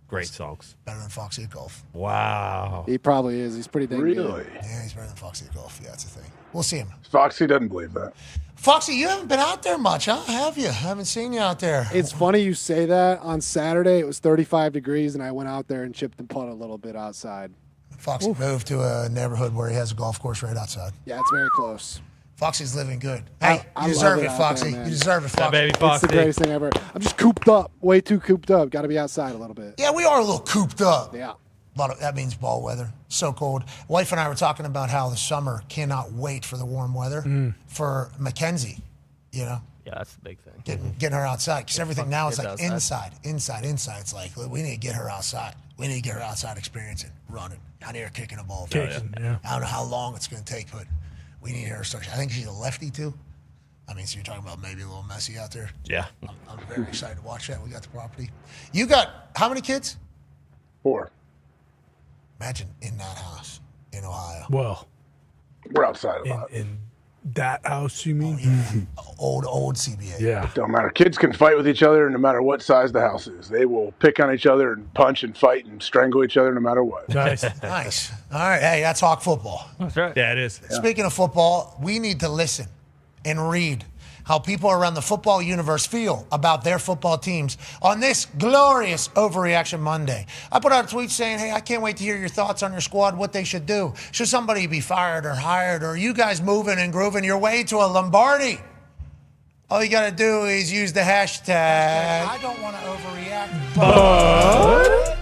Great songs. Better than Foxy at Golf. Wow. He probably is. He's pretty dang good. Yeah, he's better than Foxy at Golf. Yeah, that's the thing. We'll see him. Foxy doesn't believe that. Foxy, you haven't been out there much, huh? Have you? I haven't seen you out there. It's funny you say that. On Saturday, it was 35 degrees, and I went out there and chipped and putt a little bit outside. Foxy moved to a neighborhood where he has a golf course right outside. Yeah, it's very close. Foxy's living good. Hey, I you deserve love it, out Foxy. there, man. You deserve it, Foxy. Yeah, baby, It's Foxy. the greatest thing ever. I'm just cooped up, way too cooped up. Got to be outside a little bit. Yeah, we are a little cooped up. Yeah. That means ball weather. So cold. Wife and I were talking about how the summer cannot wait for the warm weather for Mackenzie, you know? Yeah, that's the big thing. Getting her outside. Because everything now is kids like outside. inside. It's like, we need to get her outside. We need to get her outside experiencing, running, out here kicking a ball. Yeah. I don't know how long it's going to take, but we need her to start. I think she's a lefty, too. I mean, so you're talking about maybe a little messy out there. Yeah. I'm very excited to watch that. We got the property. You got how many kids? 4. Imagine in that house in Ohio. Well, We're outside a lot. in that house, you mean? Old CBA. Yeah. Don't matter. Kids can fight with each other no matter what size the house is. They will pick on each other and punch and fight and strangle each other no matter what. Nice. Nice. All right. Hey, that's Hawk football. That's right. Yeah, it is. Speaking of football, we need to listen and read how people around the football universe feel about their football teams on this glorious Overreaction Monday. I put out a tweet saying, hey, I can't wait to hear your thoughts on your squad, what they should do. Should somebody be fired or hired, or are you guys moving and grooving your way to a Lombardi? All you got to do is use the hashtag. I don't want to overreact, but...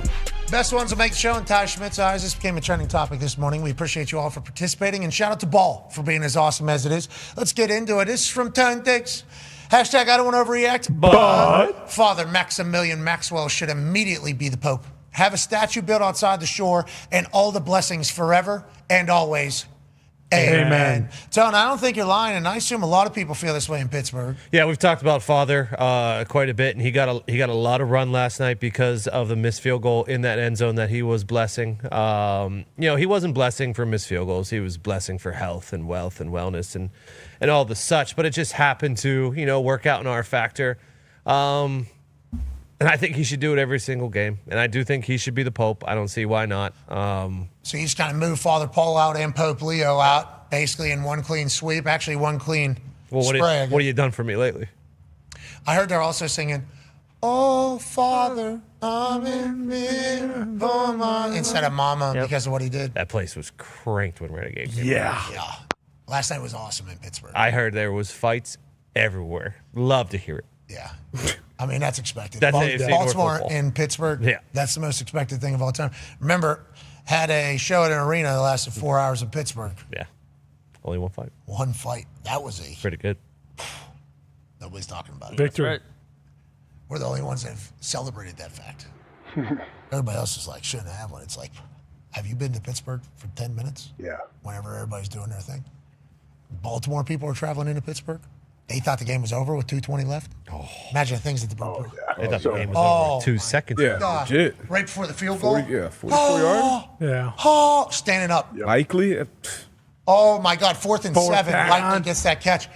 Best ones will make the show in Ty Schmidt's eyes. This became a trending topic this morning. We appreciate you all for participating, and shout out to Ball for being as awesome as it is. Let's get into it. This is from Tone Dix. Hashtag I don't want to overreact, but Father Maximilian Maxwell should immediately be the Pope. Have a statue built outside the shore, and all the blessings forever and always. Amen. Tone, I don't think you're lying, and I assume a lot of people feel this way in Pittsburgh. Yeah, we've talked about Father quite a bit, and he got a lot of run last night because of the missed field goal in that end zone that he was blessing. He wasn't blessing for missed field goals; he was blessing for health and wealth and wellness and all the such. But it just happened to work out in our factor. And I think he should do it every single game. And I do think he should be the Pope. I don't see why not. So you just kind of move Father Paul out and Pope Leo out, basically in one clean sweep. Actually, one clean spray. What have you done for me lately? I heard they're also singing, "Oh, Father, I'm in Mama," instead of Mama because of what he did. That place was cranked when Renegade came Yeah. out. Yeah. Last night was awesome in Pittsburgh. I heard there was fights everywhere. Love to hear it. Yeah. I mean, that's expected. That's AFC North Baltimore football. in Pittsburgh, Yeah. that's the most expected thing of all time. Remember, had a show at an arena that lasted 4 hours in Pittsburgh. Yeah. Only one fight. One fight. That was pretty good. Nobody's talking about it. Victory. Right. We're the only ones that have celebrated that fact. Everybody else is like, shouldn't have one. It's like, have you been to Pittsburgh for 10 minutes? Yeah. Whenever everybody's doing their thing. Baltimore people are traveling into Pittsburgh. They thought the game was over with 2:20 left. Oh. Imagine the things at the Boomer. They thought the game was over with 2 seconds. Yeah, God. legit. Right before the field goal. 44 yards. Yeah. Oh, standing up. Likely. Oh, my God. 4th and Fourth 7. down. Lightning gets that catch.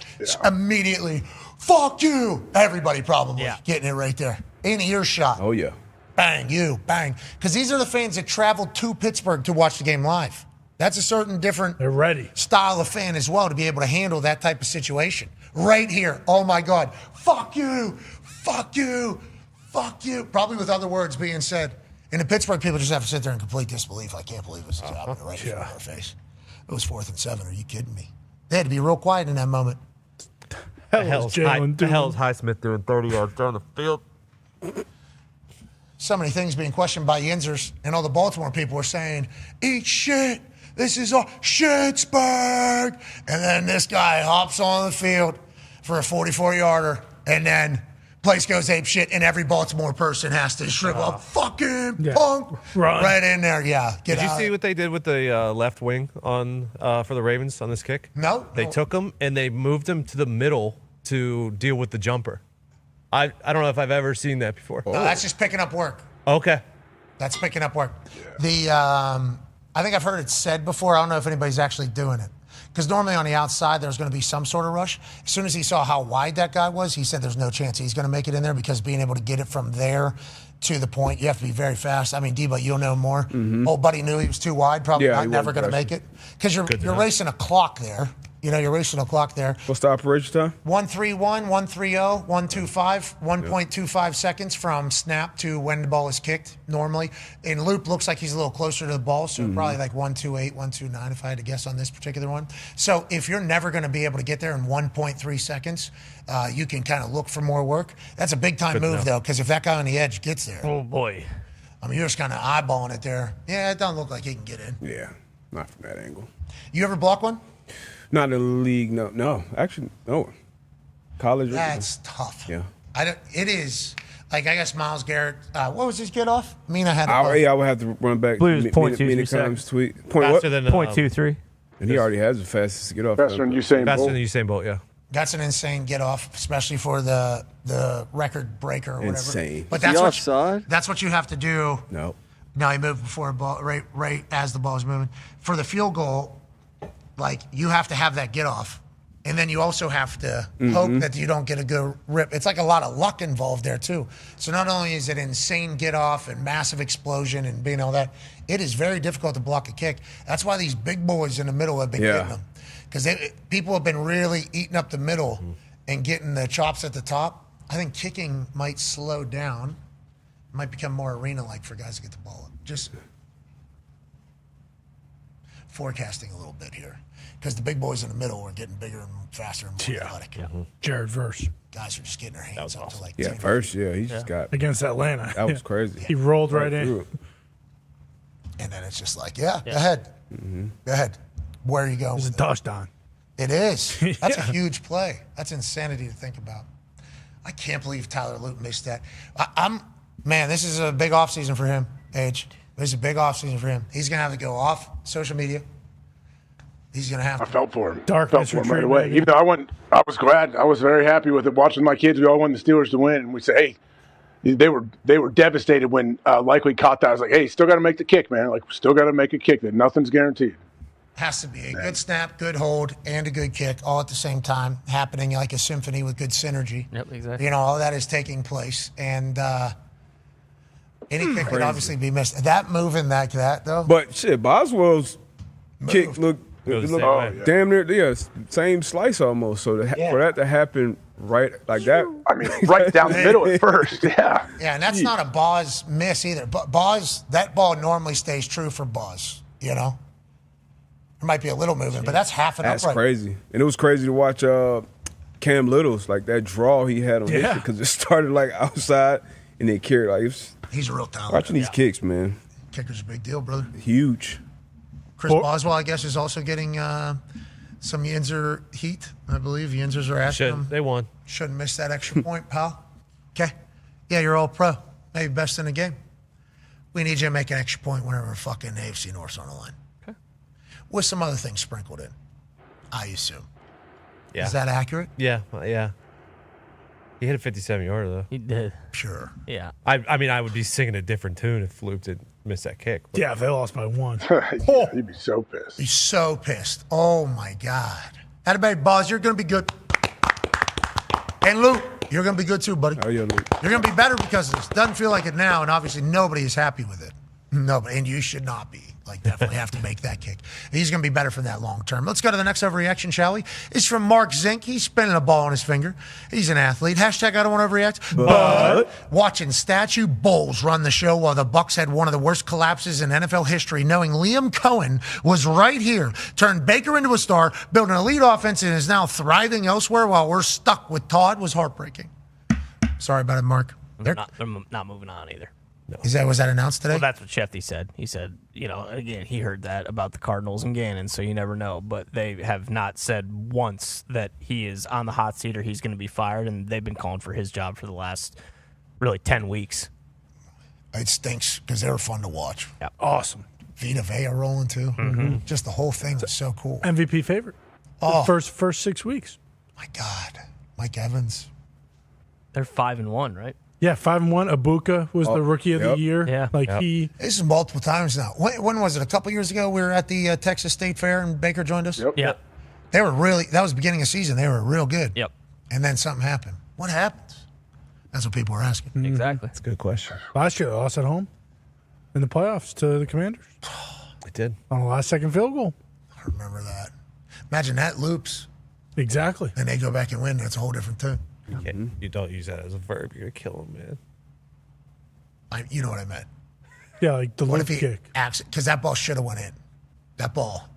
Immediately, fuck you. Everybody probably getting it right there. In earshot. Oh, yeah. Bang, you, bang. Because these are the fans that traveled to Pittsburgh to watch the game live. That's a certain different They're ready. style of fan as well to be able to handle that type of situation. right here. Oh my God. Fuck you. Fuck you. Fuck you. Probably with other words being said. And the Pittsburgh people just have to sit there in complete disbelief. I can't believe this is happening right in front of our face. It was 4th and 7. Are you kidding me? They had to be real quiet in that moment. The hell's Highsmith doing 30 yards down the field? So many things being questioned by Yinzers, and all the Baltimore people were saying, eat shit. This is all Shittsburg. And then this guy hops on the field for a 44-yarder, and then place goes ape shit, and every Baltimore person has to shrivel up. Fucking punk. Run. Right in there, yeah. Get Did you out. see what they did with the left wing on for the Ravens on this kick? No. They took him and they moved him to the middle to deal with the jumper. I don't know if I've ever seen that before. No, that's just picking up work. Okay. That's picking up work. The I think I've heard it said before. I don't know if anybody's actually doing it. Because normally on the outside, there's going to be some sort of rush. As soon as he saw how wide that guy was, he said there's no chance he's going to make it in there because being able to get it from there to the point, you have to be very fast. I mean, Debo, you'll know more. Old buddy knew he was too wide, probably never going to make it. Because you're racing a clock there. You know, you're racing a clock there. What's the operation time? 1:31, 1:30, 1:25, 1.25 seconds from snap to when the ball is kicked normally. And Loop looks like he's a little closer to the ball, so probably like 1:28, 1:29 if I had to guess on this particular one. So if you're never going to be able to get there in 1.3 seconds, you can kind of look for more work. That's a big-time move, though, because if that guy on the edge gets there. Oh, boy. I mean, you're just kind of eyeballing it there. Yeah, it doesn't look like he can get in. Yeah, not from that angle. You ever block one? Not in the league, no. Actually, no. College. That's tough. Yeah. It is. Like, I guess Myles Garrett, what was his get off? Mina had I would have to run back. Blues, Mina Kimes tweet. Faster than 0.23. And he already has the fastest get off. Faster than Usain Bolt. Faster than Usain Bolt, yeah. That's an insane get off, especially for the record breaker or whatever. Insane. But Is he offside? That's what you have to do. No. No, he moved before a ball, right as the ball is moving. For the field goal, like, you have to have that get off. And then you also have to hope that you don't get a good rip. It's like a lot of luck involved there, too. So not only is it insane get off and massive explosion and being all that, it is very difficult to block a kick. That's why these big boys in the middle have been getting them. Because people have been really eating up the middle and getting the chops at the top. I think kicking might slow down. It might become more arena-like for guys to get the ball up. Just forecasting a little bit here. Because the big boys in the middle are getting bigger and faster and more athletic. Jared Verse. Guys are just getting their hands up to like 10. Verse, he just got. Against Atlanta. That was crazy. He rolled right in. And then it's just like, go ahead. Go ahead. Where are you going? It's a touchdown. It is. That's a huge play. That's insanity to think about. I can't believe Tyler Luton missed that. Man, this is a big offseason for him, Age. This is a big offseason for him. He's going to have to go off social media. He's going to have to. I felt for him. Darkness felt for him right away. Even though I was glad. I was very happy with it. Watching my kids, we all wanted the Steelers to win. And we said, hey, they were devastated when Likely caught that. I was like, hey, still got to make the kick, man. Like, still got to make a kick. That nothing's guaranteed. Has to be a good snap, good hold, and a good kick all at the same time, happening like a symphony with good synergy. Yep, exactly. You know, all that is taking place. And any kick could obviously be missed. That moving like that, though. But shit, Boswell's kick looked damn near same slice almost. So for that to happen right like that, I mean, right down the middle at first, Yeah, and that's not a Boz miss either. But Boz, that ball normally stays true for Boz, you know? There might be a little movement, but that's half an upright. That's crazy. And it was crazy to watch Cam Little's, like that draw he had on his because it started like outside and then carried like he's a real talent. Watching these kicks, man. Kicker's a big deal, brother. Huge. Chris Boswell, I guess, is also getting some Yinzer heat. I believe Yinzers are asking him. They won. Shouldn't miss that extra point, pal. Okay. Yeah, you're all pro. Maybe best in the game. We need you to make an extra point whenever fucking AFC North's on the line. Okay. With some other things sprinkled in, I assume. Yeah. Is that accurate? Yeah. He hit a 57-yarder, though. He did. Sure. Yeah. I mean, I would be singing a different tune if Luke did miss that kick. But. Yeah, if they lost by 1. He'd be so pissed. He's so pissed. Oh, my God. Attaboy, Boz, you're going to be good. And Luke, you're going to be good too, buddy. Oh, yeah, Luke. You're going to be better because of this. Doesn't feel like it now, and obviously nobody is happy with it. No, and you should not be. Like, definitely have to make that kick. He's going to be better for that long term. Let's go to the next overreaction, shall we? It's from Mark Zink. He's spinning a ball on his finger. He's an athlete. Hashtag I don't want to overreact. But watching Statue Bulls run the show while the Bucks had one of the worst collapses in NFL history, knowing Liam Cohen was right here, turned Baker into a star, built an elite offense, and is now thriving elsewhere while we're stuck with Todd was heartbreaking. Sorry about it, Mark. They're not moving on either. No. Was that announced today? Well, that's what Shefty said. He said, again, he heard that about the Cardinals and Gannon, so you never know. But they have not said once that he is on the hot seat or he's going to be fired, and they've been calling for his job for the last, really, 10 weeks. It stinks because they were fun to watch. Yeah. Awesome. Vita Vea rolling, too. Mm-hmm. Just the whole thing was so cool. MVP favorite. Oh. The first 6 weeks. My God. Mike Evans. They're 5-1, right? Yeah, 5-1. Ibuka was the rookie of the year. Yeah. This is multiple times now. When was it? A couple years ago, we were at the Texas State Fair and Baker joined us? Yep. They were that was the beginning of season. They were real good. Yep. And then something happened. What happens? That's what people are asking. Exactly. That's a good question. Last year, they lost at home in the playoffs to the Commanders. They did. On a last-second field goal. I remember that. Imagine that loops. Exactly. And they go back and win. That's a whole different tune. You don't use that as a verb. You're going to kill him, man. You know what I meant. Yeah, like the what loop if he kick. Because that ball should have went in. That ball.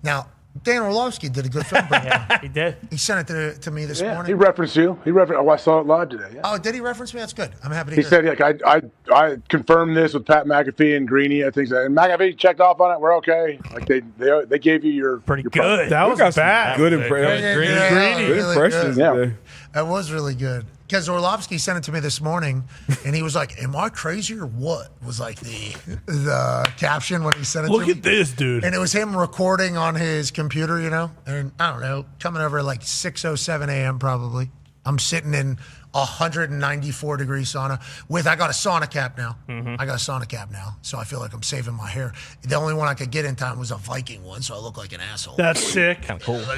Now, Dan Orlovsky did a good film breakdown. Yeah, he did. He sent it to me this morning. He referenced you. I saw it live today. Yeah. Oh, did he reference me? That's good. I'm happy to He hear said, I confirmed this with Pat McAfee and Greeny. I think so. And McAfee checked off on it. We're okay. Like they gave you your pretty your good. That was bad. Good impression. Greeny. Good impressions. Yeah. That was really good. Because Orlovsky sent it to me this morning, and he was like, "Am I crazy or what?" Was like the caption when he sent it to me. Look at this, dude. And it was him recording on his computer, and I don't know, coming over at like 6:07 a.m. probably. I'm sitting in 194-degree sauna I got a sauna cap now. Mm-hmm. I got a sauna cap now, so I feel like I'm saving my hair. The only one I could get in time was a Viking one, so I look like an asshole. That's sick. Kind of cool. But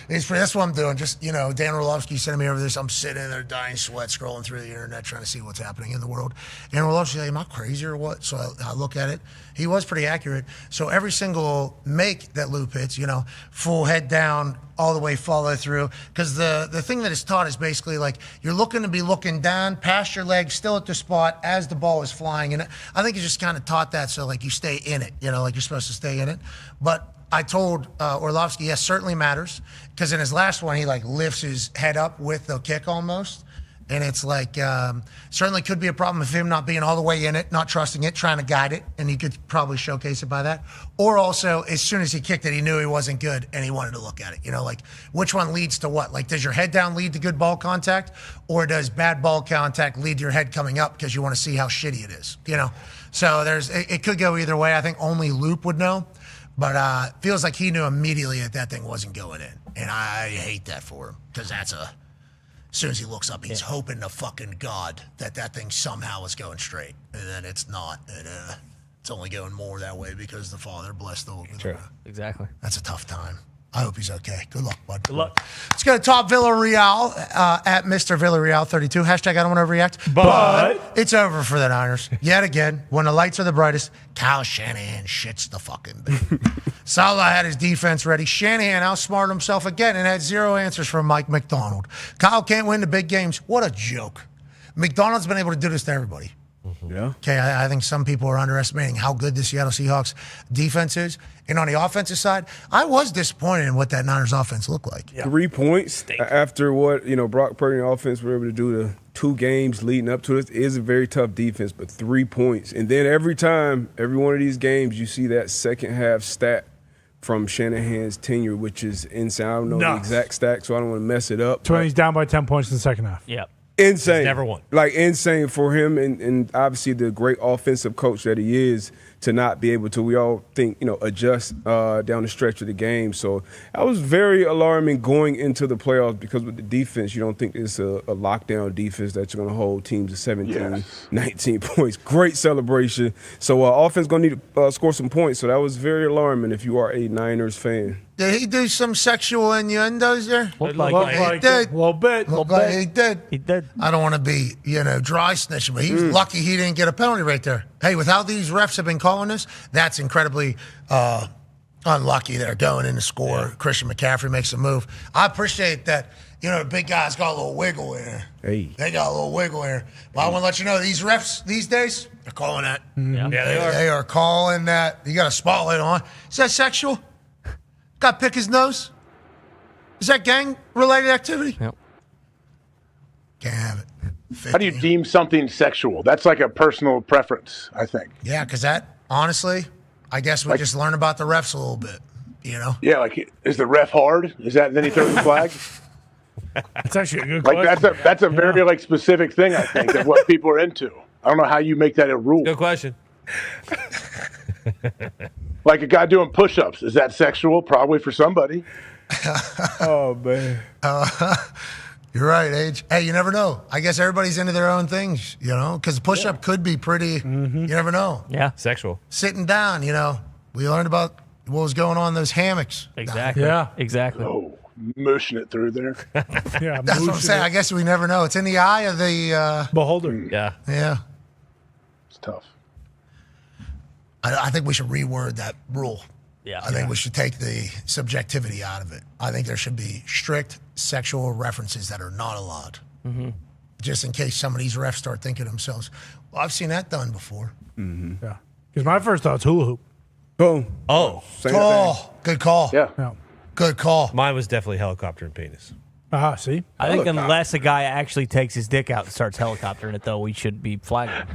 that's what I'm doing. Just, Dan Orlovsky sending me over this. I'm sitting in there dying sweat, scrolling through the internet, trying to see what's happening in the world. And Orlovsky's like, am I crazy or what? So I look at it. He was pretty accurate. So every single make that loop hits, full head down, all the way follow through. Because the thing that is taught is basically like you're looking to be looking down past your legs, still at the spot as the ball is flying. And I think it's just kind of taught that so like you stay in it, like you're supposed to stay in it. But I told Orlovsky, yes, certainly matters. Because in his last one, he like lifts his head up with the kick almost. And it's like, certainly could be a problem of him not being all the way in it, not trusting it, trying to guide it. And he could probably showcase it by that. Or also, as soon as he kicked it, he knew he wasn't good and he wanted to look at it. Like which one leads to what? Like, does your head down lead to good ball contact? Or does bad ball contact lead to your head coming up because you want to see how shitty it is? So it could go either way. I think only Loop would know. But feels like he knew immediately that thing wasn't going in. And I hate that for him because as soon as he looks up, he's hoping to fucking God that thing somehow is going straight. And then it's not. And it's only going more that way because the Father blessed the Lord. True. Exactly. That's a tough time. I hope he's okay. Good luck, bud. Good luck. Let's go to Top Villarreal at Mr. Villarreal32. Hashtag I don't want to overreact. But it's over for the Niners. Yet again, when the lights are the brightest, Kyle Shanahan shits the fucking bed. Salah had his defense ready. Shanahan outsmarted himself again and had zero answers from Mike McDonald. Kyle can't win the big games. What a joke. McDonald's been able to do this to everybody. Yeah. Okay, I think some people are underestimating how good the Seattle Seahawks defense is. And on the offensive side, I was disappointed in what that Niners offense looked like. Yeah. 3 points after what, Brock Purdy and offense were able to do the 2 games leading up to this is a very tough defense, but 3 points. And then every one of these games, you see that second half stat from Shanahan's tenure, which is insane. I don't know the exact stat, so I don't want to mess it up. 20's down by 10 points in the second half. Yep. Insane. He's never won. Like, insane for him and obviously the great offensive coach that he is to not be able to, we all think, adjust down the stretch of the game. So that was very alarming going into the playoffs because with the defense, you don't think it's a lockdown defense that you're going to hold teams to 17, 19 points. Great celebration. So offense going to need to score some points. So that was very alarming if you are a Niners fan. Did he do some sexual innuendos there? Looked like he did. A little bit. Looked like he did. He did. I don't want to be, dry snitching, but he was lucky he didn't get a penalty right there. Hey, with how these refs have been calling this, that's incredibly unlucky. They're going in to score. Yeah. Christian McCaffrey makes a move. I appreciate that. The big guys got a little wiggle in there. Hey. They got a little wiggle in there. But I want to let you know, these refs these days, they're calling that. Yeah, they are. They are calling that. You got a spotlight on. Is that sexual? Got to pick his nose? Is that gang-related activity? Yep. Can't have it. 15. How do you deem something sexual? That's like a personal preference, I think. Yeah, because that, honestly, I guess we just learn about the refs a little bit, Yeah, like, is the ref hard? Is that, then he throws the flag? That's actually a good question. Like, that's a very, specific thing, I think, of what people are into. I don't know how you make that a rule. Good question. Like a guy doing push-ups. Is that sexual? Probably for somebody. Oh, man. You're right, Age. Hey, you never know. I guess everybody's into their own things, because the push-up could be pretty, you never know. Yeah. Sexual. Sitting down, we learned about what was going on in those hammocks. Exactly. Yeah. Exactly. Oh, mushing it through there. Yeah, That's what I'm saying. I guess we never know. It's in the eye of the beholder. Yeah. Yeah. It's tough. I think we should reword that rule. Yeah. I think we should take the subjectivity out of it. I think there should be strict sexual references that are not allowed. Mm-hmm. Just in case some of these refs start thinking to themselves, well, I've seen that done before. Mm-hmm. Yeah. Because my first thought's hula hoop. Boom. Oh. Good call. Yeah. Good call. Mine was definitely helicopter and penis. See? I think unless a guy actually takes his dick out and starts helicoptering it, though, we should be flagging.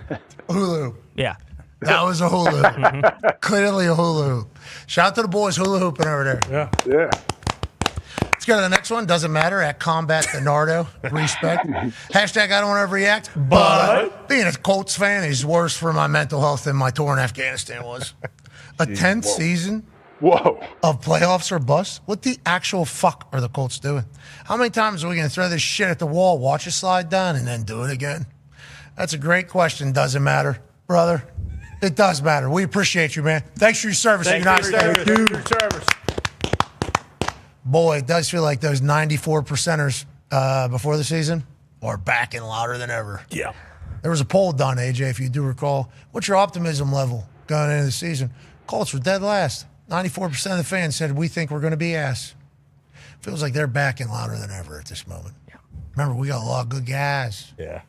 Hula hoop. Yeah. That was a hula hoop. Clearly a hula hoop. Shout out to the boys hula hooping over there. Yeah. Let's go to the next one. Doesn't matter. At Combat Bernardo. Respect. Hashtag I don't want to overreact. But being a Colts fan is worse for my mental health than my tour in Afghanistan was. A 10th season of playoffs or bust? What the actual fuck are the Colts doing? How many times are we going to throw this shit at the wall, watch it slide down, and then do it again? That's a great question. Doesn't matter, brother. It does matter. We appreciate you, man. Thanks for your service. Thanks for your service. Service. Boy, it does feel like those 94%ers before the season are back and louder than ever. Yeah. There was a poll done, AJ, if you do recall. What's your optimism level going into the season? Colts were dead last. 94% of the fans said, we think we're going to be ass. Feels like they're back and louder than ever at this moment. Yeah. Remember, we got a lot of good guys. Yeah.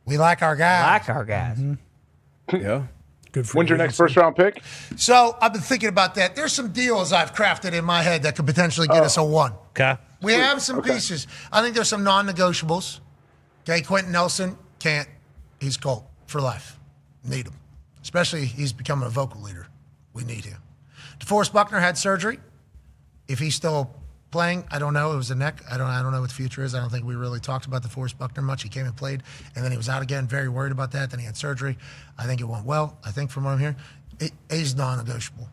We like our guys. Mm-hmm. Yeah. Good for When's your next first-round pick? So I've been thinking about that. There's some deals I've crafted in my head that could potentially get us a one. Okay. We have some pieces. I think there's some non-negotiables. Okay, Quentin Nelson can't. He's Colt for life. Need him. Especially he's becoming a vocal leader. We need him. DeForest Buckner had surgery. If he's still playing, I don't know. It was the neck. I don't know what the future is. I don't think we really talked about DeForest Buckner much. He came and played, and then he was out again. Very worried about that. Then he had surgery. I think it went well. I think from what I'm hearing, it is non-negotiable.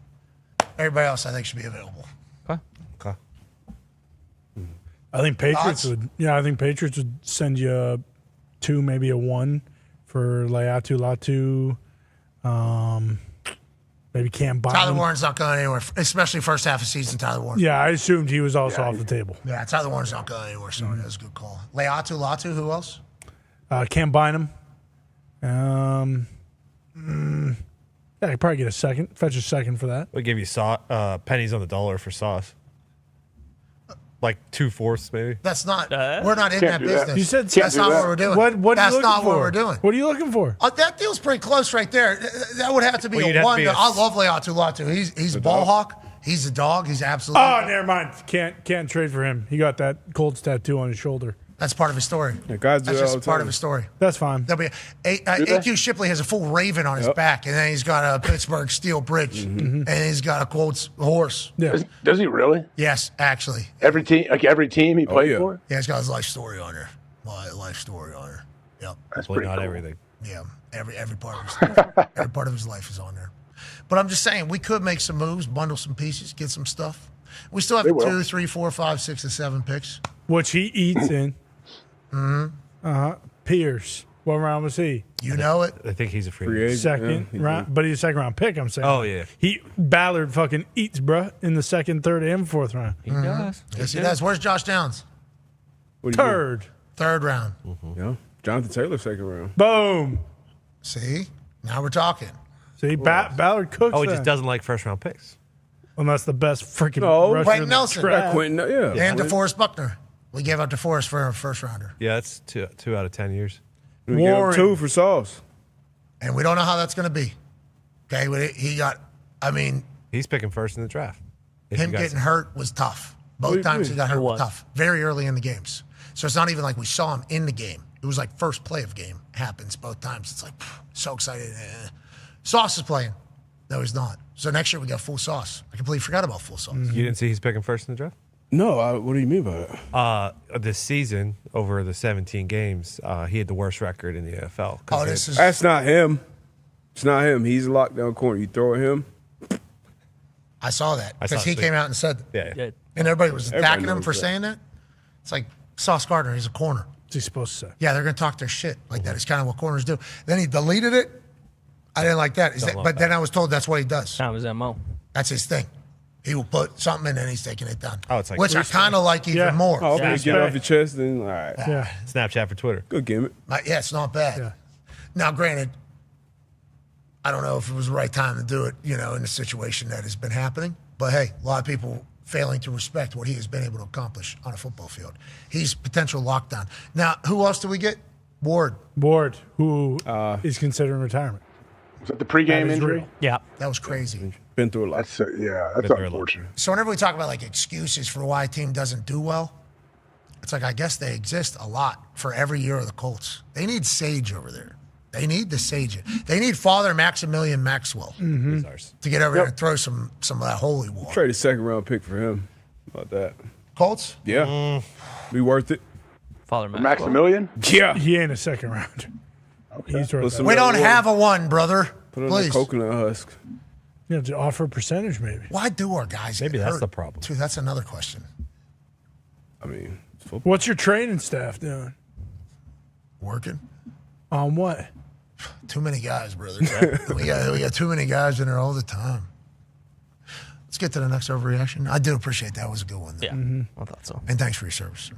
Everybody else, I think, should be available. Okay. I think Patriots would. Yeah, I think Patriots would send you a 2, maybe a 1 for Latu. Maybe Cam Bynum. Tyler Warren's not going anywhere, especially first half of season. Tyler Warren. Yeah, I assumed he was also off the table. Yeah, Tyler Warren's not going anywhere. So that was a good call. Latu. Who else? Cam Bynum. Yeah, I could probably get a second. Fetch a second for that. We'll give you pennies on the dollar for sauce. Like 2/4 maybe. That's not. We're not in that business. You said that's not what we're doing. What that's not for? what we're doing. What are you looking for? That deal's pretty close right there. That would have to be a 1. I love Latu. He's a ball hawk. He's a dog. He's absolutely. Oh, never mind. Can't trade for him. He got that Colts tattoo on his shoulder. That's part of his story. Yeah, guys do That's that just all the part time. of his story. That's fine. There'll be A.Q. Shipley has a full raven on his back, and then he's got a Pittsburgh steel bridge, and he's got a Colts horse. Yeah. Does he really? Yes, actually. Every team he played for? Yeah, he's got his life story on there. Life story on there. Yep. That's pretty not cool. everything. Yeah, every part of his life. Every part of his life is on there. But I'm just saying, we could make some moves, bundle some pieces, get some stuff. We still have 2, 3, 4, 5, 6, and 7 picks. Which he eats in. Mm-hmm. Pierce. What round was he? You know it. I think he's a free agent. Second round, but he's a second-round pick, I'm saying. Oh, yeah. Ballard fucking eats, bruh, in the second, third, and fourth round. He does. Yes, he does. Where's Josh Downs? Third. Third round. Yeah. Jonathan Taylor, second round. Boom. See? Now we're talking. See, Ballard cooks. Oh, he just doesn't like first-round picks. Unless the best freaking rusher Quentin in the Nelson. draft. And DeForest Buckner. We gave up DeForest for a first-rounder. Yeah, that's two out of 10 years. We gave up 2 for Sauce. And we don't know how that's going to be. Okay, he's picking first in the draft. Him getting hurt was tough. Both times he got hurt was tough. Very early in the games. So it's not even like we saw him in the game. It was like first play of game happens both times. It's like, so excited. Sauce is playing. No, he's not. So next year we got full Sauce. I completely forgot about full Sauce. You didn't see he's picking first in the draft? No, what do you mean by that? This season, over the 17 games, he had the worst record in the NFL. That's not him. It's not him. He's a lockdown corner. You throw at him. I saw that I saw because it he too. came out and said that. Yeah. And everybody was attacking him knows for that. saying that. It's like Sauce Gardner, he's a corner. What's he supposed to say? Yeah, they're going to talk their shit like that. It's kind of what corners do. Then he deleted it. I didn't like that. But then I was told that's what he does. That was MO. That's his thing. He will put something and then he's taking it down. Oh, it's like which I kind of like even more. Oh, okay, get it off your chest, then all right. Yeah. Snapchat for Twitter. Good gimmick. Yeah, it's not bad. Yeah. Now, granted, I don't know if it was the right time to do it, in the situation that has been happening. But hey, a lot of people failing to respect what he has been able to accomplish on a football field. He's potential lockdown. Now, who else do we get? Ward, who is considering retirement. Was that the pregame injury? Real. Yeah. That was crazy. Been through a lot. That's unfortunate. So whenever we talk about like excuses for why a team doesn't do well, it's like I guess they exist a lot for every year of the Colts. They need Sage over there. They need to sage it. They need Father Maximilian Maxwell to get over there and throw some of that holy water. Trade a second round pick for him. How about that? Colts? Yeah. Be worth it. Father Maximilian? Yeah. He ain't a second round. He's worth We don't have a one, brother. Put on Please. a coconut husk. You have to offer a percentage, maybe. Why do our guys Maybe get that's hurt? the problem. Too, that's another question. I mean, What's your training staff doing? Working? On what? Too many guys, brother. we got too many guys in there all the time. Let's get to the next overreaction. I do appreciate that. It was a good one. Yeah, I thought so. And thanks for your service, sir.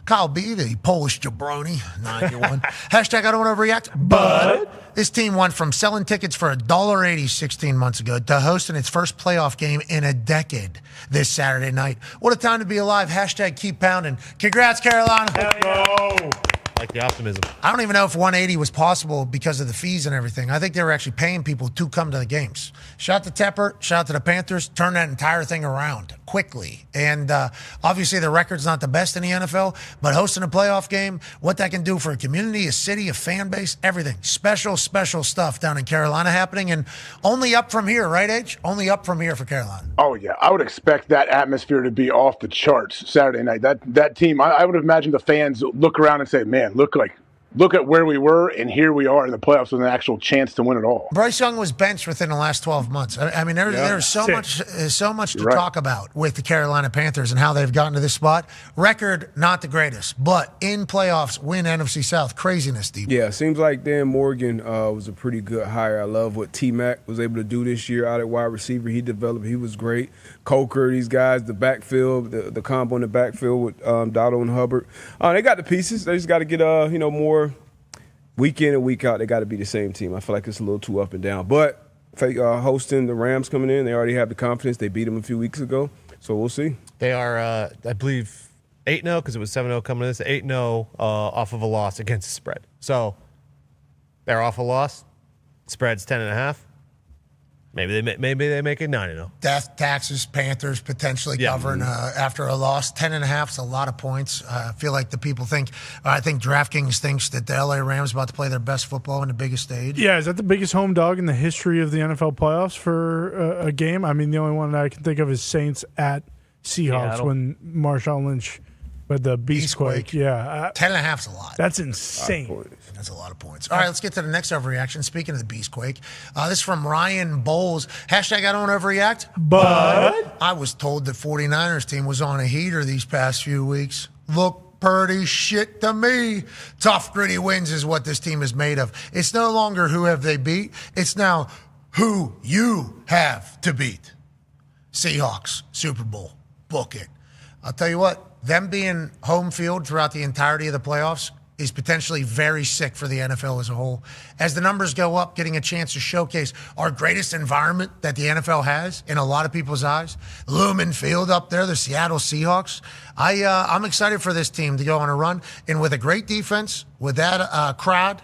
Kyle B, the Polish jabroni, 91. Hashtag I don't overreact, but this team went from selling tickets for $1.80 16 months ago to hosting its first playoff game in a decade this Saturday night. What a time to be alive. Hashtag keep pounding. Congrats, Carolina. Like the optimism. I don't even know if 180 was possible because of the fees and everything. I think they were actually paying people to come to the games. Shout out to Tepper, shout out to the Panthers, turn that entire thing around quickly. And obviously the record's not the best in the NFL, but hosting a playoff game, what that can do for a community, a city, a fan base, everything. Special, special stuff down in Carolina happening, and only up from here, right, H? Only up from here for Carolina. Oh, yeah. I would expect that atmosphere to be off the charts Saturday night. That team, I would imagine the fans look around and say, man, look at where we were, and here we are in the playoffs with an actual chance to win it all. Bryce Young was benched within the last 12 months. I mean, there's so much to talk about with the Carolina Panthers and how they've gotten to this spot. Record, not the greatest, but in playoffs, win NFC South. Craziness, deep. Yeah, seems like Dan Morgan was a pretty good hire. I love what T-Mac was able to do this year out at wide receiver. He developed. He was great. Coker, these guys, the backfield, the combo in the backfield with Dotto and Hubbard. They got the pieces. They just got to get more week in and week out. They got to be the same team. I feel like it's a little too up and down. But hosting the Rams coming in, they already have the confidence. They beat them a few weeks ago, so we'll see. They are, I believe, 8-0 because it was 7-0 coming in. This 8-0 off of a loss against the spread. So they're off a loss. Spread's 10.5. Maybe they make it 9-0. Death, taxes, Panthers potentially covering after a loss. 10.5 is a lot of points. I feel like the people think, I think DraftKings thinks that the LA Rams about to play their best football on the biggest stage. Yeah, is that the biggest home dog in the history of the NFL playoffs for a game? I mean, the only one that I can think of is Saints at Seahawks when Marshawn Lynch with the Beastquake. Yeah. 10.5 is a lot. That's insane. That's a lot of points. All right, let's get to the next overreaction. Speaking of the Beastquake, this is from Ryan Bowles. Hashtag I don't overreact, but I was told that 49ers team was on a heater these past few weeks. Look pretty shit to me. Tough, gritty wins is what this team is made of. It's no longer who have they beat. It's now who you have to beat. Seahawks, Super Bowl. Book it. I'll tell you what, them being home field throughout the entirety of the playoffs is potentially very sick for the NFL as a whole. As the numbers go up, getting a chance to showcase our greatest environment that the NFL has in a lot of people's eyes, Lumen Field up there, the Seattle Seahawks. I'm excited for this team to go on a run. And with a great defense, with that crowd,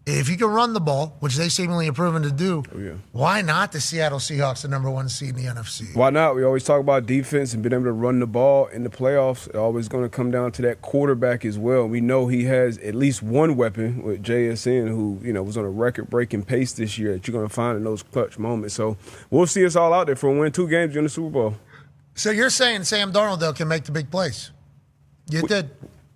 if you can run the ball, which they seemingly have proven to do, why not the Seattle Seahawks, the number 1 seed in the NFC? Why not? We always talk about defense and being able to run the ball in the playoffs. It's always going to come down to that quarterback as well. We know he has at least one weapon with JSN, who was on a record-breaking pace this year that you're going to find in those clutch moments. So we'll see us all out there for a win 2 games in the Super Bowl. So you're saying Sam Darnold, though, can make the big plays? You did.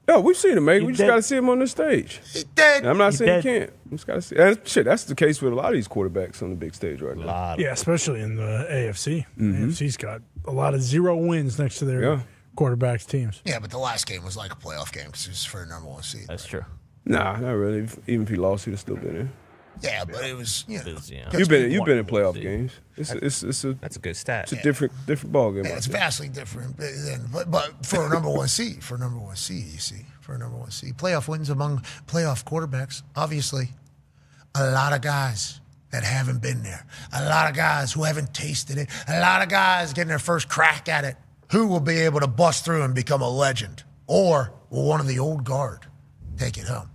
No, we've seen him, man. We just got to see him on the stage. He did. I'm not saying he can't. We just got to see. That's the case with a lot of these quarterbacks on the big stage right now. Yeah, especially in the AFC. AFC's got a lot of 0 wins next to their quarterbacks' teams. Yeah, but the last game was like a playoff game because it was for the number 1 seed. That's true. Nah, not really. Even if he lost, he'd have still been there. Yeah, but it was, You've been in playoff games. That's a good stat. It's a different ball game. Yeah, it's vastly different. But for a number 1 seed, you see, for a number 1 seed. Playoff wins among playoff quarterbacks, obviously. A lot of guys that haven't been there. A lot of guys who haven't tasted it. A lot of guys getting their first crack at it. Who will be able to bust through and become a legend? Or will one of the old guard take it home?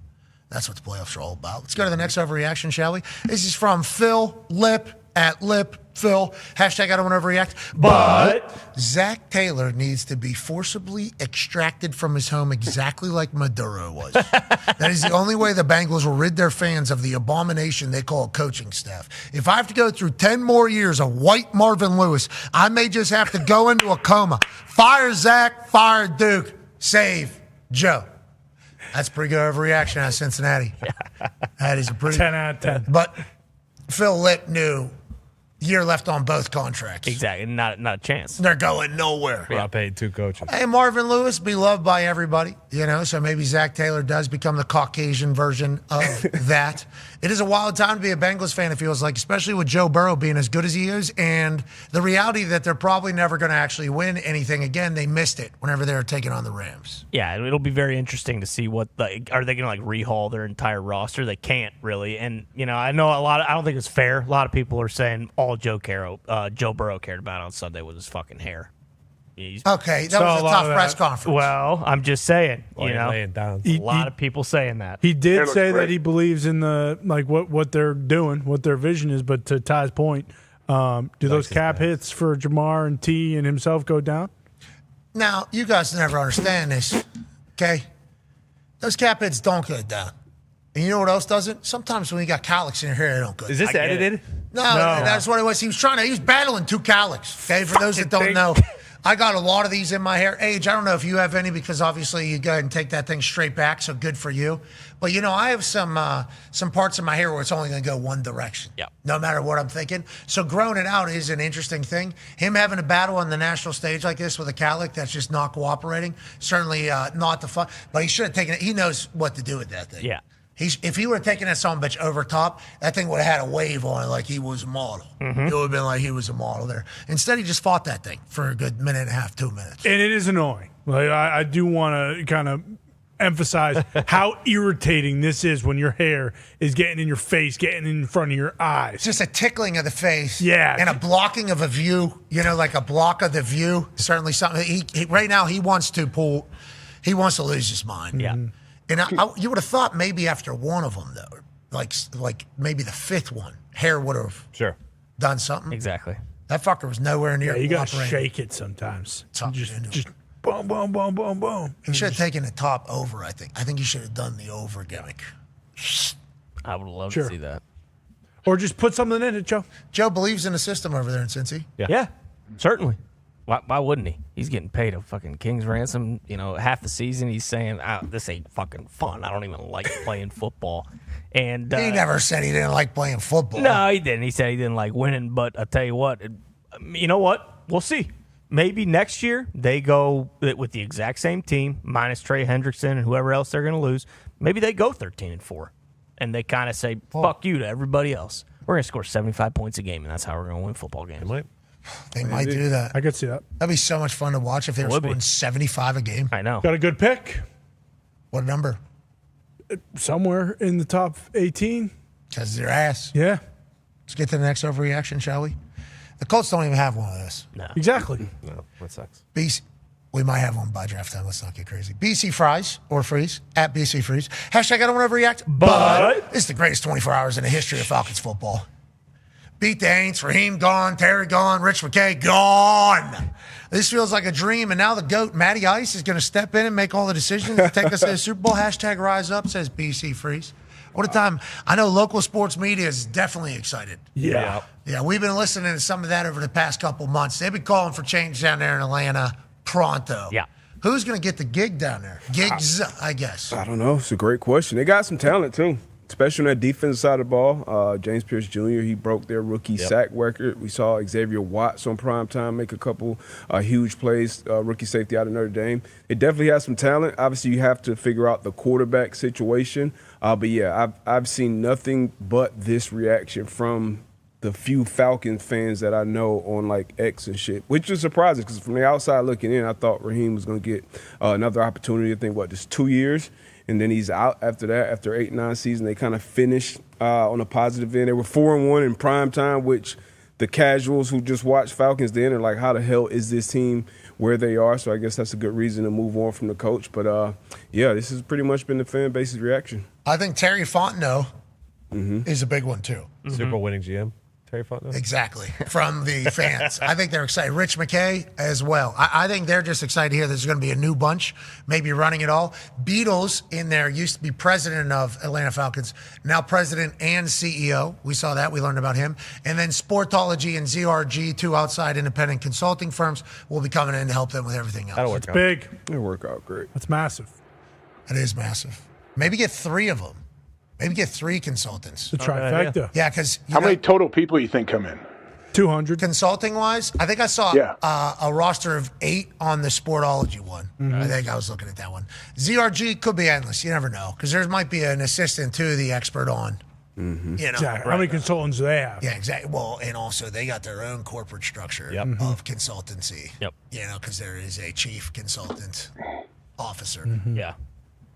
That's what the playoffs are all about. Let's go to the next overreaction, shall we? This is from Phil Lip at Lip Phil. Hashtag I don't want to overreact. But Zach Taylor needs to be forcibly extracted from his home exactly like Maduro was. That is the only way the Bengals will rid their fans of the abomination they call a coaching staff. If I have to go through 10 more years of white Marvin Lewis, I may just have to go into a coma. Fire Zach, fire Duke, save Joe. That's a pretty good overreaction out of Cincinnati. That is a pretty 10 out of 10. But Phil Lip knew year left on both contracts. Exactly. Not a chance. They're going nowhere. I paid 2 coaches. Hey, Marvin Lewis, beloved by everybody, so maybe Zach Taylor does become the Caucasian version of that. It is a wild time to be a Bengals fan, it feels like, especially with Joe Burrow being as good as he is, and the reality that they're probably never going to actually win anything again. They missed it whenever they were taking on the Rams. Yeah, it'll be very interesting to see what are they going to rehaul their entire roster? They can't really, and I know I don't think it's fair. A lot of people are saying all Joe Burrow cared about on Sunday was his fucking hair. Okay, that was a tough press conference. Well, I'm just saying, laying down. A lot of people saying that. He did say that he believes in the what they're doing, what their vision is. But to Ty's point, do those cap hits for Jamar and T and himself go down? Now, you guys never understand this, okay? Those cap hits don't go down. And you know what else doesn't? Sometimes when you got cowlicks in your hair, they don't go down. Is this edited? No, that's what it was. He was battling 2 cowlicks, okay? For those that don't know. I got a lot of these in my hair. Age, I don't know if you have any because obviously you go ahead and take that thing straight back, so good for you. But, I have some parts of my hair where it's only going to go one direction, no matter what I'm thinking. So growing it out is an interesting thing. Him having a battle on the national stage like this with a cowlick that's just not cooperating, certainly not the fun. But he should have taken it. He knows what to do with that thing. Yeah. If he would have taken that son bitch over top, that thing would have had a wave on it like he was a model. It would have been like he was a model there. Instead, he just fought that thing for a good minute and a half, 2 minutes. And it is annoying. I do want to kind of emphasize how irritating this is when your hair is getting in your face, getting in front of your eyes. It's just a tickling of the face. Yeah. And a blocking of a view, like a block of the view. Certainly something. He right now, he wants to lose his mind. Yeah. And you would have thought maybe after one of them, though, like maybe the 5th one, hair would have done something. Exactly. That fucker was nowhere near. Yeah, you got to shake it sometimes. Just boom, boom, boom, boom, boom. He should have taken the top over, I think. I think he should have done the over gimmick. I would love to see that. Or just put something in it, Joe. Joe believes in the system over there in Cincy. Yeah, certainly. Why wouldn't he? He's getting paid a fucking king's ransom. Half the season he's saying, this ain't fucking fun. I don't even like playing football. And he never said he didn't like playing football. No, he didn't. He said he didn't like winning. But I'll tell you what, We'll see. maybe next year they go with the exact same team, minus Trey Hendrickson and whoever else they're going to lose. Maybe they go 13-4, and they kind of say, fuck you to everybody else. We're going to score 75 points a game, and that's how we're going to win football games. They might do that. I could see that. That'd be so much fun to watch if they were scoring 75 a game. I know. Got a good pick. What number? Somewhere in the top 18. Because their ass. Yeah. Let's get to the next overreaction, shall we? The Colts don't even have one of this. No. Exactly. No, that sucks. BC, we might have one by draft time. Let's not get crazy. BC Fries or Freeze at BC Freeze. Hashtag I don't want to overreact, but it's the greatest 24 hours in the history of Falcons football. Beat the Aints, Raheem gone, Terry gone, Rich McKay gone. This feels like a dream, and now the GOAT, Matty Ice, is going to step in and make all the decisions to take us to the Super Bowl. Hashtag Rise Up, says BC Freeze. What a time. I know local sports media is definitely excited. Yeah. Yeah, we've been listening to some of that over the past couple months. They've been calling for change down there in Atlanta pronto. Yeah. Who's going to get the gig down there? Gigs, I guess. I don't know. It's a great question. They got some talent, too, especially on that defensive side of the ball. James Pierce Jr., he broke their rookie sack record. We saw Xavier Watts on primetime make a couple huge plays, rookie safety out of Notre Dame. It definitely has some talent. Obviously, you have to figure out the quarterback situation. But, yeah, I've seen nothing but this reaction from the few Falcons fans that I know on, like, X and shit, which is surprising because from the outside looking in, I thought Raheem was going to get another opportunity. I think, just 2 years? And then he's out after that. After 8-9 season, they kind of finished on a positive end. They were 4-1 in prime time, which the casuals who just watch Falcons then are like, how the hell is this team where they are? So I guess that's a good reason to move on from the coach. But, yeah, this has pretty much been the fan base's reaction. I think Terry Fontenot is a big one, too. Super Bowl winning GM. Terry Fontenot? Exactly, from the fans. I think they're excited. Rich McKay as well. I think they're just excited to hear there's going to be a new bunch, maybe running it all. Beatles in there used to be president of Atlanta Falcons, now president and CEO. We saw that. We learned about him. And then Sportology and ZRG, two outside independent consulting firms, will be coming in to help them with everything else. That'll work out. Big. It'll work out great. That's massive. It is massive. Maybe get 3 of them. Maybe get 3 consultants. The trifecta. Yeah, because how many total people you think come in? 200. Consulting wise, I think I saw a roster of 8 on the Sportology one. I think I was looking at that one. ZRG could be endless. You never know because there might be an assistant to the expert on. You know, Exactly. How many consultants do they have? Yeah, exactly. Well, and also they got their own corporate structure of consultancy. Yep. You know, because there is a chief consultant officer. Yeah.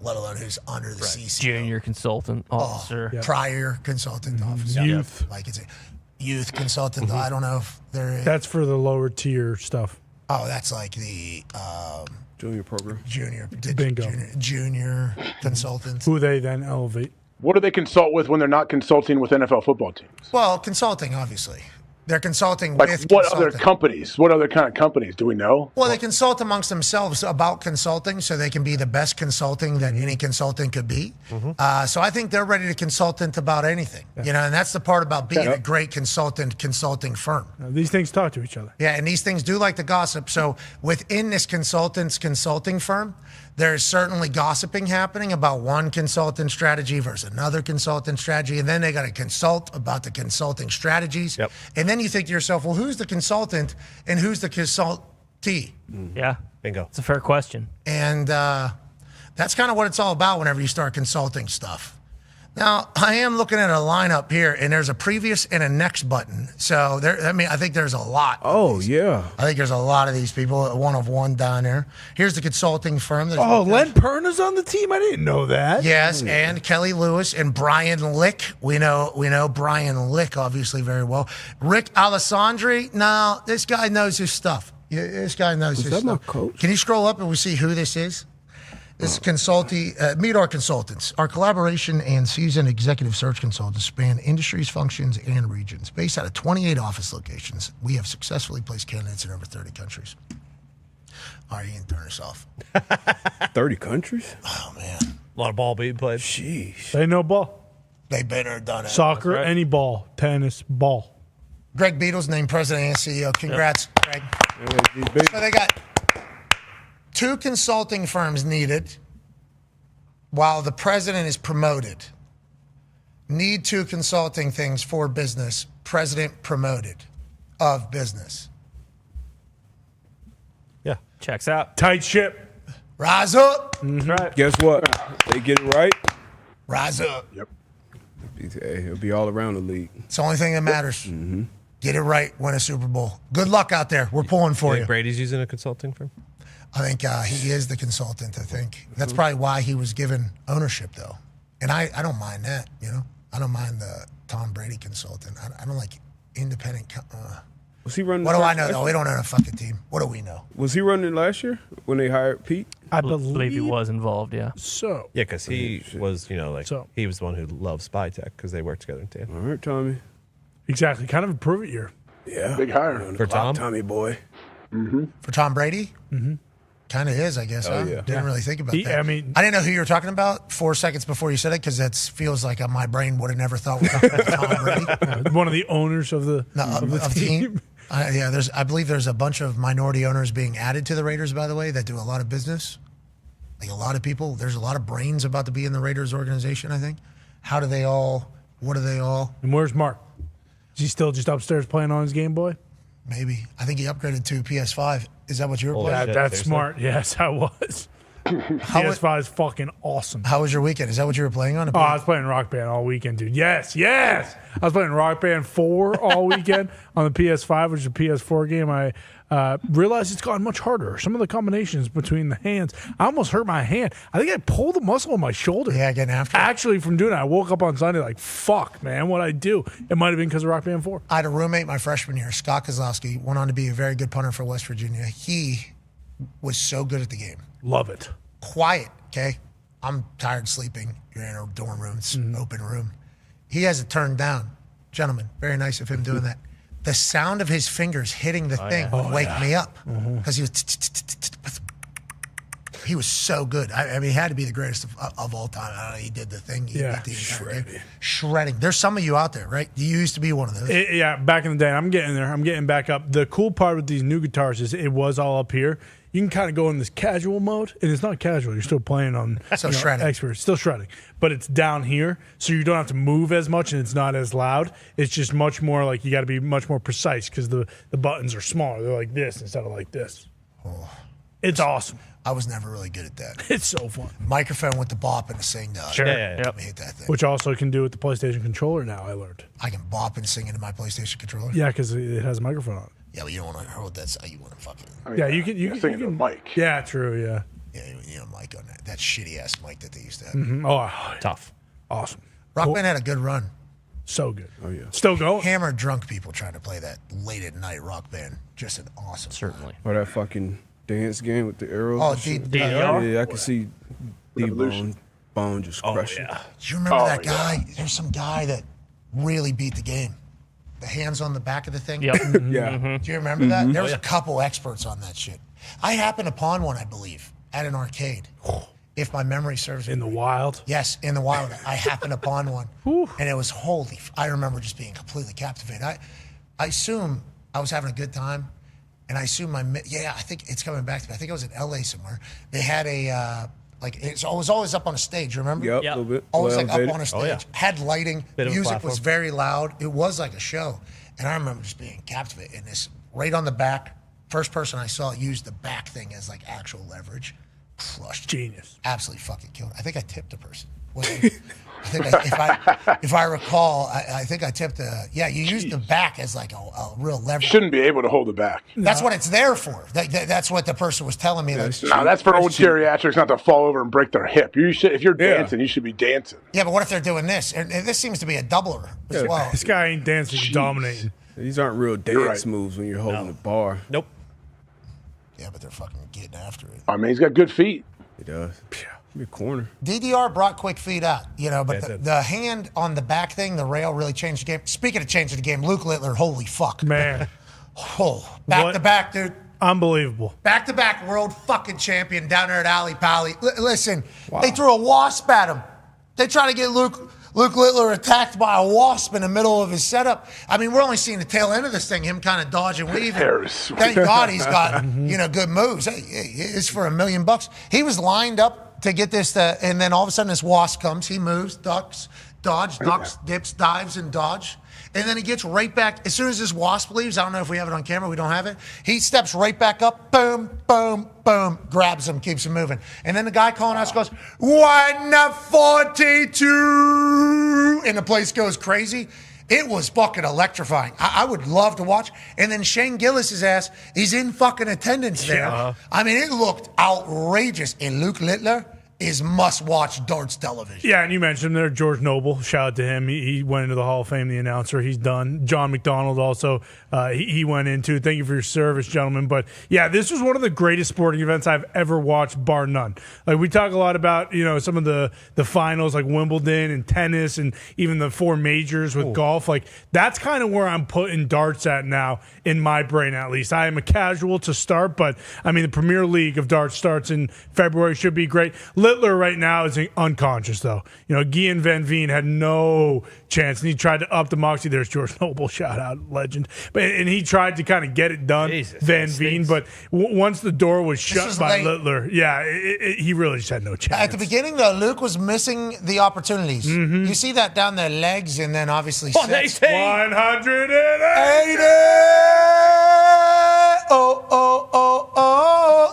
Let alone who's under the CC. Junior consultant officer. Prior consultant officer. Youth. Like it's a youth consultant. I don't know if they're. That's for the lower tier stuff. Oh, that's like the junior program. Bingo. Junior consultant. Who they then elevate. What do they consult with when they're not consulting with NFL football teams? Well, consulting, obviously. They're consulting Like with what consulting. other companies? What other kind of companies do we know? Well, they consult amongst themselves about consulting so they can be the best consulting that any consultant could be. So I think they're ready to consultant about anything. You know, and that's the part about being a great consulting firm. These things talk to each other. Yeah, and these things do like to gossip. So within this consultant's consulting firm, there's certainly gossiping happening about one consultant strategy versus another consultant strategy. And then they got to consult about the consulting strategies. And then you think to yourself, well, who's the consultant and who's the consultee? Yeah. Bingo. It's a fair question. And that's kind of what it's all about whenever you start consulting stuff. Now, I am looking at a lineup here, and there's a previous and a next button. So, I think there's a lot. Oh, yeah. I think there's a lot of these people, one of one down there. Here's the consulting firm. Len Perna's on the team? I didn't know that. Yes, and Kelly Lewis and Brian Lick. We know Brian Lick, obviously, very well. Rick Alessandri. Now, this guy knows his stuff. This guy knows his stuff. Is that my coach? Can you scroll up and we see who this is? This meet our consultants. Our collaboration and seasoned executive search consultants span industries, functions, and regions. Based out of 28 office locations, we have successfully placed candidates in over 30 countries. All right, you can turn us off. 30 countries? Oh, man. A lot of ball being played. Sheesh. They know ball. They've been there, done it. Soccer, any ball. Tennis, ball. Greg Beatles named president and CEO. Congrats, Greg. So they got 2 consulting firms needed while the president is promoted. Need 2 consulting things for business. President promoted of business. Yeah. Checks out. Tight ship. Rise up. Right. Guess what? They get it right. Rise up. Yep. It'll be all around the league. It's the only thing that matters. Mm-hmm. Get it right, win a Super Bowl. Good luck out there. We're pulling for you. Brady's using a consulting firm? I think he is the consultant, I think. That's probably why he was given ownership, though. And I don't mind that, you know. I don't mind the Tom Brady consultant. I don't like independent. Was he running? What do I know, though? We don't own a fucking team. What do we know? Was he running last year when they hired Pete? I believe he was involved, yeah. So. Yeah, because he was, he was the one who loved Spy Tech because they worked together in Tampa. All right, Tommy. Exactly. Kind of a prove it year. Yeah. Big hire. For Tom? Tommy boy. Mm-hmm. For Tom Brady? Mm-hmm. Kind of is, I guess. Oh, Huh? yeah. Didn't really think about that. I mean, I didn't know who you were talking about 4 seconds before you said it because that feels like my brain would have never thought we were talking about Tom Brady. One of the owners of the, of the team. I believe there's a bunch of minority owners being added to the Raiders, by the way, that do a lot of business. Like a lot of people. There's a lot of brains about to be in the Raiders organization, I think. What are they all? And where's Mark? Is he still just upstairs playing on his Game Boy? Maybe. I think he upgraded to PS5. Is that what you were playing? That's smart. Yes, I was. PS5 is fucking awesome. How was your weekend? Is that what you were playing on? I was playing Rock Band all weekend, dude. Yes. I was playing Rock Band 4 all weekend on the PS5, which is a PS4 game. I realized it's gotten much harder. Some of the combinations between the hands. I almost hurt my hand. I think I pulled the muscle in my shoulder. Yeah, getting after it. Actually, from doing it, I woke up on Sunday like, fuck, man, what'd I do? It might have been because of Rock Band 4. I had a roommate my freshman year, Scott Kozlowski, went on to be a very good punter for West Virginia. He was so good at the game. Love it. Quiet, okay? I'm tired sleeping. You're in a dorm room. It's an open room. He has it turned down. Gentlemen, very nice of him doing that. The sound of his fingers hitting the thing would wake me up because he was so good. I mean, he had to be the greatest of all time. I don't know, he did the thing. He beat the entire game. Shredding. There's some of you out there, right? You used to be one of those. Yeah, back in the day. I'm getting there. I'm getting back up. The cool part with these new guitars is it was all up here. You can kind of go in this casual mode, and it's not casual. You're still playing on shredding. expert, still shredding, but it's down here, so you don't have to move as much, and it's not as loud. It's just much more like you got to be much more precise because the buttons are smaller. They're like this instead of like this. Oh. It's awesome. I was never really good at that. It's so fun. Microphone with the bop and the sing. Sure. Let me hit that thing. Which also can do with the PlayStation controller now, I learned. I can bop and sing into my PlayStation controller? Yeah, because it has a microphone on it. Yeah, but you don't want to hold that. You want to fucking. Yeah, you can sing into a mic. Yeah, true. Yeah. Yeah, you know, mic on that shitty ass mic that they used to have. Mm-hmm. Oh, tough. Awesome. Rock Band had a good run. So good. Oh yeah. Still going. Hammered drunk people trying to play that late at night Rock Band. Just an awesome. Certainly. Or that fucking dance game with the arrows. Oh, and shit. DDR? Yeah, I can see D-Bone just crushing. Do you remember that guy? There's some guy that really beat the game. The hands on the back of the thing. Yep. Yeah. Do you remember that? There was a couple experts on that shit. I happened upon one, I believe, at an arcade. If my memory serves me. In the wild? Yes, in the wild. I happened upon one. And it was I remember just being completely captivated. I assume I was having a good time. And I assume I think it's coming back to me. I think I was in LA somewhere. They had it was always up on a stage, remember? Yep, a little bit. Always Well like up elevated. on a stage. Oh, yeah. Had lighting. Bit of a Music platform. was very loud. It was like a show. And I remember just being captivated. And this right on the back, first person I saw used the back thing as like actual leverage. Crushed. Genius. Absolutely fucking killed. I think I tipped a person. I think if I recall, I think I tipped you used the back as like a real leverage. Shouldn't be able to hold it back. That's what it's there for. That's what the person was telling me. That's for old geriatrics not to fall over and break their hip. You should, if you're dancing, you should be dancing. Yeah, but what if they're doing this? And this seems to be a doubler as well. This guy ain't dancing, he's dominating. These aren't real dance moves when you're holding the bar. Nope. Yeah, but they're fucking getting after it. I mean, he's got good feet. He does. Be corner. DDR brought quick feet out, but the hand on the back thing, the rail really changed the game. Speaking of changing the game, Luke Littler, holy fuck. Man. Back to back, dude. Unbelievable. Back to back world fucking champion down there at Ali Pali. Listen, They threw a wasp at him. They try to get Luke Littler attacked by a wasp in the middle of his setup. I mean, we're only seeing the tail end of this thing, him kind of dodging, weaving. Thank God he's got good moves. Hey, it's for $1 million. He was lined up to get this, and then all of a sudden this wasp comes. He moves, ducks, dodge, ducks, dips, dives, and dodge. And then he gets right back. As soon as this wasp leaves, I don't know if we have it on camera. We don't have it. He steps right back up. Boom, boom, boom. Grabs him, keeps him moving. And then the guy calling us goes, 142. And the place goes crazy. It was fucking electrifying. I would love to watch. And then Shane Gillis's ass is in fucking attendance there. Yeah. I mean, it looked outrageous. And Luke Littler is must-watch darts television. Yeah, and you mentioned him there, George Noble. Shout out to him. He went into the Hall of Fame, the announcer. He's done. John McDonald also, he went into. Thank you for your service, gentlemen. But, yeah, this was one of the greatest sporting events I've ever watched, bar none. Like, we talk a lot about, some of the finals, like Wimbledon and tennis and even the 4 majors with golf. Like, that's kind of where I'm putting darts at now, in my brain at least. I am a casual to start, but, I mean, the Premier League of darts starts in February. Should be great. Littler right now is unconscious, though. Guillain Van Veen had no chance, and he tried to up the moxie. There's George Noble, shout out, legend. And he tried to kind of get it done, Van Veen, but once the door was shut by Littler, he really just had no chance. At the beginning, though, Luke was missing the opportunities. Mm-hmm. You see that down their legs, and then obviously 180. Oh.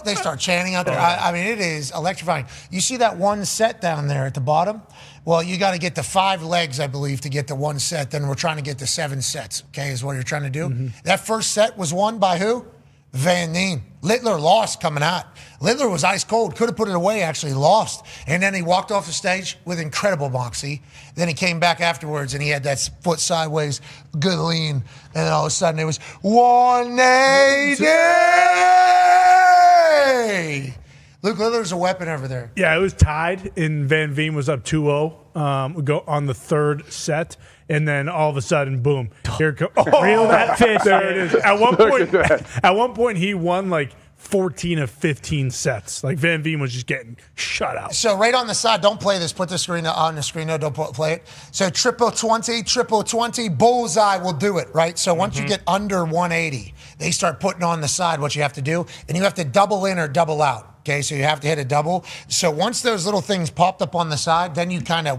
They start chanting out there. I mean, it is electrifying. You see that one set down there at the bottom? Well, you got to get the 5 legs, I believe, to get the one set. Then we're trying to get the 7 sets, okay, is what you're trying to do. Mm-hmm. That first set was won by who? Van Veen. Littler lost coming out. Littler was ice cold. Could have put it away, actually lost. And then he walked off the stage with incredible moxie. Then he came back afterwards and he had that foot sideways, good lean. And then all of a sudden it was 180. Luke Littler's a weapon over there. Yeah, it was tied, and Van Veen was up 2-0 go on the 3rd set. And then all of a sudden, boom! Here it comes. Reel that fish. There it is. At one point, he won like 14 of 15 sets. Like Van Veen was just getting shut out. So right on the side, don't play this. Put the screen on the screen. No, don't play it. So triple 20, bullseye will do it, right? So once you get under 180, they start putting on the side what you have to do, and you have to double in or double out. Okay, so you have to hit a double. So once those little things popped up on the side, then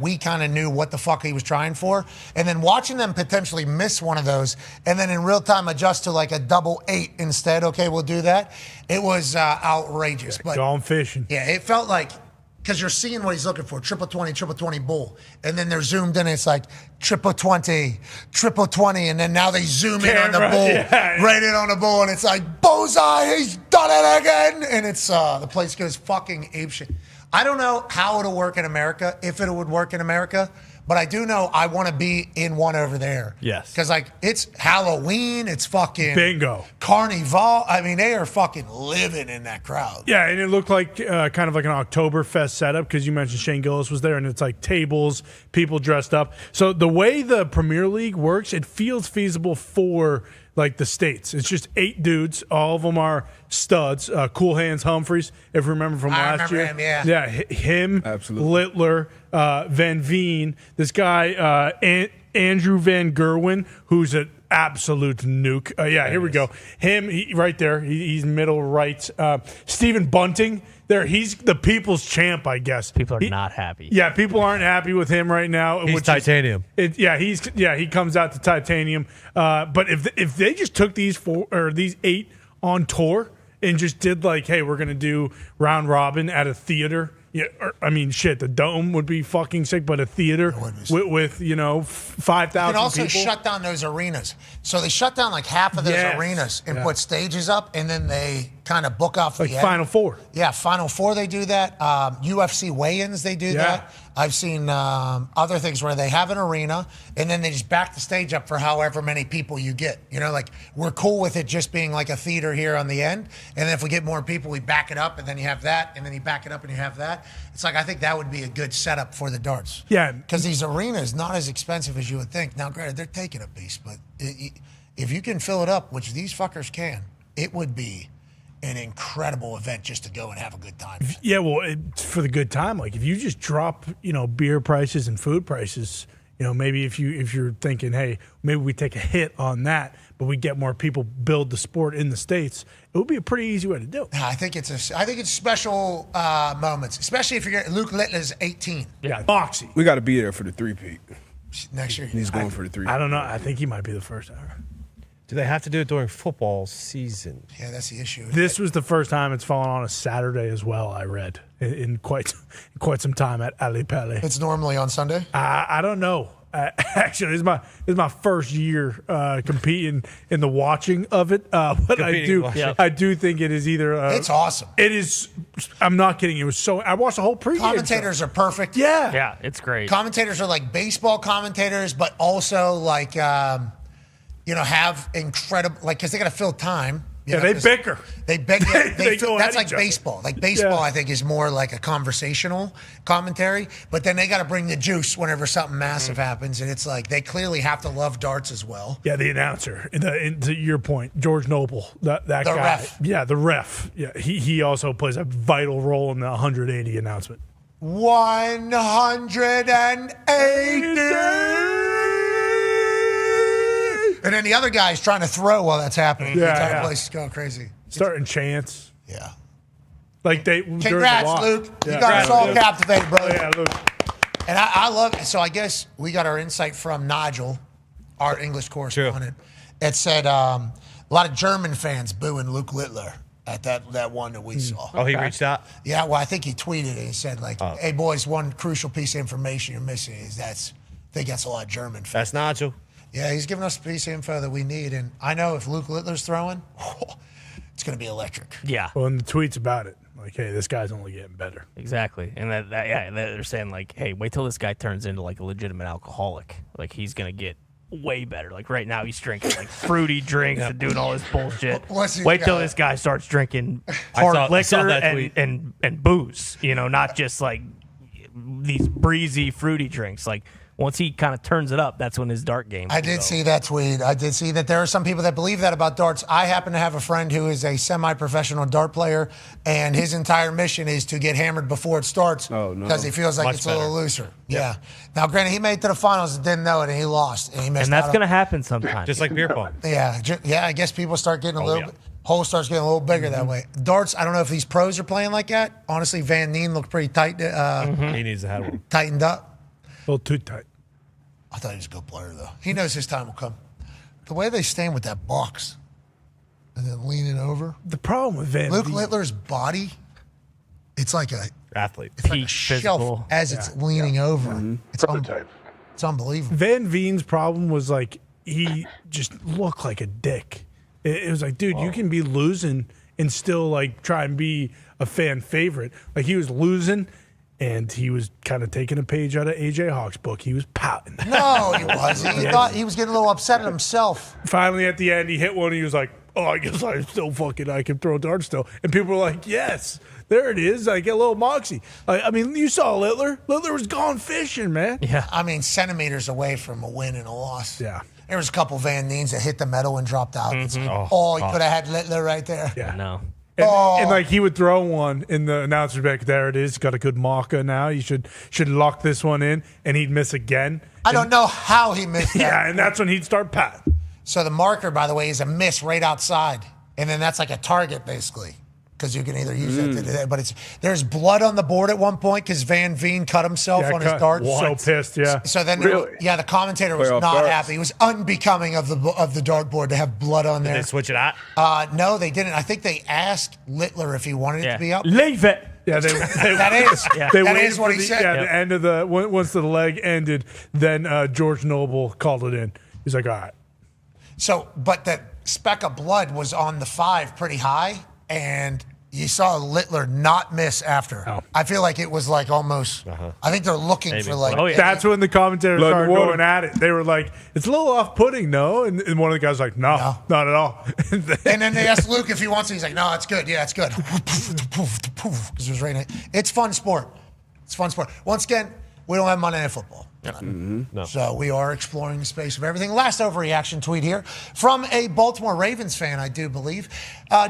we kind of knew what the fuck he was trying for. And then watching them potentially miss one of those and then in real time adjust to like a double 8 instead. Okay, we'll do that. It was outrageous. But gone fishing. Yeah, it felt like, because you're seeing what he's looking for, triple 20 bull. And then they're zoomed in, and it's like triple 20, and then now they zoom in on the bull, right in on the bull, and it's like, bullseye, he's done it again. And it's, the place goes fucking apeshit. I don't know how it'll work in America, if it would work in America, but I do know I want to be in one over there. Yes. Because, it's Halloween, it's fucking bingo. Carnival. I mean, they are fucking living in that crowd. Yeah, and it looked like kind of like an Oktoberfest setup, because you mentioned Shane Gillis was there, and it's like tables, people dressed up. So the way the Premier League works, it feels feasible for like the States. It's just 8 dudes. All of them are studs. Cool Hands Humphreys, if you remember from last year. Him, yeah. Yeah, him, absolutely. Littler, Van Veen, this guy, Andrew Van Gerwen, who's an absolute nuke. Here we go. Him, right there. He's middle right. Stephen Bunting. There, he's the people's champ, I guess. People are not happy. Yeah, people aren't happy with him right now. He's titanium. He comes out to titanium. But if they just took these 8 on tour and just did like, hey, we're gonna do round robin at a theater. Yeah, the Dome would be fucking sick, but a theater with 5,000 people. You can also shut down those arenas. So they shut down like half of those arenas and put stages up, and then they kind of book off like the Final Four. Yeah, Final Four, they do that. UFC weigh-ins, they do that. I've seen other things where they have an arena, and then they just back the stage up for however many people you get. We're cool with it just being like a theater here on the end, and then if we get more people, we back it up, and then you have that, and then you back it up, and you have that. It's like, I think that would be a good setup for the darts. Yeah. Because these arenas, not as expensive as you would think. Now, granted, they're taking a piece, but if you can fill it up, which these fuckers can, it would be an incredible event just to go and have a good time. Yeah, well, for the good time, like if you just drop, beer prices and food prices, maybe if you're thinking, hey, maybe we take a hit on that, but we get more people build the sport in the States, it would be a pretty easy way to do it. I think it's special moments, especially if you're Luke Littler's 18. Yeah, Moxie. We got to be there for the three-peat. Next year. He's going for the three-peat. I don't know. I think he might be the first ever. Do they have to do it during football season? Yeah, that's the issue. This was the first time it's fallen on a Saturday as well, I read, in quite some time at Ali Pele. It's normally on Sunday? I don't know. Actually, this is my first year competing in the watching of it, but I do think it is either. It's awesome. It is. I'm not kidding. It was so. I watched the whole pregame. Commentators are perfect. Yeah, it's great. Commentators are like baseball commentators, but also like have incredible because they got to fill time. They bicker. They bicker. They go that's at like each other. baseball. Like baseball, I think is more like a conversational commentary. But then they got to bring the juice whenever something massive happens, and it's like they clearly have to love darts as well. Yeah, the announcer. To your point, George Noble, that guy. Ref. Yeah, the ref. Yeah, he also plays a vital role in the 180 announcement. 180. And then the other guy's trying to throw while that's happening. The entire place is going crazy. Starting chants. Yeah. Like Congrats, Luke. You got us all captivated, brother. Yeah, Luke. And I love it. So I guess we got our insight from Nigel, our English correspondent. It said a lot of German fans booing Luke Littler at that one that we saw. Oh, he reached out? Yeah, well, I think he tweeted it. He said, hey, boys, one crucial piece of information you're missing is I think that's a lot of German fans. That's Nigel. Yeah, he's giving us a piece of info that we need. And I know if Luke Littler's throwing, it's going to be electric. Yeah. Well, and the tweets about it. Like, hey, this guy's only getting better. Exactly. And they're saying, like, hey, wait till this guy turns into, like, a legitimate alcoholic. Like, he's going to get way better. Like, right now he's drinking, like, fruity drinks and doing all this bullshit. Wait till this guy starts drinking hard liquor and booze. Not just, like, these breezy, fruity drinks. Like, once he kind of turns it up, that's when his dart game. I did see that tweet. I did see that there are some people that believe that about darts. I happen to have a friend who is a semi-professional dart player, and his entire mission is to get hammered before it starts because he feels like it's a little looser. Yeah. Now, granted, he made it to the finals and didn't know it, and he lost. And he missed and that's going to happen sometimes. Just like beer pong. Yeah. I guess people start getting a little bit. Hole starts getting a little bigger that way. Darts, I don't know if these pros are playing like that. Honestly, Van Neen looked pretty tight. He needs to have one. Tightened up. A little too tight. I thought he was a good player, though. He knows his time will come. The way they stand with that box and then leaning over. The problem with Luke Littler's body, it's like a athlete. It's like a shelf as it's leaning over. Mm-hmm. It's unbelievable. Van Veen's problem was like he just looked like a dick. It was like, dude, you can be losing and still like try and be a fan favorite. Like he was losing. And he was kind of taking a page out of A.J. Hawk's book. He was pouting. No, he wasn't. He thought he was getting a little upset at himself. Finally, at the end, he hit one. And he was like, "Oh, I guess I can throw darts still." And people were like, "Yes, there it is." I get a little moxie. I mean, you saw Littler. Littler was gone fishing, man. Yeah. I mean, centimeters away from a win and a loss. Yeah. There was a couple Van Neens that hit the metal and dropped out. Mm-hmm. He could have had Littler right there. Yeah. No. And like he would throw one in the announcer's back. There it is. Got a good marker now. You should lock this one in, and he'd miss again. I don't know how he missed that. Yeah, and that's when he'd start patting. So the marker, by the way, is a miss right outside, and then that's like a target basically, because you can either use it to do that. But there's blood on the board at one point because Van Veen cut himself on his darts. So pissed, yeah. So then, the commentator was not happy. It was unbecoming of the dartboard to have blood on there. Did they switch it out? No, they didn't. I think they asked Littler if he wanted it to be up. Leave it. Yeah, that is what he said. Yeah, the end of once the leg ended, then George Noble called it in. He's like, all right. So, but that speck of blood was on the 5 pretty high, and you saw Littler not miss after. Oh. I feel like it was like almost. I think they're looking for like. Oh, yeah. That's when the commentators started going at it. They were like, "It's a little off-putting, no?" And one of the guys was like, "No, not at all." And then they asked Luke if he wants it. He's like, "No, it's good. Yeah, it's good." Because it was right. It's fun sport. It's fun sport. Once again, we don't have Monday Night Football. No. So we are exploring the space of everything. Last overreaction tweet here from a Baltimore Ravens fan, I do believe.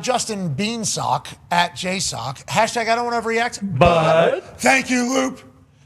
Justin Beansock at JSock. # I don't want to overreact. But thank you, Luke.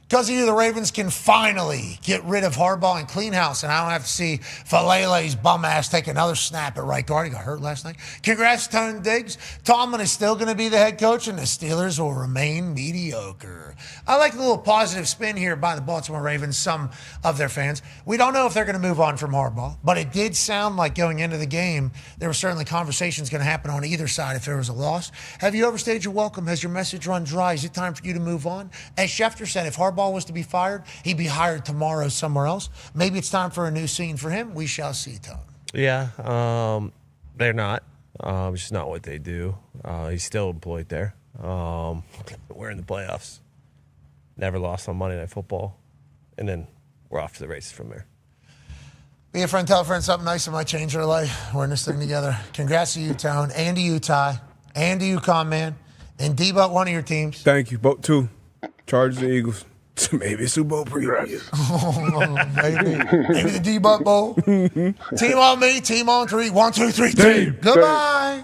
Because of you, the Ravens can finally get rid of Harbaugh and clean house, and I don't have to see Falele's bum ass take another snap at right guard. He got hurt last night. Congrats, Tone Diggs. Tomlin is still going to be the head coach, and the Steelers will remain mediocre. I like the little positive spin here by the Baltimore Ravens, some of their fans. We don't know if they're going to move on from Harbaugh, but it did sound like going into the game, there were certainly conversations going to happen on either side if there was a loss. Have you overstayed your welcome? Has your message run dry? Is it time for you to move on? As Schefter said, if Harbaugh was to be fired, he'd be hired tomorrow somewhere else. Maybe it's time for a new scene for him. We shall see, Tone. Yeah, they're not. It's just not what they do. He's still employed there. We're in the playoffs. Never lost on Monday Night Football. And then we're off to the races from there. Be a friend, tell a friend something nice that might change their life. We're in this thing together. Congrats to you, Tone, and to you, Ty, and to you, Con Man, and D-Butt, one of your teams. Thank you. Both two. Chargers and Eagles. Maybe a Super Bowl preview. Maybe the D-Butt Bowl. Team on me, team on three. 1, 2, 3, team. Goodbye.